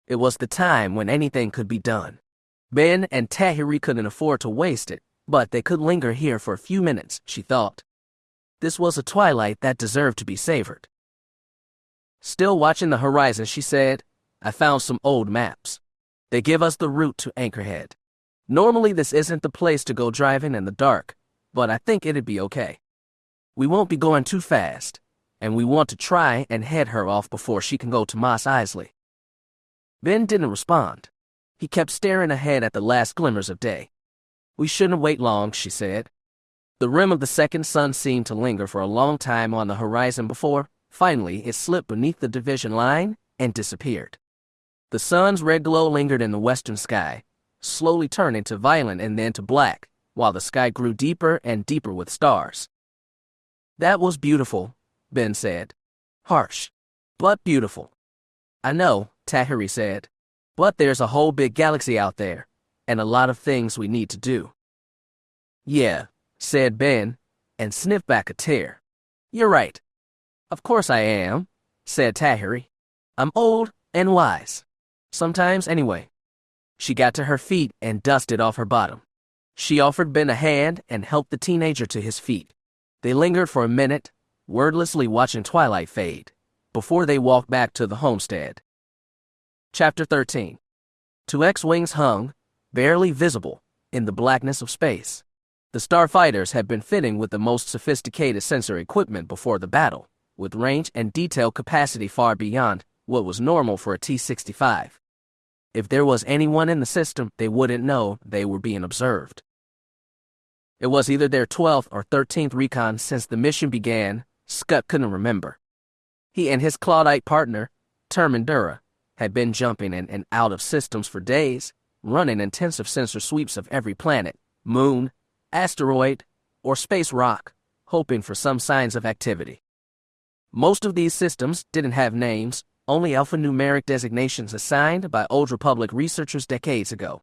It was the time when anything could be done. Ben and Tahiri couldn't afford to waste it, but they could linger here for a few minutes, she thought. This was a twilight that deserved to be savored. Still watching the horizon, she said, "I found some old maps. They give us the route to Anchorhead. Normally this isn't the place to go driving in the dark, but I think it'd be okay. We won't be going too fast, and we want to try and head her off before she can go to Mos Eisley." Ben didn't respond. He kept staring ahead at the last glimmers of day. "We shouldn't wait long," she said. The rim of the second sun seemed to linger for a long time on the horizon before, finally, it slipped beneath the division line and disappeared. The sun's red glow lingered in the western sky, slowly turning to violet and then to black, while the sky grew deeper and deeper with stars. "That was beautiful," Ben said. "Harsh, but beautiful." "I know," Tahiri said, "but there's a whole big galaxy out there, and a lot of things we need to do." "Yeah," said Ben, and sniffed back a tear. "You're right." "Of course I am," said Tahiri. "I'm old and wise. Sometimes, anyway." She got to her feet and dusted off her bottom. She offered Ben a hand and helped the teenager to his feet. They lingered for a minute, wordlessly watching twilight fade, before they walked back to the homestead. Chapter 13. Two X-Wings hung, barely visible, in the blackness of space. The starfighters had been fitting with the most sophisticated sensor equipment before the battle, with range and detail capacity far beyond what was normal for a T-65. If there was anyone in the system, they wouldn't know they were being observed. It was either their 12th or 13th recon since the mission began. Scott couldn't remember. He and his Claudite partner, Termindura, had been jumping in and out of systems for days, running intensive sensor sweeps of every planet, moon, asteroid, or space rock, hoping for some signs of activity. Most of these systems didn't have names, only alphanumeric designations assigned by Old Republic researchers decades ago.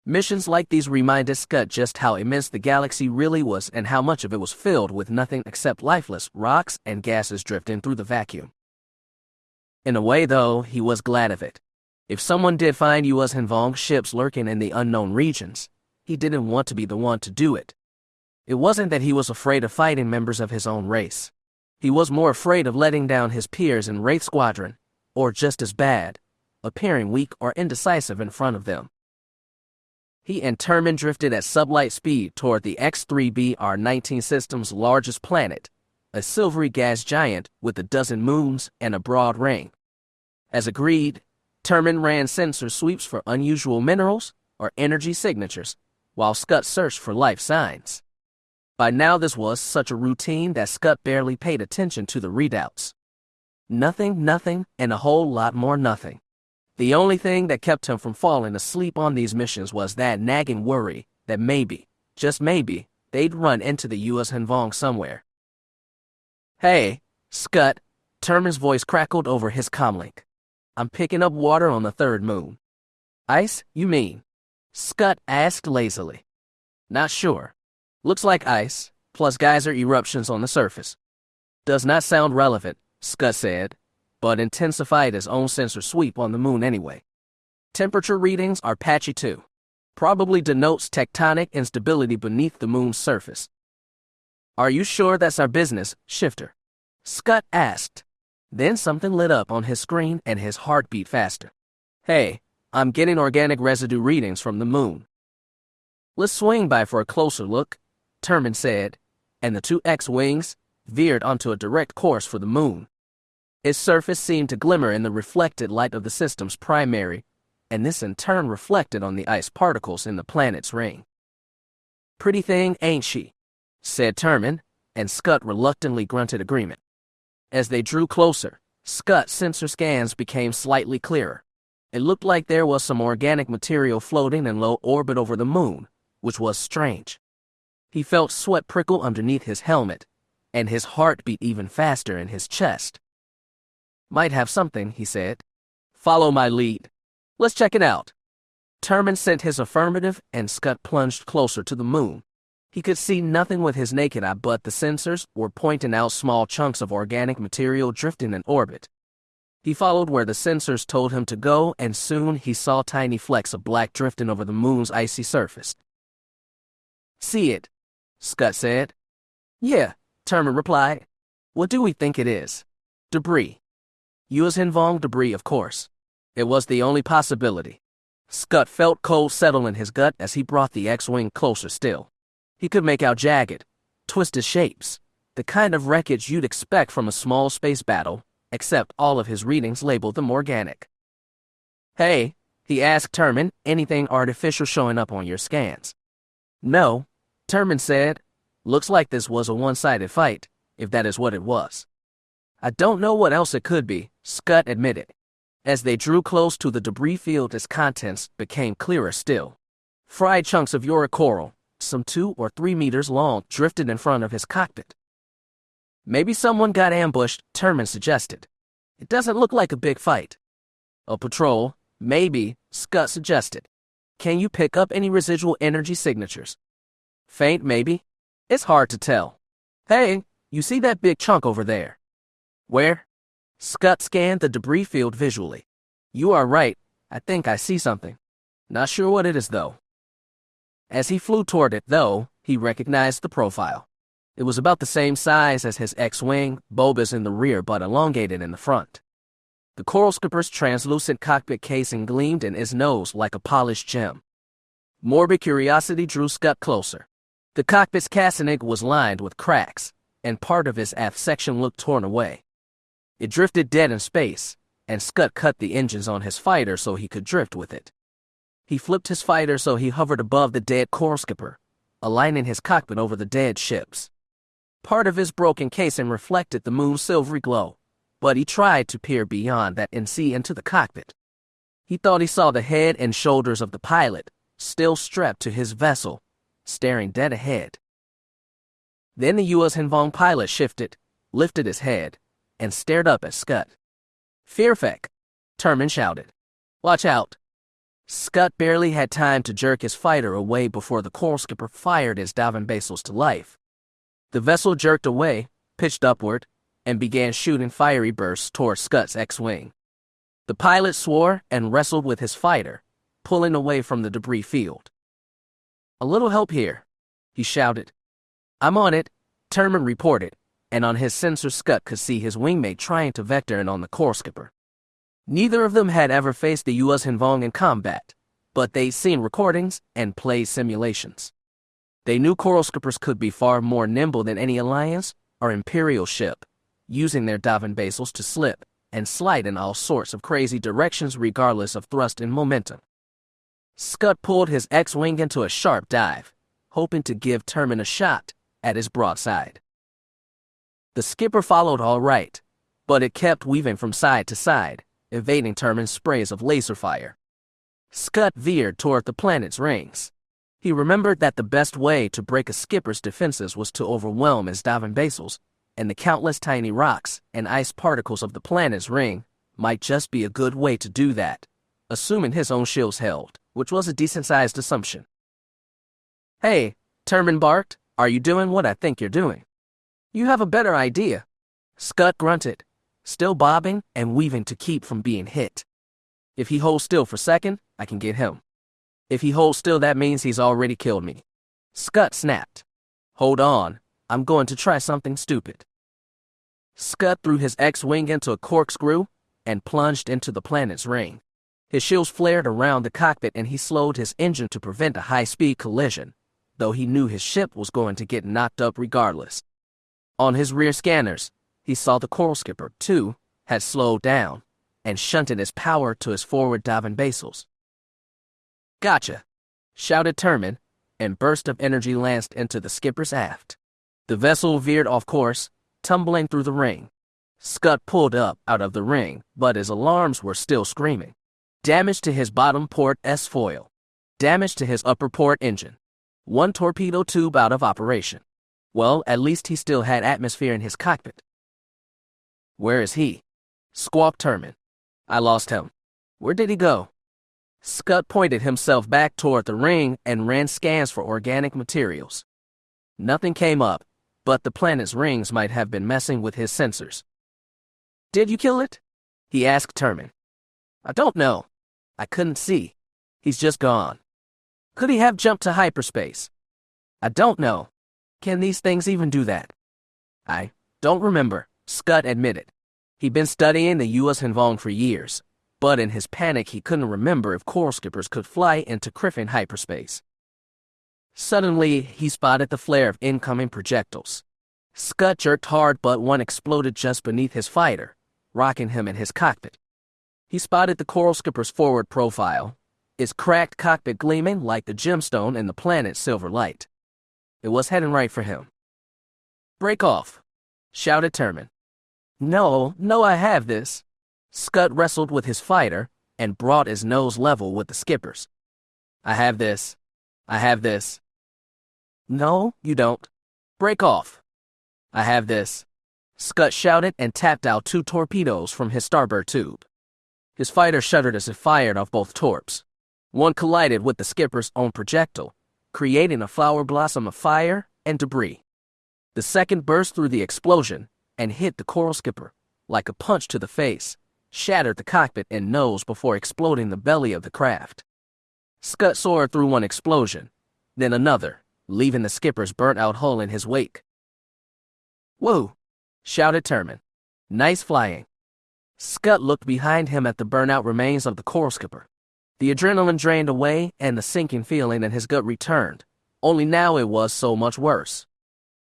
Missions like these reminded Scott just how immense the galaxy really was and how much of it was filled with nothing except lifeless rocks and gases drifting through the vacuum. In a way, though, he was glad of it. If someone did find U.S. Hanvong ships lurking in the unknown regions, he didn't want to be the one to do it. It wasn't that he was afraid of fighting members of his own race. He was more afraid of letting down his peers in Wraith Squadron, or just as bad, appearing weak or indecisive in front of them. He and Termin drifted at sublight speed toward the X-3BR-19 system's largest planet, a silvery gas giant with a dozen moons and a broad ring. As agreed, Termin ran sensor sweeps for unusual minerals or energy signatures, while Scott searched for life signs. By now this was such a routine that Scott barely paid attention to the readouts. Nothing, and a whole lot more nothing. The only thing that kept him from falling asleep on these missions was that nagging worry that maybe, just maybe, they'd run into the U.S. Hanvong somewhere. "Hey, Scott," Termin's voice crackled over his comlink. "I'm picking up water on the third moon." "Ice, you mean?" Scott asked lazily. "Not sure. Looks like ice, plus geyser eruptions on the surface." Does not sound relevant, Scott said, but intensified his own sensor sweep on the moon anyway. Temperature readings are patchy too. Probably denotes tectonic instability beneath the moon's surface. Are you sure that's our business, Shifter? Scott asked. Then something lit up on his screen and his heart beat faster. Hey, I'm getting organic residue readings from the moon. Let's swing by for a closer look, Terman said, and the two X-wings veered onto a direct course for the moon. Its surface seemed to glimmer in the reflected light of the system's primary, and this in turn reflected on the ice particles in the planet's ring. Pretty thing, ain't she? Said Terman, and Scott reluctantly grunted agreement. As they drew closer, Scott's sensor scans became slightly clearer. It looked like there was some organic material floating in low orbit over the moon, which was strange. He felt sweat prickle underneath his helmet, and his heart beat even faster in his chest. Might have something, he said. Follow my lead. Let's check it out. Terman sent his affirmative, and Scott plunged closer to the moon. He could see nothing with his naked eye, but the sensors were pointing out small chunks of organic material drifting in orbit. He followed where the sensors told him to go, and soon he saw tiny flecks of black drifting over the moon's icy surface. See it? Scott said. Yeah, Terman replied. What do we think it is? Debris. U.S. Hinvong debris, of course. It was the only possibility. Scott felt cold settle in his gut as he brought the X-wing closer still. He could make out jagged, twisted shapes, the kind of wreckage you'd expect from a small space battle, except all of his readings labeled them organic. Hey, he asked Terman, anything artificial showing up on your scans? No, Terman said. Looks like this was a one-sided fight, if that is what it was. I don't know what else it could be, Scott admitted. As they drew close to the debris field, its contents became clearer still. Fried chunks of Coral, some 2 or 3 meters long, drifted in front of his cockpit. Maybe someone got ambushed, Terman suggested. It doesn't look like a big fight. A patrol, maybe, Scott suggested. Can you pick up any residual energy signatures? Faint, maybe. It's hard to tell. Hey, you see that big chunk over there? Where? Scott scanned the debris field visually. You are right. I think I see something. Not sure what it is, though. As he flew toward it, though, he recognized the profile. It was about the same size as his X-wing, bulbous in the rear but elongated in the front. The coral skipper's translucent cockpit casing gleamed in his nose like a polished gem. Morbid curiosity drew Scott closer. The cockpit's casing was lined with cracks, and part of his aft section looked torn away. It drifted dead in space, and Scott cut the engines on his fighter so he could drift with it. He flipped his fighter so he hovered above the dead coral skipper, aligning his cockpit over the dead ships. Part of his broken casing reflected the moon's silvery glow, but he tried to peer beyond that and see into the cockpit. He thought he saw the head and shoulders of the pilot, still strapped to his vessel, staring dead ahead. Then the U.S. Hinvong pilot shifted, lifted his head, and stared up at Scott. Fearfeck, Terman shouted. Watch out. Scott barely had time to jerk his fighter away before the coral skipper fired his diving basils to life. The vessel jerked away, pitched upward, and began shooting fiery bursts toward Scott's X-wing. The pilot swore and wrestled with his fighter, pulling away from the debris field. A little help here, he shouted. I'm on it, Terman reported, and on his sensor Scott could see his wingmate trying to vector in on the coral skipper. Neither of them had ever faced the U.S. Hinvong in combat, but they'd seen recordings and played simulations. They knew coral skippers could be far more nimble than any Alliance or Imperial ship, using their diving basils to slip and slide in all sorts of crazy directions regardless of thrust and momentum. Scott pulled his X-wing into a sharp dive, hoping to give Terman a shot at his broadside. The skipper followed all right, but it kept weaving from side to side, evading Terman's sprays of laser fire. Scott veered toward the planet's rings. He remembered that the best way to break a skipper's defenses was to overwhelm his diving basils, and the countless tiny rocks and ice particles of the planet's ring might just be a good way to do that, assuming his own shields held, which was a decent-sized assumption. Hey, Terman barked, are you doing what I think you're doing? You have a better idea. Scud grunted, still bobbing and weaving to keep from being hit. If he holds still for a second, I can get him. If he holds still, that means he's already killed me. Scud snapped. Hold on, I'm going to try something stupid. Scud threw his X-wing into a corkscrew and plunged into the planet's ring. His shields flared around the cockpit and he slowed his engine to prevent a high-speed collision, though he knew his ship was going to get knocked up regardless. On his rear scanners, he saw the Coral Skipper, too, had slowed down and shunted his power to his forward diving basals. Gotcha, shouted Termin, and burst of energy lanced into the skipper's aft. The vessel veered off course, tumbling through the ring. Scud pulled up out of the ring, but his alarms were still screaming. Damage to his bottom port S-foil. Damage to his upper port engine. One torpedo tube out of operation. Well, at least he still had atmosphere in his cockpit. Where is he? Squawked Termin. I lost him. Where did he go? Scud pointed himself back toward the ring and ran scans for organic materials. Nothing came up, but the planet's rings might have been messing with his sensors. Did you kill it? He asked Termin. I don't know. I couldn't see. He's just gone. Could he have jumped to hyperspace? I don't know. Can these things even do that? I don't remember, Scud admitted. He'd been studying the U.S. Hinvong for years, but in his panic he couldn't remember if coral skippers could fly into Criffin hyperspace. Suddenly, he spotted the flare of incoming projectiles. Scud jerked hard, but one exploded just beneath his fighter, rocking him in his cockpit. He spotted the coral skipper's forward profile, its cracked cockpit gleaming like the gemstone in the planet's silver light. It was heading right for him. Break off, shouted Termin. No, I have this. Scud wrestled with his fighter and brought his nose level with the skipper's. I have this. No, you don't. Break off. I have this. Scud shouted and tapped out 2 torpedoes from his starboard tube. His fighter shuddered as it fired off both torps. One collided with the skipper's own projectile, creating a flower blossom of fire and debris. The second burst through the explosion and hit the coral skipper like a punch to the face, shattered the cockpit and nose before exploding the belly of the craft. Scud soared through one explosion, then another, leaving the skipper's burnt-out hull in his wake. Whoa, shouted Termin. Nice flying. Scud looked behind him at the burnt-out remains of the coral skipper. The adrenaline drained away and the sinking feeling in his gut returned, only now it was so much worse.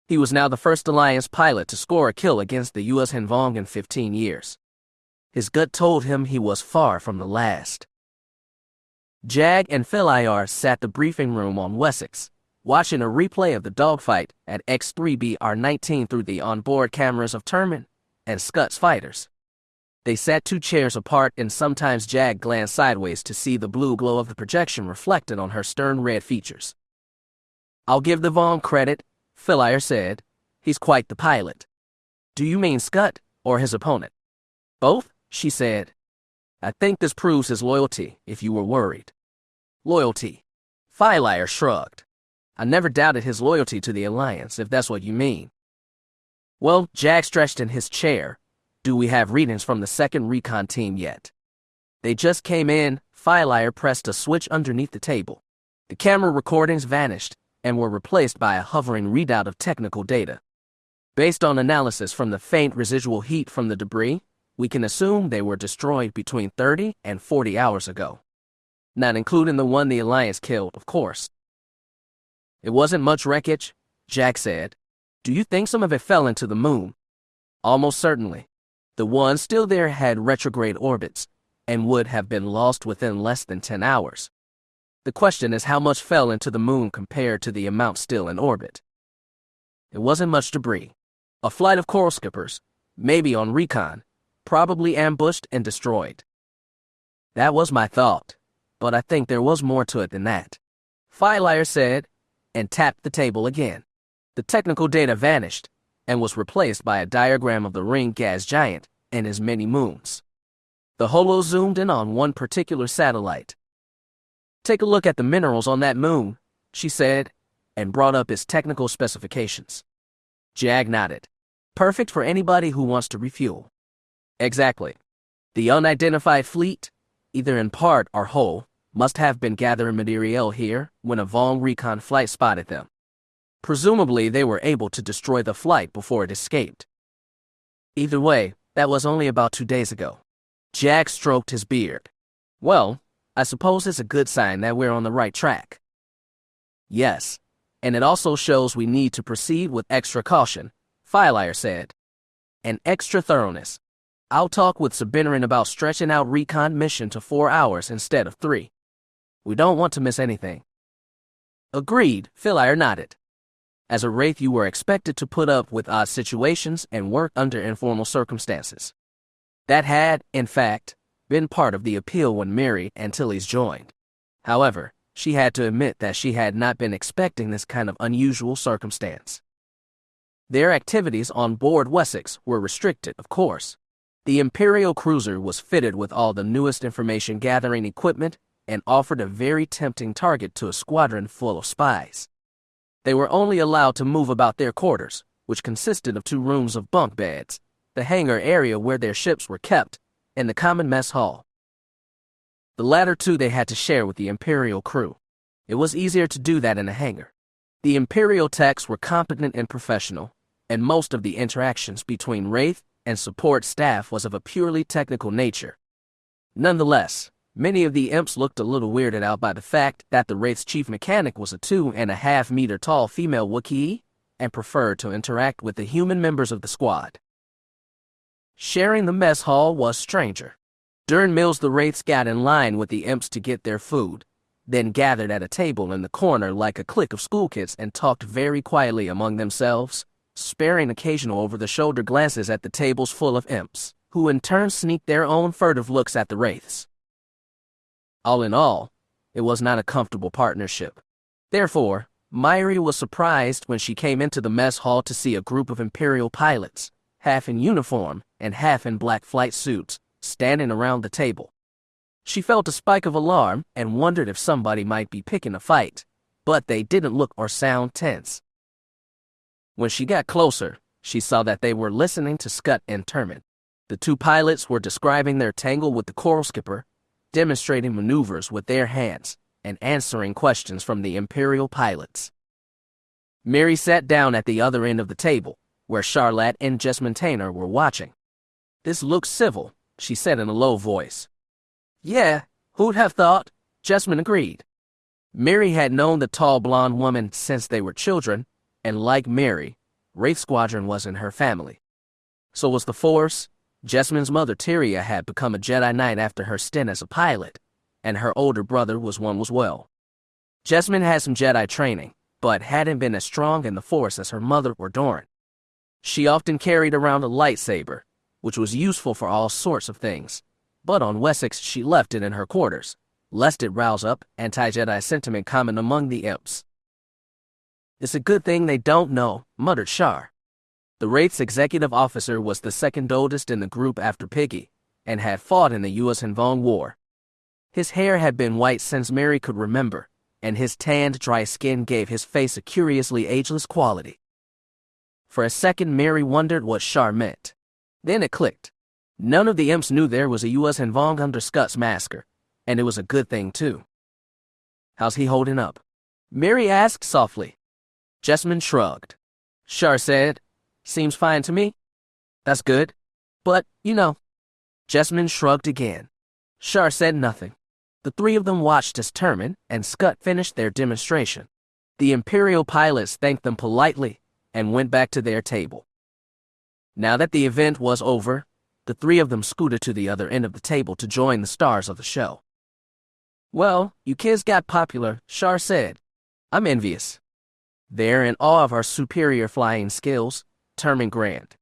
He was now the first Alliance pilot to score a kill against the U.S. Hinvong in 15 years. His gut told him he was far from the last. Jagged and Veila sat the briefing room on Wessex, watching a replay of the dogfight at X-3BR-19 through the onboard cameras of Termin and Scud's fighters. They sat 2 chairs apart, and sometimes Jagged glanced sideways to see the blue glow of the projection reflected on her stern red features. I'll give the Vaughn credit, Veila said. He's quite the pilot. Do you mean Scud or his opponent? Both, she said. I think this proves his loyalty, if you were worried. Loyalty. Veila shrugged. I never doubted his loyalty to the Alliance, if that's what you mean. Well, Jack stretched in his chair. Do we have readings from the 2nd Recon team yet? They just came in. Veila pressed a switch underneath the table. The camera recordings vanished and were replaced by a hovering readout of technical data. Based on analysis from the faint residual heat from the debris, we can assume they were destroyed between 30 and 40 hours ago. Not including the one the Alliance killed, of course. It wasn't much wreckage, Jack said. Do you think some of it fell into the moon? Almost certainly. The ones still there had retrograde orbits and would have been lost within less than 10 hours. The question is how much fell into the moon compared to the amount still in orbit. It wasn't much debris. A flight of coral skippers, maybe on recon, probably ambushed and destroyed. That was my thought, but I think there was more to it than that, Veila said, and tapped the table again. The technical data vanished and was replaced by a diagram of the ring gas giant and his many moons. The holo zoomed in on one particular satellite. Take a look at the minerals on that moon, she said, and brought up its technical specifications. Jag nodded. Perfect for anybody who wants to refuel. Exactly. The unidentified fleet, either in part or whole, must have been gathering materiel here when a Vong recon flight spotted them. Presumably, they were able to destroy the flight before it escaped. Either way, that was only about 2 days ago. Jack stroked his beard. Well, I suppose it's a good sign that we're on the right track. Yes, and it also shows we need to proceed with extra caution, Filire said. And extra thoroughness. I'll talk with Sabinerin about stretching out recon mission to 4 hours instead of 3. We don't want to miss anything. Agreed, Filire nodded. As a Wraith, you were expected to put up with odd situations and work under informal circumstances. That had, in fact, been part of the appeal when Mary Antilles joined. However, she had to admit that she had not been expecting this kind of unusual circumstance. Their activities on board Wessex were restricted, of course. The Imperial cruiser was fitted with all the newest information-gathering equipment and offered a very tempting target to a squadron full of spies. They were only allowed to move about their quarters, which consisted of 2 rooms of bunk beds, the hangar area where their ships were kept, and the common mess hall. The latter 2 they had to share with the Imperial crew. It was easier to do that in a hangar. The Imperial techs were competent and professional, and most of the interactions between Wraith and support staff was of a purely technical nature. Nonetheless, many of the imps looked a little weirded out by the fact that the Wraith's chief mechanic was a 2.5-meter tall female Wookiee and preferred to interact with the human members of the squad. Sharing the mess hall was stranger. During meals, the Wraiths got in line with the imps to get their food, then gathered at a table in the corner like a clique of school kids and talked very quietly among themselves, sparing occasional over-the-shoulder glances at the tables full of imps, who in turn sneaked their own furtive looks at the Wraiths. All in all, it was not a comfortable partnership. Therefore, Myri was surprised when she came into the mess hall to see a group of Imperial pilots, half in uniform and half in black flight suits, standing around the table. She felt a spike of alarm and wondered if somebody might be picking a fight, but they didn't look or sound tense. When she got closer, she saw that they were listening to Scut and Termin. The 2 pilots were describing their tangle with the Coral Skipper, demonstrating maneuvers with their hands, and answering questions from the Imperial pilots. Mary sat down at the other end of the table, where Charlotte and Jessamine Tainer were watching. This looks civil, she said in a low voice. Yeah, who'd have thought? Jessamine agreed. Mary had known the tall blonde woman since they were children, and like Mary, Wraith Squadron was in her family. So was the Force. Jessamine's mother Tyria had become a Jedi Knight after her stint as a pilot, and her older brother was one as well. Jessamine had some Jedi training, but hadn't been as strong in the Force as her mother or Doran. She often carried around a lightsaber, which was useful for all sorts of things, but on Wessex she left it in her quarters, lest it rouse up anti-Jedi sentiment common among the imps. It's a good thing they don't know, muttered Shar. The Wraith's executive officer was the second oldest in the group after Piggy, and had fought in the U.S. and Vong War. His hair had been white since Mary could remember, and his tanned, dry skin gave his face a curiously ageless quality. For a second, Mary wondered what Shar meant. Then it clicked. None of the imps knew there was a U.S. and Vong under Scott's masker, and it was a good thing, too. How's he holding up? Mary asked softly. Jessamine shrugged. Shar said, Seems fine to me. That's good. But, you know. Jessamine shrugged again. Shar said nothing. The 3 of them watched as Termin and Scut finished their demonstration. The Imperial pilots thanked them politely and went back to their table. Now that the event was over, the 3 of them scooted to the other end of the table to join the stars of the show. Well, you kids got popular, Shar said. I'm envious. They're in awe of our superior flying skills, Termin grinned.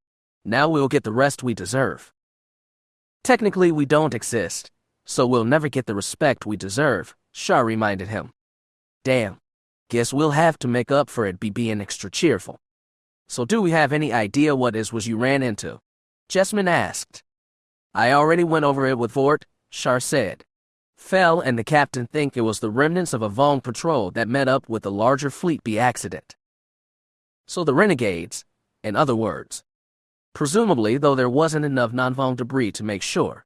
Now we'll get the rest we deserve. Technically, we don't exist, so we'll never get the respect we deserve, Shar reminded him. Damn. Guess we'll have to make up for it by being extra cheerful. So do we have any idea what it was you ran into? Jessamine asked. I already went over it with Vort, Shar said. Fell and the captain think it was the remnants of a Vong patrol that met up with the larger fleet by accident. So the renegades, in other words. Presumably, though there wasn't enough non-Vong debris to make sure.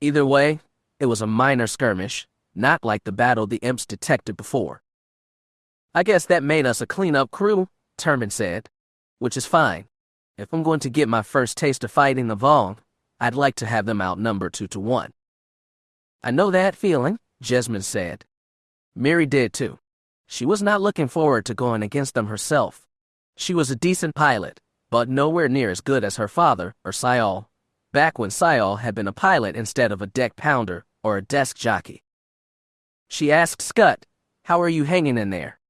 Either way, it was a minor skirmish, not like the battle the imps detected before. I guess that made us a clean-up crew, Termin said, which is fine. If I'm going to get my first taste of fighting the Vong, I'd like to have them outnumbered 2-1. I know that feeling, Jesmond said. Miri did too. She was not looking forward to going against them herself. She was a decent pilot, but nowhere near as good as her father or Syal, back when Syal had been a pilot instead of a deck pounder or a desk jockey. She asked Scott, "How are you hanging in there?"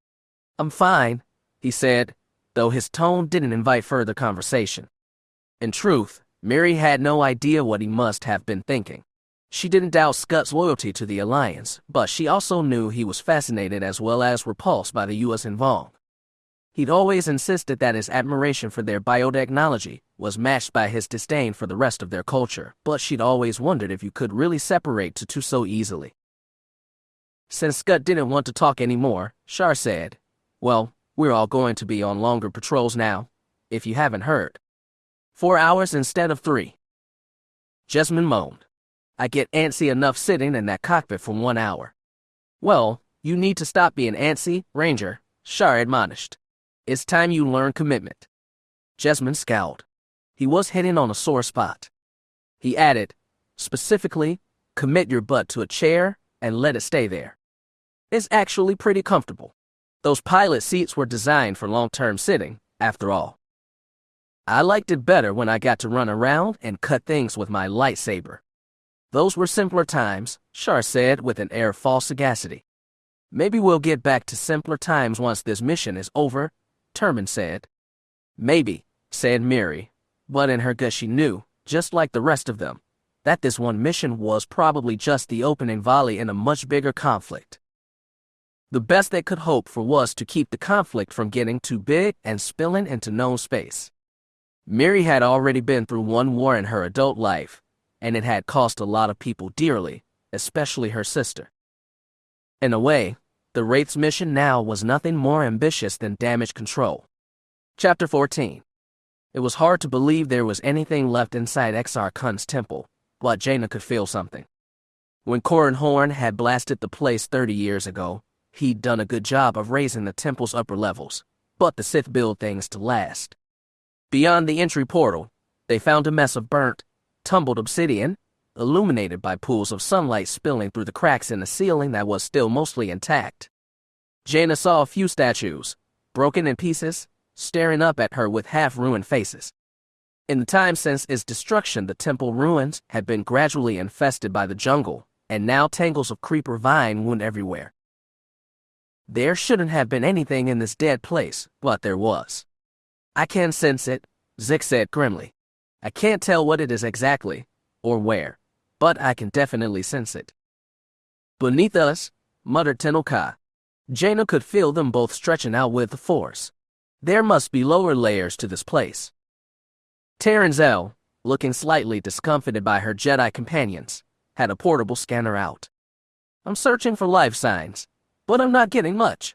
"I'm fine," he said, though his tone didn't invite further conversation. In truth, Miri had no idea what he must have been thinking. She didn't doubt Scott's loyalty to the Alliance, but she also knew he was fascinated as well as repulsed by the U.S. and Vong. He'd always insisted that his admiration for their biotechnology was matched by his disdain for the rest of their culture, but she'd always wondered if you could really separate the two so easily. Since Scott didn't want to talk anymore, Shar said, "Well, we're all going to be on longer patrols now, if you haven't heard. 4 hours instead of 3. Jesmond moaned. "I get antsy enough sitting in that cockpit for 1 hour." "Well, you need to stop being antsy, Ranger," Shar admonished. "It's time you learn commitment." Jesmond scowled. He was hitting on a sore spot. He added, "Specifically, commit your butt to a chair and let it stay there. It's actually pretty comfortable. Those pilot seats were designed for long-term sitting, after all. I liked it better when I got to run around and cut things with my lightsaber." "Those were simpler times," Shar said with an air of false sagacity. "Maybe we'll get back to simpler times once this mission is over," Termin said. "Maybe," said Miri, but in her gut she knew, just like the rest of them, that this one mission was probably just the opening volley in a much bigger conflict. The best they could hope for was to keep the conflict from getting too big and spilling into known space. Miri had already been through one war in her adult life, and it had cost a lot of people dearly, especially her sister. In a way, the Wraith's mission now was nothing more ambitious than damage control. Chapter 14. It was hard to believe there was anything left inside Exar Kun's temple, but Jaina could feel something. When Corran Horn had blasted the place 30 years ago, he'd done a good job of raising the temple's upper levels, but the Sith build things to last. Beyond the entry portal, they found a mess of burnt, tumbled obsidian, illuminated by pools of sunlight spilling through the cracks in the ceiling that was still mostly intact. Jaina saw a few statues, broken in pieces, staring up at her with half-ruined faces. In the time since its destruction, the temple ruins had been gradually infested by the jungle, and now tangles of creeper vine wound everywhere. There shouldn't have been anything in this dead place, but there was. "I can sense it," Zik said grimly. "I can't tell what it is exactly, or where, but I can definitely sense it." "Beneath us," muttered Tennoka. Jaina could feel them both stretching out with the force. There must be lower layers to this place. Taranzel, looking slightly discomfited by her Jedi companions, had a portable scanner out. "I'm searching for life signs, but I'm not getting much.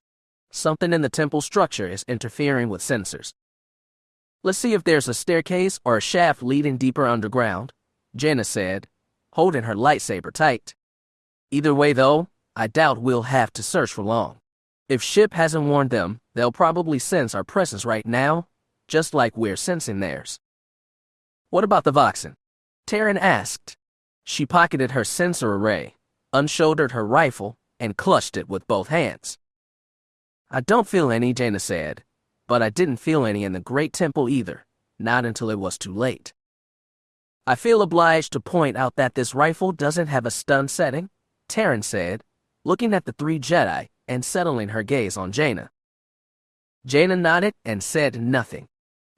Something in the temple structure is interfering with sensors." "Let's see if there's a staircase or a shaft leading deeper underground," Jaina said, holding her lightsaber tight. "Either way, though, I doubt we'll have to search for long. If Ship hasn't warned them, they'll probably sense our presence right now, just like we're sensing theirs." "What about the Voxen?" Taryn asked. She pocketed her sensor array, unshouldered her rifle, and clutched it with both hands. "I don't feel any," Jaina said, "but I didn't feel any in the Great Temple either, not until it was too late. I feel obliged to point out that this rifle doesn't have a stun setting," Taryn said, looking at the 3 Jedi and settling her gaze on Jaina. Jaina nodded and said nothing.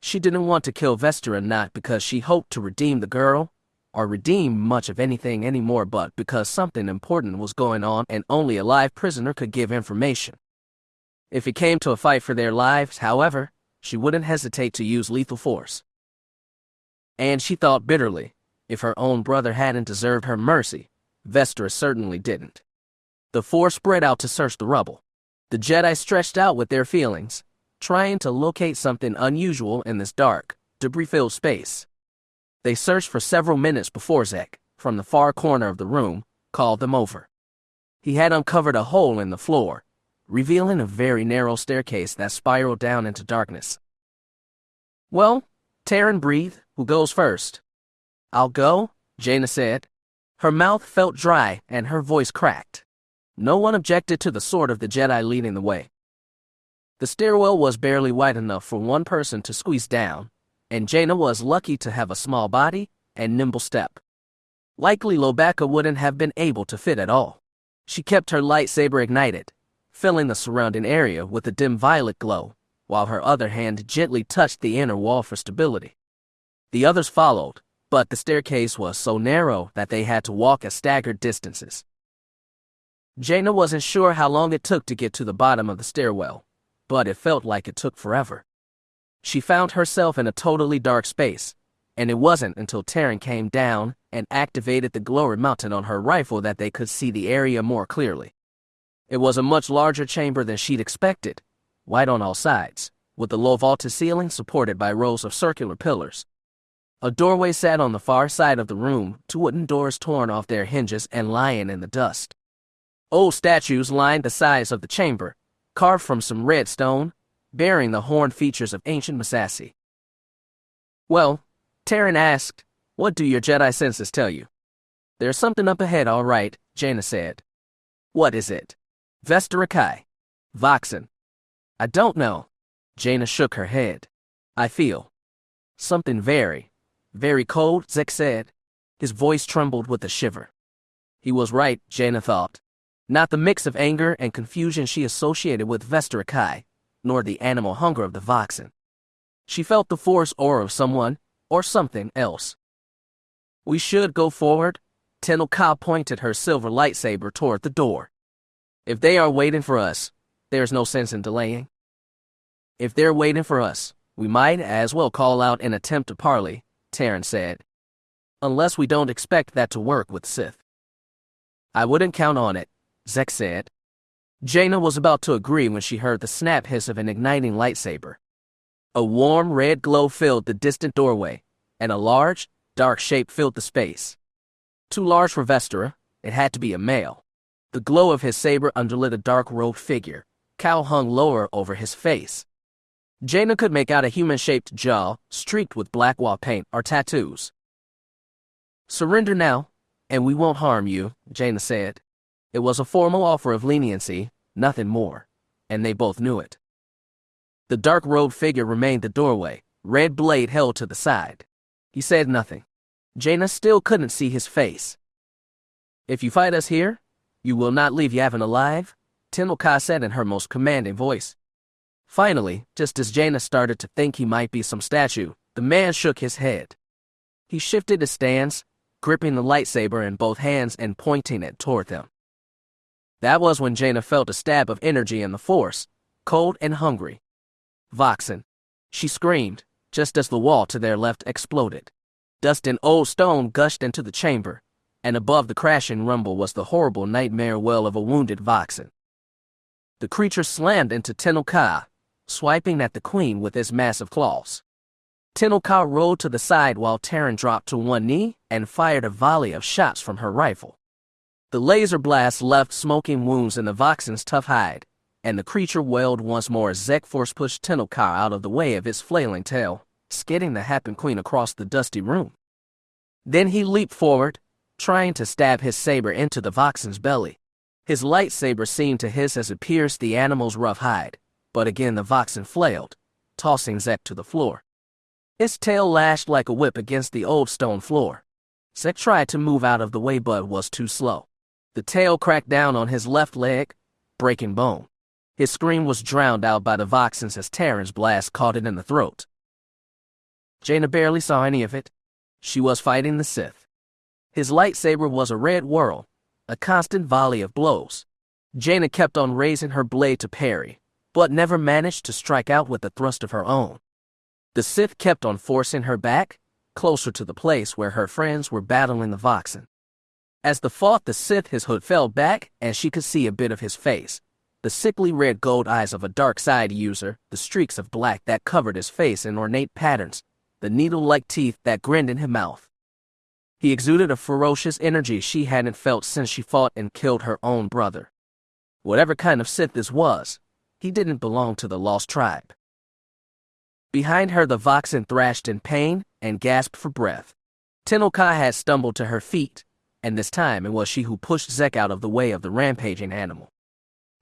She didn't want to kill Vestera not because she hoped to redeem the girl, or redeem much of anything anymore, but because something important was going on and only a live prisoner could give information. If it came to a fight for their lives, however, she wouldn't hesitate to use lethal force. And she thought bitterly, if her own brother hadn't deserved her mercy, Vestera certainly didn't. The 4 spread out to search the rubble. The Jedi stretched out with their feelings, trying to locate something unusual in this dark, debris-filled space, They searched for several minutes before Zek, from the far corner of the room, called them over. He had uncovered a hole in the floor, revealing a very narrow staircase that spiraled down into darkness. "Well," Taryn breathed, "who goes first?" "I'll go," Jaina said. Her mouth felt dry and her voice cracked. No one objected to the sword of the Jedi leading the way. The stairwell was barely wide enough for one person to squeeze down, and Jaina was lucky to have a small body and nimble step. Likely Lobaka wouldn't have been able to fit at all. She kept her lightsaber ignited, filling the surrounding area with a dim violet glow, while her other hand gently touched the inner wall for stability. The others followed, but the staircase was so narrow that they had to walk at staggered distances. Jaina wasn't sure how long it took to get to the bottom of the stairwell, but it felt like it took forever. She found herself in a totally dark space, and it wasn't until Taryn came down and activated the glower mounted on her rifle that they could see the area more clearly. It was a much larger chamber than she'd expected, white on all sides, with a low vaulted ceiling supported by rows of circular pillars. A doorway sat on the far side of the room, two wooden doors torn off their hinges and lying in the dust. Old statues lined the sides of the chamber, carved from some red stone, bearing the horned features of ancient Massassi. "Well," Taryn asked, "what do your Jedi senses tell you?" "There's something up ahead, all right," Jaina said. "What is it?" "Vestarakai. Voxen." "I don't know." Jaina shook her head. "I feel something very, very cold," Zek said. His voice trembled with a shiver. He was right, Jaina thought. Not the mix of anger and confusion she associated with Vestarakai, nor the animal hunger of the Voxen. She felt the force aura of someone, or something else. "We should go forward," Tenel Ka pointed her silver lightsaber toward the door. "If they are waiting for us, there's no sense in delaying." "If they're waiting for us, we might as well call out and attempt to parley," Taryn said. "Unless we don't expect that to work with Sith." "I wouldn't count on it," Zek said. Jaina was about to agree when she heard the snap hiss of an igniting lightsaber. A warm red glow filled the distant doorway, and a large, dark shape filled the space. Too large for Vestara, it had to be a male. The glow of his saber underlit a dark-robed figure. Cowl hung lower over his face. Jaina could make out a human-shaped jaw, streaked with black wall paint or tattoos. "Surrender now, and we won't harm you," Jaina said. It was a formal offer of leniency, nothing more, and they both knew it. The dark-robed figure remained the doorway, red blade held to the side. He said nothing. Jaina still couldn't see his face. "If you fight us here, you will not leave Yavin alive," Tenel Ka said in her most commanding voice. Finally, just as Jaina started to think he might be some statue, the man shook his head. He shifted his stance, gripping the lightsaber in both hands and pointing it toward them. That was when Jaina felt a stab of energy in the Force, cold and hungry. "Voxen!" She screamed, just as the wall to their left exploded. Dust and old stone gushed into the chamber, and above the crashing rumble was the horrible nightmare wail of a wounded Voxen. The creature slammed into Tenel Ka, swiping at the queen with its massive claws. Tenel Ka rolled to the side while Taryn dropped to one knee and fired a volley of shots from her rifle. The laser blast left smoking wounds in the Voxen's tough hide, and the creature wailed once more as Zek force pushed Tenel Ka out of the way of its flailing tail, skidding the happen queen across the dusty room. Then he leaped forward, trying to stab his saber into the Voxen's belly. His lightsaber seemed to hiss as it pierced the animal's rough hide, but again the Voxen flailed, tossing Zek to the floor. Its tail lashed like a whip against the old stone floor. Zek tried to move out of the way but was too slow. The tail cracked down on his left leg, breaking bone. His scream was drowned out by the Voxens as Taryn's blast caught it in the throat. Jaina barely saw any of it. She was fighting the Sith. His lightsaber was a red whirl, a constant volley of blows. Jaina kept on raising her blade to parry, but never managed to strike out with a thrust of her own. The Sith kept on forcing her back, closer to the place where her friends were battling the Voxen. As the fought the Sith, his hood fell back and she could see a bit of his face. The sickly red gold eyes of a dark side user, the streaks of black that covered his face in ornate patterns, the needle-like teeth that grinned in her mouth. He exuded a ferocious energy she hadn't felt since she fought and killed her own brother. Whatever kind of Sith this was, he didn't belong to the Lost Tribe. Behind her, the Voxen thrashed in pain and gasped for breath. Tenno Ka had stumbled to her feet, and this time it was she who pushed Zek out of the way of the rampaging animal.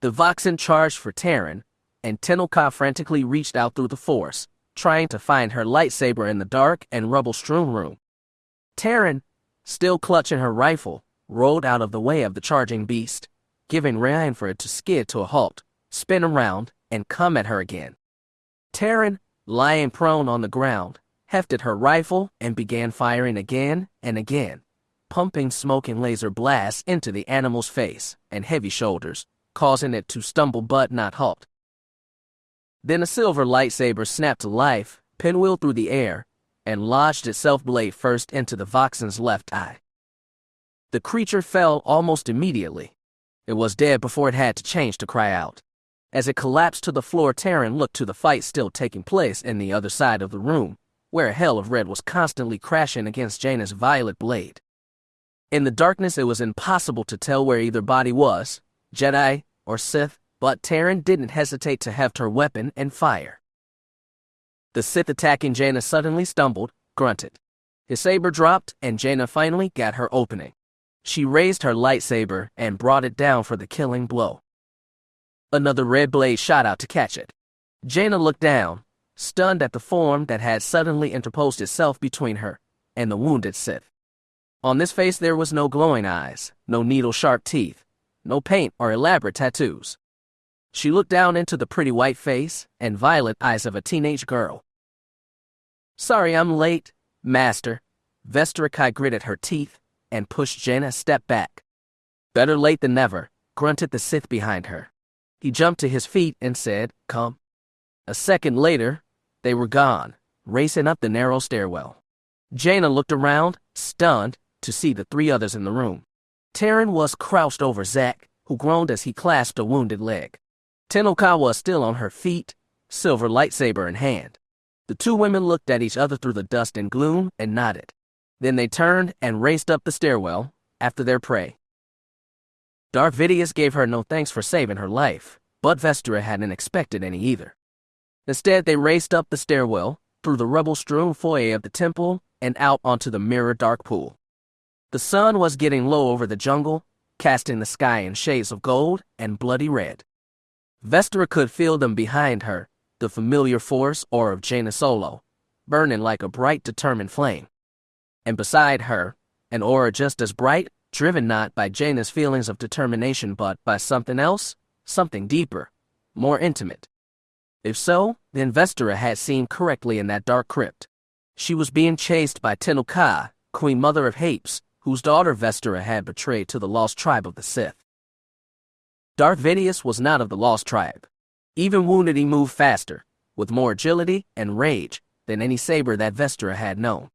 The Voxen charged for Terran, and Tenno Ka frantically reached out through the Force, trying to find her lightsaber in the dark and rubble-strewn room. Terran, still clutching her rifle, rolled out of the way of the charging beast, giving rein for it to skid to a halt, spin around, and come at her again. Terran, lying prone on the ground, hefted her rifle and began firing again and again, pumping smoking laser blasts into the animal's face and heavy shoulders, causing it to stumble but not halt. Then a silver lightsaber snapped to life, pinwheeled through the air, and lodged itself blade first into the Voxen's left eye. The creature fell almost immediately. It was dead before it had to change to cry out. As it collapsed to the floor, Terran looked to the fight still taking place in the other side of the room, where a hell of red was constantly crashing against Jaina's violet blade. In the darkness, it was impossible to tell where either body was, Jedi or Sith, but Terran didn't hesitate to heft her weapon and fire. The Sith attacking Jaina suddenly stumbled, grunted. His saber dropped, and Jaina finally got her opening. She raised her lightsaber and brought it down for the killing blow. Another red blade shot out to catch it. Jaina looked down, stunned at the form that had suddenly interposed itself between her and the wounded Sith. On this face there was no glowing eyes, no needle-sharp teeth, no paint or elaborate tattoos. She looked down into the pretty white face and violet eyes of a teenage girl. "Sorry I'm late, Master." Vestra Kai gritted her teeth and pushed Jaina a step back. "Better late than never," grunted the Sith behind her. He jumped to his feet and said, "Come." A second later, they were gone, racing up the narrow stairwell. Jaina looked around, stunned, to see the three others in the room. Terran was crouched over Zek, who groaned as he clasped a wounded leg. Tenno Ka was still on her feet, silver lightsaber in hand. The two women looked at each other through the dust and gloom and nodded. Then they turned and raced up the stairwell, after their prey. Darth Vidius gave her no thanks for saving her life, but Vestra hadn't expected any either. Instead, they raced up the stairwell, through the rubble-strewn foyer of the temple, and out onto the mirror-dark pool. The sun was getting low over the jungle, casting the sky in shades of gold and bloody red. Vestra could feel them behind her, the familiar force aura of Jaina Solo, burning like a bright, determined flame. And beside her, an aura just as bright, driven not by Jaina's feelings of determination but by something else, something deeper, more intimate. If so, then Vestra had seen correctly in that dark crypt. She was being chased by Tenno Ka, Queen Mother of Hapes, whose daughter Vestra had betrayed to the Lost Tribe of the Sith. Darth Vidius was not of the Lost Tribe. Even wounded, he moved faster, with more agility and rage than any saber that Vestra had known.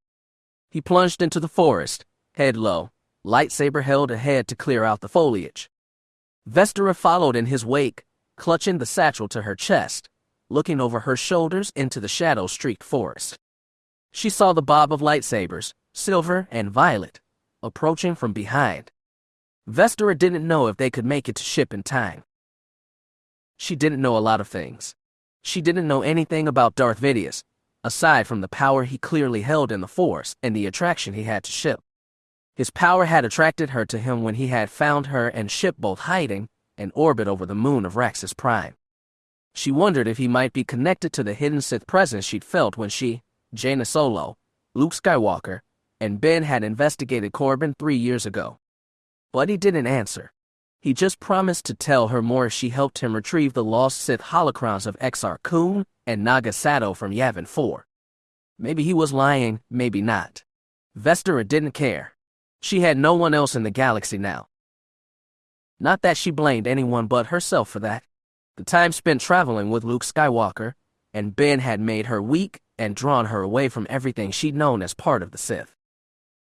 He plunged into the forest, head low, lightsaber held ahead to clear out the foliage. Vestra followed in his wake, clutching the satchel to her chest, looking over her shoulders into the shadow-streaked forest. She saw the bob of lightsabers, silver and violet, approaching from behind. Vestra didn't know if they could make it to ship in time. She didn't know a lot of things. She didn't know anything about Darth Vidius, aside from the power he clearly held in the Force and the attraction he had to ship. His power had attracted her to him when he had found her and ship both hiding and orbit over the moon of Raxus Prime. She wondered if he might be connected to the hidden Sith presence she'd felt when she, Jaina Solo, Luke Skywalker, and Ben had investigated Corbin 3 years ago. But he didn't answer. He just promised to tell her more if she helped him retrieve the lost Sith holocrons of Exar Kun and Naga Sato from Yavin 4. Maybe he was lying, maybe not. Vestra didn't care. She had no one else in the galaxy now. Not that she blamed anyone but herself for that. The time spent traveling with Luke Skywalker and Ben had made her weak and drawn her away from everything she'd known as part of the Sith.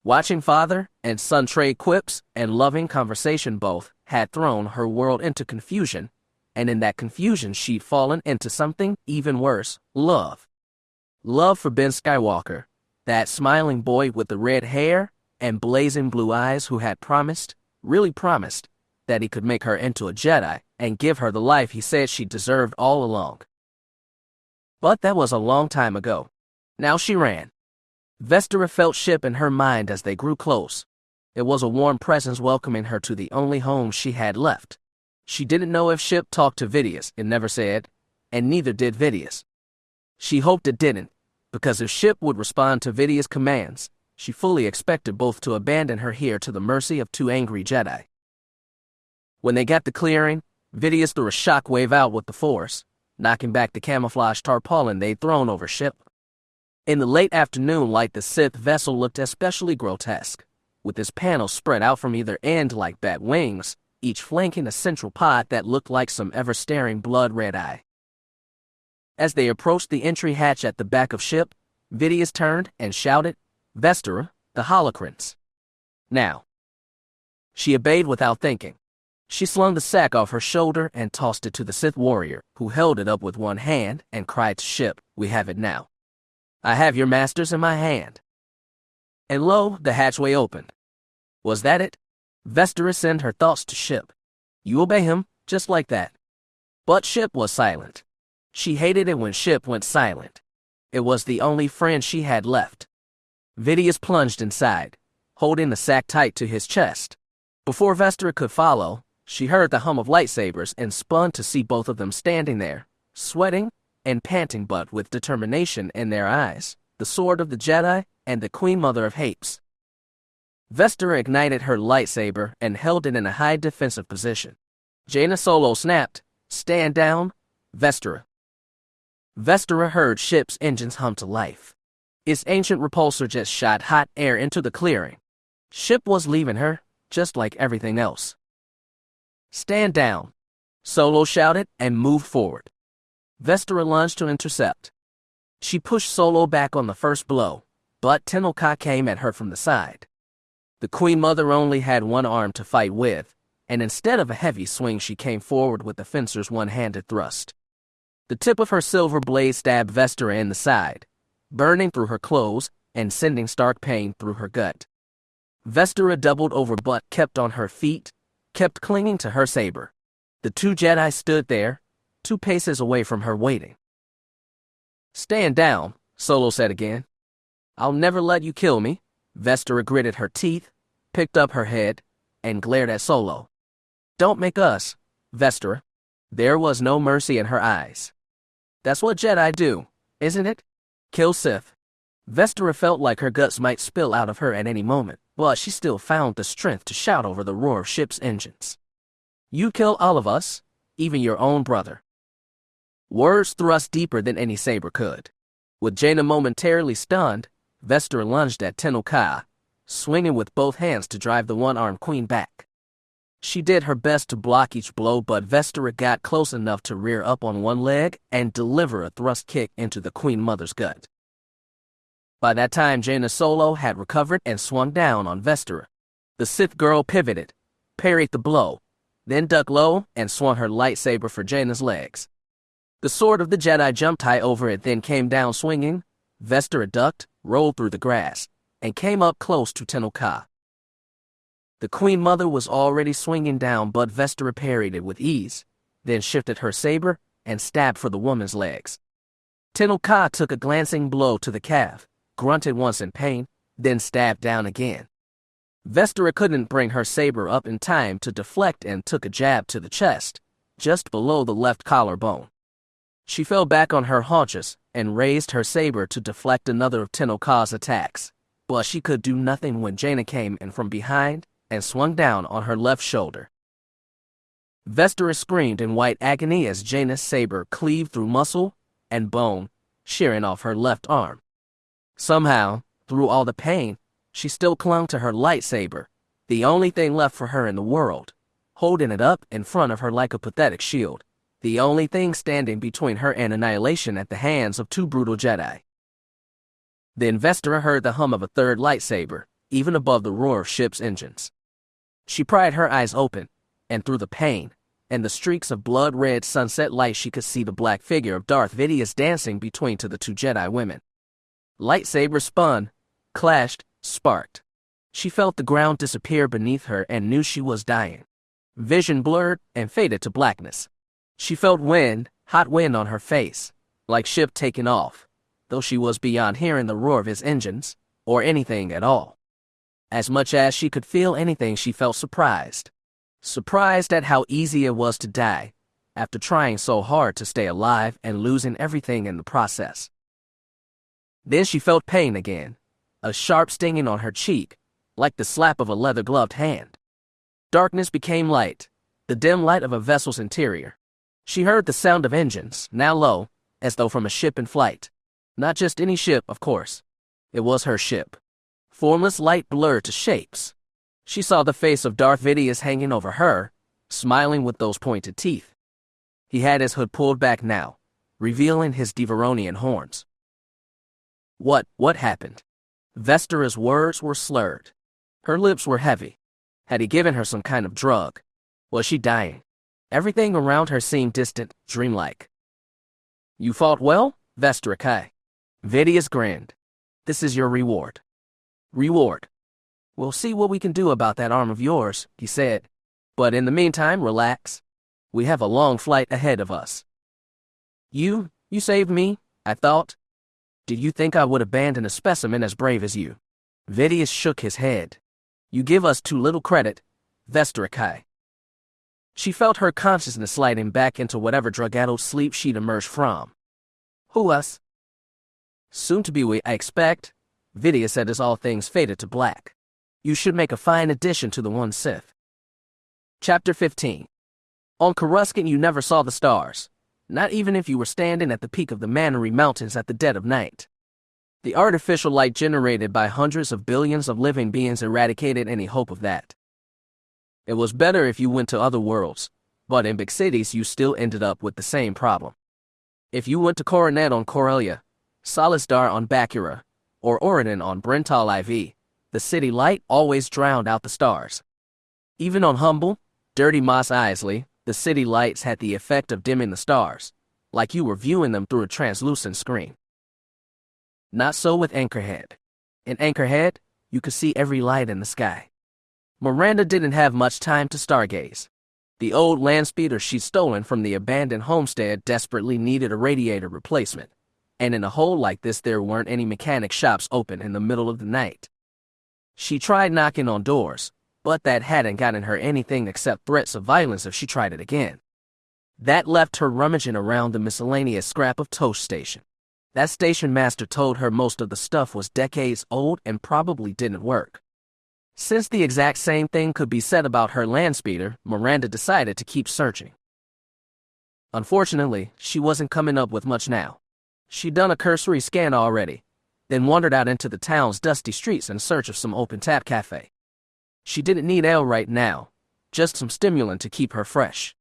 Watching father and son trade quips and loving conversation both had thrown her world into confusion, and in that confusion she'd fallen into something even worse, love. Love for Ben Skywalker, that smiling boy with the red hair and blazing blue eyes who had promised, really promised, that he could make her into a Jedi and give her the life he said she deserved all along. But that was a long time ago. Now she ran. Vestera felt Ship in her mind as they grew close. It was a warm presence welcoming her to the only home she had left. She didn't know if Ship talked to Vidius, it never said, and neither did Vidius. She hoped it didn't, because if Ship would respond to Vidius' commands, she fully expected both to abandon her here to the mercy of two angry Jedi. When they got the clearing, Vidius threw a shockwave out with the Force, knocking back the camouflage tarpaulin they'd thrown over Ship. In the late afternoon light, the Sith vessel looked especially grotesque, with its panels spread out from either end like bat wings, each flanking a central pod that looked like some ever-staring blood-red eye. As they approached the entry hatch at the back of Ship, Vidius turned and shouted, "Vestera, the holocrons. Now." She obeyed without thinking. She slung the sack off her shoulder and tossed it to the Sith warrior, who held it up with one hand and cried to Ship, "We have it now. I have your masters in my hand." And lo, the hatchway opened. Was that it? Vestera sent her thoughts to Ship. You obey him, just like that. But Ship was silent. She hated it when Ship went silent. It was the only friend she had left. Vidius plunged inside, holding the sack tight to his chest. Before Vestera could follow, she heard the hum of lightsabers and spun to see both of them standing there, sweating and panting but with determination in their eyes, the sword of the Jedi and the Queen Mother of Hapes. Vestera ignited her lightsaber and held it in a high defensive position. Jaina Solo snapped, "Stand down, Vestera." Vestera heard Ship's engines hum to life. Its ancient repulsor just shot hot air into the clearing. Ship was leaving her, just like everything else. "Stand down," Solo shouted and moved forward. Vestera lunged to intercept. She pushed Solo back on the first blow, but Tenel Ka came at her from the side. The Queen Mother only had one arm to fight with, and instead of a heavy swing she came forward with the fencer's one-handed thrust. The tip of her silver blade stabbed Vestera in the side, burning through her clothes and sending stark pain through her gut. Vestera doubled over but kept on her feet, kept clinging to her saber. The two Jedi stood there, 2 paces away from her waiting. "Stand down," Solo said again. "I'll never let you kill me." Vestera gritted her teeth, picked up her head, and glared at Solo. "Don't make us, Vestera." There was no mercy in her eyes. "That's what Jedi do, isn't it? Kill Sith." Vestera felt like her guts might spill out of her at any moment, but she still found the strength to shout over the roar of Ship's engines. "You kill all of us, even your own brother." Words thrust deeper than any saber could. With Jaina momentarily stunned, Vestera lunged at Tenel Ka, swinging with both hands to drive the one-armed queen back. She did her best to block each blow, but Vestera got close enough to rear up on one leg and deliver a thrust kick into the Queen Mother's gut. By that time, Jaina Solo had recovered and swung down on Vestera. The Sith girl pivoted, parried the blow, then ducked low and swung her lightsaber for Jaina's legs. The sword of the Jedi jumped high over it, then came down swinging. Vestera ducked, rolled through the grass, and came up close to Tenel Ka. The Queen Mother was already swinging down, but Vestera parried it with ease, then shifted her saber and stabbed for the woman's legs. Tenel Ka took a glancing blow to the calf, grunted once in pain, then stabbed down again. Vestera couldn't bring her saber up in time to deflect and took a jab to the chest, just below the left collarbone. She fell back on her haunches and raised her saber to deflect another of Tenel Ka's attacks, but she could do nothing when Jaina came in from behind and swung down on her left shoulder. Vestera screamed in white agony as Jaina's saber cleaved through muscle and bone, shearing off her left arm. Somehow, through all the pain, she still clung to her lightsaber, the only thing left for her in the world, holding it up in front of her like a pathetic shield, the only thing standing between her and annihilation at the hands of 2 brutal Jedi. Then Vestera heard the hum of a third lightsaber, even above the roar of Ship's engines. She pried her eyes open, and through the pain and the streaks of blood-red sunset light she could see the black figure of Darth Vidius dancing between the 2 Jedi women. Lightsaber spun, clashed, sparked. She felt the ground disappear beneath her and knew she was dying. Vision blurred and faded to blackness. She felt wind, hot wind on her face, like ship taking off, though she was beyond hearing the roar of his engines, or anything at all. As much as she could feel anything, she felt surprised. Surprised at how easy it was to die, after trying so hard to stay alive and losing everything in the process. Then she felt pain again, a sharp stinging on her cheek, like the slap of a leather-gloved hand. Darkness became light, the dim light of a vessel's interior. She heard the sound of engines, now low, as though from a ship in flight. Not just any ship, of course. It was her ship. Formless light blurred to shapes. She saw the face of Darth Sidious hanging over her, smiling with those pointed teeth. He had his hood pulled back now, revealing his Devaronian horns. What happened? Vestara's words were slurred. Her lips were heavy. Had he given her some kind of drug? Was she dying? Everything around her seemed distant, dreamlike. You fought well, Vestara Kai. Sidious grinned. This is your reward. Reward. We'll see what we can do about that arm of yours, he said. But in the meantime, relax. We have a long flight ahead of us. You saved me, I thought. Did you think I would abandon a specimen as brave as you? Sidious shook his head. You give us too little credit, Vestara Kai. She felt her consciousness sliding back into whatever drug-addled sleep she'd emerged from. Who us? Soon to be we, I expect, Sidious said as all things faded to black. You should make a fine addition to the one Sith. Chapter 15. On Coruscant you never saw the stars, not even if you were standing at the peak of the Mannery Mountains at the dead of night. The artificial light generated by hundreds of billions of living beings eradicated any hope of that. It was better if you went to other worlds, but in big cities you still ended up with the same problem. If you went to Coronet on Corellia, Solisdar on Bakura, or Orion on Brental IV, the city light always drowned out the stars. Even on humble, dirty Mos Eisley, the city lights had the effect of dimming the stars, like you were viewing them through a translucent screen. Not so with Anchorhead. In Anchorhead, you could see every light in the sky. Miranda didn't have much time to stargaze. The old landspeeder she'd stolen from the abandoned homestead desperately needed a radiator replacement, and in a hole like this there weren't any mechanic shops open in the middle of the night. She tried knocking on doors, but that hadn't gotten her anything except threats of violence if she tried it again. That left her rummaging around the miscellaneous scrap of toast station. That station master told her most of the stuff was decades old and probably didn't work. Since the exact same thing could be said about her landspeeder, Miranda decided to keep searching. Unfortunately, she wasn't coming up with much now. She'd done a cursory scan already, then wandered out into the town's dusty streets in search of some open-tap cafe. She didn't need ale right now, just some stimulant to keep her fresh.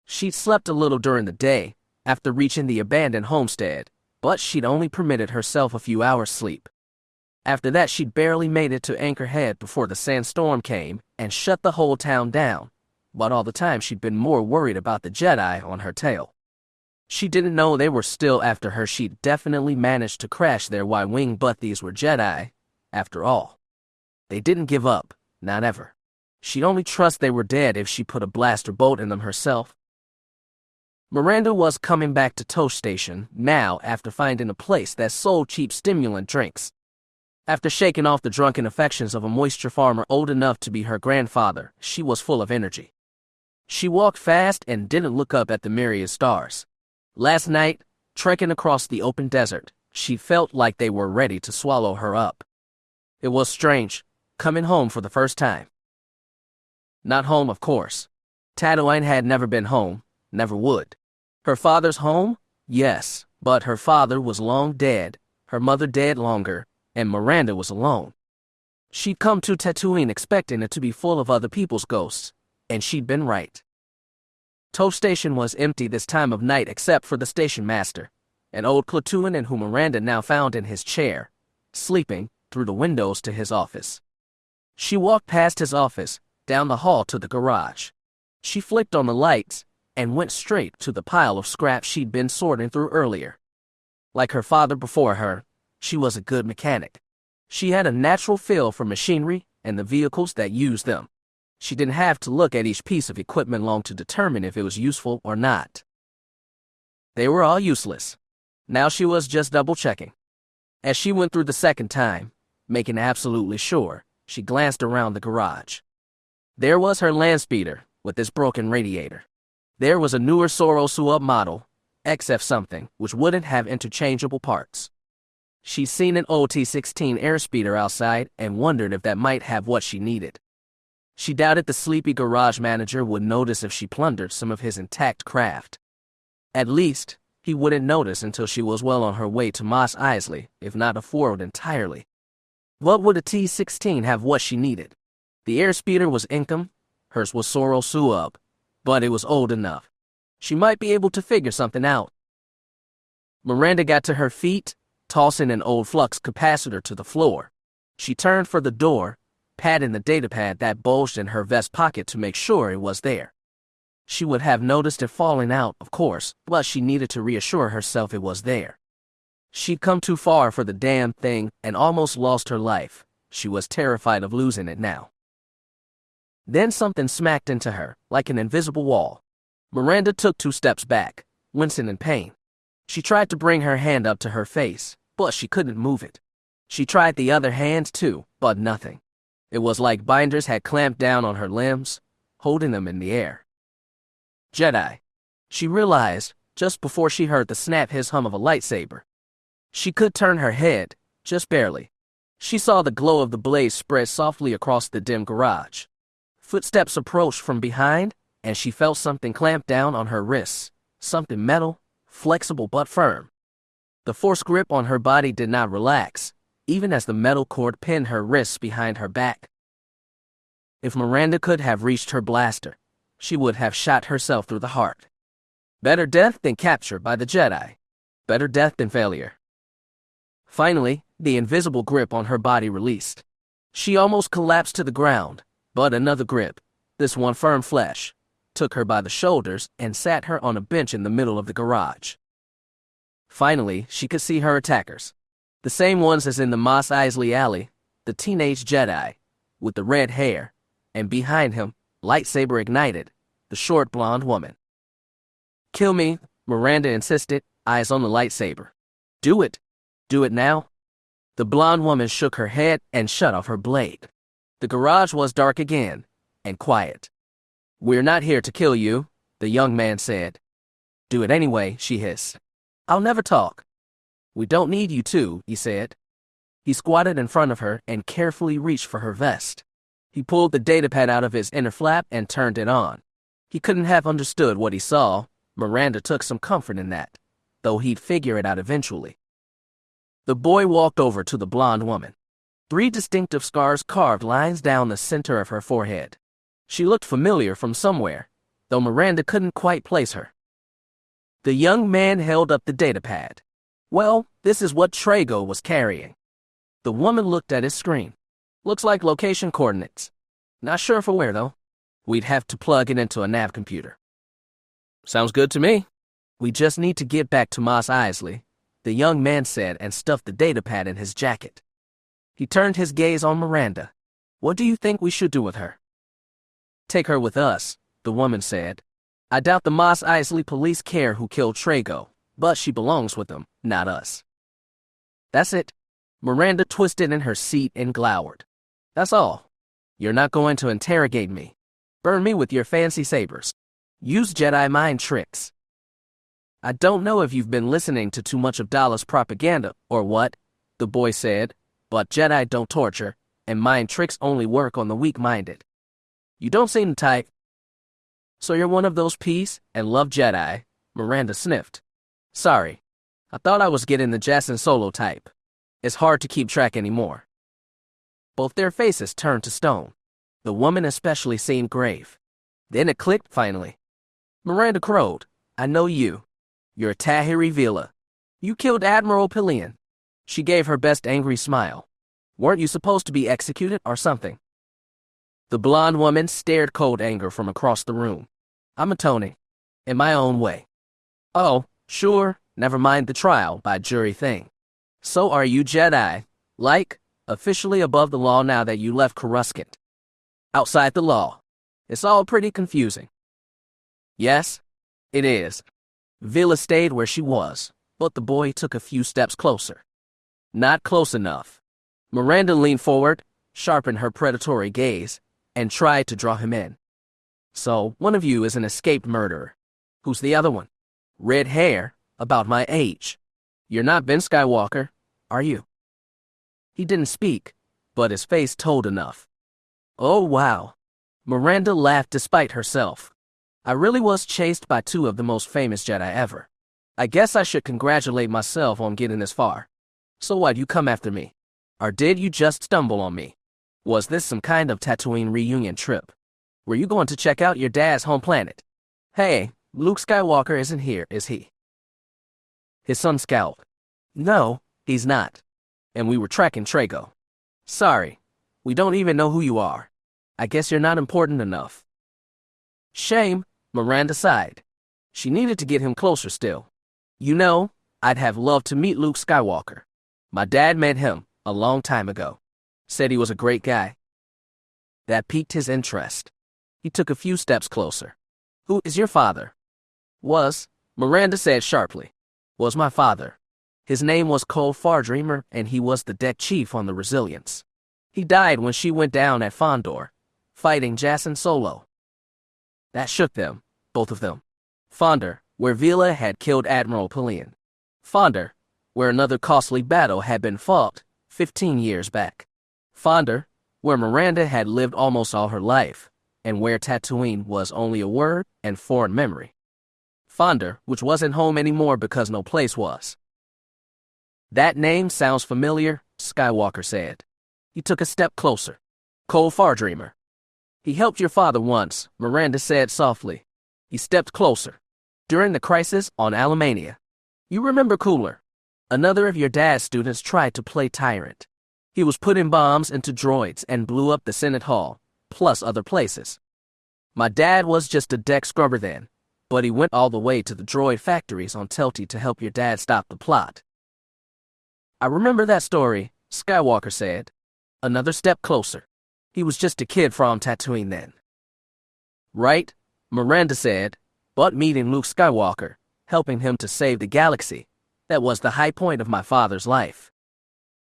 She'd slept a little during the day, after reaching the abandoned homestead, but she'd only permitted herself a few hours' sleep. After that, she'd barely made it to Anchorhead before the sandstorm came and shut the whole town down, but all the time she'd been more worried about the Jedi on her tail. She didn't know they were still after her. She'd definitely managed to crash there Y-wing, but these were Jedi, after all. They didn't give up, not ever. She'd only trust they were dead if she put a blaster bolt in them herself. Miranda was coming back to Toast Station now after finding a place that sold cheap stimulant drinks. After shaking off the drunken affections of a moisture farmer old enough to be her grandfather, she was full of energy. She walked fast and didn't look up at the myriad stars. Last night, trekking across the open desert, she felt like they were ready to swallow her up. It was strange, coming home for the first time. Not home, of course. Tatooine had never been home, never would. Her father's home? Yes, but her father was long dead, her mother dead longer, and Miranda was alone. She'd come to Tatooine expecting it to be full of other people's ghosts, and she'd been right. Toast Station was empty this time of night except for the station master, an old Clatuan whom Miranda now found in his chair, sleeping, through the windows to his office. She walked past his office, down the hall to the garage. She flicked on the lights and went straight to the pile of scraps she'd been sorting through earlier. Like her father before her, She was a good mechanic. She had a natural feel for machinery and the vehicles that used them. She didn't have to look at each piece of equipment long to determine if it was useful or not. They were all useless. Now she was just double-checking. As she went through the second time, making absolutely sure, she glanced around the garage. There was her land speeder with its broken radiator. There was a newer Soro Suub model, XF something, which wouldn't have interchangeable parts. She'd seen an old T-16 airspeeder outside and wondered if that might have what she needed. She doubted the sleepy garage manager would notice if she plundered some of his intact craft. At least, he wouldn't notice until she was well on her way to Mos Eisley, if not off-world entirely. What would a T-16 have what she needed? The airspeeder was Inkum, hers was Soro Suub, but it was old enough. She might be able to figure something out. Miranda got to her feet, tossing an old flux capacitor to the floor. She turned for the door, patting the datapad that bulged in her vest pocket to make sure it was there. She would have noticed it falling out, of course, but she needed to reassure herself it was there. She'd come too far for the damn thing and almost lost her life. She was terrified of losing it now. Then something smacked into her, like an invisible wall. Miranda took 2 steps back, wincing in pain. She tried to bring her hand up to her face, but she couldn't move it. She tried the other hand too, but nothing. It was like binders had clamped down on her limbs, holding them in the air. Jedi. She realized, just before she heard the snap-hiss hum of a lightsaber. She could turn her head, just barely. She saw the glow of the blaze spread softly across the dim garage. Footsteps approached from behind, and she felt something clamp down on her wrists, something metal, flexible but firm. The force grip on her body did not relax, even as the metal cord pinned her wrists behind her back. If Miranda could have reached her blaster, she would have shot herself through the heart. Better death than capture by the Jedi. Better death than failure. Finally, the invisible grip on her body released. She almost collapsed to the ground, but another grip, this one firm flesh, took her by the shoulders and sat her on a bench in the middle of the garage. Finally, she could see her attackers. The same ones as in the Mos Eisley alley, the teenage Jedi, with the red hair, and behind him, lightsaber ignited, the short blonde woman. "Kill me," Miranda insisted, eyes on the lightsaber. "Do it. Do it now." The blonde woman shook her head and shut off her blade. The garage was dark again, and quiet. "We're not here to kill you," the young man said. "Do it anyway," she hissed. "I'll never talk." "We don't need you to," he said. He squatted in front of her and carefully reached for her vest. He pulled the datapad out of his inner flap and turned it on. He couldn't have understood what he saw. Miranda took some comfort in that, though he'd figure it out eventually. The boy walked over to the blonde woman. 3 distinctive scars carved lines down the center of her forehead. She looked familiar from somewhere, though Miranda couldn't quite place her. The young man held up the datapad. "Well, this is what Trago was carrying." The woman looked at his screen. "Looks like location coordinates. Not sure for where, though. We'd have to plug it into a nav computer." "Sounds good to me." "We just need to get back to Mos Eisley," the young man said and stuffed the datapad in his jacket. He turned his gaze on Miranda. "What do you think we should do with her?" "Take her with us," the woman said. "I doubt the Mos Eisley police care who killed Trago, but she belongs with them, not us." "That's it." Miranda twisted in her seat and glowered. "That's all. You're not going to interrogate me. Burn me with your fancy sabers. Use Jedi mind tricks." "I don't know if you've been listening to too much of Dalla's propaganda or what," the boy said, "but Jedi don't torture, and mind tricks only work on the weak-minded. You don't seem the type." "So you're one of those peace and love Jedi," Miranda sniffed. "Sorry. I thought I was getting the Jaina Solo type. It's hard to keep track anymore." Both their faces turned to stone. The woman especially seemed grave. Then it clicked finally. Miranda crowed. "I know you. You're Tahiri Veila. You killed Admiral Pillion." She gave her best angry smile. "Weren't you supposed to be executed or something?" The blonde woman stared cold anger from across the room. "I'm atoning. In my own way." "Oh, sure, never mind the trial by jury thing. So are you Jedi, like, officially above the law now that you left Coruscant? Outside the law. It's all pretty confusing. Yes, it is. Veila stayed where she was, but the boy took a few steps closer. Not close enough. Miranda leaned forward, sharpened her predatory gaze, and tried to draw him in. So, one of you is an escaped murderer. Who's the other one? Red hair, about my age. You're not Ben Skywalker, are you? He didn't speak, but his face told enough. Oh wow. Miranda laughed despite herself. I really was chased by two of the most famous Jedi ever. I guess I should congratulate myself on getting this far. So why'd you come after me? Or did you just stumble on me? Was this some kind of Tatooine reunion trip? Were you going to check out your dad's home planet? Hey, Luke Skywalker isn't here, is he? His son scowled. No, he's not. And we were tracking Trago. Sorry, we don't even know who you are. I guess you're not important enough. Shame, Miranda sighed. She needed to get him closer still. You know, I'd have loved to meet Luke Skywalker. My dad met him a long time ago. Said he was a great guy. That piqued his interest. He took a few steps closer. Who is your father? Was, Miranda said sharply. Was my father. His name was Cole Fardreamer, and he was the deck chief on the Resilience. He died when she went down at Fondor, fighting Jaina Solo. That shook them, both of them. Fondor, where Veila had killed Admiral Pelion. Fondor, where another costly battle had been fought 15 years back. Fondor, where Miranda had lived almost all her life, and where Tatooine was only a word and foreign memory. Fondor, which wasn't home anymore because no place was. That name sounds familiar, Skywalker said. He took a step closer. Cole Fardreamer. He helped your father once, Miranda said softly. He stepped closer. During the crisis on Alamania. You remember Cooler? Another of your dad's students tried to play tyrant. He was putting bombs into droids and blew up the Senate Hall, plus other places. My dad was just a deck scrubber then, but he went all the way to the droid factories on Telti to help your dad stop the plot. I remember that story, Skywalker said. Another step closer. He was just a kid from Tatooine then. Right, Miranda said, but meeting Luke Skywalker, helping him to save the galaxy, that was the high point of my father's life.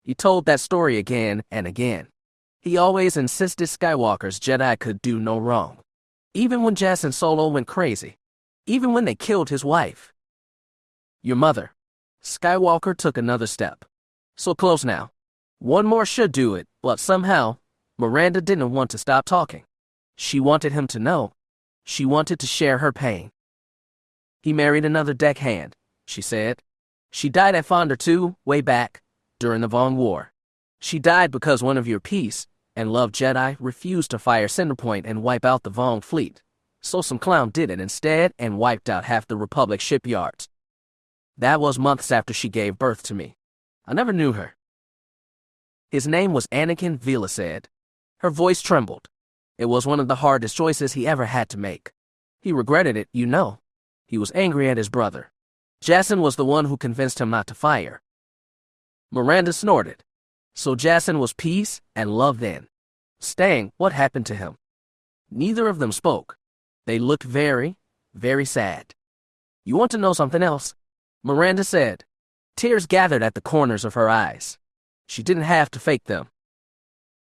He told that story again and again. He always insisted Skywalker's Jedi could do no wrong. Even when Jaina Solo went crazy. Even when they killed his wife. Your mother. Skywalker took another step. So close now. One more should do it, but somehow, Miranda didn't want to stop talking. She wanted him to know. She wanted to share her pain. He married another deckhand, she said. She died at Fondor too, way back, during the Vong War. She died because one of your peace and love Jedi refused to fire Centerpoint and wipe out the Vong fleet. So some clown did it instead and wiped out half the Republic shipyards. That was months after she gave birth to me. I never knew her. His name was Anakin, Veila said. Her voice trembled. It was one of the hardest choices he ever had to make. He regretted it, you know. He was angry at his brother. Jason was the one who convinced him not to fire. Miranda snorted. So Jason was peace and love then. Staying, what happened to him? Neither of them spoke. They looked very, very sad. You want to know something else? Miranda said. Tears gathered at the corners of her eyes. She didn't have to fake them.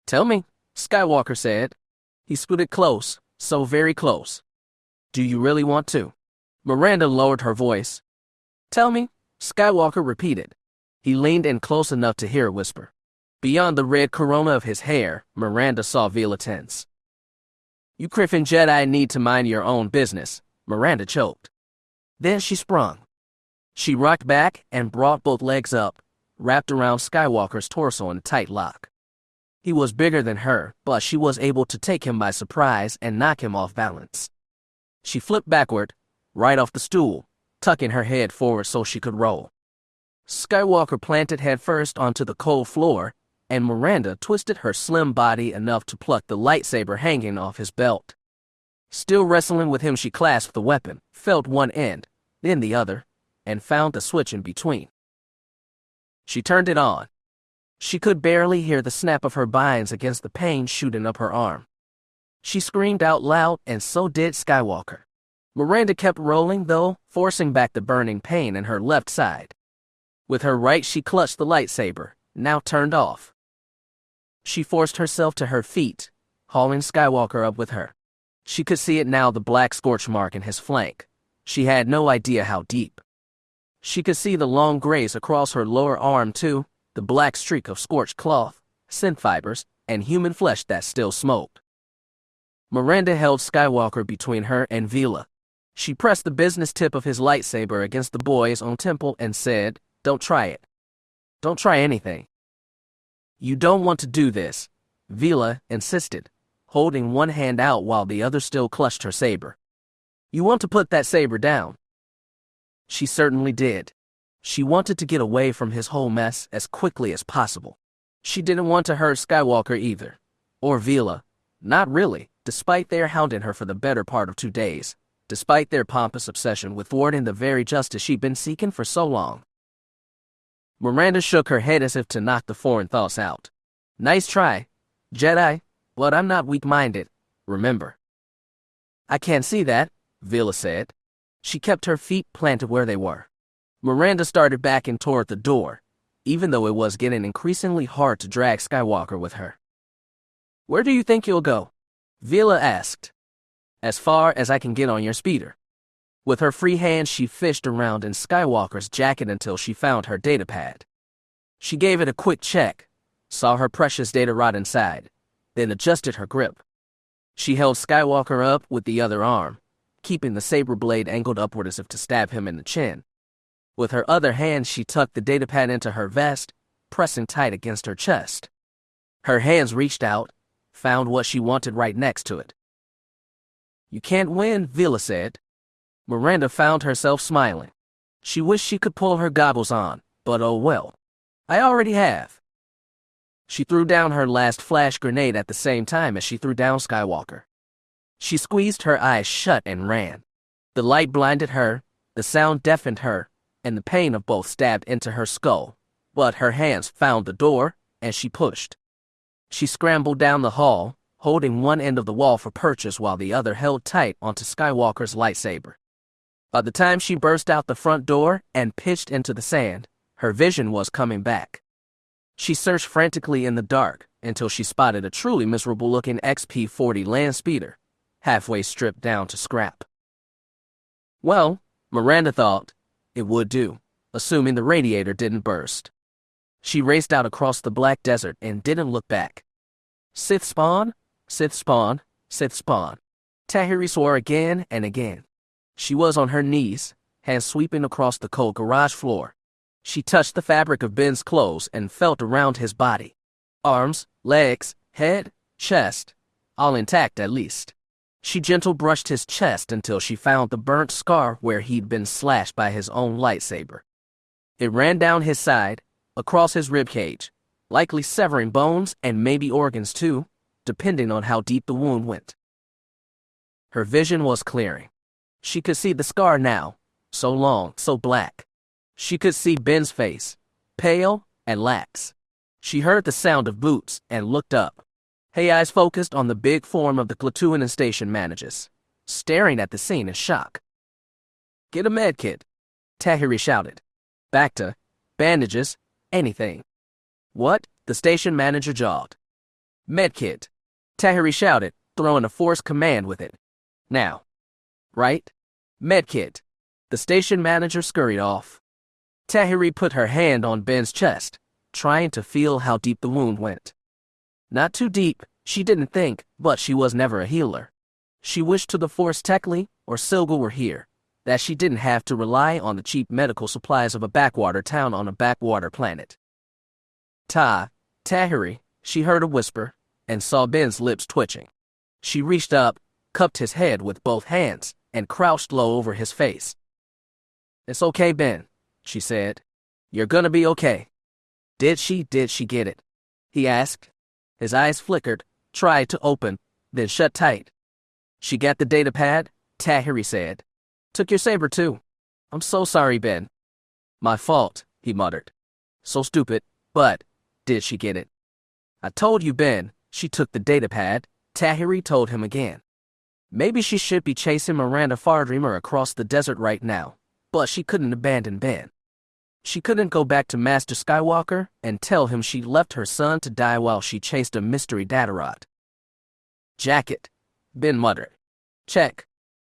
Tell me, Skywalker said. He scooted close, so very close. Do you really want to? Miranda lowered her voice. Tell me, Skywalker repeated. He leaned in close enough to hear a whisper. Beyond the red corona of his hair, Miranda saw Veila tense. You Griffin Jedi need to mind your own business, Miranda choked. Then she sprung. She rocked back and brought both legs up, wrapped around Skywalker's torso in a tight lock. He was bigger than her, but she was able to take him by surprise and knock him off balance. She flipped backward, right off the stool, tucking her head forward so she could roll. Skywalker planted headfirst onto the cold floor, and Miranda twisted her slim body enough to pluck the lightsaber hanging off his belt. Still wrestling with him, she clasped the weapon, felt one end, then the other, and found the switch in between. She turned it on. She could barely hear the snap of her binds against the pain shooting up her arm. She screamed out loud, and so did Skywalker. Miranda kept rolling, though, forcing back the burning pain in her left side. With her right, she clutched the lightsaber, now turned off. She forced herself to her feet, hauling Skywalker up with her. She could see it now, the black scorch mark in his flank. She had no idea how deep. She could see the long graze across her lower arm, too, the black streak of scorched cloth, synth fibers, and human flesh that still smoked. Miranda held Skywalker between her and Veila. She pressed the business tip of his lightsaber against the boy's own temple and said, "Don't try it. Don't try anything." "You don't want to do this," Veila insisted, holding one hand out while the other still clutched her saber. "You want to put that saber down." She certainly did. She wanted to get away from his whole mess as quickly as possible. She didn't want to hurt Skywalker either. Or Veila. Not really, despite their hounding her for the better part of 2 days. Despite their pompous obsession with thwarting the very justice she'd been seeking for so long. Miranda shook her head as if to knock the foreign thoughts out. "Nice try, Jedi, but I'm not weak-minded, remember." "I can't see that," Veila said. She kept her feet planted where they were. Miranda started backing toward the door, even though it was getting increasingly hard to drag Skywalker with her. "Where do you think you'll go?" Veila asked. "As far as I can get on your speeder." With her free hand, she fished around in Skywalker's jacket until she found her datapad. She gave it a quick check, saw her precious data rot inside, then adjusted her grip. She held Skywalker up with the other arm, keeping the saber blade angled upward as if to stab him in the chin. With her other hand, she tucked the datapad into her vest, pressing tight against her chest. Her hands reached out, found what she wanted right next to it. "You can't win," Veila said. Miranda found herself smiling. She wished she could pull her goggles on, but oh well. "I already have." She threw down her last flash grenade at the same time as she threw down Skywalker. She squeezed her eyes shut and ran. The light blinded her, the sound deafened her, and the pain of both stabbed into her skull. But her hands found the door, and she pushed. She scrambled down the hall, holding one end of the wall for purchase while the other held tight onto Skywalker's lightsaber. By the time she burst out the front door and pitched into the sand, her vision was coming back. She searched frantically in the dark until she spotted a truly miserable-looking XP-40 land speeder, halfway stripped down to scrap. Well, Miranda thought, it would do, assuming the radiator didn't burst. She raced out across the black desert and didn't look back. Sith spawn, Sith spawn, Sith spawn. Tahiri swore again and again. She was on her knees, hands sweeping across the cold garage floor. She touched the fabric of Ben's clothes and felt around his body. Arms, legs, head, chest, all intact at least. She gentle brushed his chest until she found the burnt scar where he'd been slashed by his own lightsaber. It ran down his side, across his ribcage, likely severing bones and maybe organs too, depending on how deep the wound went. Her vision was clearing. She could see the scar now, so long, so black. She could see Ben's face, pale and lax. She heard the sound of boots and looked up. Her eyes focused on the big form of the Tatooine station manager, staring at the scene in shock. "Get a med kit," Tahiri shouted. "Bacta, bandages, anything." "What?" the station manager jawed. "Med kit," Tahiri shouted, throwing a forced command with it. "Now." "Right? Med kit." The station manager scurried off. Tahiri put her hand on Ben's chest, trying to feel how deep the wound went. Not too deep, she didn't think, but she was never a healer. She wished to the Force Techly or Silga were here, that she didn't have to rely on the cheap medical supplies of a backwater town on a backwater planet. Tahiri, she heard a whisper, and saw Ben's lips twitching. She reached up, cupped his head with both hands, and crouched low over his face. "It's okay, Ben," she said. "You're gonna be okay." Did she get it?" he asked. His eyes flickered, tried to open, then shut tight. "She got the data pad," Tahiri said. "Took your saber too. I'm so sorry, Ben." "My fault," he muttered. So stupid, but did she get it? I told you, Ben, she took the datapad, Tahiri told him again. Maybe she should be chasing Miranda Fardreamer across the desert right now, but she couldn't abandon Ben. She couldn't go back to Master Skywalker and tell him she left her son to die while she chased a mystery datarod. Jagged, Ben muttered. Check.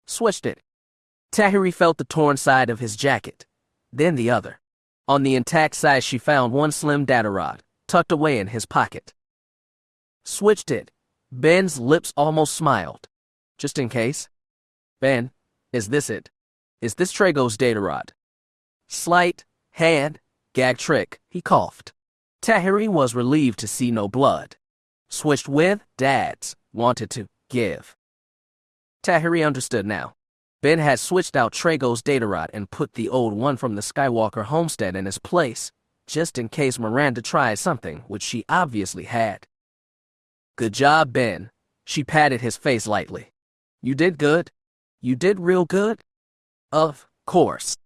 Switched it. Tahiri felt the torn side of his jacket, then the other. On the intact side she found one slim datarod, tucked away in his pocket. Switched it. Ben's lips almost smiled. Just in case. Ben, is this it? Is this Trago's datarod? Slight, hand, gag trick, he coughed. Tahiri was relieved to see no blood. Switched with, Dad's, wanted to, give. Tahiri understood now. Ben had switched out Trago's datarod and put the old one from the Skywalker homestead in his place, just in case Miranda tried something, which she obviously had. Good job, Ben. She patted his face lightly. You did good. You did real good. Of course.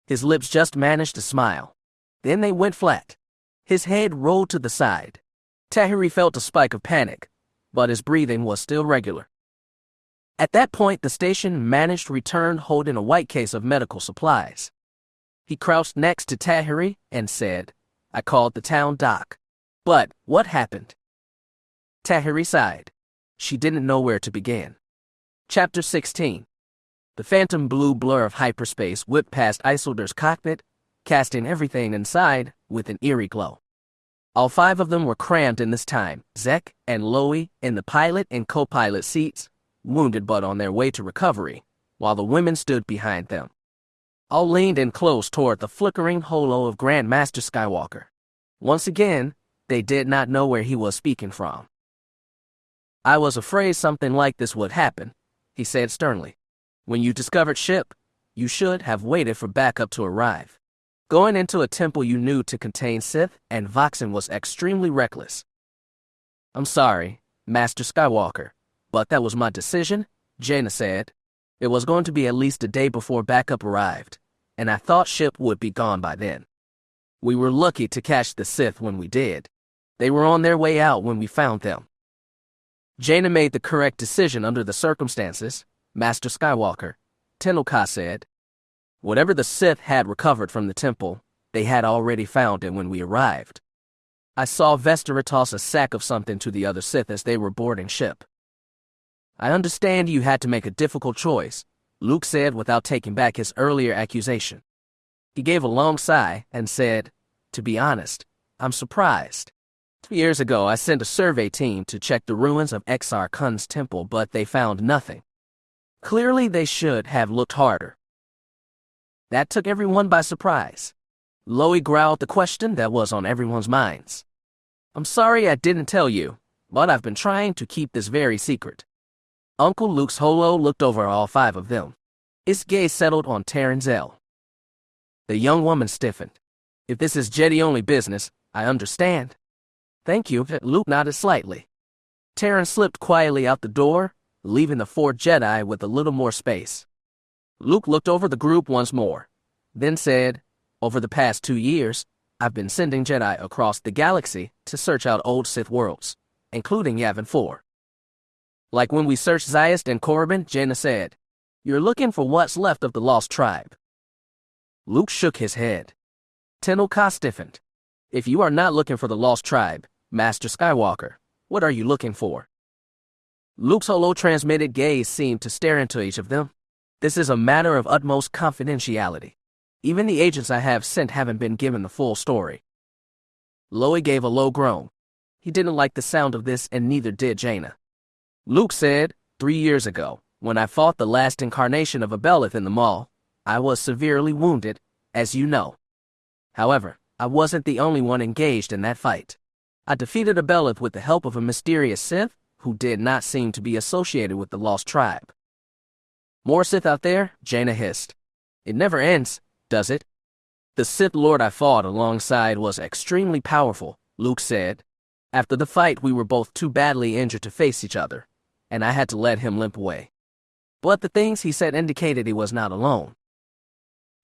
His lips just managed to smile. Then they went flat. His head rolled to the side. Tahiri felt a spike of panic, but his breathing was still regular. At that point, the station manager returned holding a white case of medical supplies. He crouched next to Tahiri and said, I called the town doc. But what happened? Tahiri sighed. She didn't know where to begin. Chapter 16. The phantom blue blur of hyperspace whipped past Isildur's cockpit, casting everything inside with an eerie glow. All 5 of them were crammed in this time, Zek and Loie in the pilot and co-pilot seats, wounded but on their way to recovery, while the women stood behind them. All leaned in close toward the flickering holo of Grand Master Skywalker. Once again, they did not know where he was speaking from. I was afraid something like this would happen, he said sternly. When you discovered ship, you should have waited for backup to arrive. Going into a temple you knew to contain Sith and Voxen was extremely reckless. I'm sorry, Master Skywalker, but that was my decision, Jaina said. It was going to be at least a day before backup arrived, and I thought ship would be gone by then. We were lucky to catch the Sith when we did. They were on their way out when we found them. Jaina made the correct decision under the circumstances, Master Skywalker, Tenoka said. Whatever the Sith had recovered from the temple, they had already found it when we arrived. I saw Vestera toss a sack of something to the other Sith as they were boarding ship. I understand you had to make a difficult choice, Luke said without taking back his earlier accusation. He gave a long sigh and said, to be honest, I'm surprised. 2 years ago, I sent a survey team to check the ruins of Exar Kun's temple, but they found nothing. Clearly, they should have looked harder. That took everyone by surprise. Loie growled the question that was on everyone's minds. I'm sorry I didn't tell you, but I've been trying to keep this very secret. Uncle Luke's holo looked over all 5 of them. His gaze settled on Taranzel. The young woman stiffened. If this is Jedi-only business, I understand. Thank you, Luke nodded slightly. Taran slipped quietly out the door, leaving the 4 Jedi with a little more space. Luke looked over the group once more, then said, over the past 2 years, I've been sending Jedi across the galaxy to search out old Sith worlds, including Yavin 4. Like when we searched Zayast and Korriban, Jaina said, you're looking for what's left of the lost tribe. Luke shook his head. Tenoka stiffened. If you are not looking for the lost tribe, Master Skywalker, what are you looking for? Luke's holo-transmitted gaze seemed to stare into each of them. This is a matter of utmost confidentiality. Even the agents I have sent haven't been given the full story. Loie gave a low groan. He didn't like the sound of this, and neither did Jaina. Luke said, 3 years ago, when I fought the last incarnation of a Belith in the mall, I was severely wounded, as you know. However, I wasn't the only one engaged in that fight. I defeated a Belith with the help of a mysterious Sith who did not seem to be associated with the lost tribe. More Sith out there? Jaina hissed. It never ends, does it? The Sith Lord I fought alongside was extremely powerful, Luke said. After the fight, we were both too badly injured to face each other, and I had to let him limp away. But the things he said indicated he was not alone.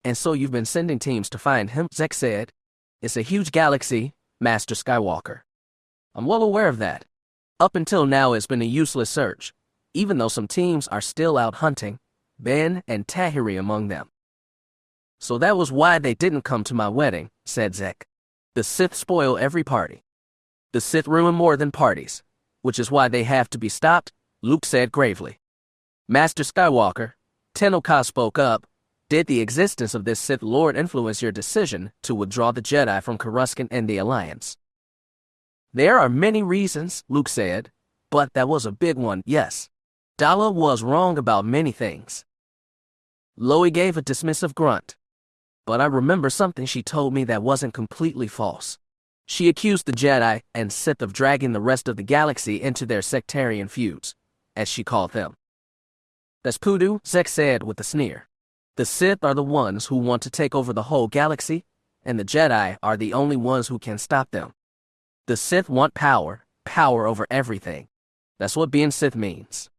And so you've been sending teams to find him, Zek said. It's a huge galaxy, Master Skywalker. I'm well aware of that. Up until now, it's been a useless search, even though some teams are still out hunting, Ben and Tahiri among them. So that was why they didn't come to my wedding, said Zek. The Sith spoil every party. The Sith ruin more than parties, which is why they have to be stopped, Luke said gravely. Master Skywalker, Tenoka spoke up. Did the existence of this Sith Lord influence your decision to withdraw the Jedi from Coruscant and the Alliance? There are many reasons, Luke said, but that was a big one, yes. Dala was wrong about many things. Loie gave a dismissive grunt. But I remember something she told me that wasn't completely false. She accused the Jedi and Sith of dragging the rest of the galaxy into their sectarian feuds, as she called them. That's poodoo, Zek said with a sneer. The Sith are the ones who want to take over the whole galaxy, and the Jedi are the only ones who can stop them. The Sith want power over everything. That's what being Sith means.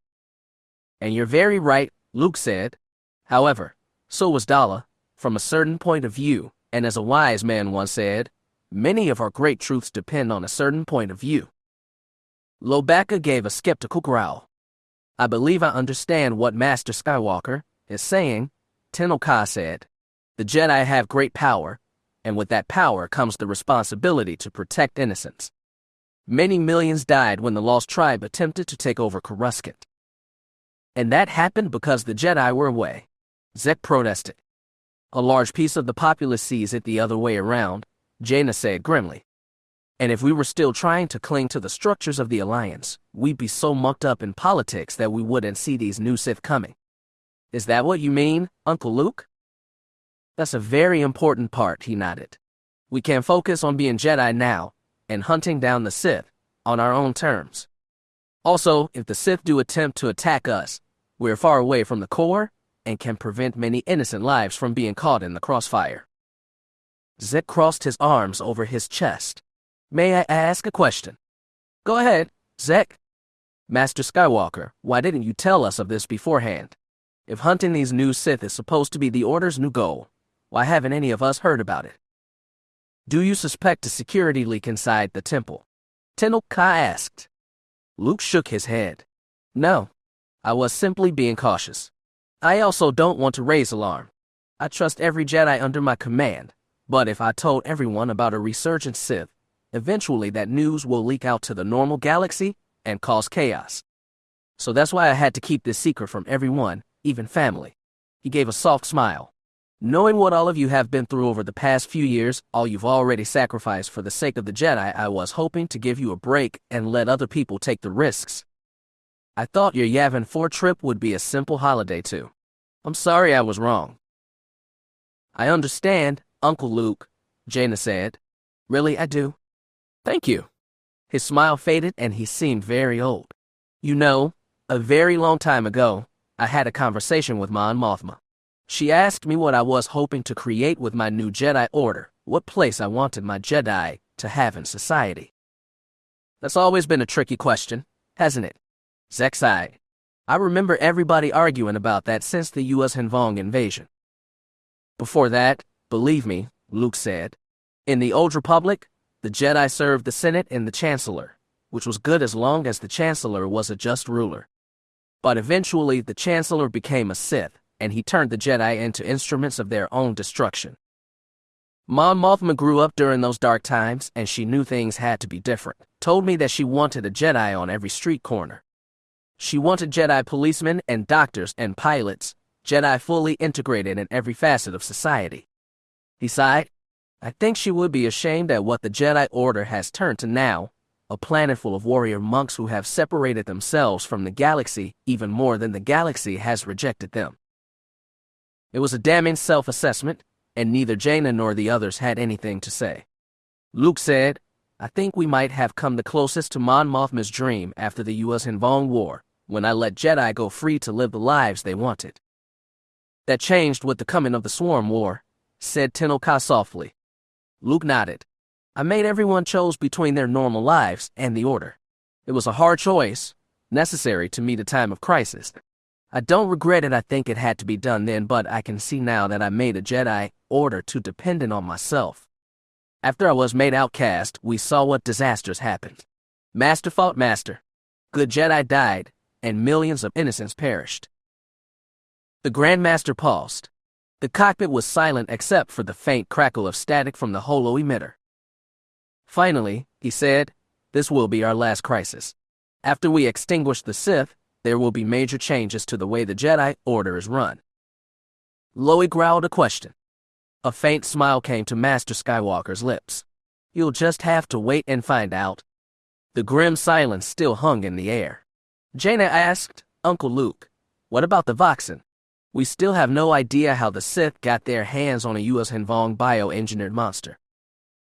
And you're very right, Luke said. However, so was Dala, from a certain point of view, and as a wise man once said, many of our great truths depend on a certain point of view. Lobaka gave a skeptical growl. I believe I understand what Master Skywalker is saying, Tenoka said. The Jedi have great power, and with that power comes the responsibility to protect innocents. Many millions died when the Lost Tribe attempted to take over Coruscant. And that happened because the Jedi were away, Zek protested. A large piece of the populace sees it the other way around, Jaina said grimly. And if we were still trying to cling to the structures of the Alliance, we'd be so mucked up in politics that we wouldn't see these new Sith coming. Is that what you mean, Uncle Luke? That's a very important part, he nodded. We can focus on being Jedi now and hunting down the Sith on our own terms. Also, if the Sith do attempt to attack us, we're far away from the core and can prevent many innocent lives from being caught in the crossfire. Zek crossed his arms over his chest. May I ask a question? Go ahead, Zek. Master Skywalker, why didn't you tell us of this beforehand? If hunting these new Sith is supposed to be the Order's new goal, why haven't any of us heard about it? Do you suspect a security leak inside the temple? Tenoka asked. Luke shook his head. No, I was simply being cautious. I also don't want to raise alarm. I trust every Jedi under my command, but if I told everyone about a resurgent Sith, eventually that news will leak out to the normal galaxy and cause chaos. So that's why I had to keep this secret from everyone, even family. He gave a soft smile. Knowing what all of you have been through over the past few years, all you've already sacrificed for the sake of the Jedi, I was hoping to give you a break and let other people take the risks. I thought your Yavin 4 trip would be a simple holiday too. I'm sorry I was wrong. I understand, Uncle Luke, Jaina said. Really, I do. Thank you. His smile faded and he seemed very old. You know, a very long time ago, I had a conversation with Mon Mothma. She asked me what I was hoping to create with my new Jedi Order, what place I wanted my Jedi to have in society. That's always been a tricky question, hasn't it? Zek sighed. I remember everybody arguing about that since the U.S. Hanvong invasion. Before that, believe me, Luke said, in the Old Republic, the Jedi served the Senate and the Chancellor, which was good as long as the Chancellor was a just ruler. But eventually the Chancellor became a Sith, and he turned the Jedi into instruments of their own destruction. Mon Mothma grew up during those dark times, and she knew things had to be different. Told me that she wanted a Jedi on every street corner. She wanted Jedi policemen and doctors and pilots, Jedi fully integrated in every facet of society. He sighed. I think she would be ashamed at what the Jedi Order has turned to now, a planet full of warrior monks who have separated themselves from the galaxy even more than the galaxy has rejected them. It was a damning self-assessment, and neither Jaina nor the others had anything to say. Luke said, I think we might have come the closest to Mon Mothma's dream after the U.S. Hanvong War, when I let Jedi go free to live the lives they wanted. That changed with the coming of the Swarm War, said Tenoka softly. Luke nodded. I made everyone choose between their normal lives and the Order. It was a hard choice, necessary to meet a time of crisis. I don't regret it. I think it had to be done then, but I can see now that I made a Jedi Order too dependent on myself. After I was made outcast, we saw what disasters happened. Master fought master. Good Jedi died, and millions of innocents perished. The Grand Master paused. The cockpit was silent except for the faint crackle of static from the holo emitter. Finally, he said, this will be our last crisis. After we extinguish the Sith, there will be major changes to the way the Jedi Order is run. Loie growled a question. A faint smile came to Master Skywalker's lips. You'll just have to wait and find out. The grim silence still hung in the air. Jaina asked, Uncle Luke, what about the Voxen? We still have no idea how the Sith got their hands on a U.S. Hinvong bioengineered monster.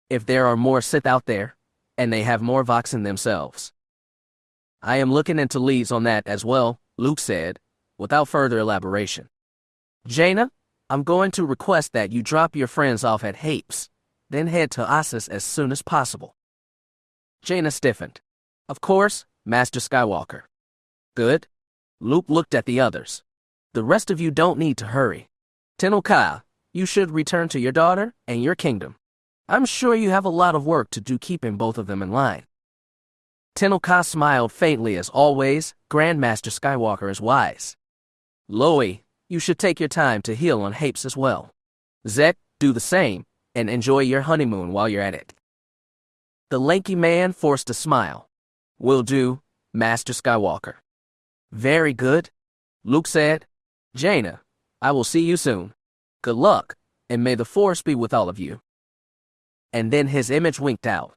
If there are more Sith out there, and they have more Voxen themselves. I am looking into leads on that as well, Luke said, without further elaboration. Jaina, I'm going to request that you drop your friends off at Hapes, then head to Ossus as soon as possible. Jaina stiffened. Of course, Master Skywalker. Good. Luke looked at the others. The rest of you don't need to hurry. Tenno Ka, you should return to your daughter and your kingdom. I'm sure you have a lot of work to do keeping both of them in line. Tenno Ka smiled faintly as always. Grandmaster Skywalker is wise. Loie, you should take your time to heal on Hapes as well. Zek, do the same, and enjoy your honeymoon while you're at it. The lanky man forced a smile. Will do, Master Skywalker. Very good, Luke said. Jaina, I will see you soon. Good luck, and may the Force be with all of you. And then his image winked out.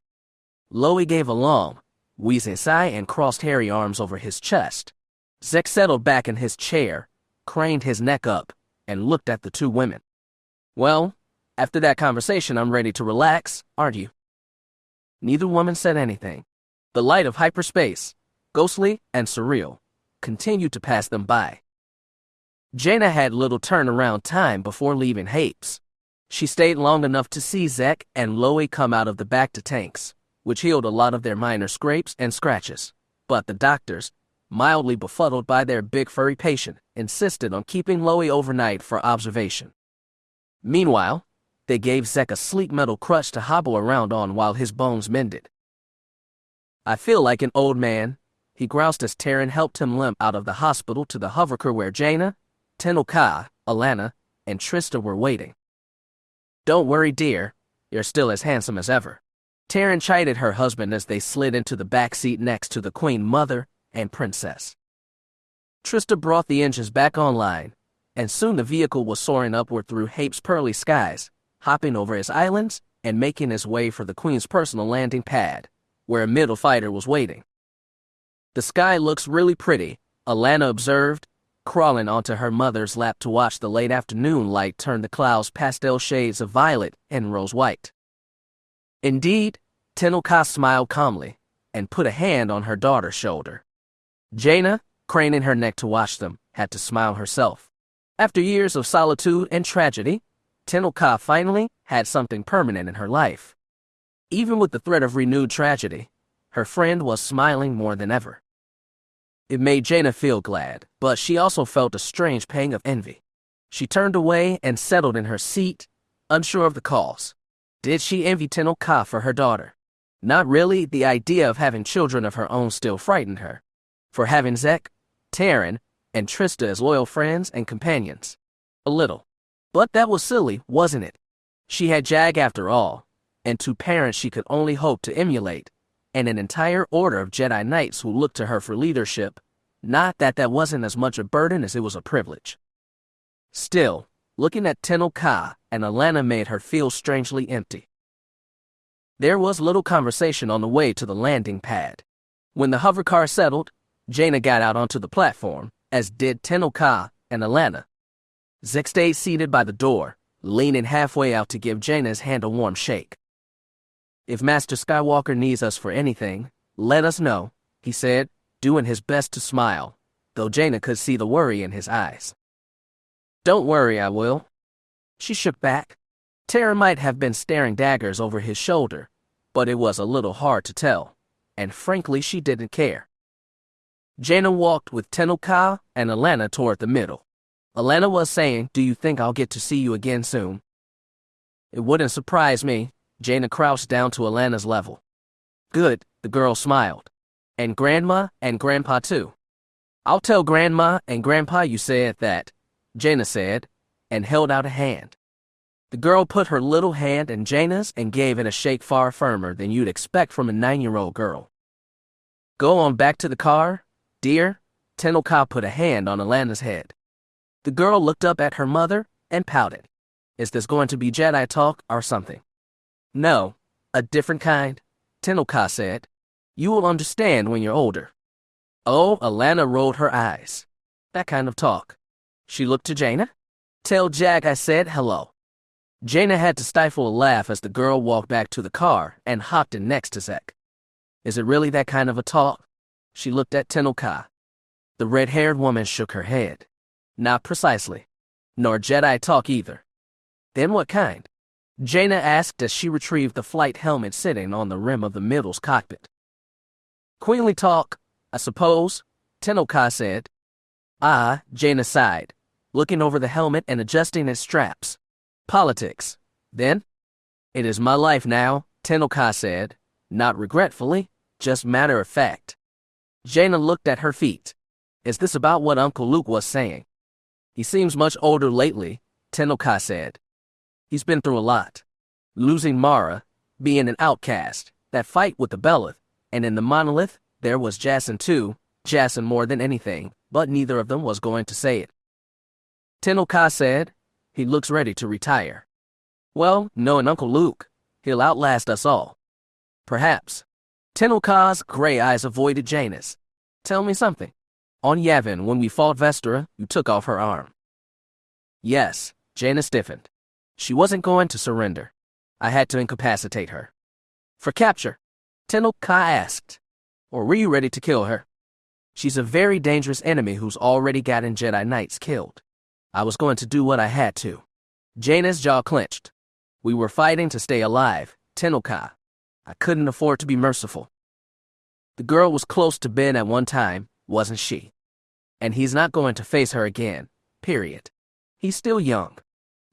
Loie gave a long, wheezing sigh and crossed hairy arms over his chest. Zek settled back in his chair, craned his neck up, and looked at the two women. Well, after that conversation, I'm ready to relax, aren't you? Neither woman said anything. The light of hyperspace, ghostly and surreal, continued to pass them by. Jaina had little turnaround time before leaving Hapes. She stayed long enough to see Zek and Loie come out of the bacta tanks, which healed a lot of their minor scrapes and scratches. But the doctors, mildly befuddled by their big furry patient, insisted on keeping Loie overnight for observation. Meanwhile, they gave Zek a sleek metal crutch to hobble around on while his bones mended. I feel like an old man, he groused as Taryn helped him limp out of the hospital to the hovercar where Jaina, Tenno Ka, Alana, and Trista were waiting. Don't worry, dear, you're still as handsome as ever. Taryn chided her husband as they slid into the back seat next to the Queen Mother and Princess. Trista brought the engines back online, and soon the vehicle was soaring upward through Hape's pearly skies, hopping over his islands and making his way for the Queen's personal landing pad, where a middle fighter was waiting. The sky looks really pretty, Alana observed, crawling onto her mother's lap to watch the late afternoon light turn the clouds pastel shades of violet and rose white. Indeed, Tenno Ka smiled calmly and put a hand on her daughter's shoulder. Jaina, craning her neck to watch them, had to smile herself. After years of solitude and tragedy, Tenno Ka finally had something permanent in her life. Even with the threat of renewed tragedy, her friend was smiling more than ever. It made Jaina feel glad, but she also felt a strange pang of envy. She turned away and settled in her seat, unsure of the cause. Did she envy Tenno Ka for her daughter? Not really. The idea of having children of her own still frightened her. For having Zek, Taryn, and Trista as loyal friends and companions. A little. But that was silly, wasn't it? She had Jagged after all, and two parents she could only hope to emulate, and an entire order of Jedi Knights who looked to her for leadership. Not that that wasn't as much a burden as it was a privilege. Still, looking at Tenno Ka and Alana made her feel strangely empty. There was little conversation on the way to the landing pad. When the hovercar settled, Jaina got out onto the platform, as did Tenno Ka and Alana. Zek stayed seated by the door, leaning halfway out to give Jaina's hand a warm shake. If Master Skywalker needs us for anything, let us know, he said, doing his best to smile, though Jaina could see the worry in his eyes. Don't worry, I will. She shook back. Tara might have been staring daggers over his shoulder, but it was a little hard to tell, and frankly she didn't care. Jaina walked with Tenno Ka and Alana toward the middle. Alana was saying, do you think I'll get to see you again soon? It wouldn't surprise me, Jaina crouched down to Alana's level. Good, the girl smiled. And Grandma and Grandpa too. I'll tell Grandma and Grandpa you said that, Jaina said, and held out a hand. The girl put her little hand in Jaina's and gave it a shake far firmer than you'd expect from a 9-year-old girl. Go on back to the car, dear. Tenno Ka put a hand on Alana's head. The girl looked up at her mother and pouted. Is this going to be Jedi talk or something? No, a different kind, Tenno Ka said. You will understand when you're older. Oh, Alana rolled her eyes. That kind of talk. She looked to Jaina. Tell Jack I said hello. Jaina had to stifle a laugh as the girl walked back to the car and hopped in next to Zek. Is it really that kind of a talk? She looked at Tenno Ka. The red-haired woman shook her head. Not precisely. Nor Jedi talk either. Then what kind? Jaina asked as she retrieved the flight helmet sitting on the rim of the middle's cockpit. Queenly talk, I suppose, Tenno Ka said. Ah, Jaina sighed, looking over the helmet and adjusting its straps. Politics, then? It is my life now, Tenno Ka said, not regretfully, just matter of fact. Jaina looked at her feet. Is this about what Uncle Luke was saying? He seems much older lately, Tenno Ka said. He's been through a lot. Losing Mara, being an outcast, that fight with the Belith, and in the monolith, there was Jacen too, Jacen more than anything, but neither of them was going to say it. Tenno Ka said, he looks ready to retire. Well, knowing Uncle Luke, he'll outlast us all. Perhaps. Tenno Ka's gray eyes avoided Jaina's. Tell me something. On Yavin, when we fought Vestera, you took off her arm. Yes, Jaina stiffened. She wasn't going to surrender. I had to incapacitate her. For capture? Tenno Ka asked. Or were you ready to kill her? She's a very dangerous enemy who's already gotten Jedi Knights killed. I was going to do what I had to. Jaina's jaw clenched. We were fighting to stay alive, Tenno Ka. I couldn't afford to be merciful. The girl was close to Ben at one time, wasn't she? And he's not going to face her again, period. He's still young.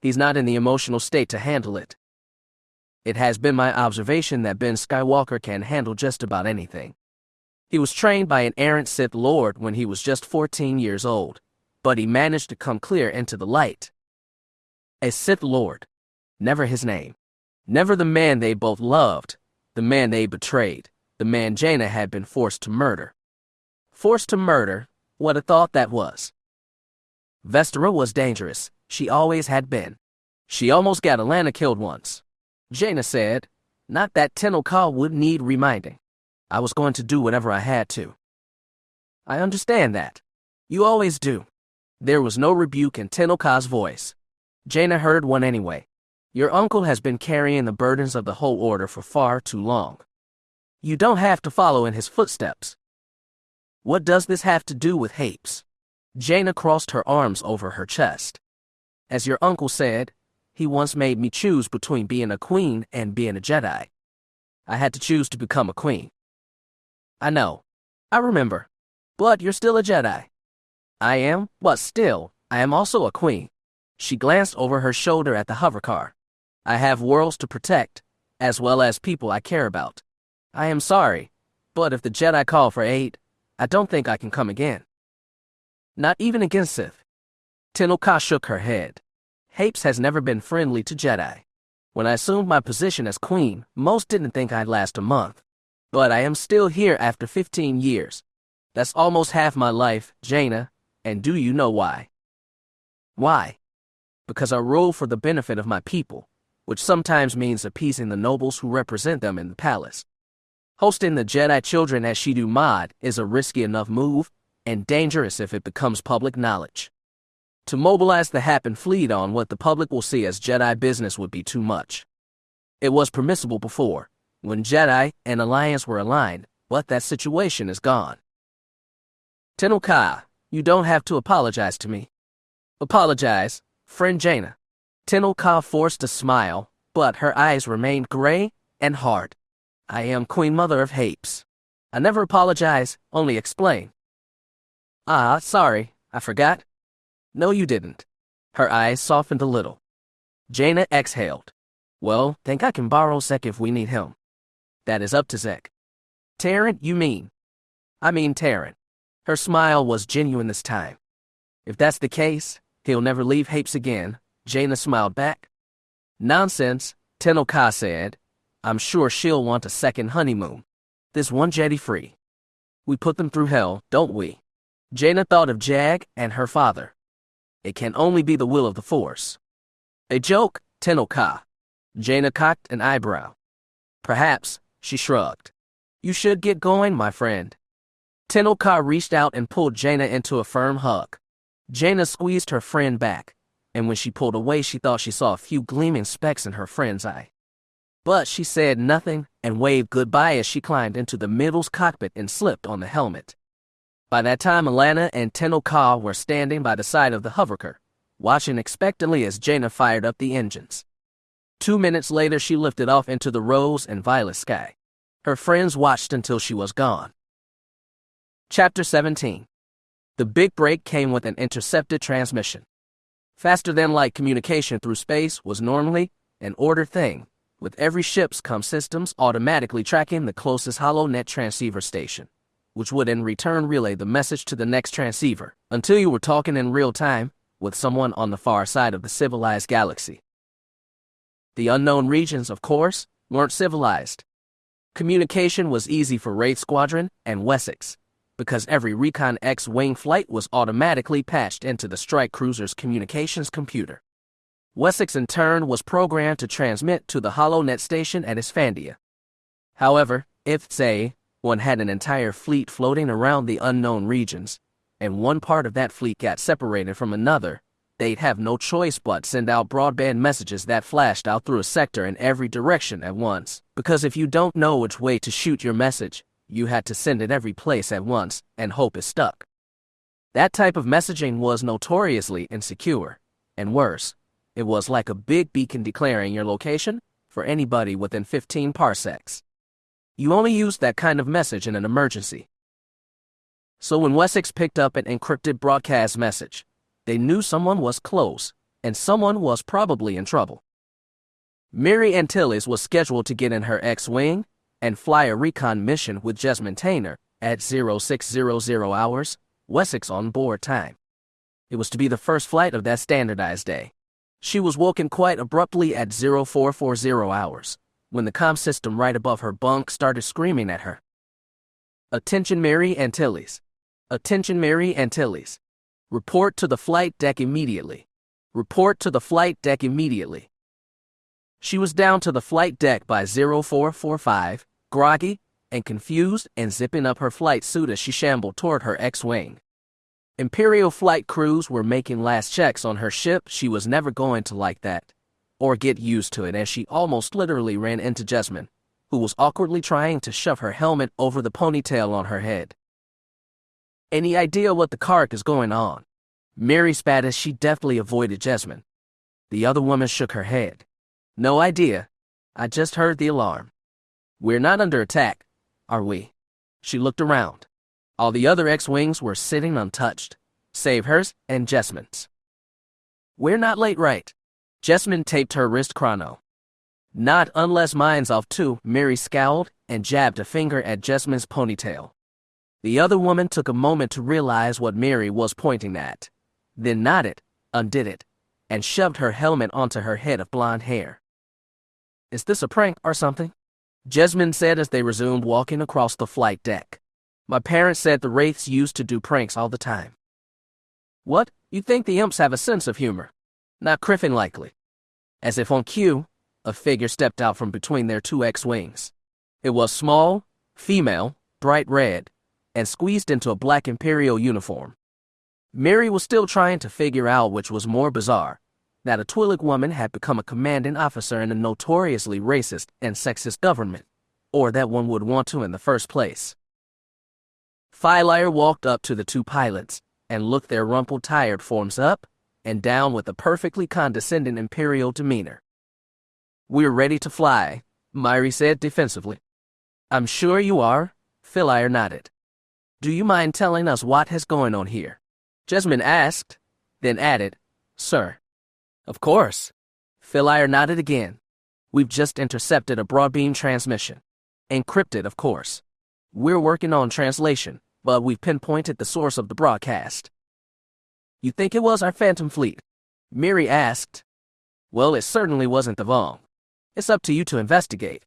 He's not in the emotional state to handle it. It has been my observation that Ben Skywalker can handle just about anything. He was trained by an errant Sith Lord when he was just 14 years old, but he managed to come clear into the light. A Sith Lord. Never his name. Never the man they both loved, the man they betrayed, the man Jaina had been forced to murder. Forced to murder, what a thought that was. Vestera was dangerous, she always had been. She almost got Alana killed once. Jaina said, not that Tenno Ka would need reminding. I was going to do whatever I had to. I understand that. You always do. There was no rebuke in Tenno Ka's voice. Jaina heard one anyway. Your uncle has been carrying the burdens of the whole order for far too long. You don't have to follow in his footsteps. What does this have to do with Hapes? Jaina crossed her arms over her chest. As your uncle said, he once made me choose between being a queen and being a Jedi. I had to choose to become a queen. I know. I remember. But you're still a Jedi. I am, but still, I am also a queen. She glanced over her shoulder at the hovercar. I have worlds to protect, as well as people I care about. I am sorry, but if the Jedi call for aid, I don't think I can come again. Not even against Sith. Tenno Ka shook her head. Hapes has never been friendly to Jedi. When I assumed my position as queen, most didn't think I'd last a month. But I am still here after 15 years. That's almost half my life, Jaina, and do you know why? Why? Because I rule for the benefit of my people, which sometimes means appeasing the nobles who represent them in the palace. Hosting the Jedi children at Shidu Mod is a risky enough move, and dangerous if it becomes public knowledge. To mobilize the Happen fleet on what the public will see as Jedi business would be too much. It was permissible before, when Jedi and Alliance were aligned, but that situation is gone. Tenno Ka, you don't have to apologize to me. Apologize, friend Jaina. Tenno Ka forced a smile, but her eyes remained gray and hard. I am Queen Mother of Hapes. I never apologize, only explain. Ah, sorry, I forgot. No, you didn't. Her eyes softened a little. Jaina exhaled. Well, think I can borrow Zek if we need him. That is up to Zek. Tarrant, you mean? I mean Tarrant. Her smile was genuine this time. If that's the case, he'll never leave Hapes again, Jaina smiled back. Nonsense, Tenno Ka said. I'm sure she'll want a second honeymoon. This one Jedi free. We put them through hell, don't we? Jaina thought of Jagged and her father. It can only be the will of the Force. A joke, Tenno Ka. Jaina cocked an eyebrow. Perhaps, she shrugged. You should get going, my friend. Tenno Ka reached out and pulled Jaina into a firm hug. Jaina squeezed her friend back, and when she pulled away she thought she saw a few gleaming specks in her friend's eye. But she said nothing and waved goodbye as she climbed into the middle's cockpit and slipped on the helmet. By that time, Alana and Tenno Ka were standing by the side of the hovercar, watching expectantly as Jaina fired up the engines. 2 minutes later, she lifted off into the rose and violet sky. Her friends watched until she was gone. Chapter 17. The big break came with an intercepted transmission. Faster-than-light communication through space was normally an ordered thing, with every ship's comm systems automatically tracking the closest HoloNet transceiver station, which would in return relay the message to the next transceiver, until you were talking in real time with someone on the far side of the civilized galaxy. The unknown regions, of course, weren't civilized. Communication was easy for Wraith Squadron and Wessex, because every Recon X-Wing flight was automatically patched into the strike cruiser's communications computer. Wessex, in turn, was programmed to transmit to the HoloNet station at Isfandia. However, if, say, one had an entire fleet floating around the unknown regions, and one part of that fleet got separated from another, they'd have no choice but send out broadband messages that flashed out through a sector in every direction at once, because if you don't know which way to shoot your message, you had to send it every place at once and hope it stuck. That type of messaging was notoriously insecure, and worse, it was like a big beacon declaring your location for anybody within 15 parsecs. You only used that kind of message in an emergency. So when Wessex picked up an encrypted broadcast message, they knew someone was close, and someone was probably in trouble. Mary Antilles was scheduled to get in her X-Wing and fly a recon mission with Jasmine Tainer at 0600 hours, Wessex on board time. It was to be the first flight of that standardized day. She was woken quite abruptly at 0440 hours, when the comm system right above her bunk started screaming at her. Attention Mary Antilles. Attention Mary Antilles. Report to the flight deck immediately. Report to the flight deck immediately. She was down to the flight deck by 0445, groggy and confused and zipping up her flight suit as she shambled toward her X-Wing. Imperial flight crews were making last checks on her ship. She was never going to like that, or get used to it, as she almost literally ran into Jasmine, who was awkwardly trying to shove her helmet over the ponytail on her head. Any idea what the cark is going on? Mary spat as she deftly avoided Jasmine. The other woman shook her head. No idea. I just heard the alarm. We're not under attack, are we? She looked around. All the other X-Wings were sitting untouched, save hers and Jasmine's. We're not late, right? Jasmine taped her wrist chrono. Not unless mine's off too, Mary scowled and jabbed a finger at Jasmine's ponytail. The other woman took a moment to realize what Mary was pointing at, then nodded, undid it, and shoved her helmet onto her head of blonde hair. Is this a prank or something? Jasmine said as they resumed walking across the flight deck. My parents said the Wraiths used to do pranks all the time. What? You think the imps have a sense of humor? Not Griffin likely. As if on cue, a figure stepped out from between their two X-Wings. It was small, female, bright red, and squeezed into a black Imperial uniform. Mary was still trying to figure out which was more bizarre, that a Twi'lek woman had become a commanding officer in a notoriously racist and sexist government, or that one would want to in the first place. Phylire walked up to the two pilots and looked their rumpled tired forms up and down with a perfectly condescending Imperial demeanor. We're ready to fly, Myri said defensively. I'm sure you are, Phylire nodded. Do you mind telling us what is going on here? Jasmine asked, then added, Sir. Of course. Phylire nodded again. We've just intercepted a broadbeam transmission. Encrypted, of course. We're working on translation, but we've pinpointed the source of the broadcast. You think it was our Phantom Fleet? Miri asked. Well, it certainly wasn't the Vong. It's up to you to investigate.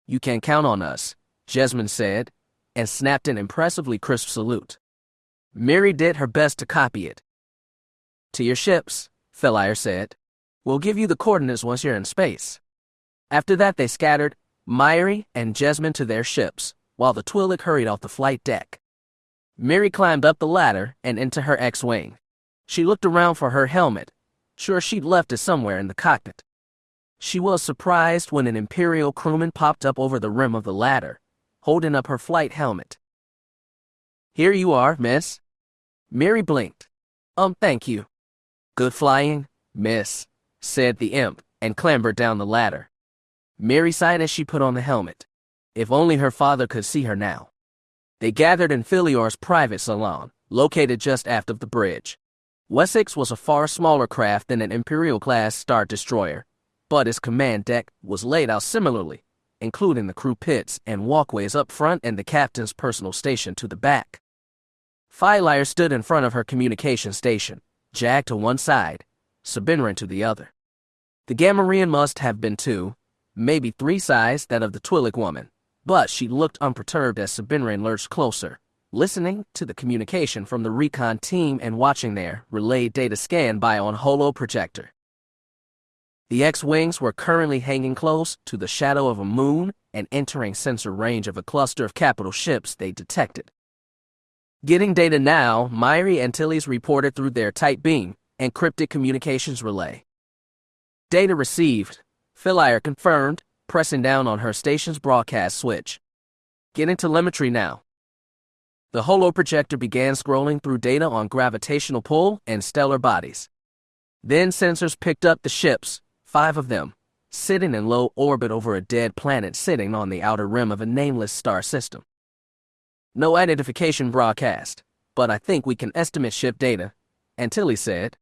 You can count on us, Jasmine said, and snapped an impressively crisp salute. Miri did her best to copy it. To your ships, Veila said. We'll give you the coordinates once you're in space. After that they scattered, Miri and Jasmine to their ships, while the Twi'lek hurried off the flight deck. Miri climbed up the ladder and into her X-Wing. She looked around for her helmet, sure she'd left it somewhere in the cockpit. She was surprised when an Imperial crewman popped up over the rim of the ladder, holding up her flight helmet. Here you are, miss. Miri blinked. Thank you. Good flying, miss, said the imp, and clambered down the ladder. Miri sighed as she put on the helmet. If only her father could see her now. They gathered in Filior's private salon, located just aft of the bridge. Wessex was a far smaller craft than an Imperial-class Star Destroyer, but its command deck was laid out similarly, including the crew pits and walkways up front and the captain's personal station to the back. Veila stood in front of her communication station, Jagged to one side, Sabinrin to the other. The Gamorrean must have been 2, maybe 3 size that of the Twi'lek woman, but she looked unperturbed as Sabinrin lurched closer, listening to the communication from the recon team and watching their relayed data scan by on holo projector. The X-Wings were currently hanging close to the shadow of a moon and entering sensor range of a cluster of capital ships they detected. Getting data now, Miri and Tilly's reported through their tight beam, encrypted communications relay. Data received, Veila confirmed, pressing down on her station's broadcast switch. Getting telemetry now. The holoprojector began scrolling through data on gravitational pull and stellar bodies. Then sensors picked up the ships, 5 of them, sitting in low orbit over a dead planet sitting on the outer rim of a nameless star system. No identification broadcast, but I think we can estimate ship data, Antilles said.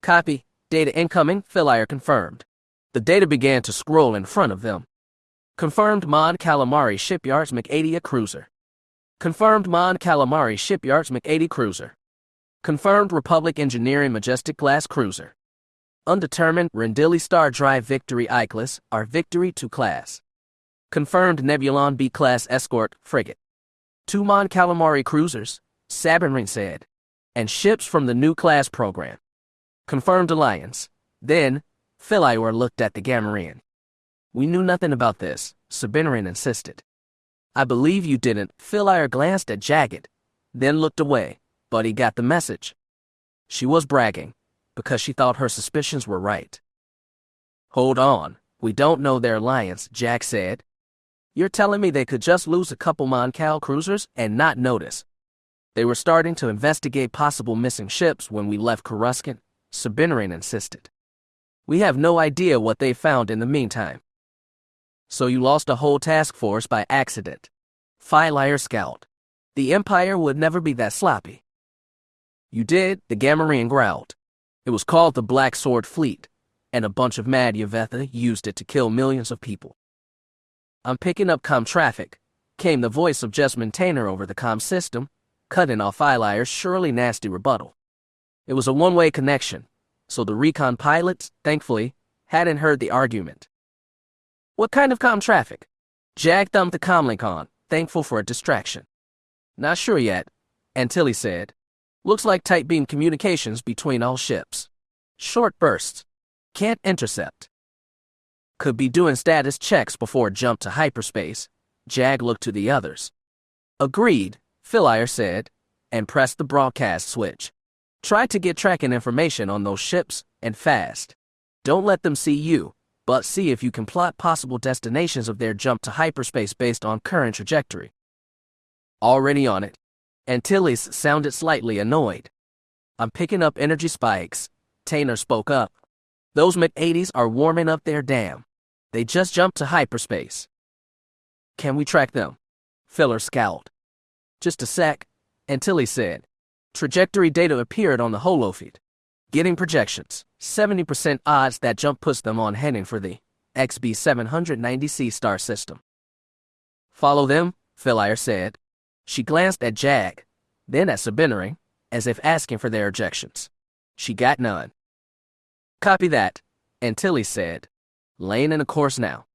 Copy, data incoming, Veila confirmed. The data began to scroll in front of them. Confirmed Mon Calamari Shipyards Mc-80 cruiser. Confirmed Mon Calamari Shipyards Mc-80 cruiser. Confirmed Republic Engineering Majestic class cruiser. Undetermined Rendili Star Drive Victory I-class, our Victory 2 class. Confirmed Nebulon B-class escort frigate. 2 Mon Calamari cruisers, Sabinrin said, and ships from the new class program. Confirmed Alliance. Then, Veila looked at the Gamorrean. We knew nothing about this, Sabinrin insisted. I believe you didn't. Veila glanced at Jagged, then looked away, but he got the message. She was bragging, because she thought her suspicions were right. Hold on, we don't know their alliance, Jack said. You're telling me they could just lose a couple Mon Cal cruisers and not notice? They were starting to investigate possible missing ships when we left Coruscant, Sabinrin insisted. We have no idea what they found in the meantime. So you lost a whole task force by accident. Veila scowled. The Empire would never be that sloppy. You did, the Gamorrean growled. It was called the Black Sword Fleet, and a bunch of mad Yvetha used it to kill millions of people. I'm picking up comm traffic, came the voice of Jessamine Tainer over the comm system, cutting off Veila's surely nasty rebuttal. It was a one-way connection, so the recon pilots, thankfully, hadn't heard the argument. What kind of comm traffic? Jag thumbed the comlink on, thankful for a distraction. Not sure yet, Antilles said. Looks like tight beam communications between all ships. Short bursts. Can't intercept. Could be doing status checks before jump to hyperspace. Jag looked to the others. Agreed, Veila said, and pressed the broadcast switch. Try to get tracking information on those ships, and fast. Don't let them see you, but see if you can plot possible destinations of their jump to hyperspace based on current trajectory. Already on it. Antilles sounded slightly annoyed. I'm picking up energy spikes, Tainer spoke up. Those Mc-80s are warming up their dam. They just jumped to hyperspace. Can we track them? Veila scowled. Just a sec, Antilles said. Trajectory data appeared on the holofeed. Getting projections. 70% odds that jump puts them on heading for the XB790C star system. Follow them, Veila said. She glanced at Jagged, then at Sabinering, as if asking for their objections. She got none. Copy that, Antilles said. Laying in a course now.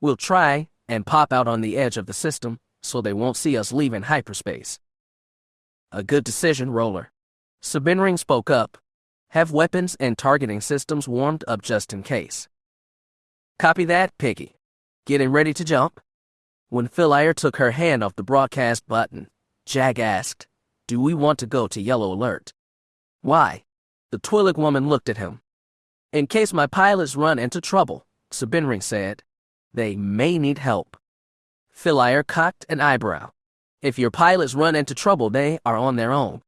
We'll try and pop out on the edge of the system so they won't see us leaving hyperspace. A good decision, Roller. Sabinering spoke up. Have weapons and targeting systems warmed up just in case. Copy that, Piggy. Getting ready to jump? When Veila took her hand off the broadcast button, Jagged asked, Do we want to go to yellow alert? Why? The Twi'lek woman looked at him. In case my pilots run into trouble, Sabinering said. They may need help. Veila cocked an eyebrow. If your pilots run into trouble, they are on their own.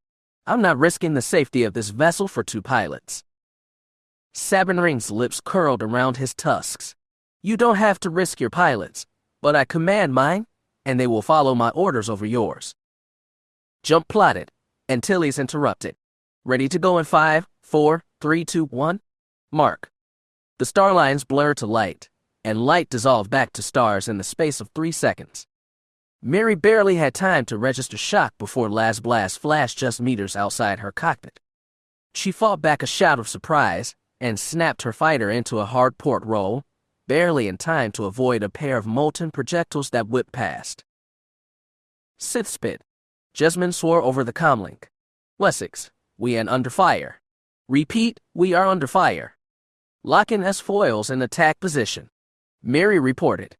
I'm not risking the safety of this vessel for 2 pilots. Sabinering's lips curled around his tusks. You don't have to risk your pilots, but I command mine, and they will follow my orders over yours. Jump plotted. Antilles interrupted. Ready to go in 5, 4, 3, 2, 1? Mark. The star lines blurred to light, and light dissolved back to stars in the space of 3 seconds. Mary barely had time to register shock before last blast flashed just meters outside her cockpit. She fought back a shout of surprise and snapped her fighter into a hard port roll, barely in time to avoid a pair of molten projectiles that whipped past. Sith spit. Jessamine swore over the comlink. Wessex, we are under fire. Repeat, we are under fire. Lock in S-foils in attack position. Mary reported.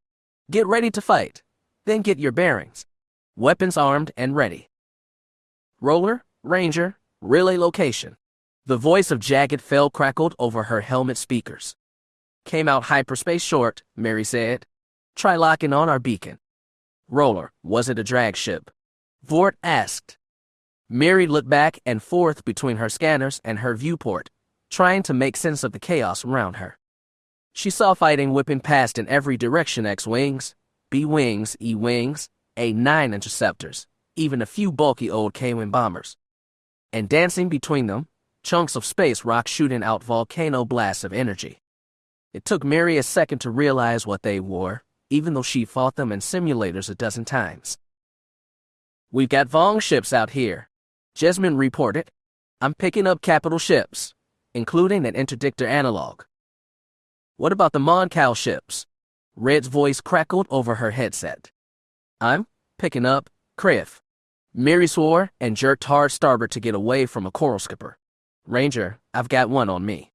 Get ready to fight. Then get your bearings. Weapons armed and ready. Roller, Ranger, relay location. The voice of Jagged fell crackled over her helmet speakers. Came out hyperspace short, Mary said. Try locking on our beacon. Roller, was it a drag ship? Vort asked. Mary looked back and forth between her scanners and her viewport, trying to make sense of the chaos around her. She saw fighting whipping past in every direction: X-wings, B-wings, E-wings, A-9 interceptors, even a few bulky old K-wing bombers. And dancing between them, chunks of space rock shooting out volcano blasts of energy. It took Mary a second to realize what they were, even though she fought them in simulators a dozen times. We've got Vong ships out here, Jessamine reported. I'm picking up capital ships, including an interdictor analog. What about the Mon-Cal ships? Red's voice crackled over her headset. I'm picking up Kriff. Mary swore and jerked hard starboard to get away from a coral skipper. Ranger, I've got one on me.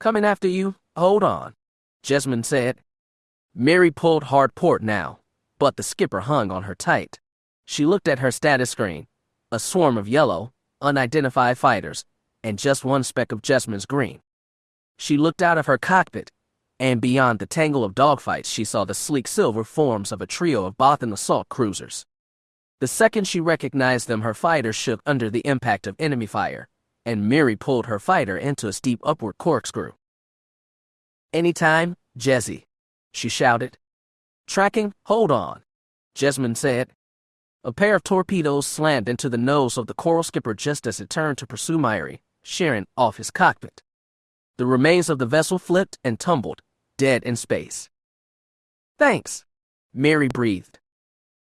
Coming after you? Hold on, Jessamine said. Mary pulled hard port now, but the skipper hung on her tight. She looked at her status screen, a swarm of yellow, unidentified fighters, and just one speck of Jessamine's green. She looked out of her cockpit, and beyond the tangle of dogfights she saw the sleek silver forms of a trio of Bothan assault cruisers. The second she recognized them, her fighter shook under the impact of enemy fire, and Mary pulled her fighter into a steep upward corkscrew. Anytime, Jezzy, she shouted. Tracking, hold on, Jessamine said. A pair of torpedoes slammed into the nose of the coral skipper just as it turned to pursue Mary, shearing off his cockpit. The remains of the vessel flipped and tumbled, dead in space. Thanks, Mary breathed.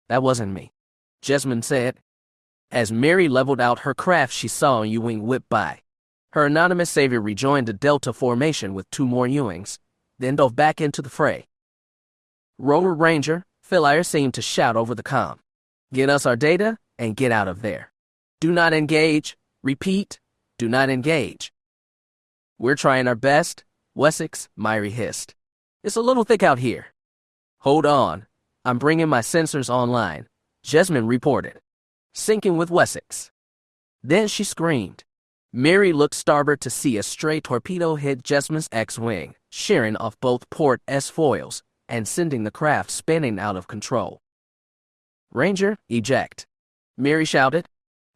That wasn't me, Jessamine said. As Mary leveled out her craft, she saw a U-wing whip by. Her anonymous savior rejoined the Delta formation with 2 more U-wings, then dove back into the fray. Roller Ranger, Veila seemed to shout over the comm. Get us our data and get out of there. Do not engage. Repeat, do not engage. We're trying our best, Wessex, Mary hissed. It's a little thick out here. Hold on. I'm bringing my sensors online, Jessamine reported. Syncing with Wessex. Then she screamed. Mary looked starboard to see a stray torpedo hit Jessamine's X-wing, shearing off both port S-foils and sending the craft spinning out of control. Ranger, eject. Mary shouted.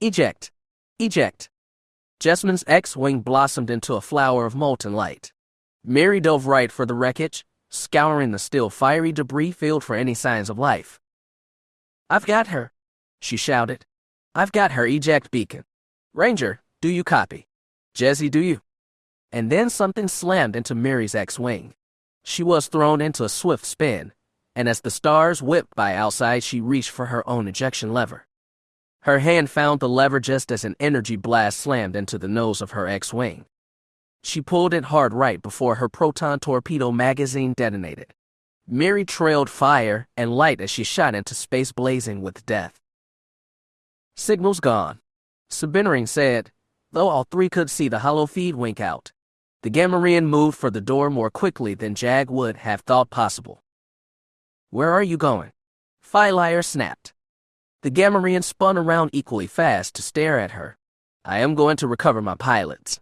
Eject. Eject. Jessamine's X-wing blossomed into a flower of molten light. Mary dove right for the wreckage, scouring the still fiery debris field for any signs of life. I've got her, she shouted. I've got her eject beacon. Ranger, do you copy? Jezzy, do you? And then something slammed into Mary's X-wing. She was thrown into a swift spin, and as the stars whipped by outside, she reached for her own ejection lever. Her hand found the lever just as an energy blast slammed into the nose of her X-Wing. She pulled it hard right before her proton torpedo magazine detonated. Miri trailed fire and light as she shot into space, blazing with death. Signals gone, Sabinering said, though all three could see the hollow feed wink out. The Gamorrean moved for the door more quickly than Jag would have thought possible. Where are you going? Veila snapped. The Gamorrean spun around equally fast to stare at her. I am going to recover my pilots.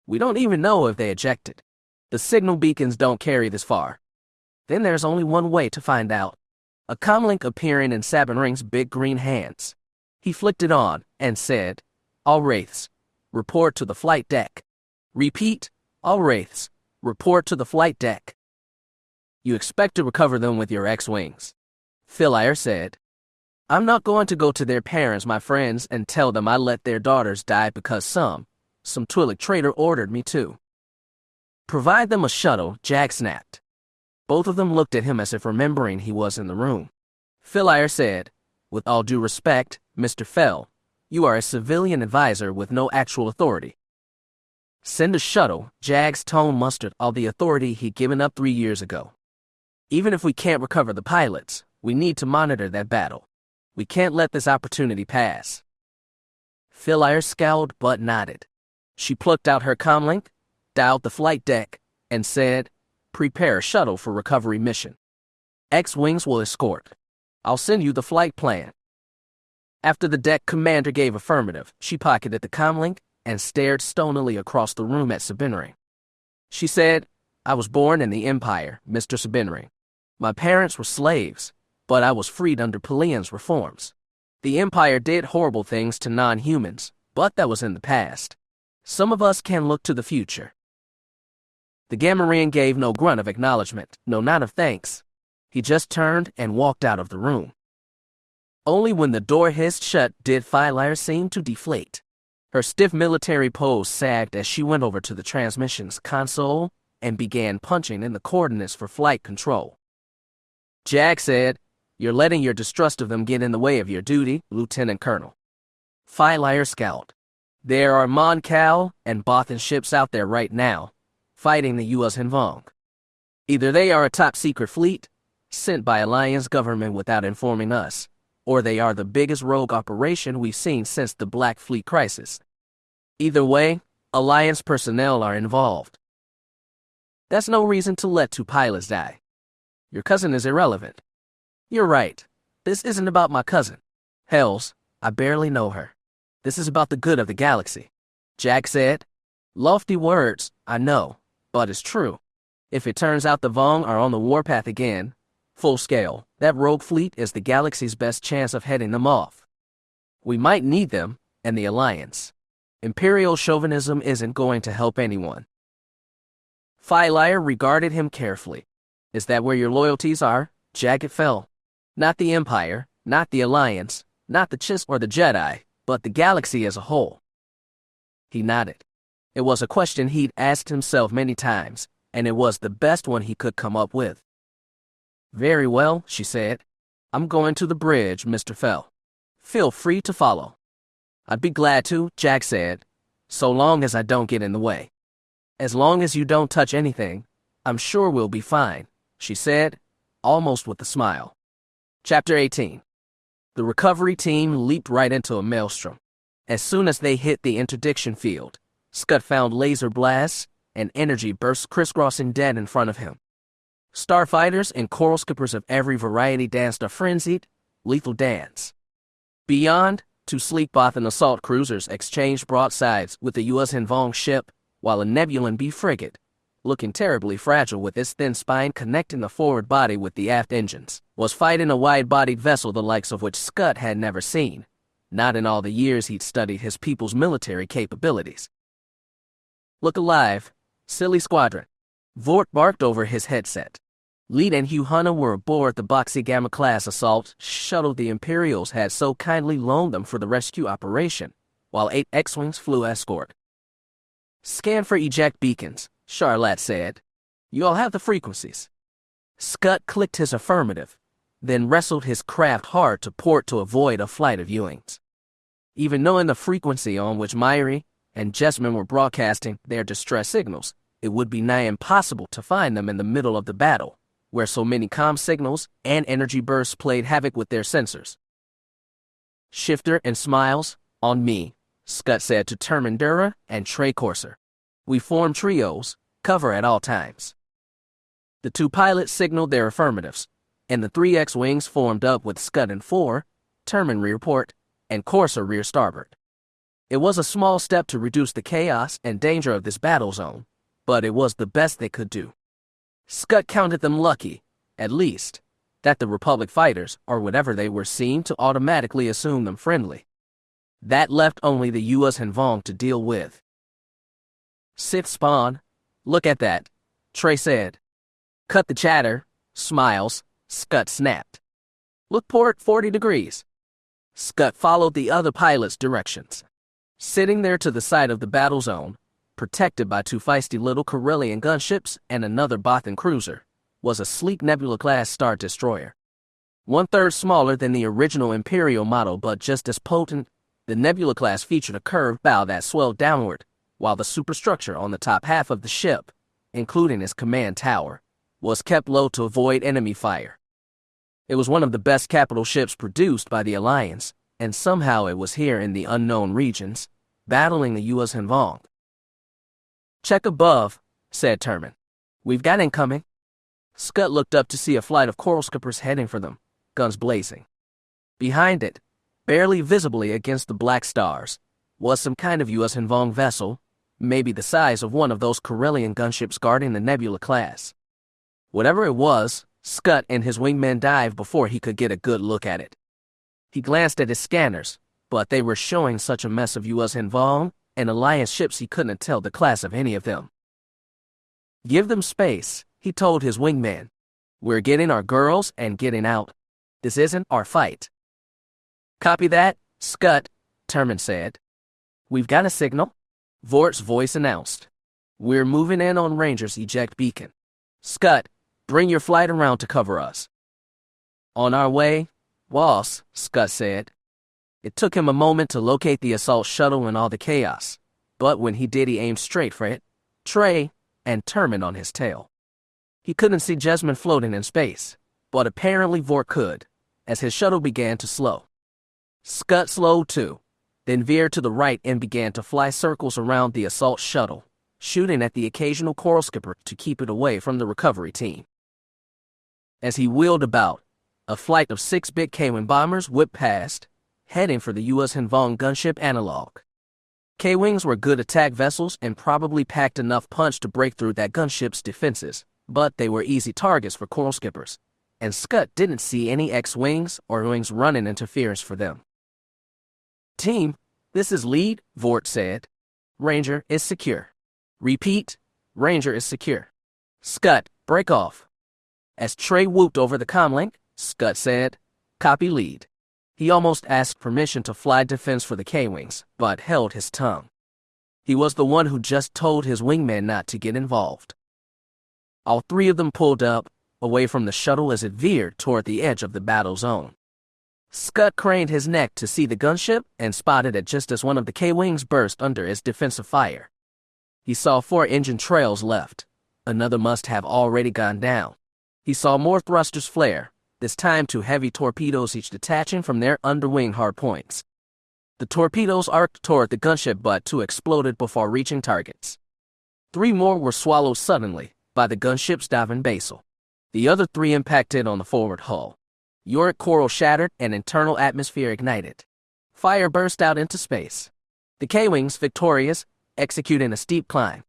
We don't even know if they ejected. The signal beacons don't carry this far. Then there's only one way to find out. A comlink appearing in Sabinering's big green hands. He flicked it on and said, All Wraiths, report to the flight deck. Repeat, all Wraiths, report to the flight deck. You expect to recover them with your X-Wings, Veila said. I'm not going to go to their parents, my friends, and tell them I let their daughters die because some Twi'lek traitor ordered me to. Provide them a shuttle, Jag snapped. Both of them looked at him as if remembering he was in the room. Veila said, With all due respect, Mr. Fell, you are a civilian advisor with no actual authority. Send a shuttle. Jag's tone mustered all the authority he'd given up 3 years ago. Even if we can't recover the pilots, we need to monitor that battle. We can't let this opportunity pass. Veila scowled but nodded. She plucked out her comlink, dialed the flight deck, and said, Prepare a shuttle for recovery mission. X-Wings will escort. I'll send you the flight plan. After the deck commander gave affirmative, she pocketed the comlink and stared stonily across the room at Sabinering. She said, I was born in the Empire, Mr. Sabinering. My parents were slaves, but I was freed under Pelian's reforms. The Empire did horrible things to non-humans, but that was in the past. Some of us can look to the future. The Gamorrean gave no grunt of acknowledgement, no nod of thanks. He just turned and walked out of the room. Only when the door hissed shut did Veila seem to deflate. Her stiff military pose sagged as she went over to the transmissions console and began punching in the coordinates for flight control. Jag said, You're letting your distrust of them get in the way of your duty, Lieutenant Colonel. Veila scowled. There are Mon Cal and Bothan ships out there right now, fighting the U.S. Hinvong. Either they are a top-secret fleet, sent by Alliance government without informing us, or they are the biggest rogue operation we've seen since the Black Fleet crisis. Either way, Alliance personnel are involved. That's no reason to let 2 pilots die. Your cousin is irrelevant. You're right. This isn't about my cousin. Hells, I barely know her. This is about the good of the galaxy. Jag said, Lofty words, I know, but it's true. If it turns out the Vong are on the warpath again, full scale, that rogue fleet is the galaxy's best chance of heading them off. We might need them, and the Alliance. Imperial chauvinism isn't going to help anyone. Veila regarded him carefully. Is that where your loyalties are? Jagged fell. Not the Empire, not the Alliance, not the Chiss or the Jedi, but the galaxy as a whole. He nodded. It was a question he'd asked himself many times, and it was the best one he could come up with. Very well, she said. I'm going to the bridge, Mr. Fell. Feel free to follow. I'd be glad to, Jag said, so long as I don't get in the way. As long as you don't touch anything, I'm sure we'll be fine, she said, almost with a smile. Chapter 18. The recovery team leaped right into a maelstrom. As soon as they hit the interdiction field, Scud found laser blasts and energy bursts crisscrossing dead in front of him. Starfighters and coral skippers of every variety danced a frenzied, lethal dance. Beyond, 2 sleek Bothan assault cruisers exchanged broadsides with the U.S. Hinvong ship, while a Nebulan B frigate, looking terribly fragile with its thin spine connecting the forward body with the aft engines, was fighting a wide-bodied vessel the likes of which Scud had never seen, not in all the years he'd studied his people's military capabilities. Look alive, silly squadron. Vort barked over his headset. Lead and Hugh Hunter were aboard the Boxy Gamma-class assault shuttle the Imperials had so kindly loaned them for the rescue operation, while 8 X-Wings flew escort. Scan for eject beacons, Charlotte said. You all have the frequencies. Scud clicked his affirmative, then wrestled his craft hard to port to avoid a flight of Ewings. Even knowing the frequency on which Myri and Jessamine were broadcasting their distress signals, it would be nigh impossible to find them in the middle of the battle, where so many comm signals and energy bursts played havoc with their sensors. Shifter and Smiles, on me, Scud said to Termindura and Trey Corsair. We form trios, cover at all times. The two pilots signaled their affirmatives, and the 3 X-Wings formed up with Scud and 4, Termin rear port, and Corsair rear starboard. It was a small step to reduce the chaos and danger of this battle zone, but it was the best they could do. Scud counted them lucky, at least, that the Republic fighters, or whatever they were, seemed to automatically assume them friendly. That left only the Yuuzhan and Vong to deal with. Sith spawn, look at that, Trey said. Cut the chatter, Smiles, Scud snapped. Look port 40 degrees. Scud followed the other pilot's directions. Sitting there to the side of the battle zone, protected by 2 feisty little Corellian gunships and another Bothan cruiser, was a sleek Nebula-class Star Destroyer. 1/3 smaller than the original Imperial model but just as potent, the Nebula-class featured a curved bow that swelled downward, while the superstructure on the top half of the ship, including its command tower, was kept low to avoid enemy fire. It was one of the best capital ships produced by the Alliance, and somehow it was here in the unknown regions, battling the Yuuzhan and Vong. Check above, said Termin. We've got incoming. Scud looked up to see a flight of coral skippers heading for them, guns blazing. Behind it, barely visibly against the black stars, was some kind of Yuuzhan and Vong vessel, maybe the size of one of those Corellian gunships guarding the Nebula class. Whatever it was, Scud and his wingmen dived before he could get a good look at it. He glanced at his scanners, but they were showing such a mess of Yuuzhan and Vong and Alliance ships he couldn't tell the class of any of them. Give them space, he told his wingman. We're getting our girls and getting out. This isn't our fight. Copy that, Scud, Termin said. We've got a signal, Vort's voice announced. We're moving in on Ranger's eject beacon. Scud, bring your flight around to cover us. On our way, boss, Scud said. It took him a moment to locate the assault shuttle in all the chaos, but when he did, he aimed straight for it, Trey, and Termin on his tail. He couldn't see Jessamine floating in space, but apparently Vort could, as his shuttle began to slow. Scud slowed too, then veered to the right and began to fly circles around the assault shuttle, shooting at the occasional coral skipper to keep it away from the recovery team. As he wheeled about, a flight of 6 big K-Wing bombers whipped past, heading for the Yuuzhan and Vong gunship Analog. K-Wings were good attack vessels and probably packed enough punch to break through that gunship's defenses, but they were easy targets for coral skippers, and Scud didn't see any X-Wings or Wings running interference for them. Team, this is lead, Vort said. Ranger is secure. Repeat, Ranger is secure. Scud, break off. As Trey whooped over the comlink, Scud said, copy lead. He almost asked permission to fly defense for the K-Wings, but held his tongue. He was the one who just told his wingman not to get involved. All 3 of them pulled up, away from the shuttle as it veered toward the edge of the battle zone. Scud craned his neck to see the gunship and spotted it just as one of the K-Wings burst under its defensive fire. He saw 4 engine trails left. Another must have already gone down. He saw more thrusters flare, this time 2 heavy torpedoes each detaching from their underwing hardpoints. The torpedoes arced toward the gunship but 2 exploded before reaching targets. 3 more were swallowed suddenly by the gunship's diving basal. The other 3 impacted on the forward hull. Yorick coral shattered and internal atmosphere ignited. Fire burst out into space. The K-Wings, victorious, executing a steep climb.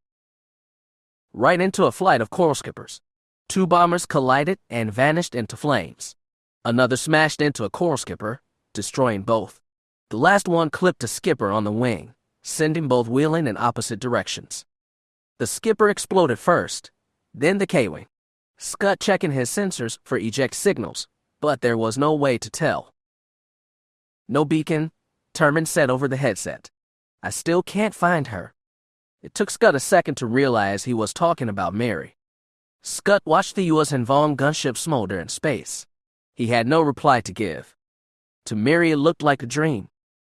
Right into a flight of coral skippers. 2 bombers collided and vanished into flames. Another smashed into a coral skipper, destroying both. The last one clipped a skipper on the wing, sending both wheeling in opposite directions. The skipper exploded first, then the K-Wing. Scud checking his sensors for eject signals, but there was no way to tell. No beacon, Termin said over the headset. I still can't find her. It took Scud a second to realize he was talking about Mary. Scott watched the U.S. Vong gunship smolder in space. He had no reply to give. To Mary it looked like a dream.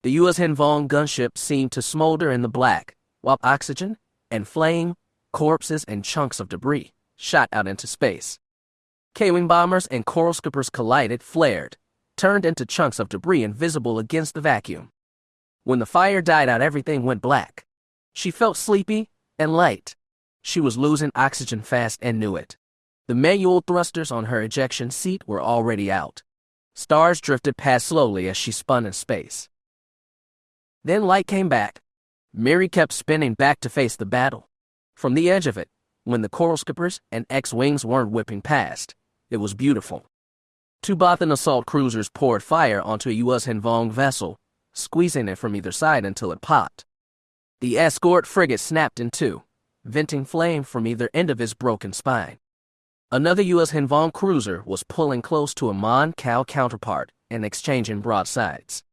The U.S. Vong gunship seemed to smolder in the black, while oxygen and flame, corpses and chunks of debris shot out into space. K-wing bombers and coral skippers collided, flared, turned into chunks of debris invisible against the vacuum. When the fire died out, everything went black. She felt sleepy and light. She was losing oxygen fast and knew it. The manual thrusters on her ejection seat were already out. Stars drifted past slowly as she spun in space. Then light came back. Mary kept spinning back to face the battle. From the edge of it, when the coral skippers and X-wings weren't whipping past, it was beautiful. Two Bothan assault cruisers poured fire onto a U.S. Vong vessel, squeezing it from either side until it popped. The escort frigate snapped in two, venting flame from either end of its broken spine. Another U.S. Vong cruiser was pulling close to a Mon Cal counterpart and exchanging broadsides.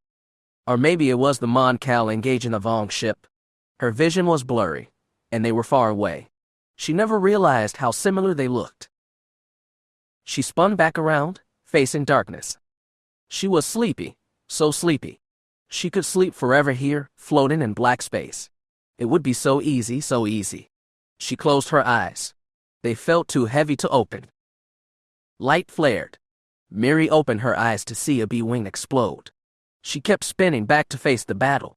Or maybe it was the Mon Cal engaging the Vong ship. Her vision was blurry, and they were far away. She never realized how similar they looked. She spun back around, facing darkness. She was sleepy, so sleepy. She could sleep forever here, floating in black space. It would be so easy, so easy. She closed her eyes. They felt too heavy to open. Light flared. Mary opened her eyes to see a B-wing explode. She kept spinning back to face the battle.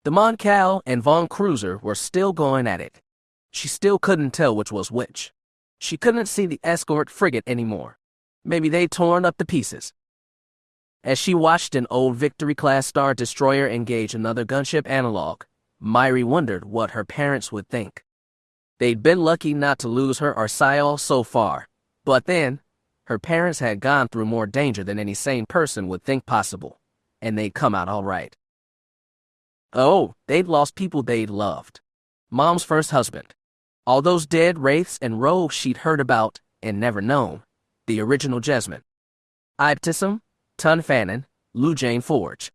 The Mon Cal and Vong cruiser were still going at it. She still couldn't tell which was which. She couldn't see the escort frigate anymore. Maybe they'd torn up to pieces. As she watched an old Victory-class Star Destroyer engage another gunship analog, Mary wondered what her parents would think. They'd been lucky not to lose her or Sayal so far, but then, her parents had gone through more danger than any sane person would think possible, and they'd come out all right. Oh, they'd lost people they'd loved. Mom's first husband. All those dead wraiths and rogues she'd heard about and never known. The original Jessamine. Ibtisam, Tun Fannin, Lou Jane Forge.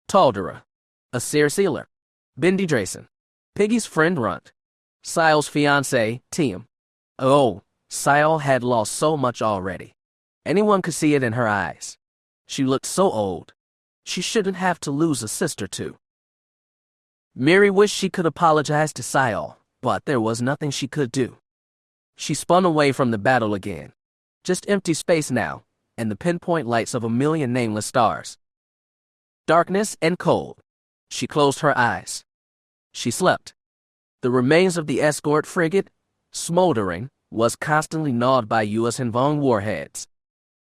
Taldera. Asir Sealer. Bindi Drayson. Piggy's friend Runt. Sayal's fiancé, Tiem. Oh, Sayal had lost so much already. Anyone could see it in her eyes. She looked so old. She shouldn't have to lose a sister too. Mary wished she could apologize to Sayal, but there was nothing she could do. She spun away from the battle again. Just empty space now, and the pinpoint lights of a million nameless stars. Darkness and cold. She closed her eyes. She slept. The remains of the escort frigate, smoldering, was constantly gnawed by U.S. Vong warheads.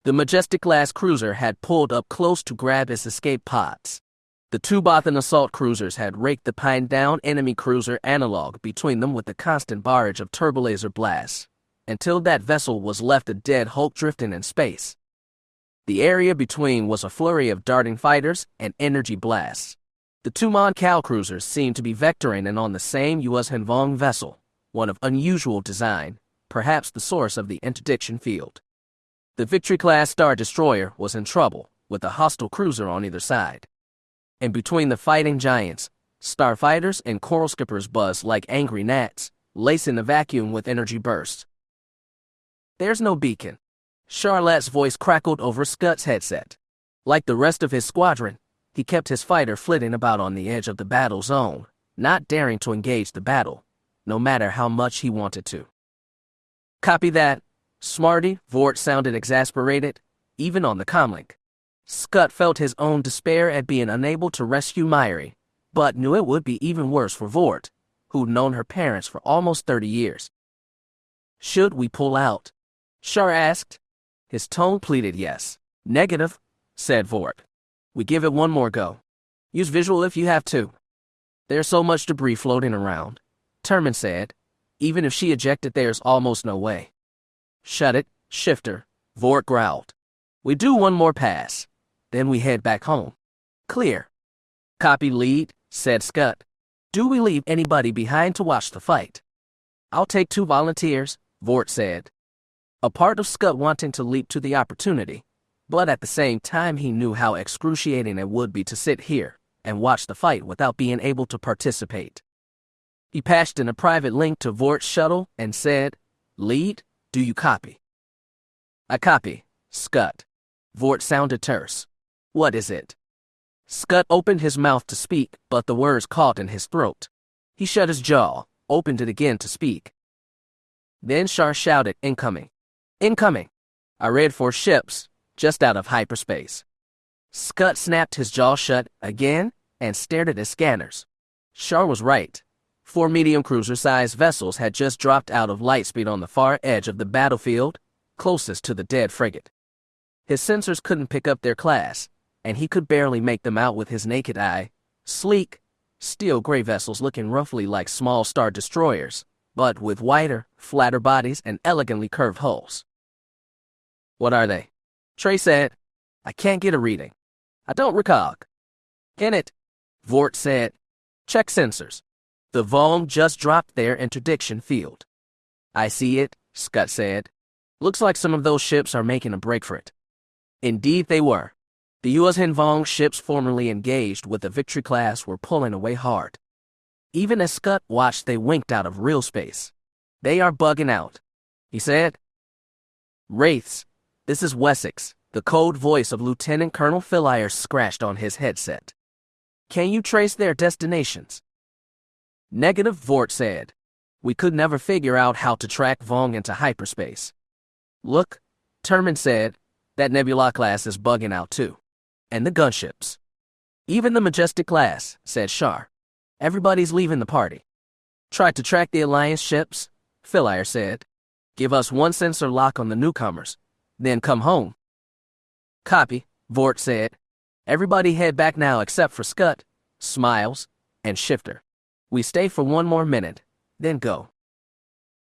The Majestic-class cruiser had pulled up close to grab its escape pods. The two Bothan assault cruisers had raked the pined-down enemy cruiser analog between them with a constant barrage of turbolaser blasts, until that vessel was left a dead hulk drifting in space. The area between was a flurry of darting fighters and energy blasts. The two Mon Cal cruisers seemed to be vectoring in on the same U.S. Vong vessel, one of unusual design, perhaps the source of the interdiction field. The Victory-class Star Destroyer was in trouble, with a hostile cruiser on either side. And between the fighting giants, starfighters and coral skippers buzzed like angry gnats, lacing the vacuum with energy bursts. There's no beacon. Charlotte's voice crackled over Scott's headset. Like the rest of his squadron, he kept his fighter flitting about on the edge of the battle zone, not daring to engage the battle, no matter how much he wanted to. Copy that. Smarty, Vort sounded exasperated, even on the comlink. Scott felt his own despair at being unable to rescue Myri, but knew it would be even worse for Vort, who'd known her parents for almost 30 years. Should we pull out? Char asked. His tone pleaded yes. Negative, said Vort. We give it one more go. Use visual if you have to. There's so much debris floating around, Terman said. Even if she ejected, there's almost no way. Shut it, Shifter, Vort growled. We do one more pass. Then we head back home. Clear. Copy lead, said Scott. Do we leave anybody behind to watch the fight? I'll take 2 volunteers, Vort said. A part of Scott wanting to leap to the opportunity, but at the same time he knew how excruciating it would be to sit here and watch the fight without being able to participate. He patched in a private link to Vort's shuttle and said, Lead, Do you copy? I copy, Scut. Vort sounded terse. What is it? Scut opened his mouth to speak, but the words caught in his throat. He shut his jaw, opened it again to speak. Then Shar shouted, Incoming! Incoming! I read 4 ships, just out of hyperspace. Scut snapped his jaw shut again and stared at his scanners. Shar was right. 4 medium cruiser-sized vessels had just dropped out of lightspeed on the far edge of the battlefield, closest to the dead frigate. His sensors couldn't pick up their class, and he could barely make them out with his naked eye. Sleek, steel gray vessels looking roughly like small star destroyers, but with wider, flatter bodies and elegantly curved hulls. What are they? Trey said. I can't get a reading. I don't recall. Can it? Vort said. Check sensors. The Vong just dropped their interdiction field. I see it, Scut said. Looks like some of those ships are making a break for it. Indeed they were. The U.S. Vong ships formerly engaged with the Victory class were pulling away hard. Even as Scut watched, they winked out of real space. They are bugging out, he said. Wraiths, this is Wessex, the cold voice of Lieutenant Colonel Philier scratched on his headset. Can you trace their destinations? Negative, Vort said. We could never figure out how to track Vong into hyperspace. Look, Terman said, that Nebula class is bugging out too. And the gunships. Even the Majestic class, said Shar. Everybody's leaving the party. Tried to track the Alliance ships, Philier said. Give us 1 sensor lock on the newcomers, then come home. Copy, Vort said. Everybody head back now except for Scut, Smiles, and Shifter. We stay for 1 more minute, then go.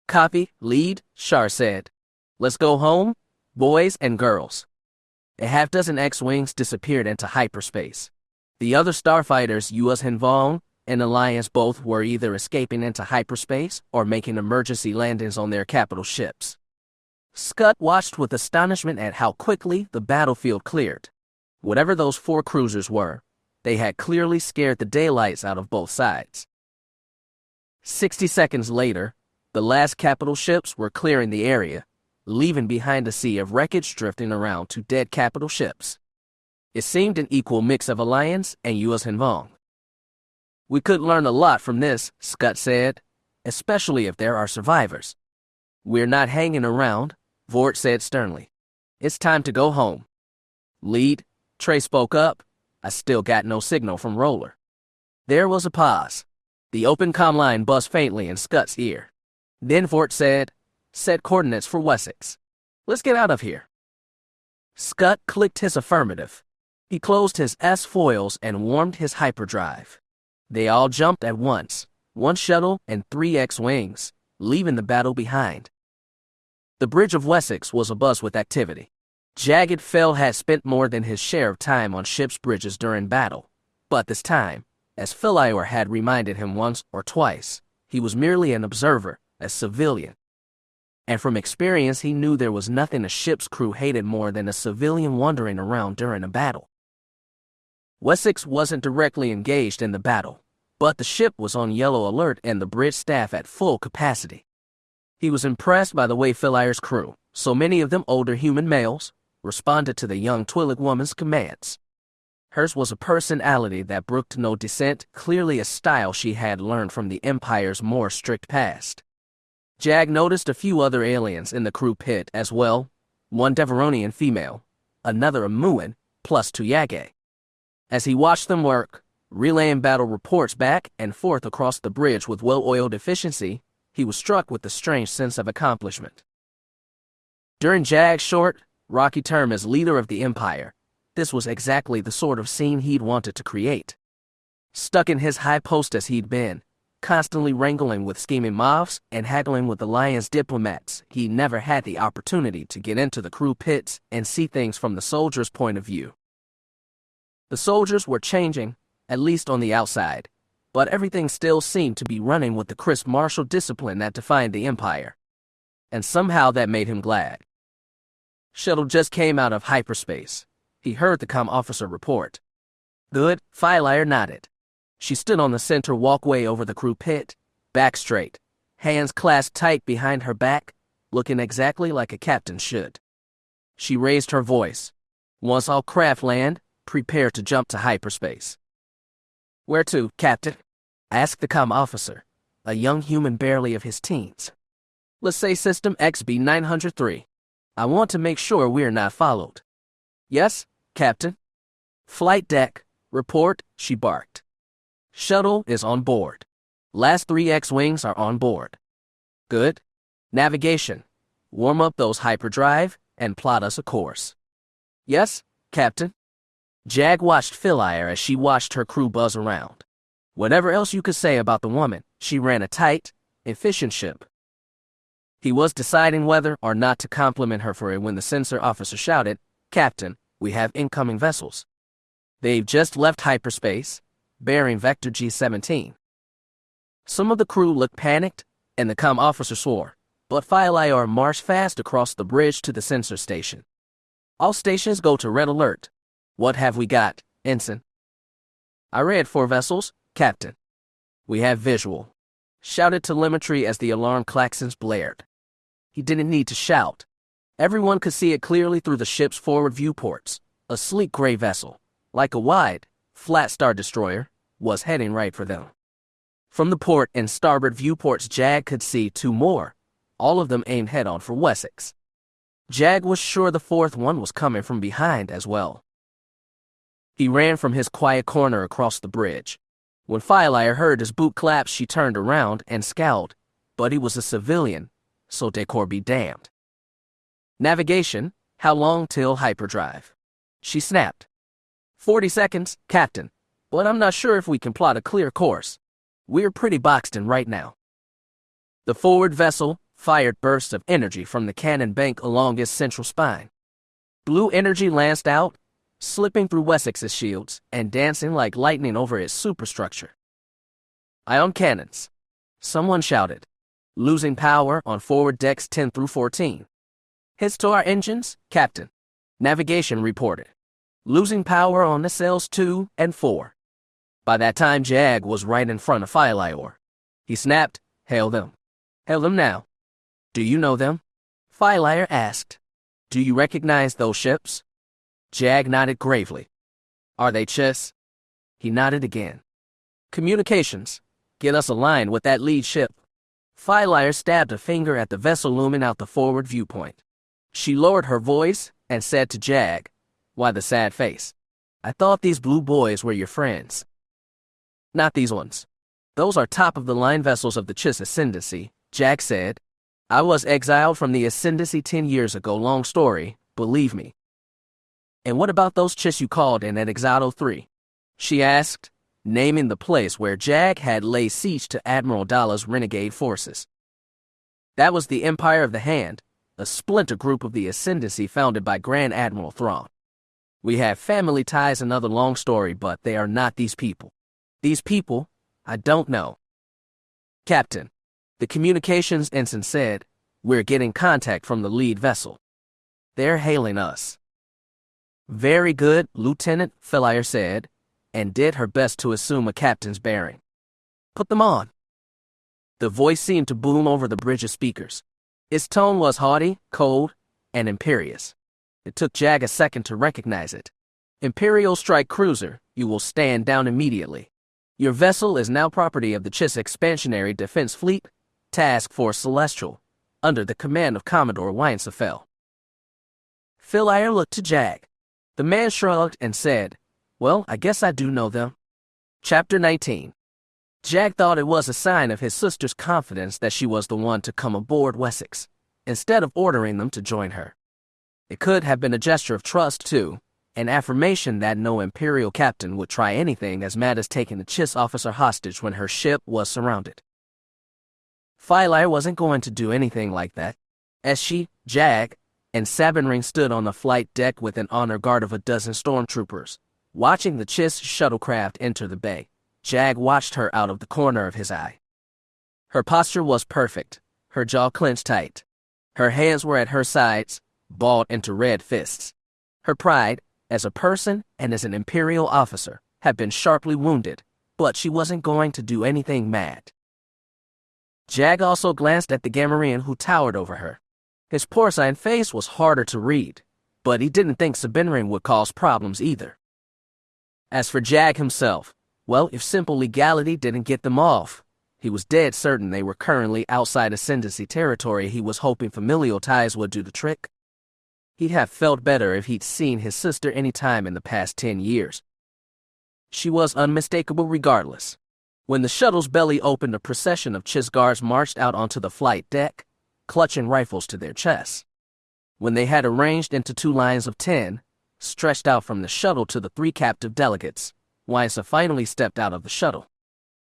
Copy, Lead, Shar said. Let's go home, boys and girls. A half-dozen X-Wings disappeared into hyperspace. The other starfighters, U.S. Vong and Alliance, both were either escaping into hyperspace or making emergency landings on their capital ships. Scut watched with astonishment at how quickly the battlefield cleared. Whatever those 4 cruisers were, they had clearly scared the daylights out of both sides. 60 seconds later, the last capital ships were clearing the area, leaving behind a sea of wreckage drifting around 2 dead capital ships. It seemed an equal mix of Alliance and U.S. Vong. We could learn a lot from this, Scut said, especially if there are survivors. We're not hanging around, Vort said sternly. It's time to go home. Lead, Trey spoke up. I still got no signal from Roller. There was a pause. The open comm line buzzed faintly in Scutt's ear. Then Vort said, set coordinates for Wessex. Let's get out of here. Scut clicked his affirmative. He closed his S-foils and warmed his hyperdrive. They all jumped at once, 1 shuttle and 3 X-Wings, leaving the battle behind. The bridge of Wessex was abuzz with activity. Jagged Fell had spent more than his share of time on ship's bridges during battle, but this time, as Philier had reminded him once or twice, he was merely an observer, a civilian. And from experience he knew there was nothing a ship's crew hated more than a civilian wandering around during a battle. Wessex wasn't directly engaged in the battle, but the ship was on yellow alert and the bridge staff at full capacity. He was impressed by the way Philier's crew, so many of them older human males, responded to the young Twi'lek woman's commands. Hers was a personality that brooked no dissent, clearly a style she had learned from the Empire's more strict past. Jag noticed a few other aliens in the crew pit as well, 1 Deveronian female, another a Muin, plus 2 Jagged. As he watched them work, relaying battle reports back and forth across the bridge with well-oiled efficiency, he was struck with a strange sense of accomplishment. During Jag's short, rocky term as leader of the Empire, this was exactly the sort of scene he'd wanted to create. Stuck in his high post as he'd been, constantly wrangling with scheming mobs and haggling with Alliance diplomats, he never had the opportunity to get into the crew pits and see things from the soldiers' point of view. The soldiers were changing, at least on the outside, but everything still seemed to be running with the crisp martial discipline that defined the Empire. And somehow that made him glad. Shuttle just came out of hyperspace. He heard the comm officer report. Good, Philier nodded. She stood on the center walkway over the crew pit, back straight, hands clasped tight behind her back, looking exactly like a captain should. She raised her voice. Once all craft land, prepare to jump to hyperspace. Where to, Captain? Asked the comm officer, a young human barely of his teens. Let's say System XB-903. I want to make sure we're not followed. Yes, Captain. Flight deck, report, she barked. Shuttle is on board. Last 3 X-Wings are on board. Good. Navigation. Warm up those hyperdrive and plot us a course. Yes, Captain. Jag watched Philaire as she watched her crew buzz around. Whatever else you could say about the woman, she ran a tight, efficient ship. He was deciding whether or not to compliment her for it when the sensor officer shouted, Captain, we have incoming vessels. They've just left hyperspace, bearing Vector G-17. Some of the crew looked panicked, and the comm officer swore, but Philaire marched fast across the bridge to the sensor station. All stations go to red alert. What have we got, Ensign? I read 4 vessels, Captain. We have visual. Shouted telemetry as the alarm klaxons blared. He didn't need to shout. Everyone could see it clearly through the ship's forward viewports. A sleek gray vessel, like a wide, flat star destroyer, was heading right for them. From the port and starboard viewports, Jag could see 2 more, all of them aimed head-on for Wessex. Jag was sure the 4th one was coming from behind as well. He ran from his quiet corner across the bridge. When Philaire heard his boot clap, she turned around and scowled, but he was a civilian, so decor be damned. Navigation, how long till hyperdrive? She snapped. 40 seconds, Captain, but I'm not sure if we can plot a clear course. We're pretty boxed in right now. The forward vessel fired bursts of energy from the cannon bank along its central spine. Blue energy lanced out, slipping through Wessex's shields and dancing like lightning over its superstructure. Ion cannons. Someone shouted. Losing power on forward decks 10 through 14. Hits to our engines, Captain. Navigation reported. Losing power on nacelles 2 and 4. By that time, Jag was right in front of Philaire. He snapped, Hail them. Hail them now. Do you know them? Philaire asked. Do you recognize those ships? Jag nodded gravely. Are they Chiss? He nodded again. Communications. Get us aligned with that lead ship. Philaire stabbed a finger at the vessel looming out the forward viewpoint. She lowered her voice and said to Jag, Why the sad face? I thought these blue boys were your friends. Not these ones. Those are top-of-the-line vessels of the Chiss Ascendancy, Jag said. I was exiled from the Ascendancy 10 years ago, long story, believe me. And what about those Chiss you called in at Exado 3? She asked, naming the place where Jag had laid siege to Admiral Dalla's renegade forces. That was the Empire of the Hand, a splinter group of the Ascendancy founded by Grand Admiral Thrawn. We have family ties, another long story, but they are not these people. These people, I don't know. Captain, the communications ensign said, we're getting contact from the lead vessel. They're hailing us. Very good, Lieutenant, Philaire said, and did her best to assume a captain's bearing. Put them on. The voice seemed to boom over the bridge of speakers. Its tone was haughty, cold, and imperious. It took Jag a second to recognize it. Imperial strike cruiser, you will stand down immediately. Your vessel is now property of the Chiss Expansionary Defense Fleet, Task Force Celestial, under the command of Commodore Weinsefeld. Philaire looked to Jag. The man shrugged and said, Well, I guess I do know them. Chapter 19. Jag thought it was a sign of his sister's confidence that she was the one to come aboard Wessex, instead of ordering them to join her. It could have been a gesture of trust, too, an affirmation that no Imperial captain would try anything as mad as taking a Chiss officer hostage when her ship was surrounded. Philaire wasn't going to do anything like that. As she, Jag, and Sabinring stood on the flight deck with an honor guard of a dozen stormtroopers, watching the Chiss shuttlecraft enter the bay, Jag watched her out of the corner of his eye. Her posture was perfect, her jaw clenched tight. Her hands were at her sides, balled into red fists. Her pride, as a person and as an Imperial officer, had been sharply wounded, but she wasn't going to do anything mad. Jag also glanced at the Gamorrean who towered over her. His porcine face was harder to read, but he didn't think Sabinring would cause problems either. As for Jagged himself, well, if simple legality didn't get them off, he was dead certain they were currently outside ascendancy territory. He was hoping familial ties would do the trick. He'd have felt better if he'd seen his sister any time in the past 10 years. She was unmistakable regardless. When the shuttle's belly opened, a procession of Chiss guards marched out onto the flight deck, clutching rifles to their chests. When they had arranged into 2 lines of 10, stretched out from the shuttle to the 3 captive delegates, Jaina finally stepped out of the shuttle.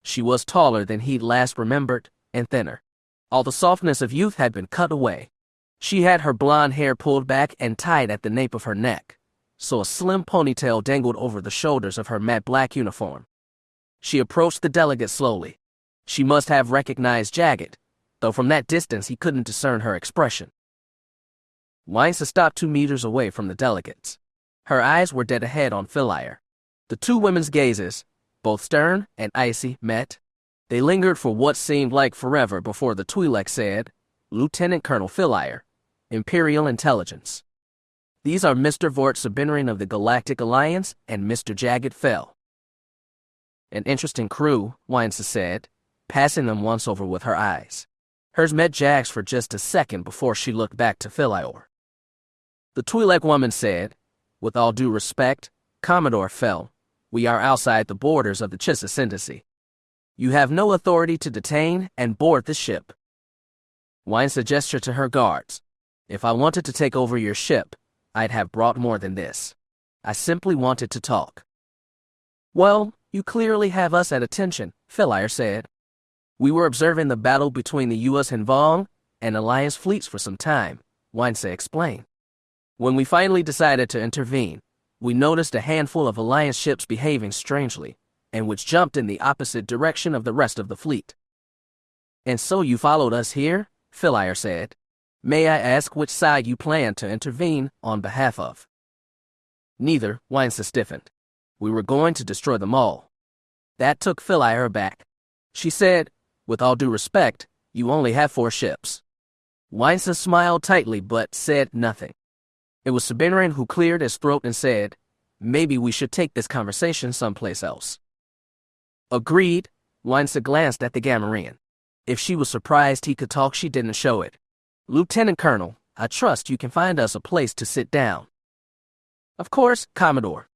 She was taller than he'd last remembered, and thinner. All the softness of youth had been cut away. She had her blonde hair pulled back and tied at the nape of her neck, so a slim ponytail dangled over the shoulders of her matte black uniform. She approached the delegate slowly. She must have recognized Jagged, though from that distance he couldn't discern her expression. Jaina stopped 2 meters away from the delegates. Her eyes were dead ahead on Veila. The 2 women's gazes, both stern and icy, met. They lingered for what seemed like forever before the Twi'lek said, "Lieutenant Colonel Veila, Imperial Intelligence. These are Mr. Vort Sabinring of the Galactic Alliance and Mr. Jagged fell." "An interesting crew," Jaina said, passing them once over with her eyes. Hers met Jagged's for just a second before she looked back to Veila. The Twi'lek woman said, "With all due respect, Commodore Fell, we are outside the borders of the Chiss Ascendancy. You have no authority to detain and board the ship." Jaina gestured to her guards. "If I wanted to take over your ship, I'd have brought more than this. I simply wanted to talk." "Well, you clearly have us at attention," Veila said. "We were observing the battle between the U.S. Hinvong and Alliance fleets for some time," Jaina explained. "When we finally decided to intervene, we noticed a handful of Alliance ships behaving strangely, and which jumped in the opposite direction of the rest of the fleet." "And so you followed us here?" Veila said. "May I ask which side you plan to intervene on behalf of?" "Neither," Jaina stiffened. "We were going to destroy them all." That took Veila aback. She said, "With all due respect, you only have 4 ships." Jaina smiled tightly but said nothing. It was Sabinring who cleared his throat and said, "Maybe we should take this conversation someplace else." "Agreed." Jaina glanced at the Gamorrean. If she was surprised he could talk, she didn't show it. "Lieutenant Colonel, I trust you can find us a place to sit down." "Of course, Commodore,"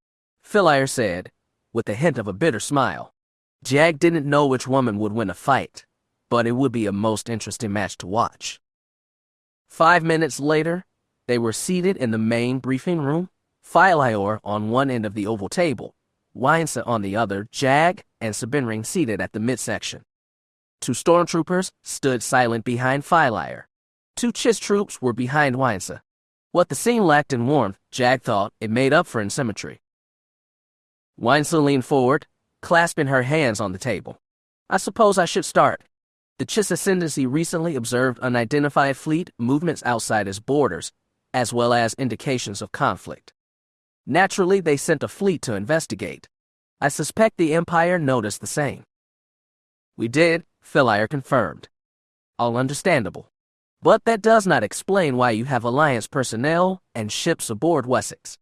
Veila said, with a hint of a bitter smile. Jagged didn't know which woman would win a fight, but it would be a most interesting match to watch. 5 minutes later, they were seated in the main briefing room, Veila on one end of the oval table, Jaina on the other, Jagged and Sabinring seated at the midsection. 2 stormtroopers stood silent behind Veila. 2 Chiss troops were behind Jaina. What the scene lacked in warmth, Jagged thought, it made up for in symmetry. Jaina leaned forward, clasping her hands on the table. "I suppose I should start. The Chiss Ascendancy recently observed unidentified fleet movements outside its borders, as well as indications of conflict. Naturally, they sent a fleet to investigate. I suspect the Empire noticed the same." "We did," Veila confirmed. "All understandable. But that does not explain why you have Alliance personnel and ships aboard Wessex."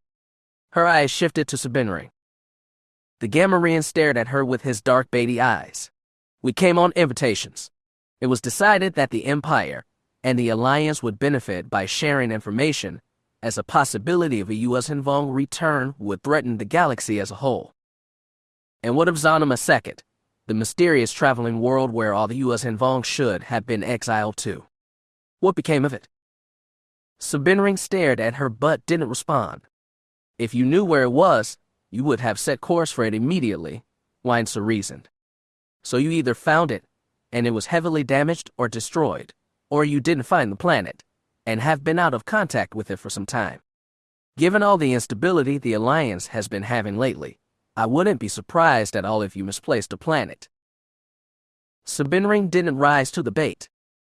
Her eyes shifted to Sabinring. The Gamorrean stared at her with his dark beady eyes. "We came on invitations. It was decided that the Empire and the Alliance would benefit by sharing information, as a possibility of a U.S. Hinvong return would threaten the galaxy as a whole." "And what of Zanima II, the mysterious traveling world where all the U.S. Hinvong should have been exiled to? What became of it?" Sabinring stared at her but didn't respond. "If you knew where it was, you would have set course for it immediately," Jaina reasoned. "So you either found it, and it was heavily damaged or destroyed, or you didn't find the planet, and have been out of contact with it for some time. Given all the instability the Alliance has been having lately, I wouldn't be surprised at all if you misplaced a planet." Sabinring didn't rise to the bait.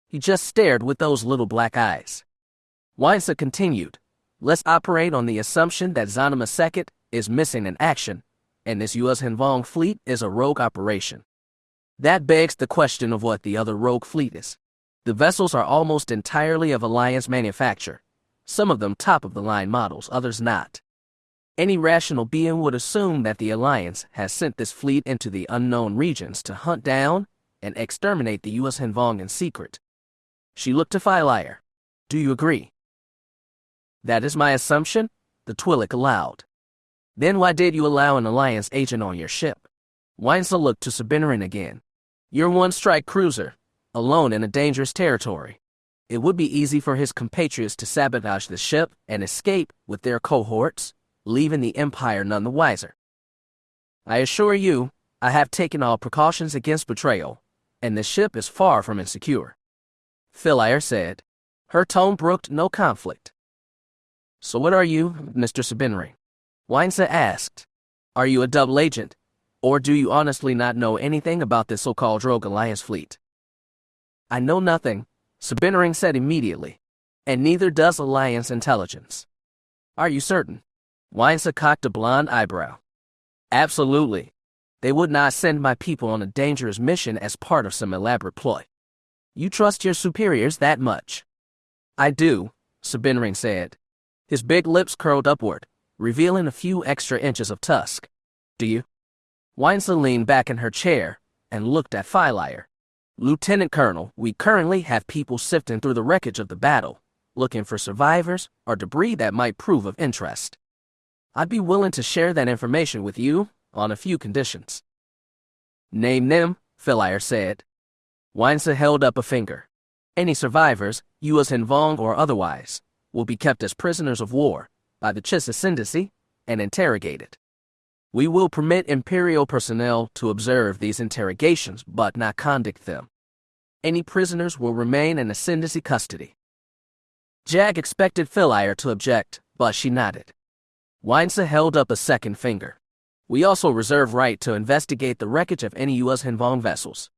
He just stared with those little black eyes. Jaina continued, "Let's operate on the assumption that Zanima II is missing in action, and this U.S. Hinvong fleet is a rogue operation. That begs the question of what the other rogue fleet is. The vessels are almost entirely of Alliance manufacture, some of them top-of-the-line models, others not. Any rational being would assume that the Alliance has sent this fleet into the unknown regions to hunt down and exterminate the U.S. Henvong in secret. She looked to Philire. Do you agree? That is my assumption, the Twi'lek allowed. Then why did you allow an Alliance agent on your ship? Weinzel looked to Sabinerin again. You're one-strike cruiser, alone in a dangerous territory. It would be easy for his compatriots to sabotage the ship and escape with their cohorts, leaving the Empire none the wiser. I assure you, I have taken all precautions against betrayal, and the ship is far from insecure. Philire said. Her tone brooked no conflict. So what are you, Mr. Sabinerin? Weinzel asked. Are you a double agent, or do you honestly not know anything about this so-called Rogue Alliance fleet? I know nothing, Sabinerin said immediately, and neither does Alliance intelligence. Are you certain? Weinzel cocked a blonde eyebrow. Absolutely. They would not send my people on a dangerous mission as part of some elaborate ploy. You trust your superiors that much? I do, Sabinerin said. His big lips curled upward, revealing a few extra inches of tusk. Do you? Weinzel leaned back in her chair and looked at Philire. Lieutenant Colonel, we currently have people sifting through the wreckage of the battle, looking for survivors or debris that might prove of interest. I'd be willing to share that information with you on a few conditions. Name them, Philire said. Weinzel held up a finger. Any survivors, U.S. Henvong or otherwise, will be kept as prisoners of war by the Chiss Ascendancy and interrogated. We will permit Imperial personnel to observe these interrogations but not conduct them. Any prisoners will remain in Ascendancy custody. Jagged expected Philire to object, but she nodded. Weinzel held up a second finger. We also reserve right to investigate the wreckage of any U.S. Henvong vessels.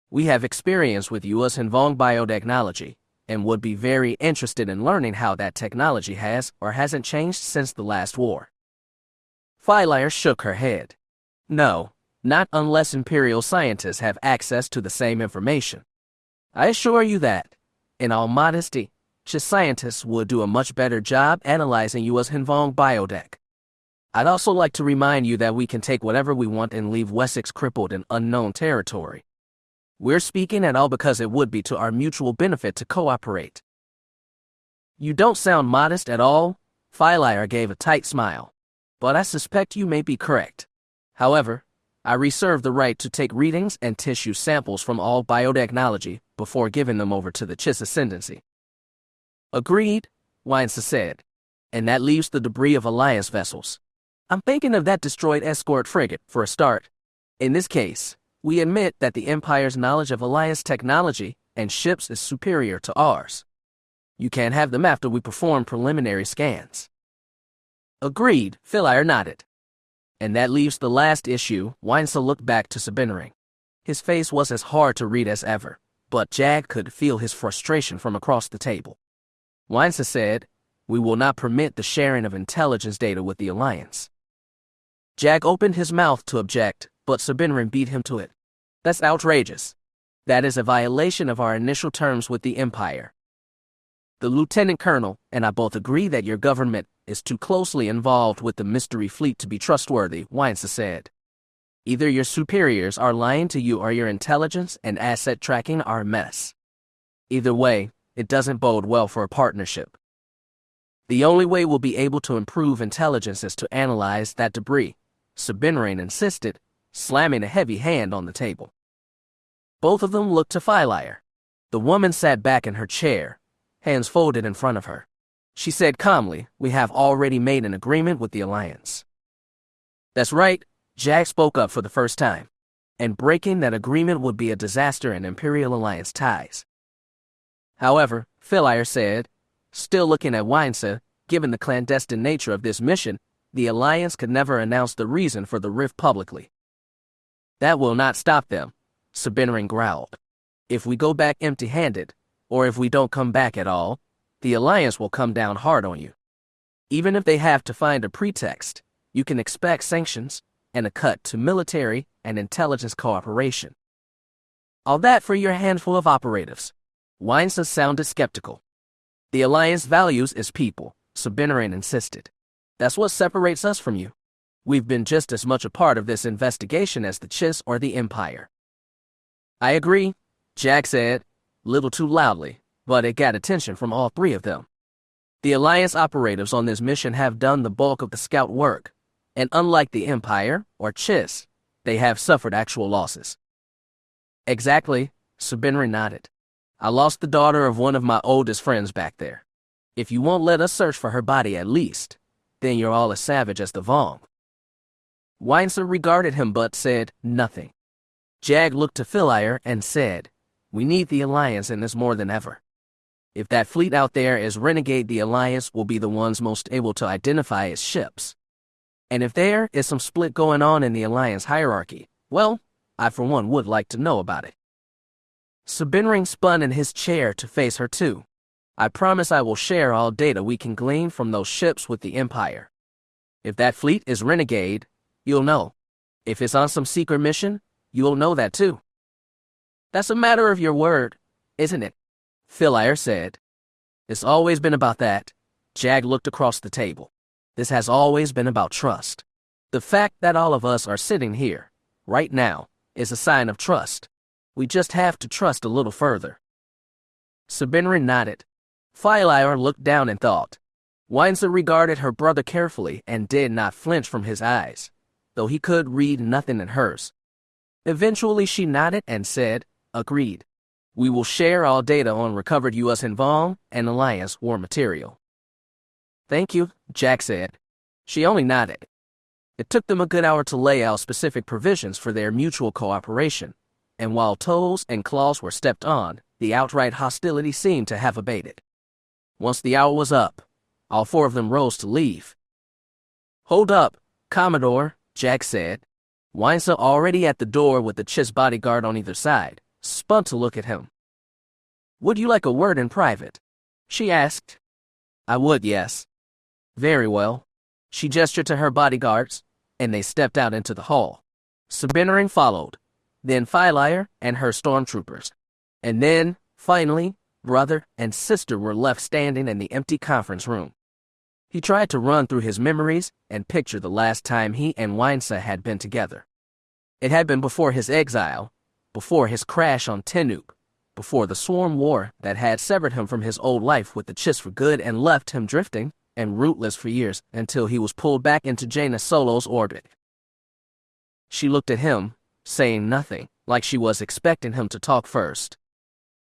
We have experience with U.S. Henvong biotechnology and would be very interested in learning how that technology has or hasn't changed since the last war. Philire shook her head. No, not unless Imperial scientists have access to the same information. I assure you that, in all modesty, Chiss scientists would do a much better job analyzing U.S. Henvong biotech. I'd also like to remind you that we can take whatever we want and leave Wessex crippled in unknown territory. We're speaking at all because it would be to our mutual benefit to cooperate. You don't sound modest at all, Philire gave a tight smile. But I suspect you may be correct. However, I reserve the right to take readings and tissue samples from all biotechnology before giving them over to the Chiss Ascendancy. Agreed, Weinzel said. And that leaves the debris of Alliance vessels. I'm thinking of that destroyed escort frigate for a start. In this case, we admit that the Empire's knowledge of Alliance technology and ships is superior to ours. You can't have them after we perform preliminary scans. Agreed, Philire nodded. And that leaves the last issue. Weinzel looked back to Sabinerin. His face was as hard to read as ever, but Jagged could feel his frustration from across the table. Weinzel said, we will not permit the sharing of intelligence data with the Alliance. Jagged opened his mouth to object, but Sabinerin beat him to it. That's outrageous. That is a violation of our initial terms with the Empire. The Lieutenant Colonel and I both agree that your government is too closely involved with the Mystery Fleet to be trustworthy, Weinzel said. Either your superiors are lying to you or your intelligence and asset tracking are a mess. Either way, it doesn't bode well for a partnership. The only way we'll be able to improve intelligence is to analyze that debris, Sabinerin insisted, slamming a heavy hand on the table. Both of them looked to Philire. The woman sat back in her chair, hands folded in front of her. She said calmly, we have already made an agreement with the Alliance. That's right, Jack spoke up for the first time. And breaking that agreement would be a disaster in Imperial Alliance ties. However, Philire said, still looking at Weinzel, given the clandestine nature of this mission, the Alliance could never announce the reason for the rift publicly. That will not stop them, Sabinerin growled. If we go back empty-handed, or if we don't come back at all, the Alliance will come down hard on you. Even if they have to find a pretext, you can expect sanctions and a cut to military and intelligence cooperation. All that for your handful of operatives. Weinsa sounded skeptical. The Alliance values is people, Sabinarin insisted. That's what separates us from you. We've been just as much a part of this investigation as the Chiss or the Empire. I agree, Jack said, little too loudly, but it got attention from all three of them. The Alliance operatives on this mission have done the bulk of the scout work, and unlike the Empire or Chiss, they have suffered actual losses. Exactly, Sabinarin nodded. I lost the daughter of one of my oldest friends back there. If you won't let us search for her body at least, then you're all as savage as the Vong. Weinsa regarded him but said nothing. Jag looked to Philaire and said, we need the Alliance in this more than ever. If that fleet out there is renegade, the Alliance will be the ones most able to identify its ships. And if there is some split going on in the Alliance hierarchy, well, I for one would like to know about it. Sabinarin spun in his chair to face her too. I promise I will share all data we can glean from those ships with the Empire. If that fleet is renegade, you'll know. If it's on some secret mission, you'll know that too. That's a matter of your word, isn't it? Philaire said. It's always been about that. Jag looked across the table. This has always been about trust. The fact that all of us are sitting here, right now, is a sign of trust. We just have to trust a little further. Sabinarin nodded. Philaire looked down and thought. Weinsa regarded her brother carefully and did not flinch from his eyes, though he could read nothing in hers. Eventually she nodded and said, agreed. We will share all data on recovered U.S. and Vong and Alliance war material. Thank you, Jack said. She only nodded. It took them a good hour to lay out specific provisions for their mutual cooperation, and while toes and claws were stepped on, the outright hostility seemed to have abated. Once the hour was up, all four of them rose to leave. Hold up, Commodore, Jack said. Weinsa, already at the door with the Chiss bodyguard on either side, spun to look at him. Would you like a word in private? She asked. I would, yes. Very well. She gestured to her bodyguards, and they stepped out into the hall. Sabinarin followed, then Philaire and her stormtroopers. And then, finally, brother and sister were left standing in the empty conference room. He tried to run through his memories and picture the last time he and Weinsa had been together. It had been before his exile, before his crash on Tenuk, before the swarm war that had severed him from his old life with the Chiss for good and left him drifting and rootless for years until he was pulled back into Jaina Solo's orbit. She looked at him, saying nothing, like she was expecting him to talk first.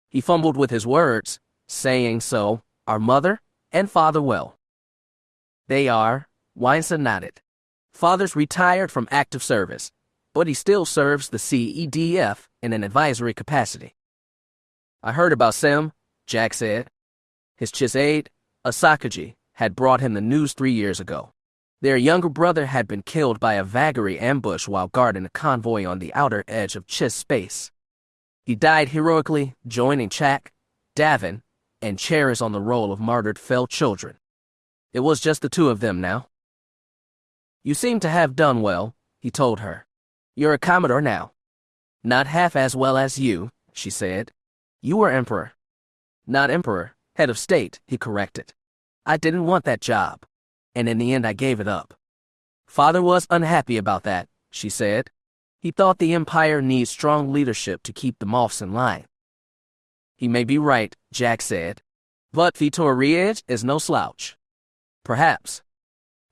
He fumbled with his words, saying, so, are mother and father well? They are, Weinsa nodded. Father's retired from active service, but he still serves the CEDF in an advisory capacity. I heard about Sem, Jack said. His Chiss aide, Asakaji, had brought him the news 3 years ago. Their younger brother had been killed by a Vagary ambush while guarding a convoy on the outer edge of Chiss space. He died heroically, joining Chak, Davin, and Cheris on the roll of martyred fell children. It was just the two of them now. You seem to have done well, he told her. You're a Commodore now. Not half as well as you, she said. You were Emperor. Not Emperor, head of state, he corrected. I didn't want that job, and in the end I gave it up. Father was unhappy about that, she said. He thought the Empire needs strong leadership to keep the Moffs in line. He may be right, Jack said, but Vitor Riej is no slouch. Perhaps.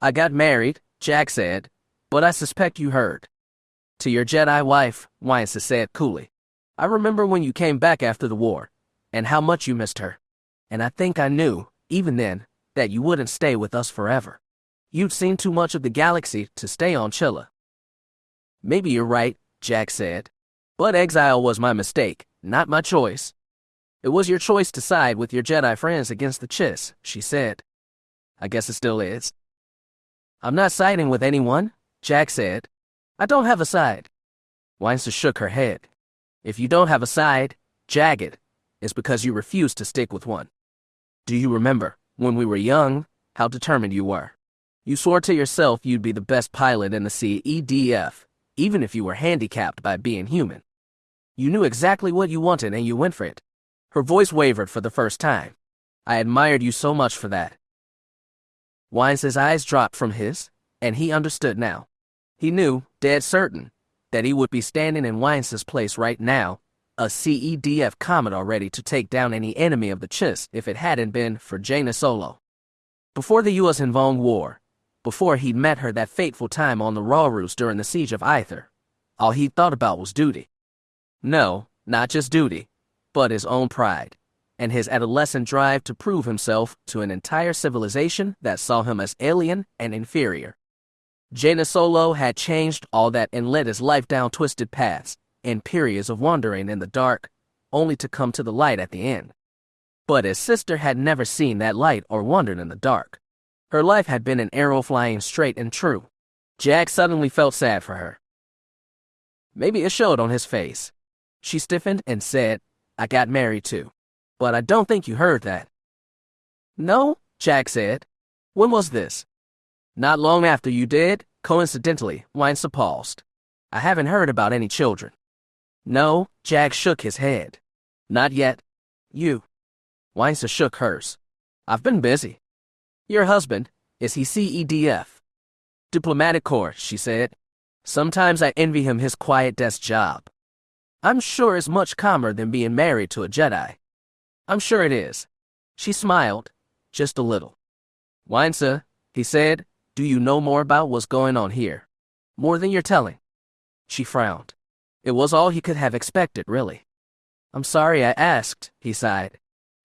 I got married, Jack said, but I suspect you heard. To your Jedi wife, Weinsa said coolly. I remember when you came back after the war, and how much you missed her. And I think I knew, even then, that you wouldn't stay with us forever. You'd seen too much of the galaxy to stay on Chilla. Maybe you're right, Jack said. But exile was my mistake, not my choice. It was your choice to side with your Jedi friends against the Chiss, she said. I guess it still is. I'm not siding with anyone, Jack said. I don't have a side. Weinsa shook her head. If you don't have a side, Jagged, it's because you refuse to stick with one. Do you remember, when we were young, how determined you were? You swore to yourself you'd be the best pilot in the CEDF, even if you were handicapped by being human. You knew exactly what you wanted and you went for it. Her voice wavered for the first time. I admired you so much for that. Wines's eyes dropped from his, and he understood now. He knew, dead certain, that he would be standing in Wines's place right now, a CEDF Commodore ready to take down any enemy of the Chiss if it hadn't been for Jaina Solo. Before the U.S. and Vong War, before he'd met her that fateful time on the Rawroos during the siege of Aether, all he'd thought about was duty. No, not just duty, but his own pride, and his adolescent drive to prove himself to an entire civilization that saw him as alien and inferior. Jaina Solo had changed all that and led his life down twisted paths, in periods of wandering in the dark, only to come to the light at the end. But his sister had never seen that light or wandered in the dark. Her life had been an arrow flying straight and true. Jack suddenly felt sad for her. Maybe it showed on his face. She stiffened and said, I got married too. But I don't think you heard that. No, Jack said. When was this? Not long after you did, coincidentally, Winesy paused. I haven't heard about any children. No, Jack shook his head. Not yet. You. Winesy shook hers. I've been busy. Your husband, is he CEDF? Diplomatic Corps, she said. Sometimes I envy him his quiet desk job. I'm sure it's much calmer than being married to a Jedi. I'm sure it is. She smiled, just a little. Winesy, he said, do you know more about what's going on here? More than you're telling. She frowned. It was all he could have expected, really. I'm sorry I asked, he sighed.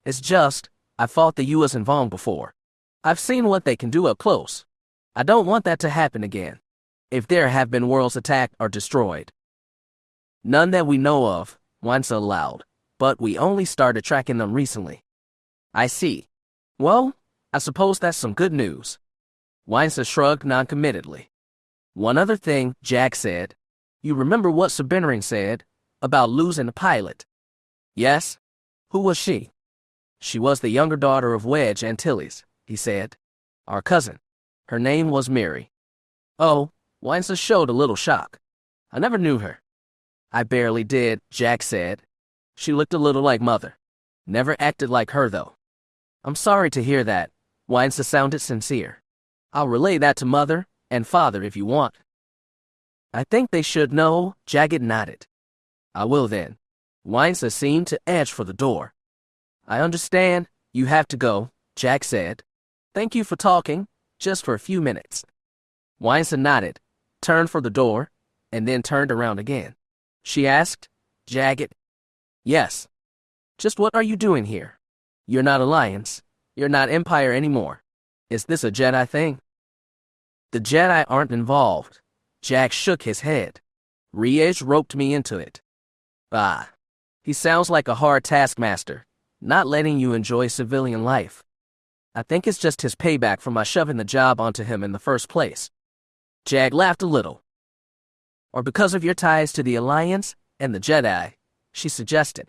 It's just, I fought the U.S. and Vong before. I've seen what they can do up close. I don't want that to happen again. If there have been worlds attacked or destroyed. None that we know of, Winesy allowed, but we only started tracking them recently. I see. Well, I suppose that's some good news. Winesy shrugged noncommittedly. One other thing, Jack said. You remember what Sabinering said about losing a pilot? Yes? Who was she? She was the younger daughter of Wedge Antilles, he said. Our cousin. Her name was Mary. Oh, Winesy showed a little shock. I never knew her. I barely did, Jack said. She looked a little like Mother. Never acted like her, though. I'm sorry to hear that. Winesy sounded sincere. I'll relay that to Mother and Father if you want. I think they should know, Jagged nodded. I will then. Winesy seemed to edge for the door. I understand. You have to go, Jack said. Thank you for talking, just for a few minutes. Winesy nodded, turned for the door, and then turned around again. She asked, Jagged. Yes. Just what are you doing here? You're not Alliance. You're not Empire anymore. Is this a Jedi thing? The Jedi aren't involved. Jack shook his head. Riej roped me into it. Ah. He sounds like a hard taskmaster, not letting you enjoy civilian life. I think it's just his payback for my shoving the job onto him in the first place. Jag laughed a little. Or because of your ties to the Alliance and the Jedi, she suggested.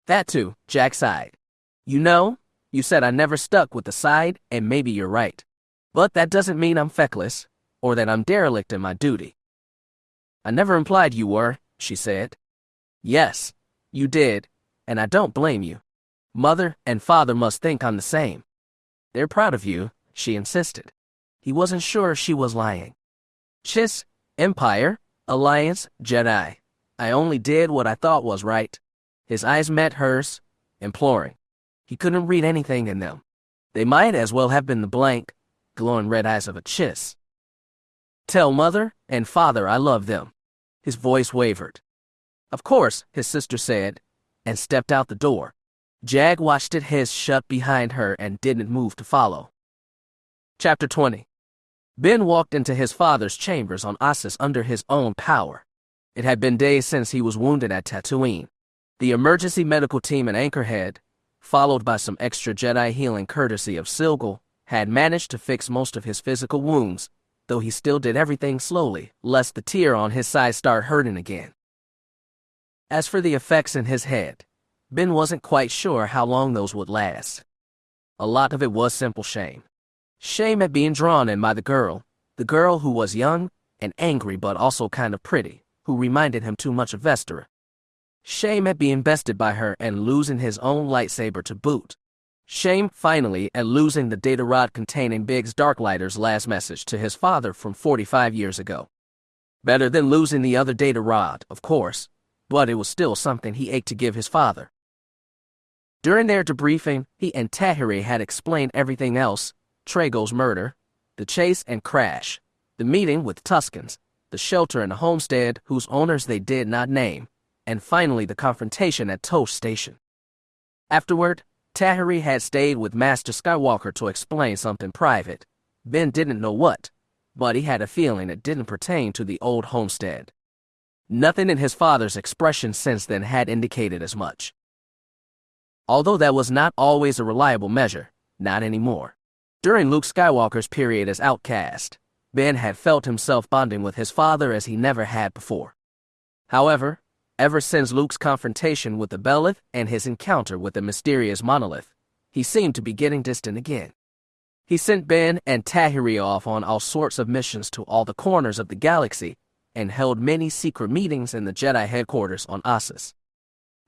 That too, Jack sighed. You know, you said I never stuck with the side, and maybe you're right. But that doesn't mean I'm feckless, or that I'm derelict in my duty. I never implied you were, she said. Yes, you did, and I don't blame you. Mother and Father must think I'm the same. They're proud of you, she insisted. He wasn't sure she was lying. Chiss, Empire, Alliance, Jedi. I only did what I thought was right. His eyes met hers, imploring. He couldn't read anything in them. They might as well have been the blank, glowing red eyes of a Chiss. Tell Mother and Father I love them. His voice wavered. Of course, his sister said, and stepped out the door. Jag watched it hiss shut behind her and didn't move to follow. Chapter 20. Ben walked into his father's chambers on Ossus under his own power. It had been days since he was wounded at Tatooine. The emergency medical team in Anchorhead, followed by some extra Jedi healing courtesy of Silgal, had managed to fix most of his physical wounds, though he still did everything slowly, lest the tear on his side start hurting again. As for the effects in his head, Ben wasn't quite sure how long those would last. A lot of it was simple shame. Shame at being drawn in by the girl who was young and angry but also kind of pretty, who reminded him too much of Vestera. Shame at being bested by her and losing his own lightsaber to boot. Shame, finally, at losing the data rod containing Biggs Darklighter's last message to his father from 45 years ago. Better than losing the other data rod, of course, but it was still something he ached to give his father. During their debriefing, he and Tahiri had explained everything else: Trago's murder, the chase and crash, the meeting with Tuskens, the shelter and the homestead whose owners they did not name, and finally the confrontation at Toast Station. Afterward, Tahiri had stayed with Master Skywalker to explain something private. Ben didn't know what, but he had a feeling it didn't pertain to the old homestead. Nothing in his father's expression since then had indicated as much. Although that was not always a reliable measure, not anymore. During Luke Skywalker's period as outcast, Ben had felt himself bonding with his father as he never had before. However, ever since Luke's confrontation with the Belith and his encounter with the mysterious monolith, he seemed to be getting distant again. He sent Ben and Tahiri off on all sorts of missions to all the corners of the galaxy and held many secret meetings in the Jedi headquarters on Ossus.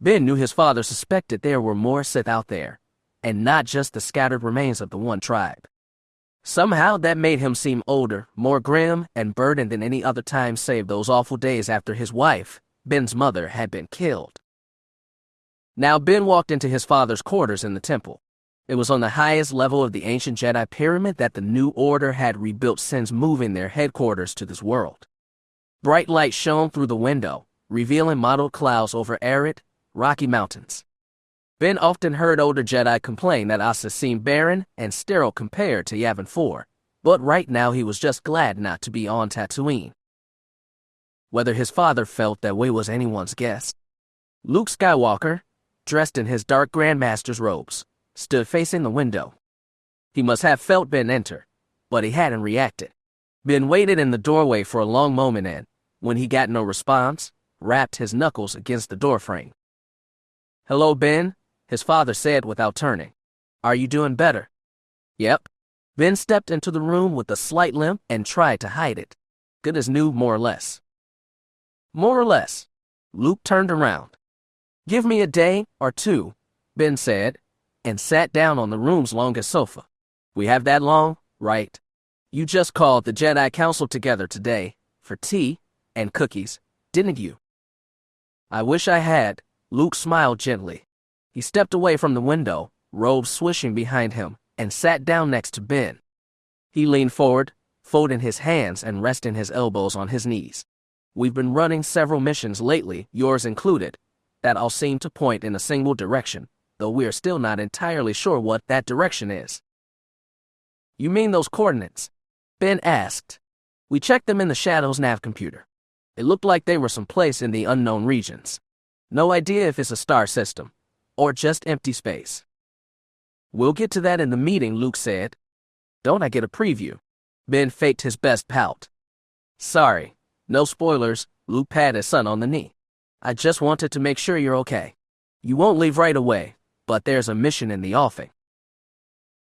Ben knew his father suspected there were more Sith out there, and not just the scattered remains of the one tribe. Somehow that made him seem older, more grim, and burdened than any other time save those awful days after his wife, Ben's mother, had been killed. Now Ben walked into his father's quarters in the temple. It was on the highest level of the ancient Jedi pyramid that the New Order had rebuilt since moving their headquarters to this world. Bright light shone through the window, revealing mottled clouds over arid, rocky mountains. Ben often heard older Jedi complain that Ossus seemed barren and sterile compared to Yavin 4, but right now he was just glad not to be on Tatooine. Whether his father felt that way was anyone's guess. Luke Skywalker, dressed in his dark Grandmaster's robes, stood facing the window. He must have felt Ben enter, but he hadn't reacted. Ben waited in the doorway for a long moment and, when he got no response, rapped his knuckles against the doorframe. "Hello, Ben," his father said without turning. "Are you doing better?" "Yep." Ben stepped into the room with a slight limp and tried to hide it. Good as new, more or less. "More or less." Luke turned around. "Give me a day or two," Ben said, and sat down on the room's longest sofa. "We have that long, right? You just called the Jedi Council together today, for tea and cookies, didn't you?" "I wish I had." Luke smiled gently. He stepped away from the window, robes swishing behind him, and sat down next to Ben. He leaned forward, folding his hands and resting his elbows on his knees. "We've been running several missions lately, yours included, that all seem to point in a single direction, though we're still not entirely sure what that direction is." "You mean those coordinates?" Ben asked. "We checked them in the Shadow's nav computer. It looked like they were someplace in the unknown regions. No idea if it's a star system, or just empty space." "We'll get to that in the meeting," Luke said. "Don't I get a preview?" Ben faked his best pout. "Sorry, no spoilers," Luke patted his son on the knee. "I just wanted to make sure you're okay. You won't leave right away, but there's a mission in the offing."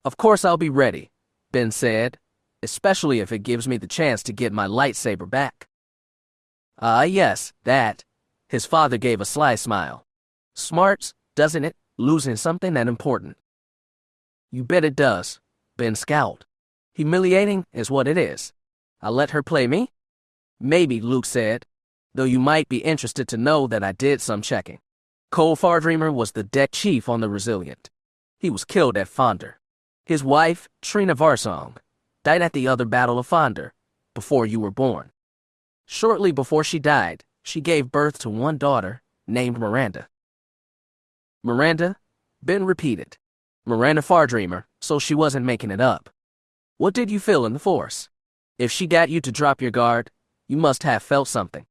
"Of course I'll be ready," Ben said, "especially if it gives me the chance to get my lightsaber back." Yes, that." His father gave a sly smile. "Smarts, doesn't it, losing something that important?" "You bet it does," Ben scowled. "Humiliating is what it is. I'll let her play me?" "Maybe," Luke said, "though you might be interested to know that I did some checking. Cole Fardreamer was the deck chief on the Resilient. He was killed at Fonder. His wife, Trina Varsong, died at the other Battle of Fonder, before you were born. Shortly before she died, she gave birth to one daughter, named Miranda." "Miranda?" Ben repeated. "Miranda Fardreamer, so she wasn't making it up. What did you feel in the Force? If she got you to drop your guard, you must have felt something."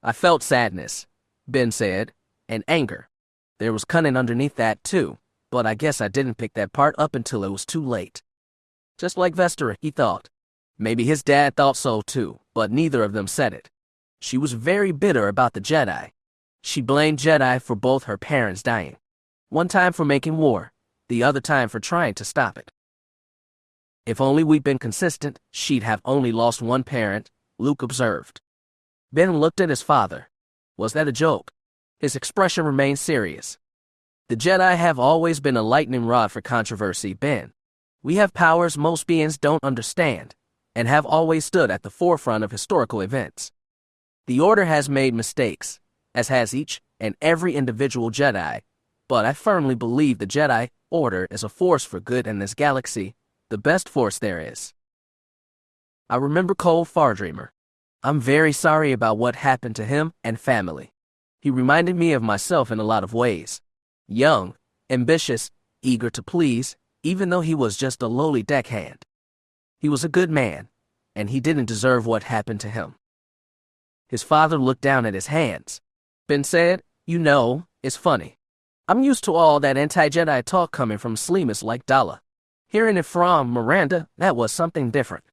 "I felt sadness," Ben said, "and anger. There was cunning underneath that, too, but I guess I didn't pick that part up until it was too late. Just like Vestera, he thought. Maybe his dad thought so, too, but neither of them said it. She was very bitter about the Jedi. She blamed Jedi for both her parents dying. One time for making war, the other time for trying to stop it. If only we'd been consistent, she'd have only lost one parent," Luke observed. Ben looked at his father. Was that a joke? His expression remained serious. The Jedi have always been a lightning rod for controversy, Ben. We have powers most beings don't understand, and have always stood at the forefront of historical events. The Order has made mistakes, as has each and every individual Jedi, but I firmly believe the Jedi Order is a force for good in this galaxy, the best force there is. I remember Cole Fardreamer. I'm very sorry about what happened to him and family. He reminded me of myself in a lot of ways. Young, ambitious, eager to please, even though he was just a lowly deckhand. He was a good man, and he didn't deserve what happened to him. His father looked down at his hands. Ben said, "You know, it's funny. I'm used to all that anti-Jedi talk coming from Sleemus like Dalla. Hearing it from Miranda, that was something different.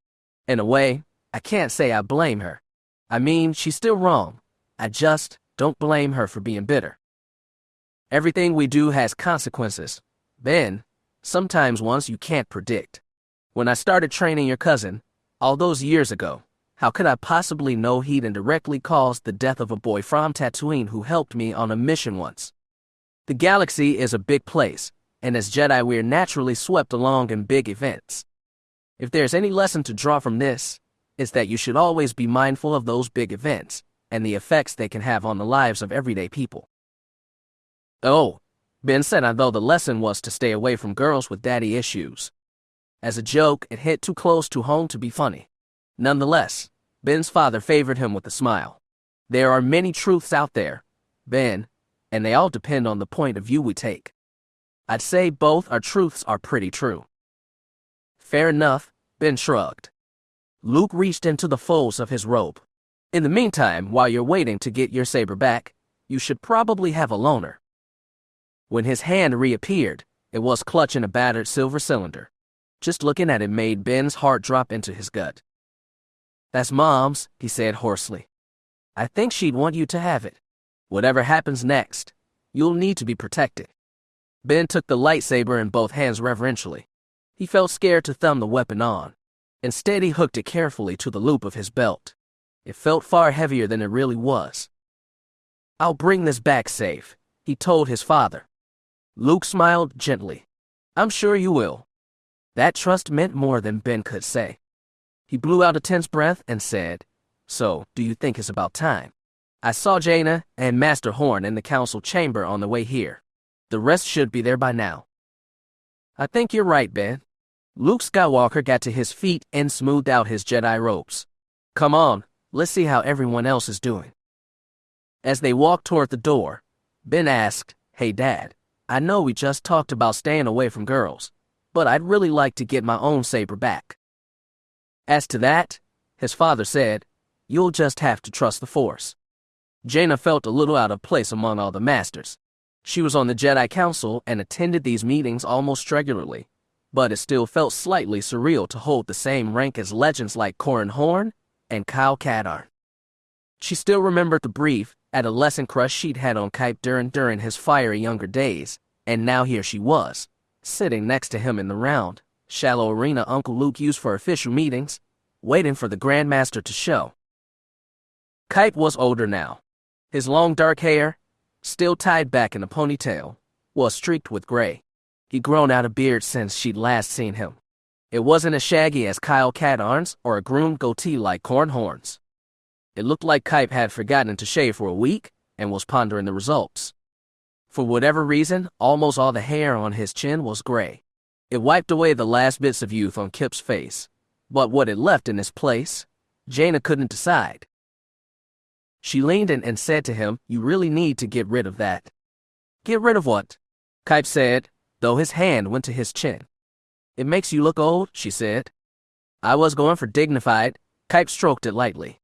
In a way, I can't say I blame her. I mean, she's still wrong. I just don't blame her for being bitter. Everything we do has consequences. Ben, sometimes ones you can't predict. When I started training your cousin, all those years ago, how could I possibly know he'd indirectly caused the death of a boy from Tatooine who helped me on a mission once? The galaxy is a big place, and as Jedi we're naturally swept along in big events. If there's any lesson to draw from this, it's that you should always be mindful of those big events and the effects they can have on the lives of everyday people." Oh, Ben said although the lesson was to stay away from girls with daddy issues. As a joke, it hit too close to home to be funny. Nonetheless, Ben's father favored him with a smile. There are many truths out there, Ben, and they all depend on the point of view we take. I'd say both our truths are pretty true. Fair enough, Ben shrugged. Luke reached into the folds of his robe. In the meantime, while you're waiting to get your saber back, you should probably have a loner. When his hand reappeared, it was clutching a battered silver cylinder. Just looking at it made Ben's heart drop into his gut. "That's Mom's," he said hoarsely. "I think she'd want you to have it. Whatever happens next, you'll need to be protected." Ben took the lightsaber in both hands reverentially. He felt scared to thumb the weapon on. Instead, he hooked it carefully to the loop of his belt. It felt far heavier than it really was. "I'll bring this back safe," he told his father. Luke smiled gently. "I'm sure you will." That trust meant more than Ben could say. He blew out a tense breath and said, "So, do you think it's about time? I saw Jaina and Master Horn in the council chamber on the way here. The rest should be there by now." "I think you're right, Ben." Luke Skywalker got to his feet and smoothed out his Jedi robes. "Come on, let's see how everyone else is doing." As they walked toward the door, Ben asked, "Hey, Dad, I know we just talked about staying away from girls, but I'd really like to get my own saber back." "As to that," his father said, "you'll just have to trust the Force." Jaina felt a little out of place among all the masters. She was on the Jedi Council and attended these meetings almost regularly, but it still felt slightly surreal to hold the same rank as legends like Corran Horn and Kyle Katarn. She still remembered the brief, adolescent crush she'd had on Kype during his fiery younger days, and now here she was, sitting next to him in the round, shallow arena Uncle Luke used for official meetings, waiting for the Grand Master to show. Kype was older now. His long dark hair, still tied back in a ponytail, was streaked with gray. He'd grown out a beard since she'd last seen him. It wasn't as shaggy as Kyle Katarn's or a groomed goatee like Corran Horn's. It looked like Kype had forgotten to shave for a week and was pondering the results. For whatever reason, almost all the hair on his chin was gray. It wiped away the last bits of youth on Kip's face, but what it left in its place, Jaina couldn't decide. She leaned in and said to him, "You really need to get rid of that." "Get rid of what?" Kype said, though his hand went to his chin. "It makes you look old," she said. "I was going for dignified." Kype stroked it lightly.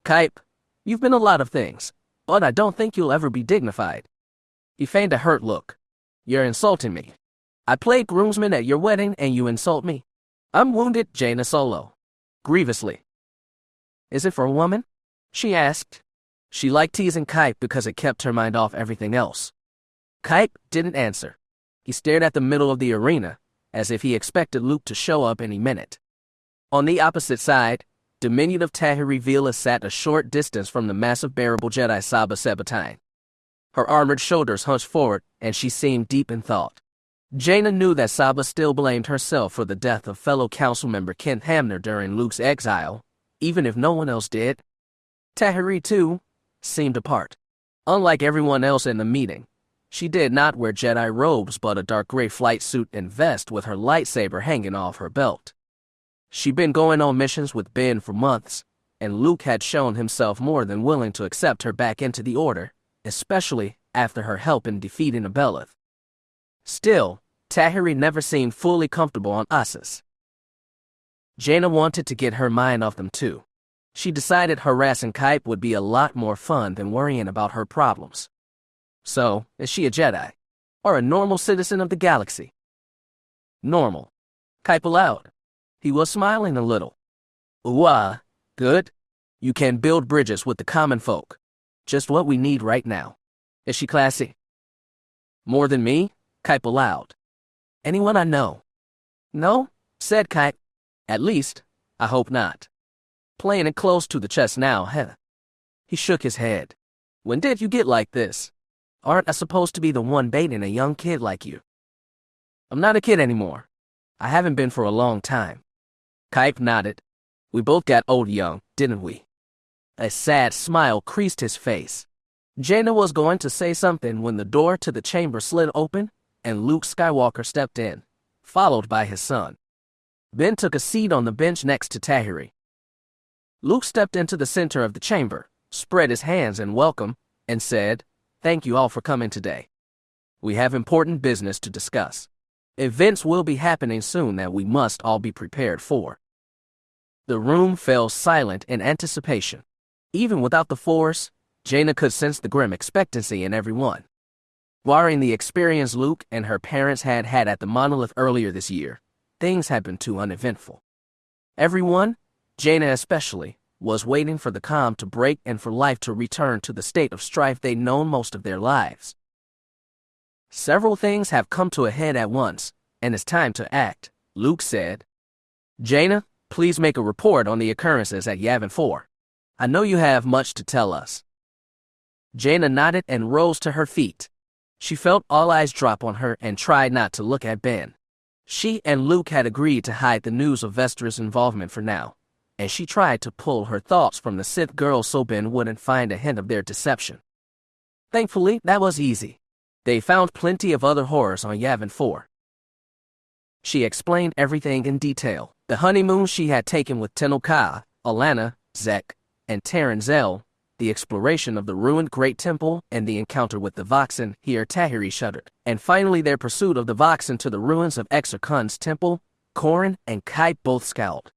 "Kype, you've been a lot of things, but I don't think you'll ever be dignified." He feigned a hurt look. "You're insulting me. I played groomsman at your wedding and you insult me. I'm wounded, Jaina Solo. Grievously." "Is it for a woman?" she asked. She liked teasing Kype because it kept her mind off everything else. Kype didn't answer. He stared at the middle of the arena, as if he expected Luke to show up any minute. On the opposite side, diminutive Tahiri Veila sat a short distance from the massive bearable Jedi Saba Sabatine. Her armored shoulders hunched forward, and she seemed deep in thought. Jaina knew that Saba still blamed herself for the death of fellow council member Kent Hamner during Luke's exile, even if no one else did. Tahiri, too, seemed apart. Unlike everyone else in the meeting, she did not wear Jedi robes but a dark gray flight suit and vest with her lightsaber hanging off her belt. She'd been going on missions with Ben for months, and Luke had shown himself more than willing to accept her back into the Order, especially after her help in defeating Abelith. Still, Tahiri never seemed fully comfortable on Assus. Jaina wanted to get her mind off them too. She decided harassing Kype would be a lot more fun than worrying about her problems. So, is she a Jedi? Or a normal citizen of the galaxy? Normal. Kype allowed. He was smiling a little. Good. You can build bridges with the common folk. Just what we need right now. Is she classy? More than me? Kype allowed. Anyone I know? No, said Kype. At least, I hope not. Playing it close to the chest now, huh? He shook his head. When did you get like this? Aren't I supposed to be the one baiting a young kid like you? I'm not a kid anymore. I haven't been for a long time. Kype nodded. We both got old young, didn't we? A sad smile creased his face. Jaina was going to say something when the door to the chamber slid open and Luke Skywalker stepped in, followed by his son. Ben took a seat on the bench next to Tahiri. Luke stepped into the center of the chamber, spread his hands in welcome, and said, "Thank you all for coming today. We have important business to discuss. Events will be happening soon that we must all be prepared for." The room fell silent in anticipation. Even without the Force, Jaina could sense the grim expectancy in everyone. Barring the experience Luke and her parents had had at the monolith earlier this year, things had been too uneventful. Everyone, Jaina especially, was waiting for the calm to break and for life to return to the state of strife they'd known most of their lives. Several things have come to a head at once, and it's time to act, Luke said. Jaina, please make a report on the occurrences at Yavin 4. I know you have much to tell us. Jaina nodded and rose to her feet. She felt all eyes drop on her and tried not to look at Ben. She and Luke had agreed to hide the news of Vestra's involvement for now, and she tried to pull her thoughts from the Sith girls so Ben wouldn't find a hint of their deception. Thankfully, that was easy. They found plenty of other horrors on Yavin 4. She explained everything in detail. The honeymoon she had taken with Tenel Ka, Alana, Zek, and Terran Zell, the exploration of the ruined Great Temple, and the encounter with the Voxen. Here Tahiri shuddered. And finally their pursuit of the Voxen to the ruins of Exar Kun's temple. Corrin and Kype both scowled.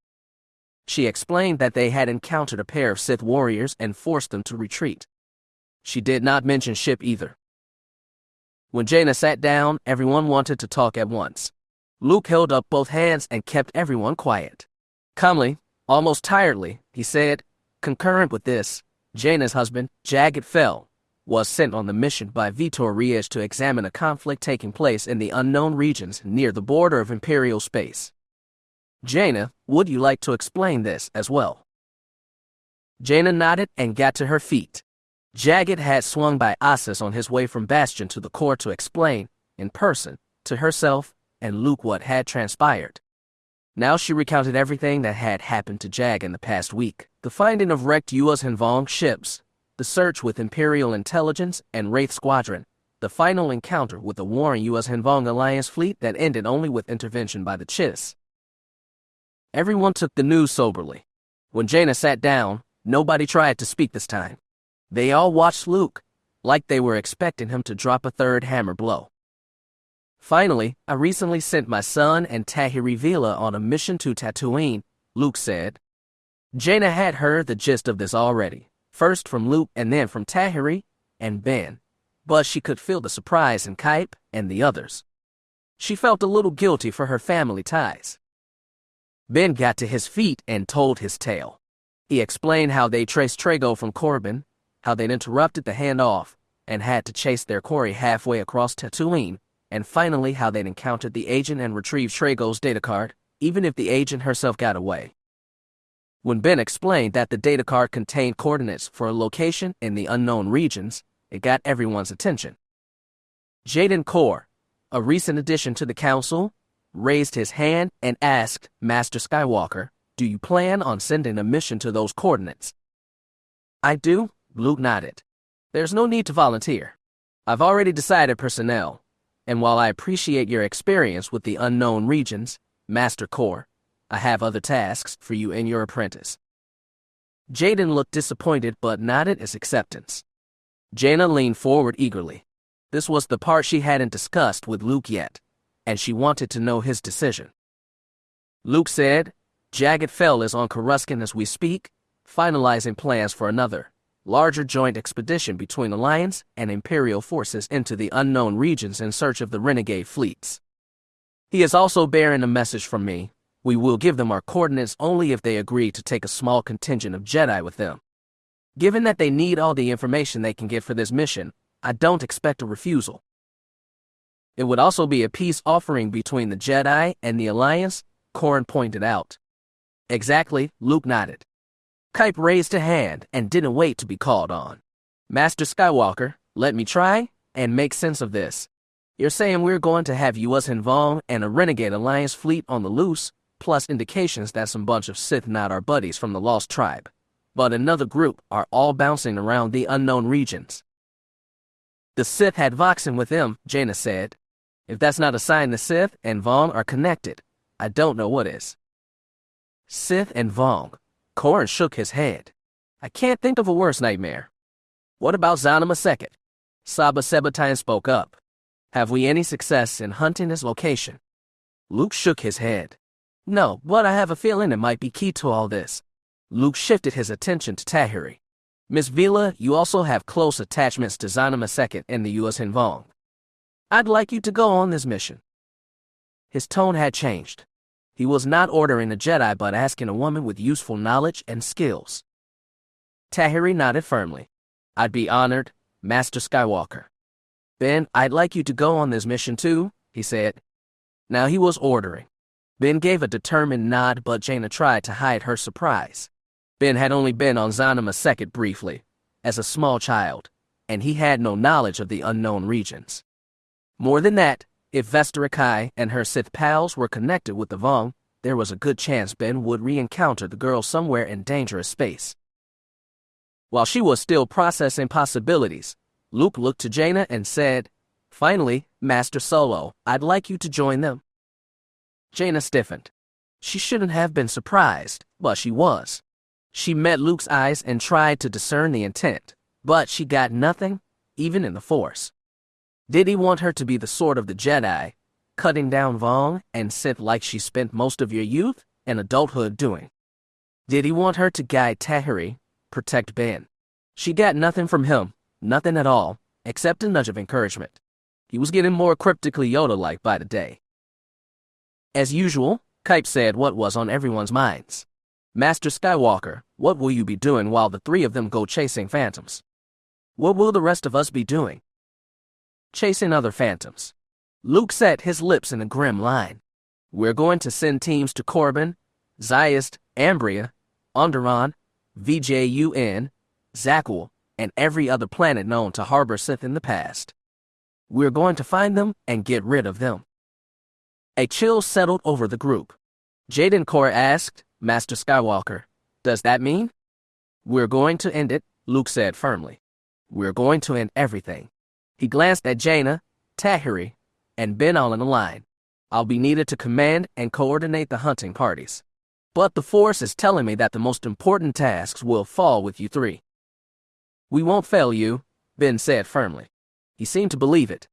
She explained that they had encountered a pair of Sith warriors and forced them to retreat. She did not mention ship either. When Jaina sat down, everyone wanted to talk at once. Luke held up both hands and kept everyone quiet. Calmly, almost tiredly, he said, concurrent with this, Jaina's husband, Jagged fell, was sent on the mission by Vitor Reyes to examine a conflict taking place in the unknown regions near the border of Imperial space. Jaina, would you like to explain this as well? Jaina nodded and got to her feet. Jagged had swung by Assus on his way from Bastion to the core to explain, in person, to herself and Luke what had transpired. Now she recounted everything that had happened to Jag in the past week. The finding of wrecked US Hanvong ships, the search with Imperial intelligence and Wraith Squadron, the final encounter with the warring US Hanvong Alliance fleet that ended only with intervention by the Chiss. Everyone took the news soberly. When Jaina sat down, nobody tried to speak this time. They all watched Luke, like they were expecting him to drop a third hammer blow. Finally, I recently sent my son and Tahiri Veila on a mission to Tatooine, Luke said. Jaina had heard the gist of this already, first from Luke and then from Tahiri and Ben, but she could feel the surprise in Kype and the others. She felt a little guilty for her family ties. Ben got to his feet and told his tale. He explained how they traced Trago from Corbin, how they'd interrupted the handoff and had to chase their quarry halfway across Tatooine, and finally how they'd encountered the agent and retrieved Trago's data card, even if the agent herself got away. When Ben explained that the data card contained coordinates for a location in the unknown regions, It got everyone's attention. Jaden Core, a recent addition to the council, raised his hand and asked Master Skywalker, "Do you plan on sending a mission to those coordinates?" "I do," Luke nodded. "There's no need to volunteer. I've already decided personnel, and while I appreciate your experience with the unknown regions, Master Core, I have other tasks for you and your apprentice." Jaden looked disappointed but nodded his acceptance. Jaina leaned forward eagerly. This was the part she hadn't discussed with Luke yet, and she wanted to know his decision. Luke said, "Jagged fell is on Coruscant as we speak, finalizing plans for another, larger joint expedition between Alliance and Imperial forces into the unknown regions in search of the renegade fleets. He is also bearing a message from me. We will give them our coordinates only if they agree to take a small contingent of Jedi with them. Given that they need all the information they can get for this mission, I don't expect a refusal. It would also be a peace offering between the Jedi and the Alliance," Corrin pointed out. "Exactly," Luke nodded. Kype raised a hand and didn't wait to be called on. "Master Skywalker, let me try and make sense of this. You're saying we're going to have us in Vong and a Renegade Alliance fleet on the loose, plus indications that some bunch of Sith not our buddies from the Lost Tribe, but another group are all bouncing around the unknown regions." "The Sith had Voxen with them," Jaina said. "If that's not a sign the Sith and Vong are connected, I don't know what is." "Sith and Vong," Corrin shook his head. "I can't think of a worse nightmare." "What about Zanima Second?" Saba Sebatine spoke up. "Have we any success in hunting his location?" Luke shook his head. "No, but I have a feeling it might be key to all this." Luke shifted his attention to Tahiri. "Miss Veila, you also have close attachments to Zanima Second and the U.S. in Vong. I'd like you to go on this mission." His tone had changed. He was not ordering a Jedi but asking a woman with useful knowledge and skills. Tahiri nodded firmly. "I'd be honored, Master Skywalker." "Ben, I'd like you to go on this mission too," he said. Now he was ordering. Ben gave a determined nod but Jaina tried to hide her surprise. Ben had only been on Zanima Second briefly, as a small child, and he had no knowledge of the unknown regions. More than that, if Vestarakai and her Sith pals were connected with the Vong, there was a good chance Ben would re-encounter the girl somewhere in dangerous space. While she was still processing possibilities, Luke looked to Jaina and said, "Finally, Master Solo, I'd like you to join them." Jaina stiffened. She shouldn't have been surprised, but she was. She met Luke's eyes and tried to discern the intent, but she got nothing, even in the Force. Did he want her to be the sword of the Jedi, cutting down Vong and Sith like she spent most of your youth and adulthood doing? Did he want her to guide Tahiri, protect Ben? She got nothing from him, nothing at all, except a nudge of encouragement. He was getting more cryptically Yoda-like by the day. As usual, Kype said what was on everyone's minds. "Master Skywalker, what will you be doing while the three of them go chasing phantoms?" "What will the rest of us be doing?" "Chasing other phantoms." Luke set his lips in a grim line. "We're going to send teams to Corbin, Zyast, Ambria, Onderon, VJUN, Zakul, and every other planet known to harbor Sith in the past. We're going to find them and get rid of them." A chill settled over the group. Jaden Core asked, "Master Skywalker, does that mean?" "We're going to end it," Luke said firmly. "We're going to end everything." He glanced at Jaina, Tahiri, and Ben all in a line. "I'll be needed to command and coordinate the hunting parties. But the Force is telling me that the most important tasks will fall with you three." "We won't fail you," Ben said firmly. He seemed to believe it.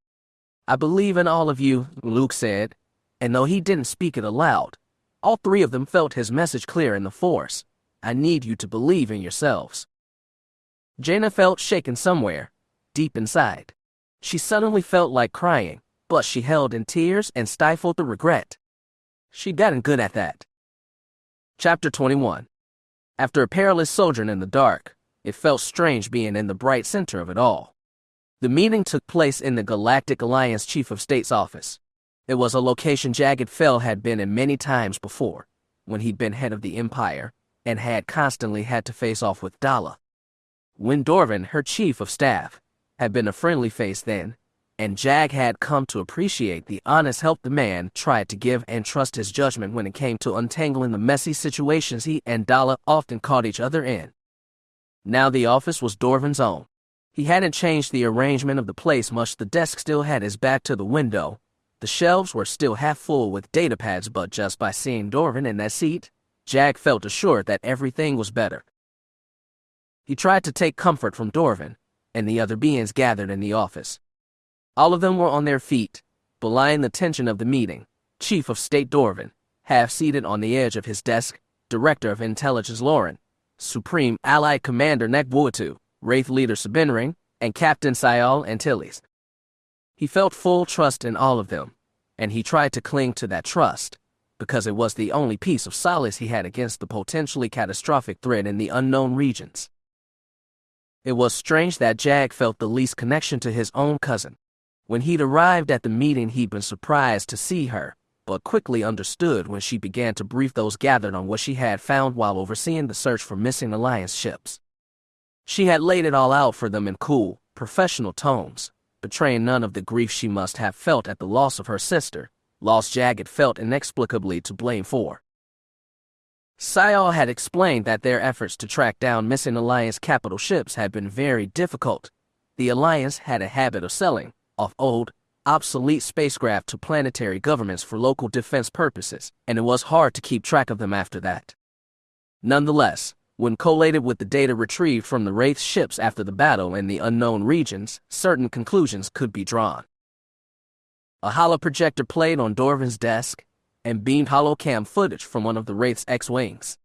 "I believe in all of you," Luke said, and though he didn't speak it aloud, all three of them felt his message clear in the Force. "I need you to believe in yourselves." Jaina felt shaken somewhere, deep inside. She suddenly felt like crying, but she held in tears and stifled the regret. She'd gotten good at that. Chapter 21. After a perilous sojourn in the dark, it felt strange being in the bright center of it all. The meeting took place in the Galactic Alliance Chief of State's office. It was a location Jagged Fell had been in many times before, when he'd been head of the Empire, and had constantly had to face off with Dala. When Dorvan, her chief of staff, had been a friendly face then, and Jagged had come to appreciate the honest help the man tried to give and trust his judgment when it came to untangling the messy situations he and Dala often caught each other in. Now the office was Dorvan's own. He hadn't changed the arrangement of the place much. The desk still had his back to the window. The shelves were still half full with datapads, but just by seeing Dorvan in that seat, Jagged felt assured that everything was better. He tried to take comfort from Dorvan and the other beings gathered in the office. All of them were on their feet, belying the tension of the meeting. Chief of State Dorvan, half-seated on the edge of his desk, Director of Intelligence Lauren, Supreme Allied Commander Nek Buatu, Wraith Leader Sabinring, and Captain Sayal Antilles. He felt full trust in all of them, and he tried to cling to that trust, because it was the only piece of solace he had against the potentially catastrophic threat in the unknown regions. It was strange that Jagged felt the least connection to his own cousin. When he'd arrived at the meeting, he'd been surprised to see her, but quickly understood when she began to brief those gathered on what she had found while overseeing the search for missing Alliance ships. She had laid it all out for them in cool, professional tones, betraying none of the grief she must have felt at the loss of her sister, loss Jagged felt inexplicably to blame for. Sayal had explained that their efforts to track down missing Alliance capital ships had been very difficult. The Alliance had a habit of selling off old, obsolete spacecraft to planetary governments for local defense purposes, and it was hard to keep track of them after that. Nonetheless, when collated with the data retrieved from the Wraith ships after the battle in the unknown regions, certain conclusions could be drawn. A holoprojector played on Dorvan's desk and beamed holocam footage from one of the Wraith's X-Wings.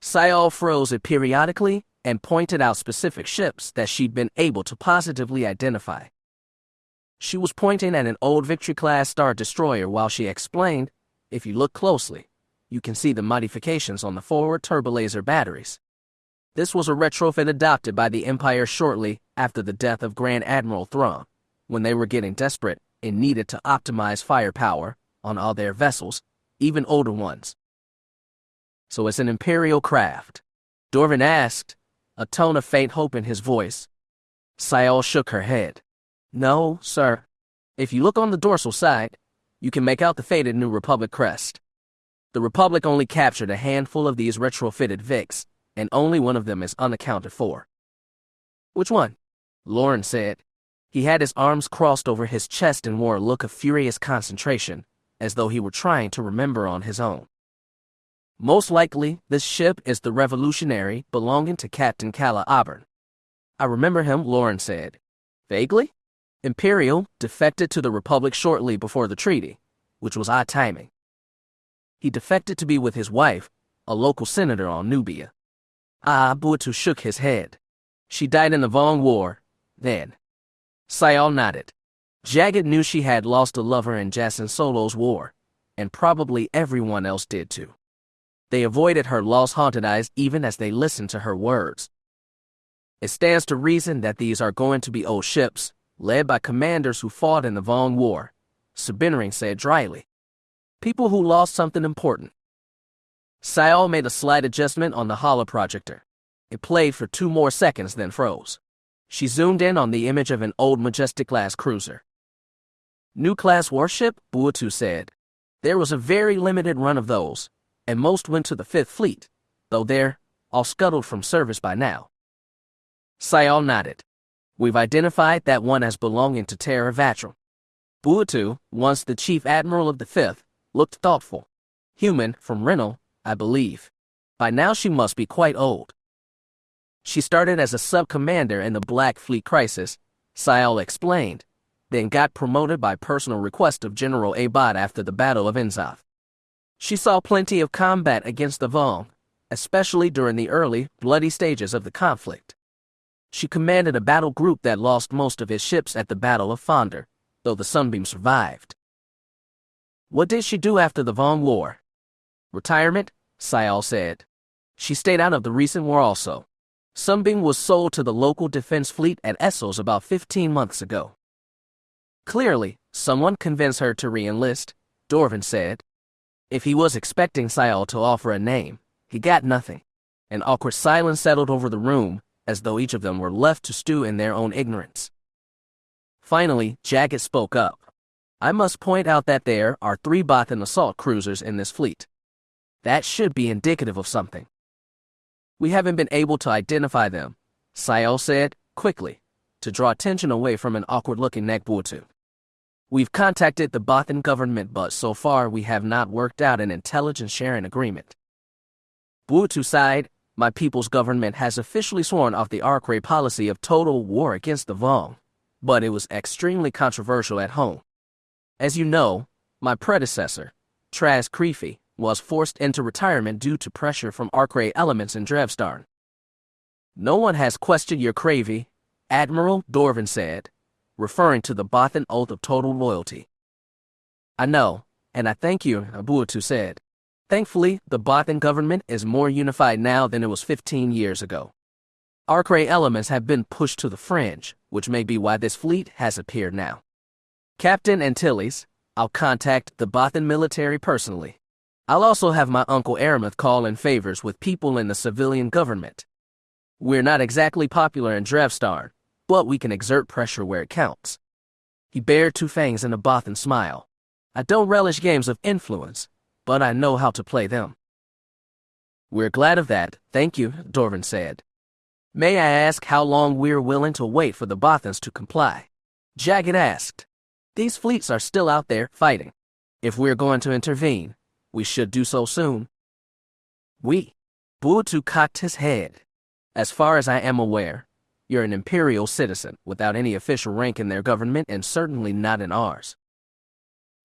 Sayal froze it periodically and pointed out specific ships that she'd been able to positively identify. She was pointing at an old Victory-class Star Destroyer while she explained, "If you look closely, you can see the modifications on the forward turbolaser batteries. This was a retrofit adopted by the Empire shortly after the death of Grand Admiral Thrawn, when they were getting desperate and needed to optimize firepower on all their vessels, even older ones." "So it's an Imperial craft?" Dorvan asked, a tone of faint hope in his voice. Sayal shook her head. "No, sir. If you look on the dorsal side, you can make out the faded New Republic crest. The Republic only captured a handful of these retrofitted Vics, and only one of them is unaccounted for." "Which one?" Lauren said. He had his arms crossed over his chest and wore a look of furious concentration, as though he were trying to remember on his own. "Most likely, this ship is the Revolutionary belonging to Captain Calla Auburn." "I remember him," Lauren said. "Vaguely?" "Imperial defected to the Republic shortly before the treaty, which was odd timing. He defected to be with his wife, a local senator on Nubia." Buatu shook his head. "She died in the Vong War, then." Sayal nodded. Jagged knew she had lost a lover in Jaina Solo's war, and probably everyone else did too. They avoided her loss-haunted eyes even as they listened to her words. "It stands to reason that these are going to be old ships, led by commanders who fought in the Vong War," Sabinring said dryly. "People who lost something important." Sayal made a slight adjustment on the holoprojector. It played for 2 more seconds, then froze. She zoomed in on the image of an old Majestic-class cruiser. "New class warship," Buatu said. "There was a very limited run of those, and most went to the 5th Fleet, though they're all scuttled from service by now." Sayal nodded. "We've identified that one as belonging to Terra Vatrum." Buatu, once the Chief Admiral of the 5th, looked thoughtful. "Human, from Renal, I believe. By now she must be quite old." "She started as a sub-commander in the Black Fleet crisis," Sayal explained, "then got promoted by personal request of General Abad after the Battle of Enzaf. She saw plenty of combat against the Vong, especially during the early, bloody stages of the conflict. She commanded a battle group that lost most of its ships at the Battle of Fonder, though the Sunbeam survived." "What did she do after the Vong War?" "Retirement," Sayal said. "She stayed out of the recent war also. Sunbeam was sold to the local defense fleet at Essos about 15 months ago." "Clearly, someone convinced her to re-enlist," Dorvan said. If he was expecting Sayal to offer a name, he got nothing. An awkward silence settled over the room, as though each of them were left to stew in their own ignorance. Finally, Jagged spoke up. I must point out that there are 3 Bothan assault cruisers in this fleet. That should be indicative of something. We haven't been able to identify them, Sayal said, quickly, to draw attention away from an awkward-looking Buatu. We've contacted the Bothan government, but so far we have not worked out an intelligence sharing agreement. Buatu sighed. My people's government has officially sworn off the Arcray policy of total war against the Vong, but it was extremely controversial at home. As you know, my predecessor, Traz Creefy, was forced into retirement due to pressure from Arcray elements in Drevstarn. No one has questioned your Cravey, Admiral Dorvan said, referring to the Bothan oath of total loyalty. I know, and I thank you, Buatu said. Thankfully, the Bothan government is more unified now than it was 15 years ago. Arcray elements have been pushed to the fringe, which may be why this fleet has appeared now. Captain Antilles, I'll contact the Bothan military personally. I'll also have my Uncle Aramuth call in favors with people in the civilian government. We're not exactly popular in Drevstarn, but we can exert pressure where it counts. He bared 2 fangs in a Bothan smile. I don't relish games of influence, but I know how to play them. We're glad of that, thank you, Dorvan said. May I ask how long we're willing to wait for the Bothans to comply? Jagged asked. These fleets are still out there fighting. If we're going to intervene, we should do so soon. Buatu cocked his head. As far as I am aware, you're an imperial citizen without any official rank in their government and certainly not in ours.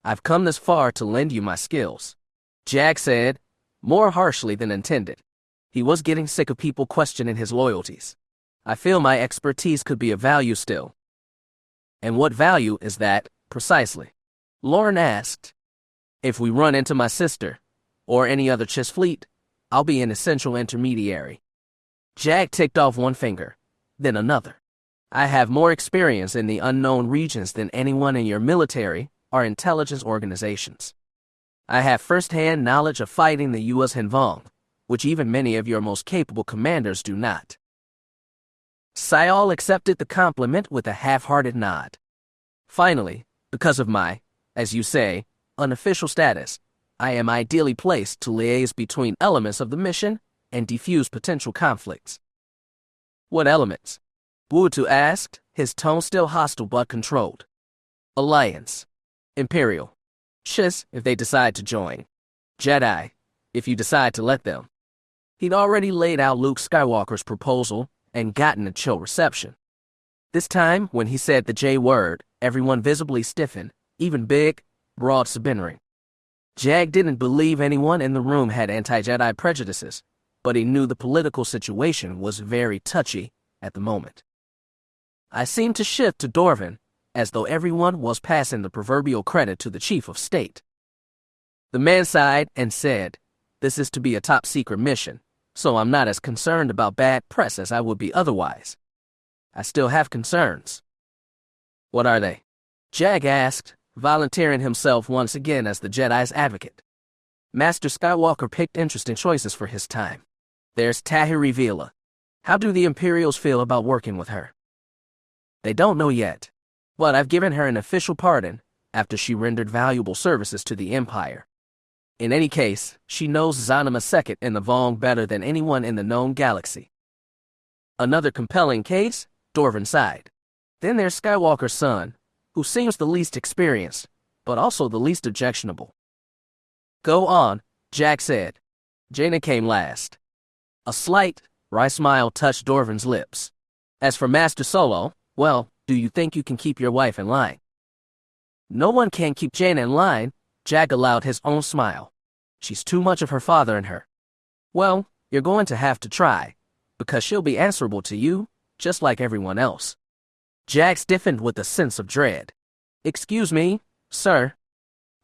I've come this far to lend you my skills, Jag said, more harshly than intended. He was getting sick of people questioning his loyalties. I feel my expertise could be of value still. And what value is that, precisely? Lauren asked. If we run into my sister, or any other Chiss fleet, I'll be an essential intermediary. Jag ticked off 1 finger, then another. I have more experience in the unknown regions than anyone in your military or intelligence organizations. I have first-hand knowledge of fighting the U.S. Hinvong, which even many of your most capable commanders do not. Sayal accepted the compliment with a half-hearted nod. Finally, because of my, as you say, unofficial status, I am ideally placed to liaise between elements of the mission and defuse potential conflicts. What elements? Buatu asked, his tone still hostile but controlled. Alliance. Imperial. Chiss, if they decide to join. Jedi, if you decide to let them. He'd already laid out Luke Skywalker's proposal and gotten a chill reception. This time, when he said the J word, everyone visibly stiffened, even big, broad Sabinering. Jag didn't believe anyone in the room had anti-Jedi prejudices, but he knew the political situation was very touchy at the moment. I seemed to shift to Dorvan, as though everyone was passing the proverbial credit to the chief of state. The man sighed and said, "This is to be a top-secret mission, so I'm not as concerned about bad press as I would be otherwise. I still have concerns." "What are they?" Jag asked, volunteering himself once again as the Jedi's advocate. Master Skywalker picked interesting choices for his time. There's Tahiri Veila. How do the Imperials feel about working with her? They don't know yet, but I've given her an official pardon after she rendered valuable services to the Empire. In any case, she knows Zanima II and the Vong better than anyone in the known galaxy. Another compelling case, Dorvan sighed. Then there's Skywalker's son, who seems the least experienced, but also the least objectionable. Go on, Jack said. Jaina came last. A slight, wry smile touched Dorvan's lips. As for Master Solo, well, do you think you can keep your wife in line? No one can keep Jaina in line, Jack allowed his own smile. She's too much of her father in her. Well, you're going to have to try, because she'll be answerable to you, just like everyone else. Jack stiffened with a sense of dread. Excuse me, sir.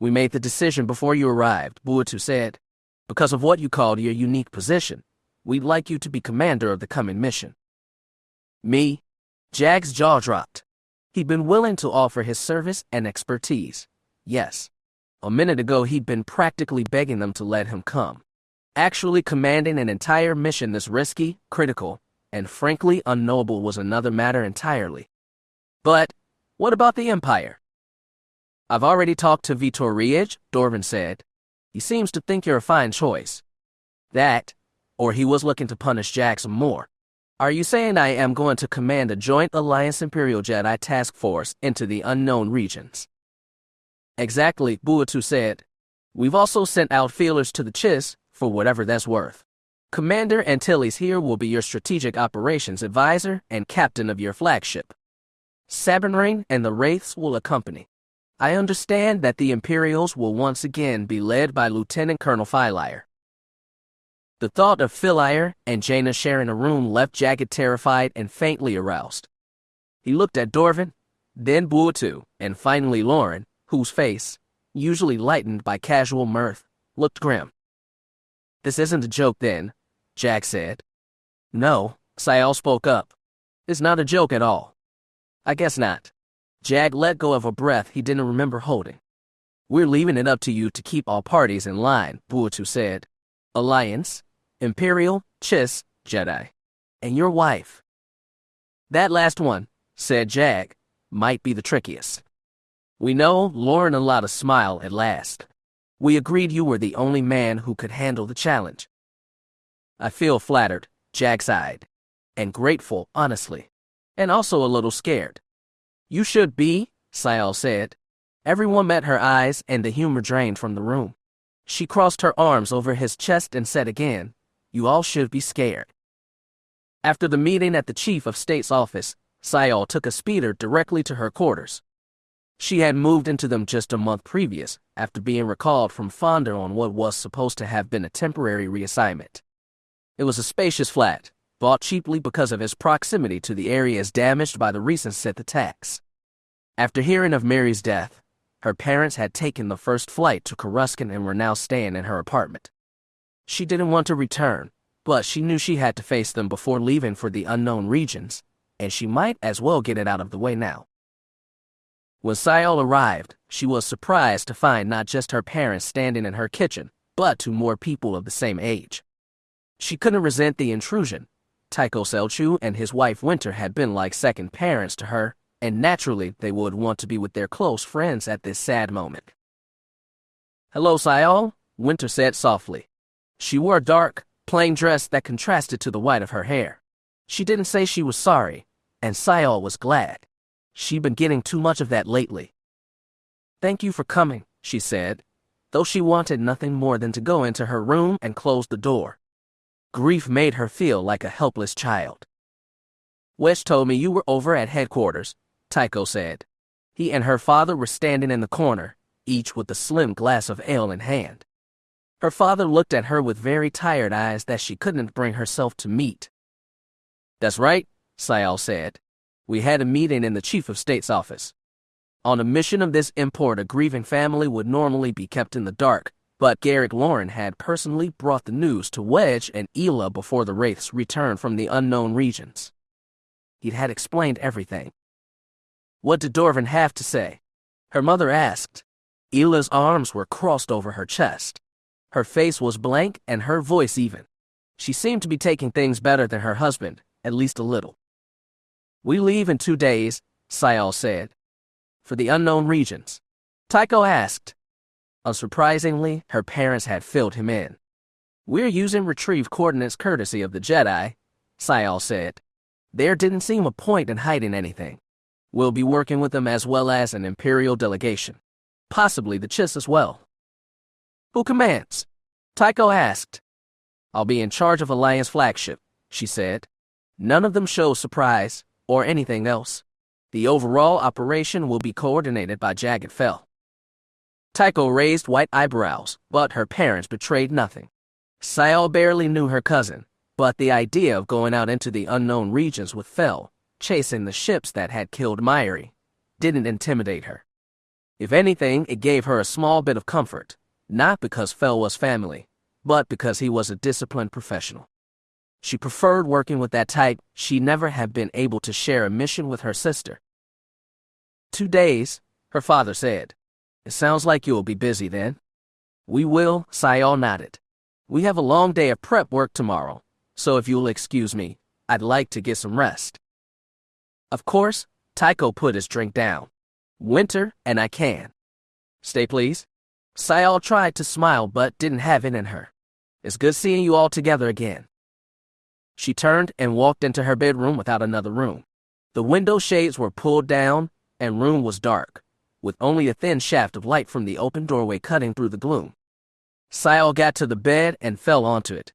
We made the decision before you arrived, Buatu said. Because of what you called your unique position, we'd like you to be commander of the coming mission. Me? Jack's jaw dropped. He'd been willing to offer his service and expertise. Yes. A minute ago, he'd been practically begging them to let him come. Actually commanding an entire mission this risky, critical, and frankly unknowable was another matter entirely. But What about the Empire? I've already talked to Vitorij, Dorvin said. He seems to think you're a fine choice. That, or he was looking to punish Jack some more. Are you saying I am going to command a joint Alliance Imperial Jedi task force into the unknown regions? Exactly, Buatu said. We've also sent out feelers to the Chiss, for whatever that's worth. Commander Antilles here will be your strategic operations advisor and captain of your flagship. Sabinring and the Wraiths will accompany. I understand that the Imperials will once again be led by Lieutenant Colonel Filire. The thought of Filire and Jaina sharing a room left Jagged terrified and faintly aroused. He looked at Dorvin, then Buatu, and finally Lauren, whose face, usually lightened by casual mirth, looked grim. This isn't a joke then, Jack said. No, Sayal spoke up. It's not a joke at all. I guess not. Jag let go of a breath he didn't remember holding. We're leaving it up to you to keep all parties in line, Buatu said. Alliance, Imperial, Chiss, Jedi. And your wife. That last one, said Jag, might be the trickiest. We know, Lauren allowed a smile at last. We agreed you were the only man who could handle the challenge. I feel flattered, Jag sighed. And grateful, honestly. And also a little scared. You should be, Sayal said. Everyone met her eyes and the humor drained from the room. She crossed her arms over his chest and said again, you all should be scared. After the meeting at the Chief of State's office, Sayal took a speeder directly to her quarters. She had moved into them just a month previous, after being recalled from Fonda on what was supposed to have been a temporary reassignment. It was a spacious flat, bought cheaply because of its proximity to the areas damaged by the recent Sith attacks. After hearing of Mary's death, her parents had taken the first flight to Coruscant and were now staying in her apartment. She didn't want to return, but she knew she had to face them before leaving for the unknown regions, and she might as well get it out of the way now. When Sayal arrived, she was surprised to find not just her parents standing in her kitchen, but 2 more people of the same age. She couldn't resent the intrusion. Tycho Selchu and his wife Winter had been like second parents to her, and naturally they would want to be with their close friends at this sad moment. Hello, Sayal, Winter said softly. She wore a dark, plain dress that contrasted to the white of her hair. She didn't say she was sorry, and Sayal was glad. She'd been getting too much of that lately. Thank you for coming, she said, though she wanted nothing more than to go into her room and close the door. Grief made her feel like a helpless child. Wedge told me you were over at headquarters, Tycho said. He and her father were standing in the corner, each with a slim glass of ale in hand. Her father looked at her with very tired eyes that she couldn't bring herself to meet. That's right, Sayal said. We had a meeting in the Chief of State's office. On a mission of this import, a grieving family would normally be kept in the dark, but Garrick Lauren had personally brought the news to Wedge and Ela before the Wraiths returned from the unknown regions. He had explained everything. What did Dorvin have to say? Her mother asked. Ela's arms were crossed over her chest. Her face was blank and her voice even. She seemed to be taking things better than her husband, at least a little. We leave in 2 days, Sayal said. For the unknown regions. Tycho asked. Unsurprisingly, her parents had filled him in. We're using retrieved coordinates courtesy of the Jedi, Sayal said. There didn't seem a point in hiding anything. We'll be working with them as well as an Imperial delegation. Possibly the Chiss as well. Who commands? Tycho asked. I'll be in charge of Alliance flagship, she said. None of them show surprise or anything else. The overall operation will be coordinated by Jagged Fell. Tycho raised white eyebrows, but her parents betrayed nothing. Sayal barely knew her cousin, but the idea of going out into the unknown regions with Fell, chasing the ships that had killed Myri, didn't intimidate her. If anything, it gave her a small bit of comfort, not because Fell was family, but because he was a disciplined professional. She preferred working with that type. She never had been able to share a mission with her sister. 2 days, her father said. It sounds like you'll be busy then. We will, Sayal nodded. We have a long day of prep work tomorrow, so if you'll excuse me, I'd like to get some rest. Of course, Tycho put his drink down. Winter, and I can. Stay, please. Sayal tried to smile but didn't have it in her. It's good seeing you all together again. She turned and walked into her bedroom without another room. The window shades were pulled down, and room was dark, with only a thin shaft of light from the open doorway cutting through the gloom. Sayal got to the bed and fell onto it.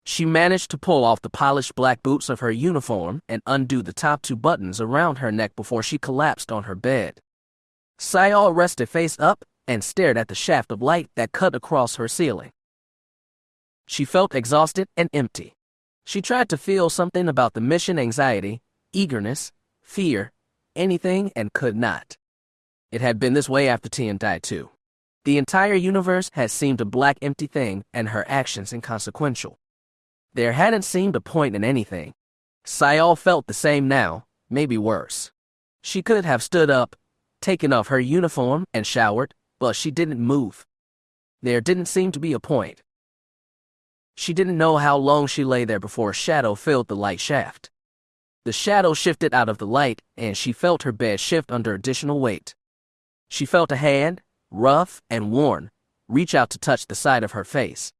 She managed to pull off the polished black boots of her uniform and undo the top 2 buttons around her neck before she collapsed on her bed. Sayal rested face up and stared at the shaft of light that cut across her ceiling. She felt exhausted and empty. She tried to feel something about the mission: anxiety, eagerness, fear, anything, and could not. It had been this way after Tien died too. The entire universe had seemed a black empty thing and her actions inconsequential. There hadn't seemed a point in anything. Sayal felt the same now, maybe worse. She could have stood up, taken off her uniform, and showered, but she didn't move. There didn't seem to be a point. She didn't know how long she lay there before a shadow filled the light shaft. The shadow shifted out of the light, and she felt her bed shift under additional weight. She felt a hand, rough and worn, reach out to touch the side of her face.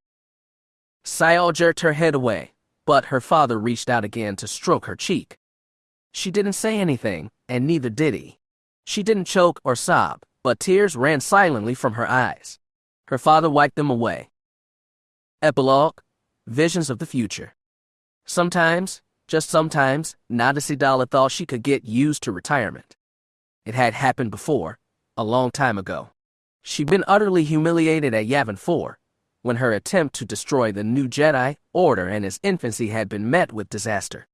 Sayal jerked her head away, but her father reached out again to stroke her cheek. She didn't say anything, and neither did he. She didn't choke or sob, but tears ran silently from her eyes. Her father wiped them away. Epilogue: Visions of the Future. Sometimes, just sometimes, Nadasidala thought she could get used to retirement. It had happened before, a long time ago. She'd been utterly humiliated at Yavin 4, when her attempt to destroy the new Jedi Order in its infancy had been met with disaster.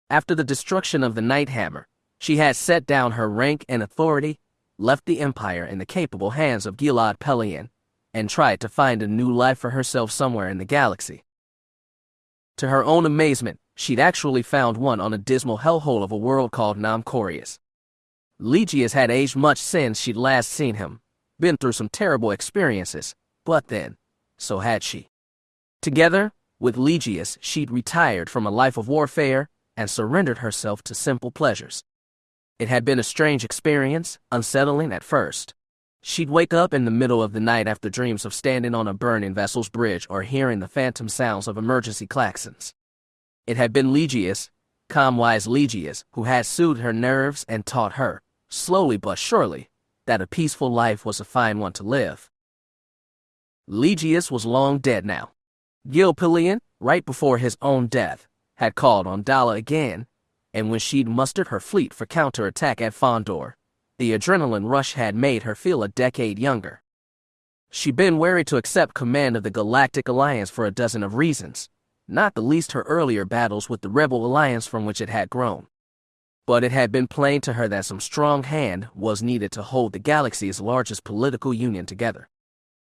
After the destruction of the Night Hammer, she had set down her rank and authority, left the Empire in the capable hands of Gilad Pellaeon, and tried to find a new life for herself somewhere in the galaxy. To her own amazement, she'd actually found one on a dismal hellhole of a world called Nam Corius. Legius had aged much since she'd last seen him, been through some terrible experiences, but then, so had she. Together with Legius, she'd retired from a life of warfare and surrendered herself to simple pleasures. It had been a strange experience, unsettling at first. She'd wake up in the middle of the night after dreams of standing on a burning vessel's bridge or hearing the phantom sounds of emergency klaxons. It had been Legius, calm-wise Legius, who had soothed her nerves and taught her, slowly but surely, that a peaceful life was a fine one to live. Legius was long dead now. Gil Pellaeon, right before his own death, had called on Dala again, and when she'd mustered her fleet for counterattack at Fondor, the adrenaline rush had made her feel a decade younger. She'd been wary to accept command of the Galactic Alliance for a dozen of reasons, not the least her earlier battles with the Rebel Alliance from which it had grown. But it had been plain to her that some strong hand was needed to hold the galaxy's largest political union together.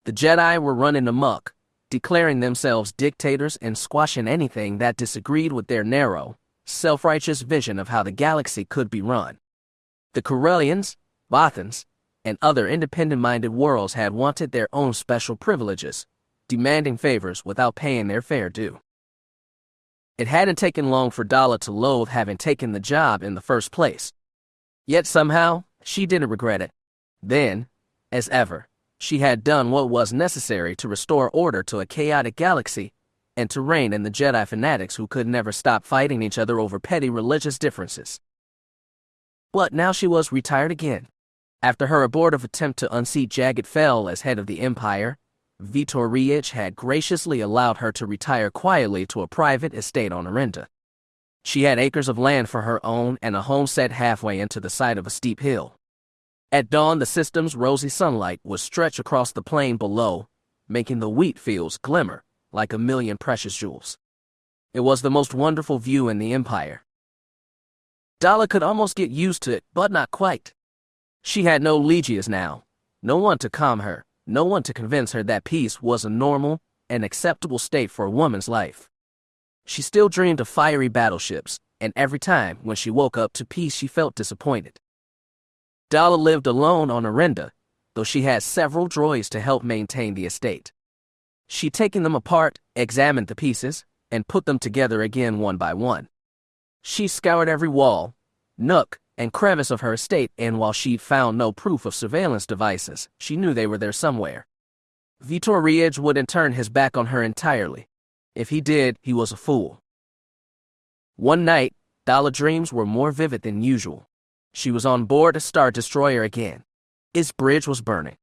The Jedi were running amok, declaring themselves dictators and squashing anything that disagreed with their narrow, self-righteous vision of how the galaxy could be run. The Corellians, Bothans, and other independent-minded worlds had wanted their own special privileges, demanding favors without paying their fair due. It hadn't taken long for Dala to loathe having taken the job in the first place. Yet somehow, she didn't regret it. Then, as ever, she had done what was necessary to restore order to a chaotic galaxy and to rein in the Jedi fanatics who could never stop fighting each other over petty religious differences. But now she was retired again. After her abortive attempt to unseat Jagged fell as head of the Empire, Vitor Riech had graciously allowed her to retire quietly to a private estate on Arinda. She had acres of land for her own and a home set halfway into the side of a steep hill. At dawn, the system's rosy sunlight would stretch across the plain below, making the wheat fields glimmer like a million precious jewels. It was the most wonderful view in the Empire. Dala could almost get used to it, but not quite. She had no Legius now, no one to calm her, no one to convince her that peace was a normal and acceptable state for a woman's life. She still dreamed of fiery battleships, and every time when she woke up to peace she felt disappointed. Dala lived alone on Arinda, though she had several droids to help maintain the estate. She'd taken them apart, examined the pieces, and put them together again one by one. She scoured every wall, nook, and crevice of her estate, and while she found no proof of surveillance devices, she knew they were there somewhere. Vitor Ridge wouldn't turn his back on her entirely. If he did, he was a fool. One night, Dala's dreams were more vivid than usual. She was on board a Star Destroyer again. Its bridge was burning.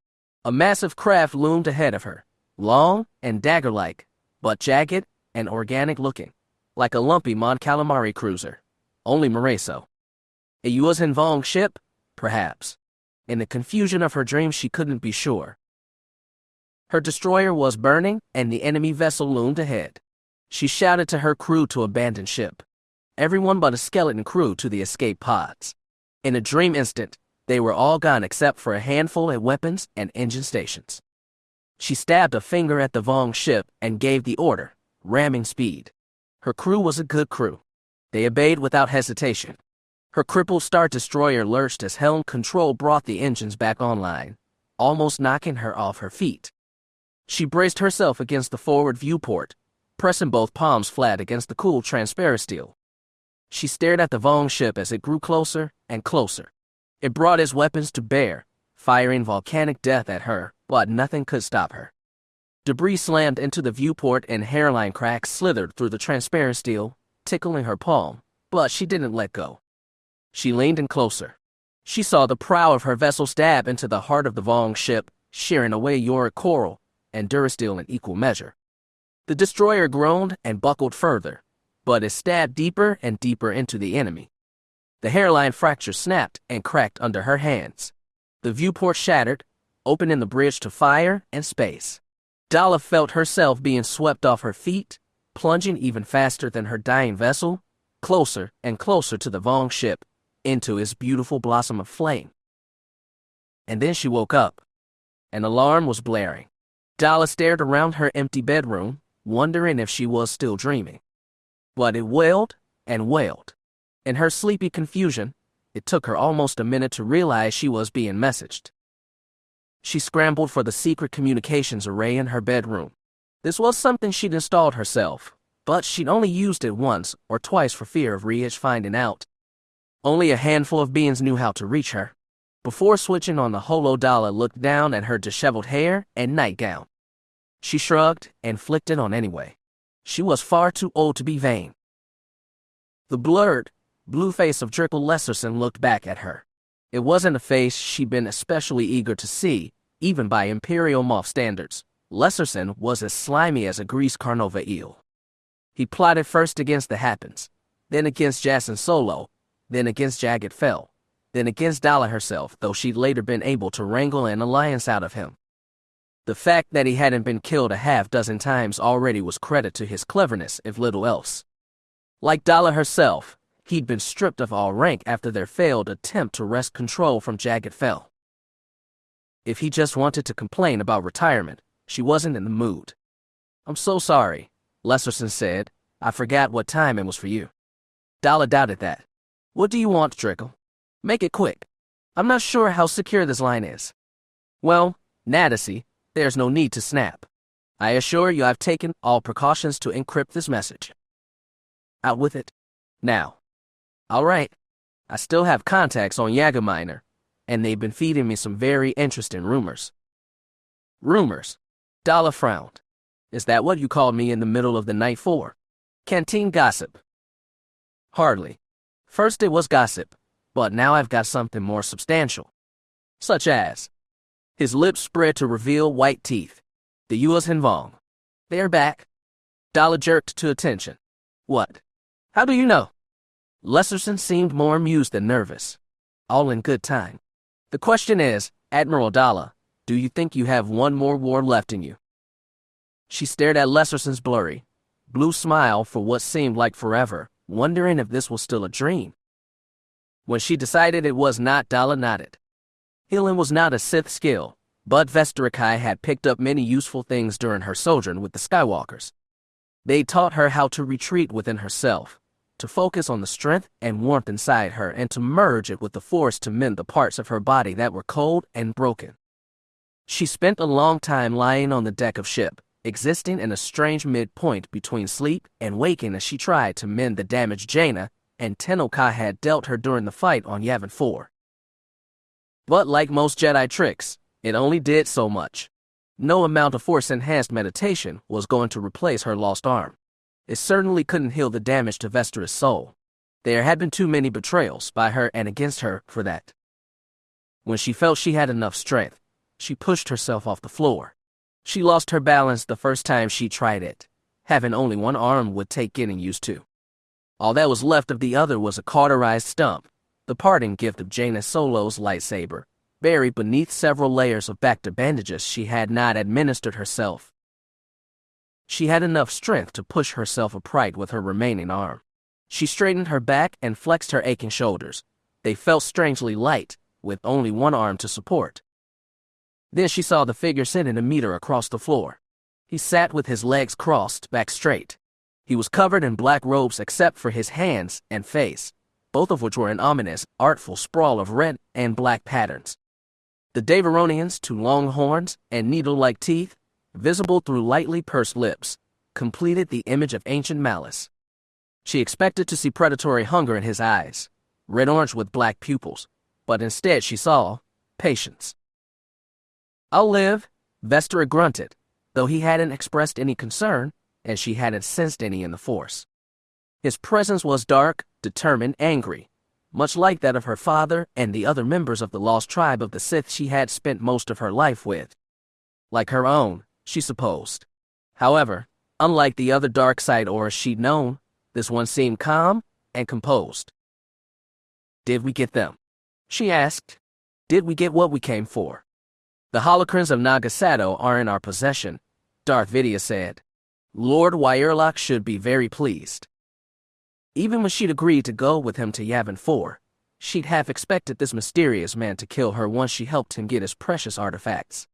A massive craft loomed ahead of her, long and dagger-like, but jagged and organic-looking, like a lumpy Mon Calamari cruiser, only Moreso. A Yuuzhan Vong ship? Perhaps. In the confusion of her dreams, she couldn't be sure. Her destroyer was burning, and the enemy vessel loomed ahead. She shouted to her crew to abandon ship. Everyone but a skeleton crew to the escape pods. In a dream instant, they were all gone except for a handful at weapons and engine stations. She stabbed a finger at the Vong ship and gave the order, ramming speed. Her crew was a good crew. They obeyed without hesitation. Her crippled Star Destroyer lurched as helm control brought the engines back online, almost knocking her off her feet. She braced herself against the forward viewport, pressing both palms flat against the cool transparent steel. She stared at the Vong ship as it grew closer and closer. It brought its weapons to bear, firing volcanic death at her, but nothing could stop her. Debris slammed into the viewport and hairline cracks slithered through the transparent steel, tickling her palm, but she didn't let go. She leaned in closer. She saw the prow of her vessel stab into the heart of the Vong ship, shearing away Yorick coral and durasteel in equal measure. The destroyer groaned and buckled further, but it stabbed deeper and deeper into the enemy. The hairline fracture snapped and cracked under her hands. The viewport shattered, opening the bridge to fire and space. Dala felt herself being swept off her feet, plunging even faster than her dying vessel, closer and closer to the Vong ship, into its beautiful blossom of flame. And then she woke up. An alarm was blaring. Dala stared around her empty bedroom, wondering if she was still dreaming. But it wailed and wailed. In her sleepy confusion, it took her almost a minute to realize she was being messaged. She scrambled for the secret communications array in her bedroom. This was something she'd installed herself, but she'd only used it once or twice for fear of Ridge finding out. Only a handful of beings knew how to reach her. Before switching on the holo, Dala looked down at her disheveled hair and nightgown. She shrugged and flicked it on anyway. She was far too old to be vain. The blurred, blue face of Drickle Lesserson looked back at her. It wasn't a face she'd been especially eager to see, even by Imperial Moth standards. Lesserson was as slimy as a greased Carnova eel. He plotted first against the Happens, then against Jaina Solo, then against Jagged Fell, then against Dala herself, though she'd later been able to wrangle an alliance out of him. The fact that he hadn't been killed a half-dozen times already was credit to his cleverness, if little else. Like Dala herself, he'd been stripped of all rank after their failed attempt to wrest control from Jagged Fell. If he just wanted to complain about retirement, she wasn't in the mood. "I'm so sorry," Lesserson said. "I forgot what time it was for you." Dala doubted that. "What do you want, Drickle? Make it quick. I'm not sure how secure this line is." "Well, Nadisi, there's no need to snap. I assure you I've taken all precautions to encrypt this message." "Out with it. Now." "All right. I still have contacts on Yaga Minor, and they've been feeding me some very interesting rumors." "Rumors?" Dala frowned. "Is that what you called me in the middle of the night for? Canteen gossip?" "Hardly. First it was gossip, but now I've got something more substantial." "Such as?" His lips spread to reveal white teeth. "The Yuuzhan Vong. They're back." Dala jerked to attention. "What? How do you know?" Lesserson seemed more amused than nervous. "All in good time. The question is, Admiral Dala, do you think you have one more war left in you?" She stared at Lesserson's blurry, blue smile for what seemed like forever, wondering if this was still a dream. When she decided it was not, Dala nodded. Healing was not a Sith skill, but Vestarikai had picked up many useful things during her sojourn with the Skywalkers. They taught her how to retreat within herself, to focus on the strength and warmth inside her, and to merge it with the Force to mend the parts of her body that were cold and broken. She spent a long time lying on the deck of ship, existing in a strange midpoint between sleep and waking as she tried to mend the damaged Jaina and Tennokai had dealt her during the fight on Yavin 4. But like most Jedi tricks, it only did so much. No amount of Force-enhanced meditation was going to replace her lost arm. It certainly couldn't heal the damage to Vestera's soul. There had been too many betrayals by her and against her for that. When she felt she had enough strength, she pushed herself off the floor. She lost her balance the first time she tried it. Having only one arm would take getting used to. All that was left of the other was a cauterized stump, the parting gift of Jaina Solo's lightsaber, buried beneath several layers of Bacta bandages she had not administered herself. She had enough strength to push herself upright with her remaining arm. She straightened her back and flexed her aching shoulders. They felt strangely light, with only one arm to support. Then she saw the figure sitting a meter across the floor. He sat with his legs crossed, back straight. He was covered in black robes except for his hands and face, both of which were an ominous, artful sprawl of red and black patterns. The Daveronian's two long horns and needle-like teeth, visible through lightly pursed lips, completed the image of ancient malice. She expected to see predatory hunger in his eyes, red-orange with black pupils, but instead she saw patience. "I'll live," Vestera grunted, though he hadn't expressed any concern, and she hadn't sensed any in the Force. His presence was dark, determined, angry, much like that of her father and the other members of the lost tribe of the Sith she had spent most of her life with. Like her own, she supposed. However, unlike the other dark side auras she'd known, this one seemed calm and composed. "Did we get them?" she asked. "Did we get what we came for?" "The holocrons of Nagasato are in our possession," Darth Vidia said. "Lord Wyerlok should be very pleased." Even when she'd agreed to go with him to Yavin 4, she'd half expected this mysterious man to kill her once she helped him get his precious artifacts.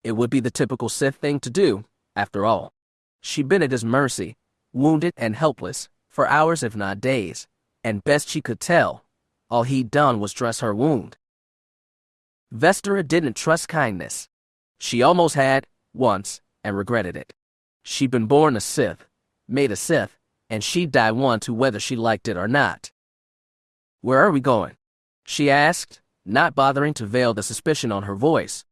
It would be the typical Sith thing to do, after all. She'd been at his mercy, wounded and helpless, for hours if not days, and best she could tell, all he'd done was dress her wound. Vestera didn't trust kindness. She almost had, once, and regretted it. She'd been born a Sith, made a Sith, and she'd die one to whether she liked it or not. "Where are we going?" she asked, not bothering to veil the suspicion on her voice.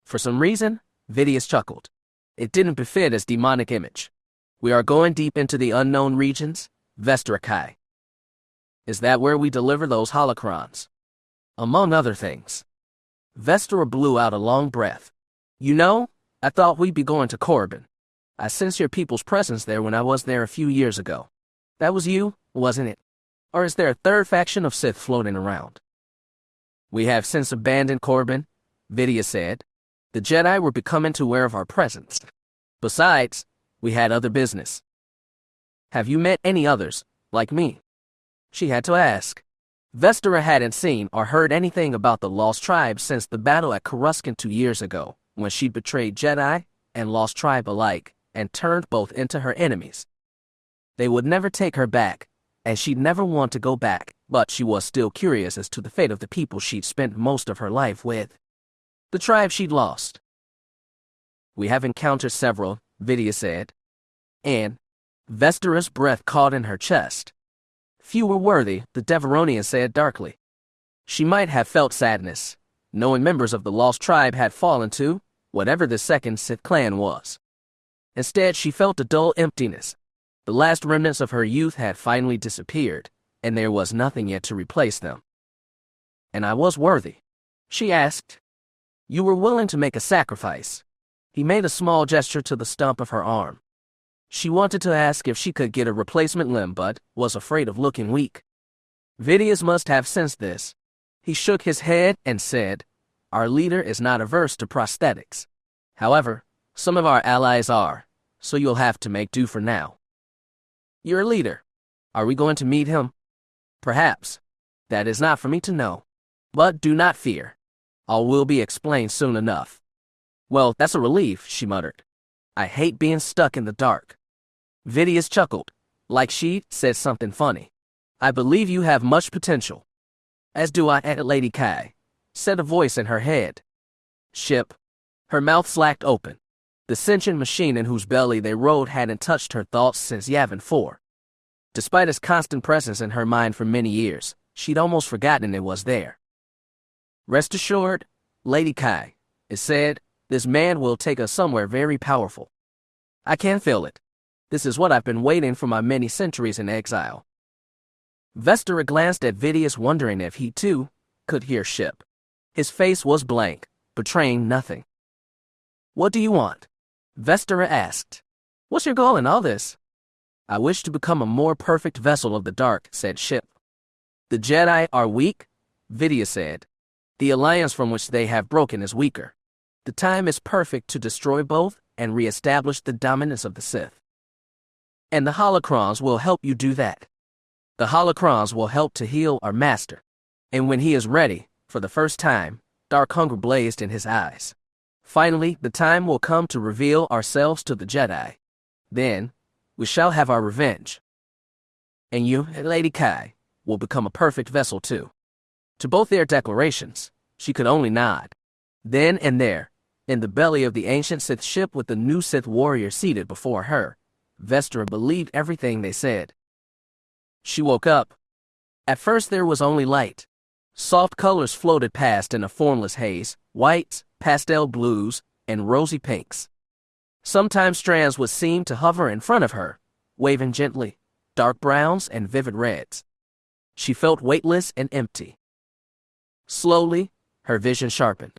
For some reason, Vidius chuckled. It didn't befit his demonic image. "We are going deep into the unknown regions, Vestera Kai." "Is that where we deliver those holocrons?" "Among other things." Vestera blew out a long breath. "You know, I thought we'd be going to Korriban. I sensed your people's presence there when I was there a few years ago. That was you, wasn't it? Or is there a third faction of Sith floating around?" "We have since abandoned Korriban," Vidia said. "The Jedi were becoming aware of our presence. Besides, we had other business." "Have you met any others, like me?" she had to ask. Vestera hadn't seen or heard anything about the Lost Tribe since the battle at Coruscant 2 years ago, when she betrayed Jedi and Lost Tribe alike and turned both into her enemies. They would never take her back, and she'd never want to go back, but she was still curious as to the fate of the people she'd spent most of her life with. The tribe she'd lost. "We have encountered several," Vidia said. And Vestera's breath caught in her chest. "Few were worthy," the Deveronian said darkly. She might have felt sadness, knowing members of the Lost Tribe had fallen to whatever the second Sith clan was. Instead, she felt a dull emptiness. The last remnants of her youth had finally disappeared, and there was nothing yet to replace them. "And I was worthy?" she asked. "You were willing to make a sacrifice." He made a small gesture to the stump of her arm. She wanted to ask if she could get a replacement limb but was afraid of looking weak. Vidius must have sensed this. He shook his head and said, "Our leader is not averse to prosthetics. However, some of our allies are, so you'll have to make do for now." "Your leader. Are we going to meet him?" "Perhaps. That is not for me to know. But do not fear. All will be explained soon enough." "Well, that's a relief," she muttered. "I hate being stuck in the dark." Vidius chuckled, like she'd said something funny. "I believe you have much potential." "As do I, Lady Kai," said a voice in her head. "Ship." Her mouth slacked open. The sentient machine in whose belly they rode hadn't touched her thoughts since Yavin 4. Despite its constant presence in her mind for many years, she'd almost forgotten it was there. Rest assured, Lady Kai, it said, this man will take us somewhere very powerful. I can feel it. This is what I've been waiting for my many centuries in exile. Vestera glanced at Vidius, wondering if he, too, could hear ship. His face was blank, betraying nothing. What do you want? Vestera asked. What's your goal in all this? I wish to become a more perfect vessel of the dark, said Ship. The Jedi are weak, Vidius said. The alliance from which they have broken is weaker. The time is perfect to destroy both and re-establish the dominance of the Sith. And the holocrons will help you do that. The holocrons will help to heal our master. And when he is ready, for the first time, dark hunger blazed in his eyes. Finally, the time will come to reveal ourselves to the Jedi. Then, we shall have our revenge. And you, Lady Kai, will become a perfect vessel too. To both their declarations, she could only nod. Then and there, in the belly of the ancient Sith ship with the new Sith warrior seated before her, Vestera believed everything they said. She woke up. At first there was only light. Soft colors floated past in a formless haze, whites, pastel blues, and rosy pinks. Sometimes strands would seem to hover in front of her, waving gently, dark browns and vivid reds. She felt weightless and empty. Slowly, her vision sharpened.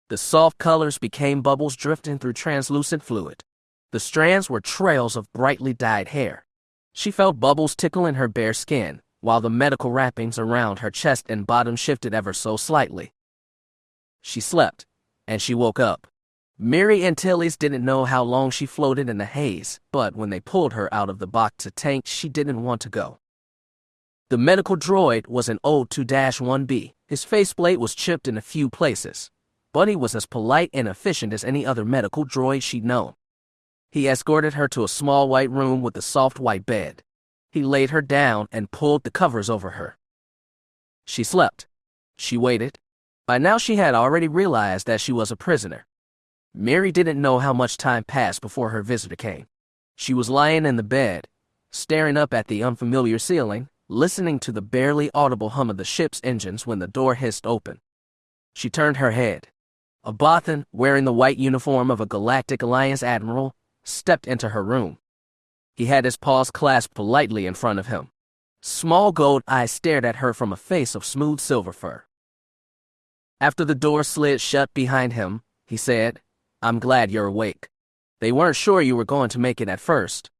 The soft colors became bubbles drifting through translucent fluid. The strands were trails of brightly dyed hair. She felt bubbles tickle in her bare skin, while the medical wrappings around her chest and bottom shifted ever so slightly. She slept, and she woke up. Miri Antilles didn't know how long she floated in the haze, but when they pulled her out of the box tank, she didn't want to go. The medical droid was an old 2-1B. His faceplate was chipped in a few places, but he was as polite and efficient as any other medical droid she'd known. He escorted her to a small white room with a soft white bed. He laid her down and pulled the covers over her. She slept. She waited. By now she had already realized that she was a prisoner. Mary didn't know how much time passed before her visitor came. She was lying in the bed, staring up at the unfamiliar ceiling, listening to the barely audible hum of the ship's engines when the door hissed open. She turned her head. A Bothan, wearing the white uniform of a Galactic Alliance admiral, stepped into her room. He had his paws clasped politely in front of him. Small gold eyes stared at her from a face of smooth silver fur. After the door slid shut behind him, he said, I'm glad you're awake. They weren't sure you were going to make it at first.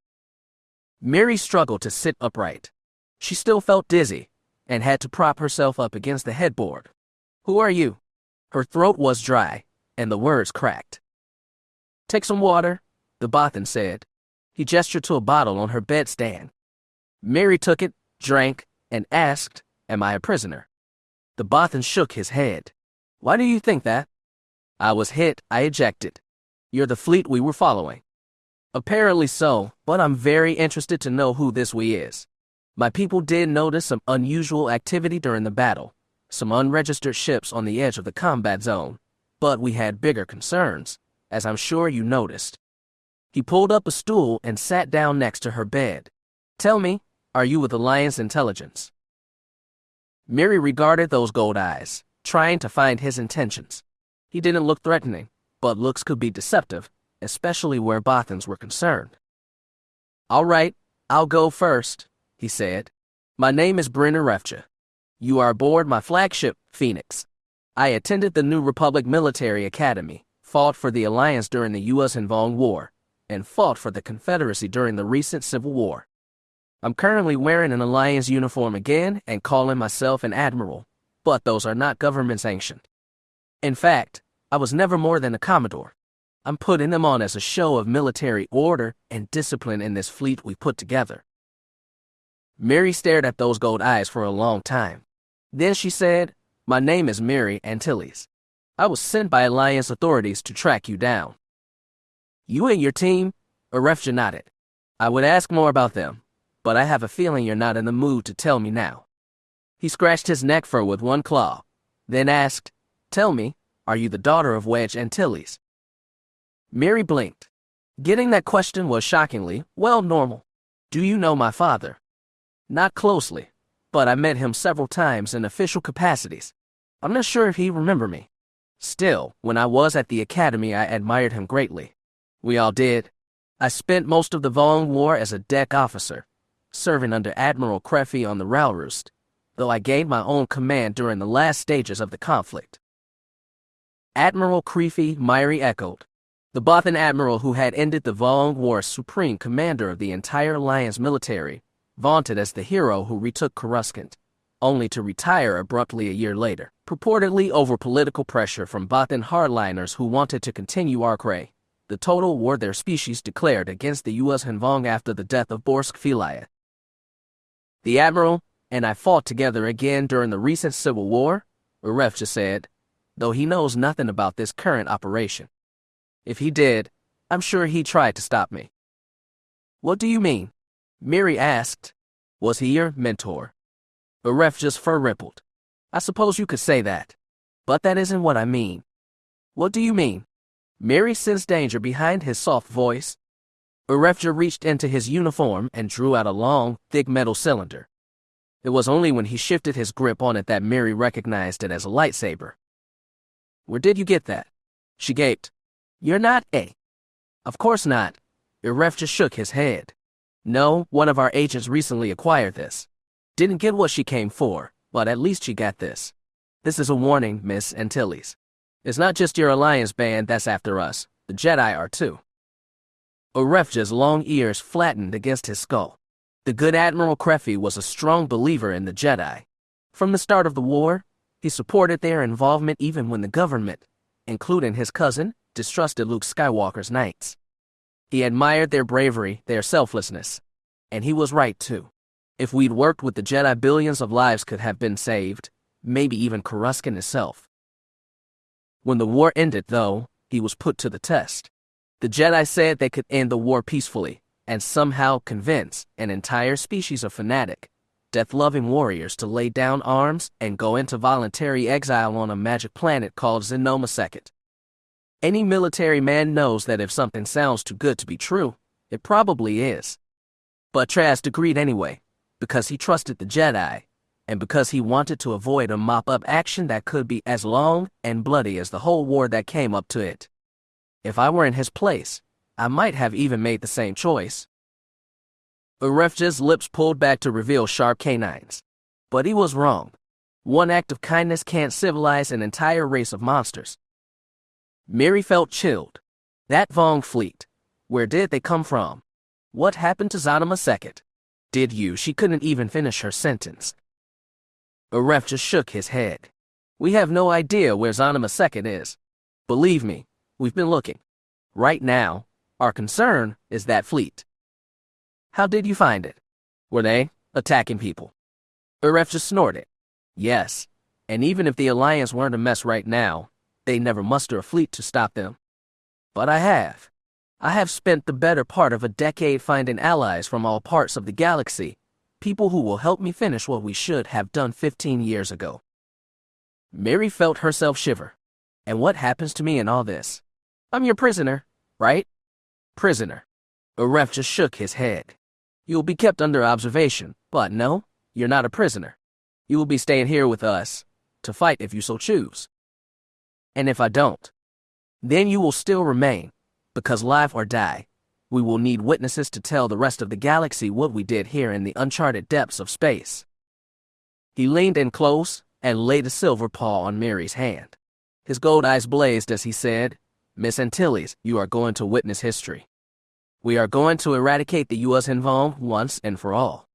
Mary struggled to sit upright. She still felt dizzy and had to prop herself up against the headboard. Who are you? Her throat was dry, and the words cracked. Take some water, the Bothan said. He gestured to a bottle on her bedstand. Mary took it, drank, and asked, Am I a prisoner? The Bothan shook his head. Why do you think that? I was hit, I ejected. You're the fleet we were following. Apparently so, but I'm very interested to know who this we is. My people did notice some unusual activity during the battle, some unregistered ships on the edge of the combat zone, but we had bigger concerns, as I'm sure you noticed. He pulled up a stool and sat down next to her bed. Tell me, are you with Alliance Intelligence? Mary regarded those gold eyes, trying to find his intentions. He didn't look threatening, but looks could be deceptive, especially where Bothans were concerned. All right, I'll go first, he said. My name is Brenner Refcha. You are aboard my flagship, Phoenix. I attended the New Republic Military Academy, fought for the Alliance during the U.S. and Vong War, and fought for the Confederacy during the recent Civil War. I'm currently wearing an Alliance uniform again and calling myself an admiral, but those are not government-sanctioned. In fact, I was never more than a commodore. I'm putting them on as a show of military order and discipline in this fleet we put together. Mary stared at those gold eyes for a long time. Then she said, My name is Mary Antilles. I was sent by Alliance authorities to track you down. You and your team? Refcha nodded. I would ask more about them, but I have a feeling you're not in the mood to tell me now. He scratched his neck fur with one claw, then asked, Tell me, are you the daughter of Wedge Antilles? Mary blinked. Getting that question was shockingly, well, normal. Do you know my father? Not closely, but I met him several times in official capacities. I'm not sure if he remembered me. Still, when I was at the academy, I admired him greatly. We all did. I spent most of the Long War as a deck officer, serving under Admiral Creffy on the Rowroost, though I gained my own command during the last stages of the conflict. Admiral Creffy, Myri echoed. The Bothan admiral who had ended the Long War's supreme commander of the entire Alliance military, vaunted as the hero who retook Coruscant, only to retire abruptly a year later, purportedly over political pressure from Bothan hardliners who wanted to continue Arcray, the total war their species declared against the U.S. Hanvong after the death of Borsk Filaya. The admiral and I fought together again during the recent civil war, Urefja said, though he knows nothing about this current operation. If he did, I'm sure he tried to stop me. What do you mean? Myri asked. Was he your mentor? Urefja's fur rippled. I suppose you could say that. But that isn't what I mean. What do you mean? Myri sensed danger behind his soft voice. Urefja reached into his uniform and drew out a long, thick metal cylinder. It was only when he shifted his grip on it that Myri recognized it as a lightsaber. Where did you get that? She gaped. You're not a. Of course not. Urefja shook his head. No, one of our agents recently acquired this. Didn't get what she came for, but at least she got this. This is a warning, Miss Antilles. It's not just your Alliance band that's after us. The Jedi are too. Urefja's long ears flattened against his skull. The good Admiral Creffy was a strong believer in the Jedi. From the start of the war, he supported their involvement even when the government, including his cousin, distrusted Luke Skywalker's knights. He admired their bravery, their selflessness. And he was right, too. If we'd worked with the Jedi, billions of lives could have been saved, maybe even Coruscant itself. When the war ended, though, he was put to the test. The Jedi said they could end the war peacefully, and somehow convince an entire species of fanatic, death-loving warriors to lay down arms and go into voluntary exile on a magic planet called Zenoma Second. Any military man knows that if something sounds too good to be true, it probably is. But Trask agreed anyway, because he trusted the Jedi, and because he wanted to avoid a mop-up action that could be as long and bloody as the whole war that came up to it. If I were in his place, I might have even made the same choice. Urefja's lips pulled back to reveal sharp canines. But he was wrong. One act of kindness can't civilize an entire race of monsters. Myri felt chilled. That Vong fleet. Where did they come from? What happened to Zenoma Second? She couldn't even finish her sentence. Urefja shook his head. We have no idea where Zenoma Second is. Believe me, we've been looking. Right now, our concern is that fleet. How did you find it? Were they attacking people? Urefja snorted. Yes, and even if the Alliance weren't a mess right now, they'd never muster a fleet to stop them. But I have. I have spent the better part of a decade finding allies from all parts of the galaxy, people who will help me finish what we should have done 15 years ago. Myri felt herself shiver. And what happens to me in all this? I'm your prisoner, right? Prisoner. Urefja shook his head. You'll be kept under observation, but no, you're not a prisoner. You will be staying here with us, to fight if you so choose. And if I don't, then you will still remain, because live or die, we will need witnesses to tell the rest of the galaxy what we did here in the uncharted depths of space. He leaned in close and laid a silver paw on Myri's hand. His gold eyes blazed as he said, Miss Antilles, you are going to witness history. We are going to eradicate the U.S. Hanvong once and for all.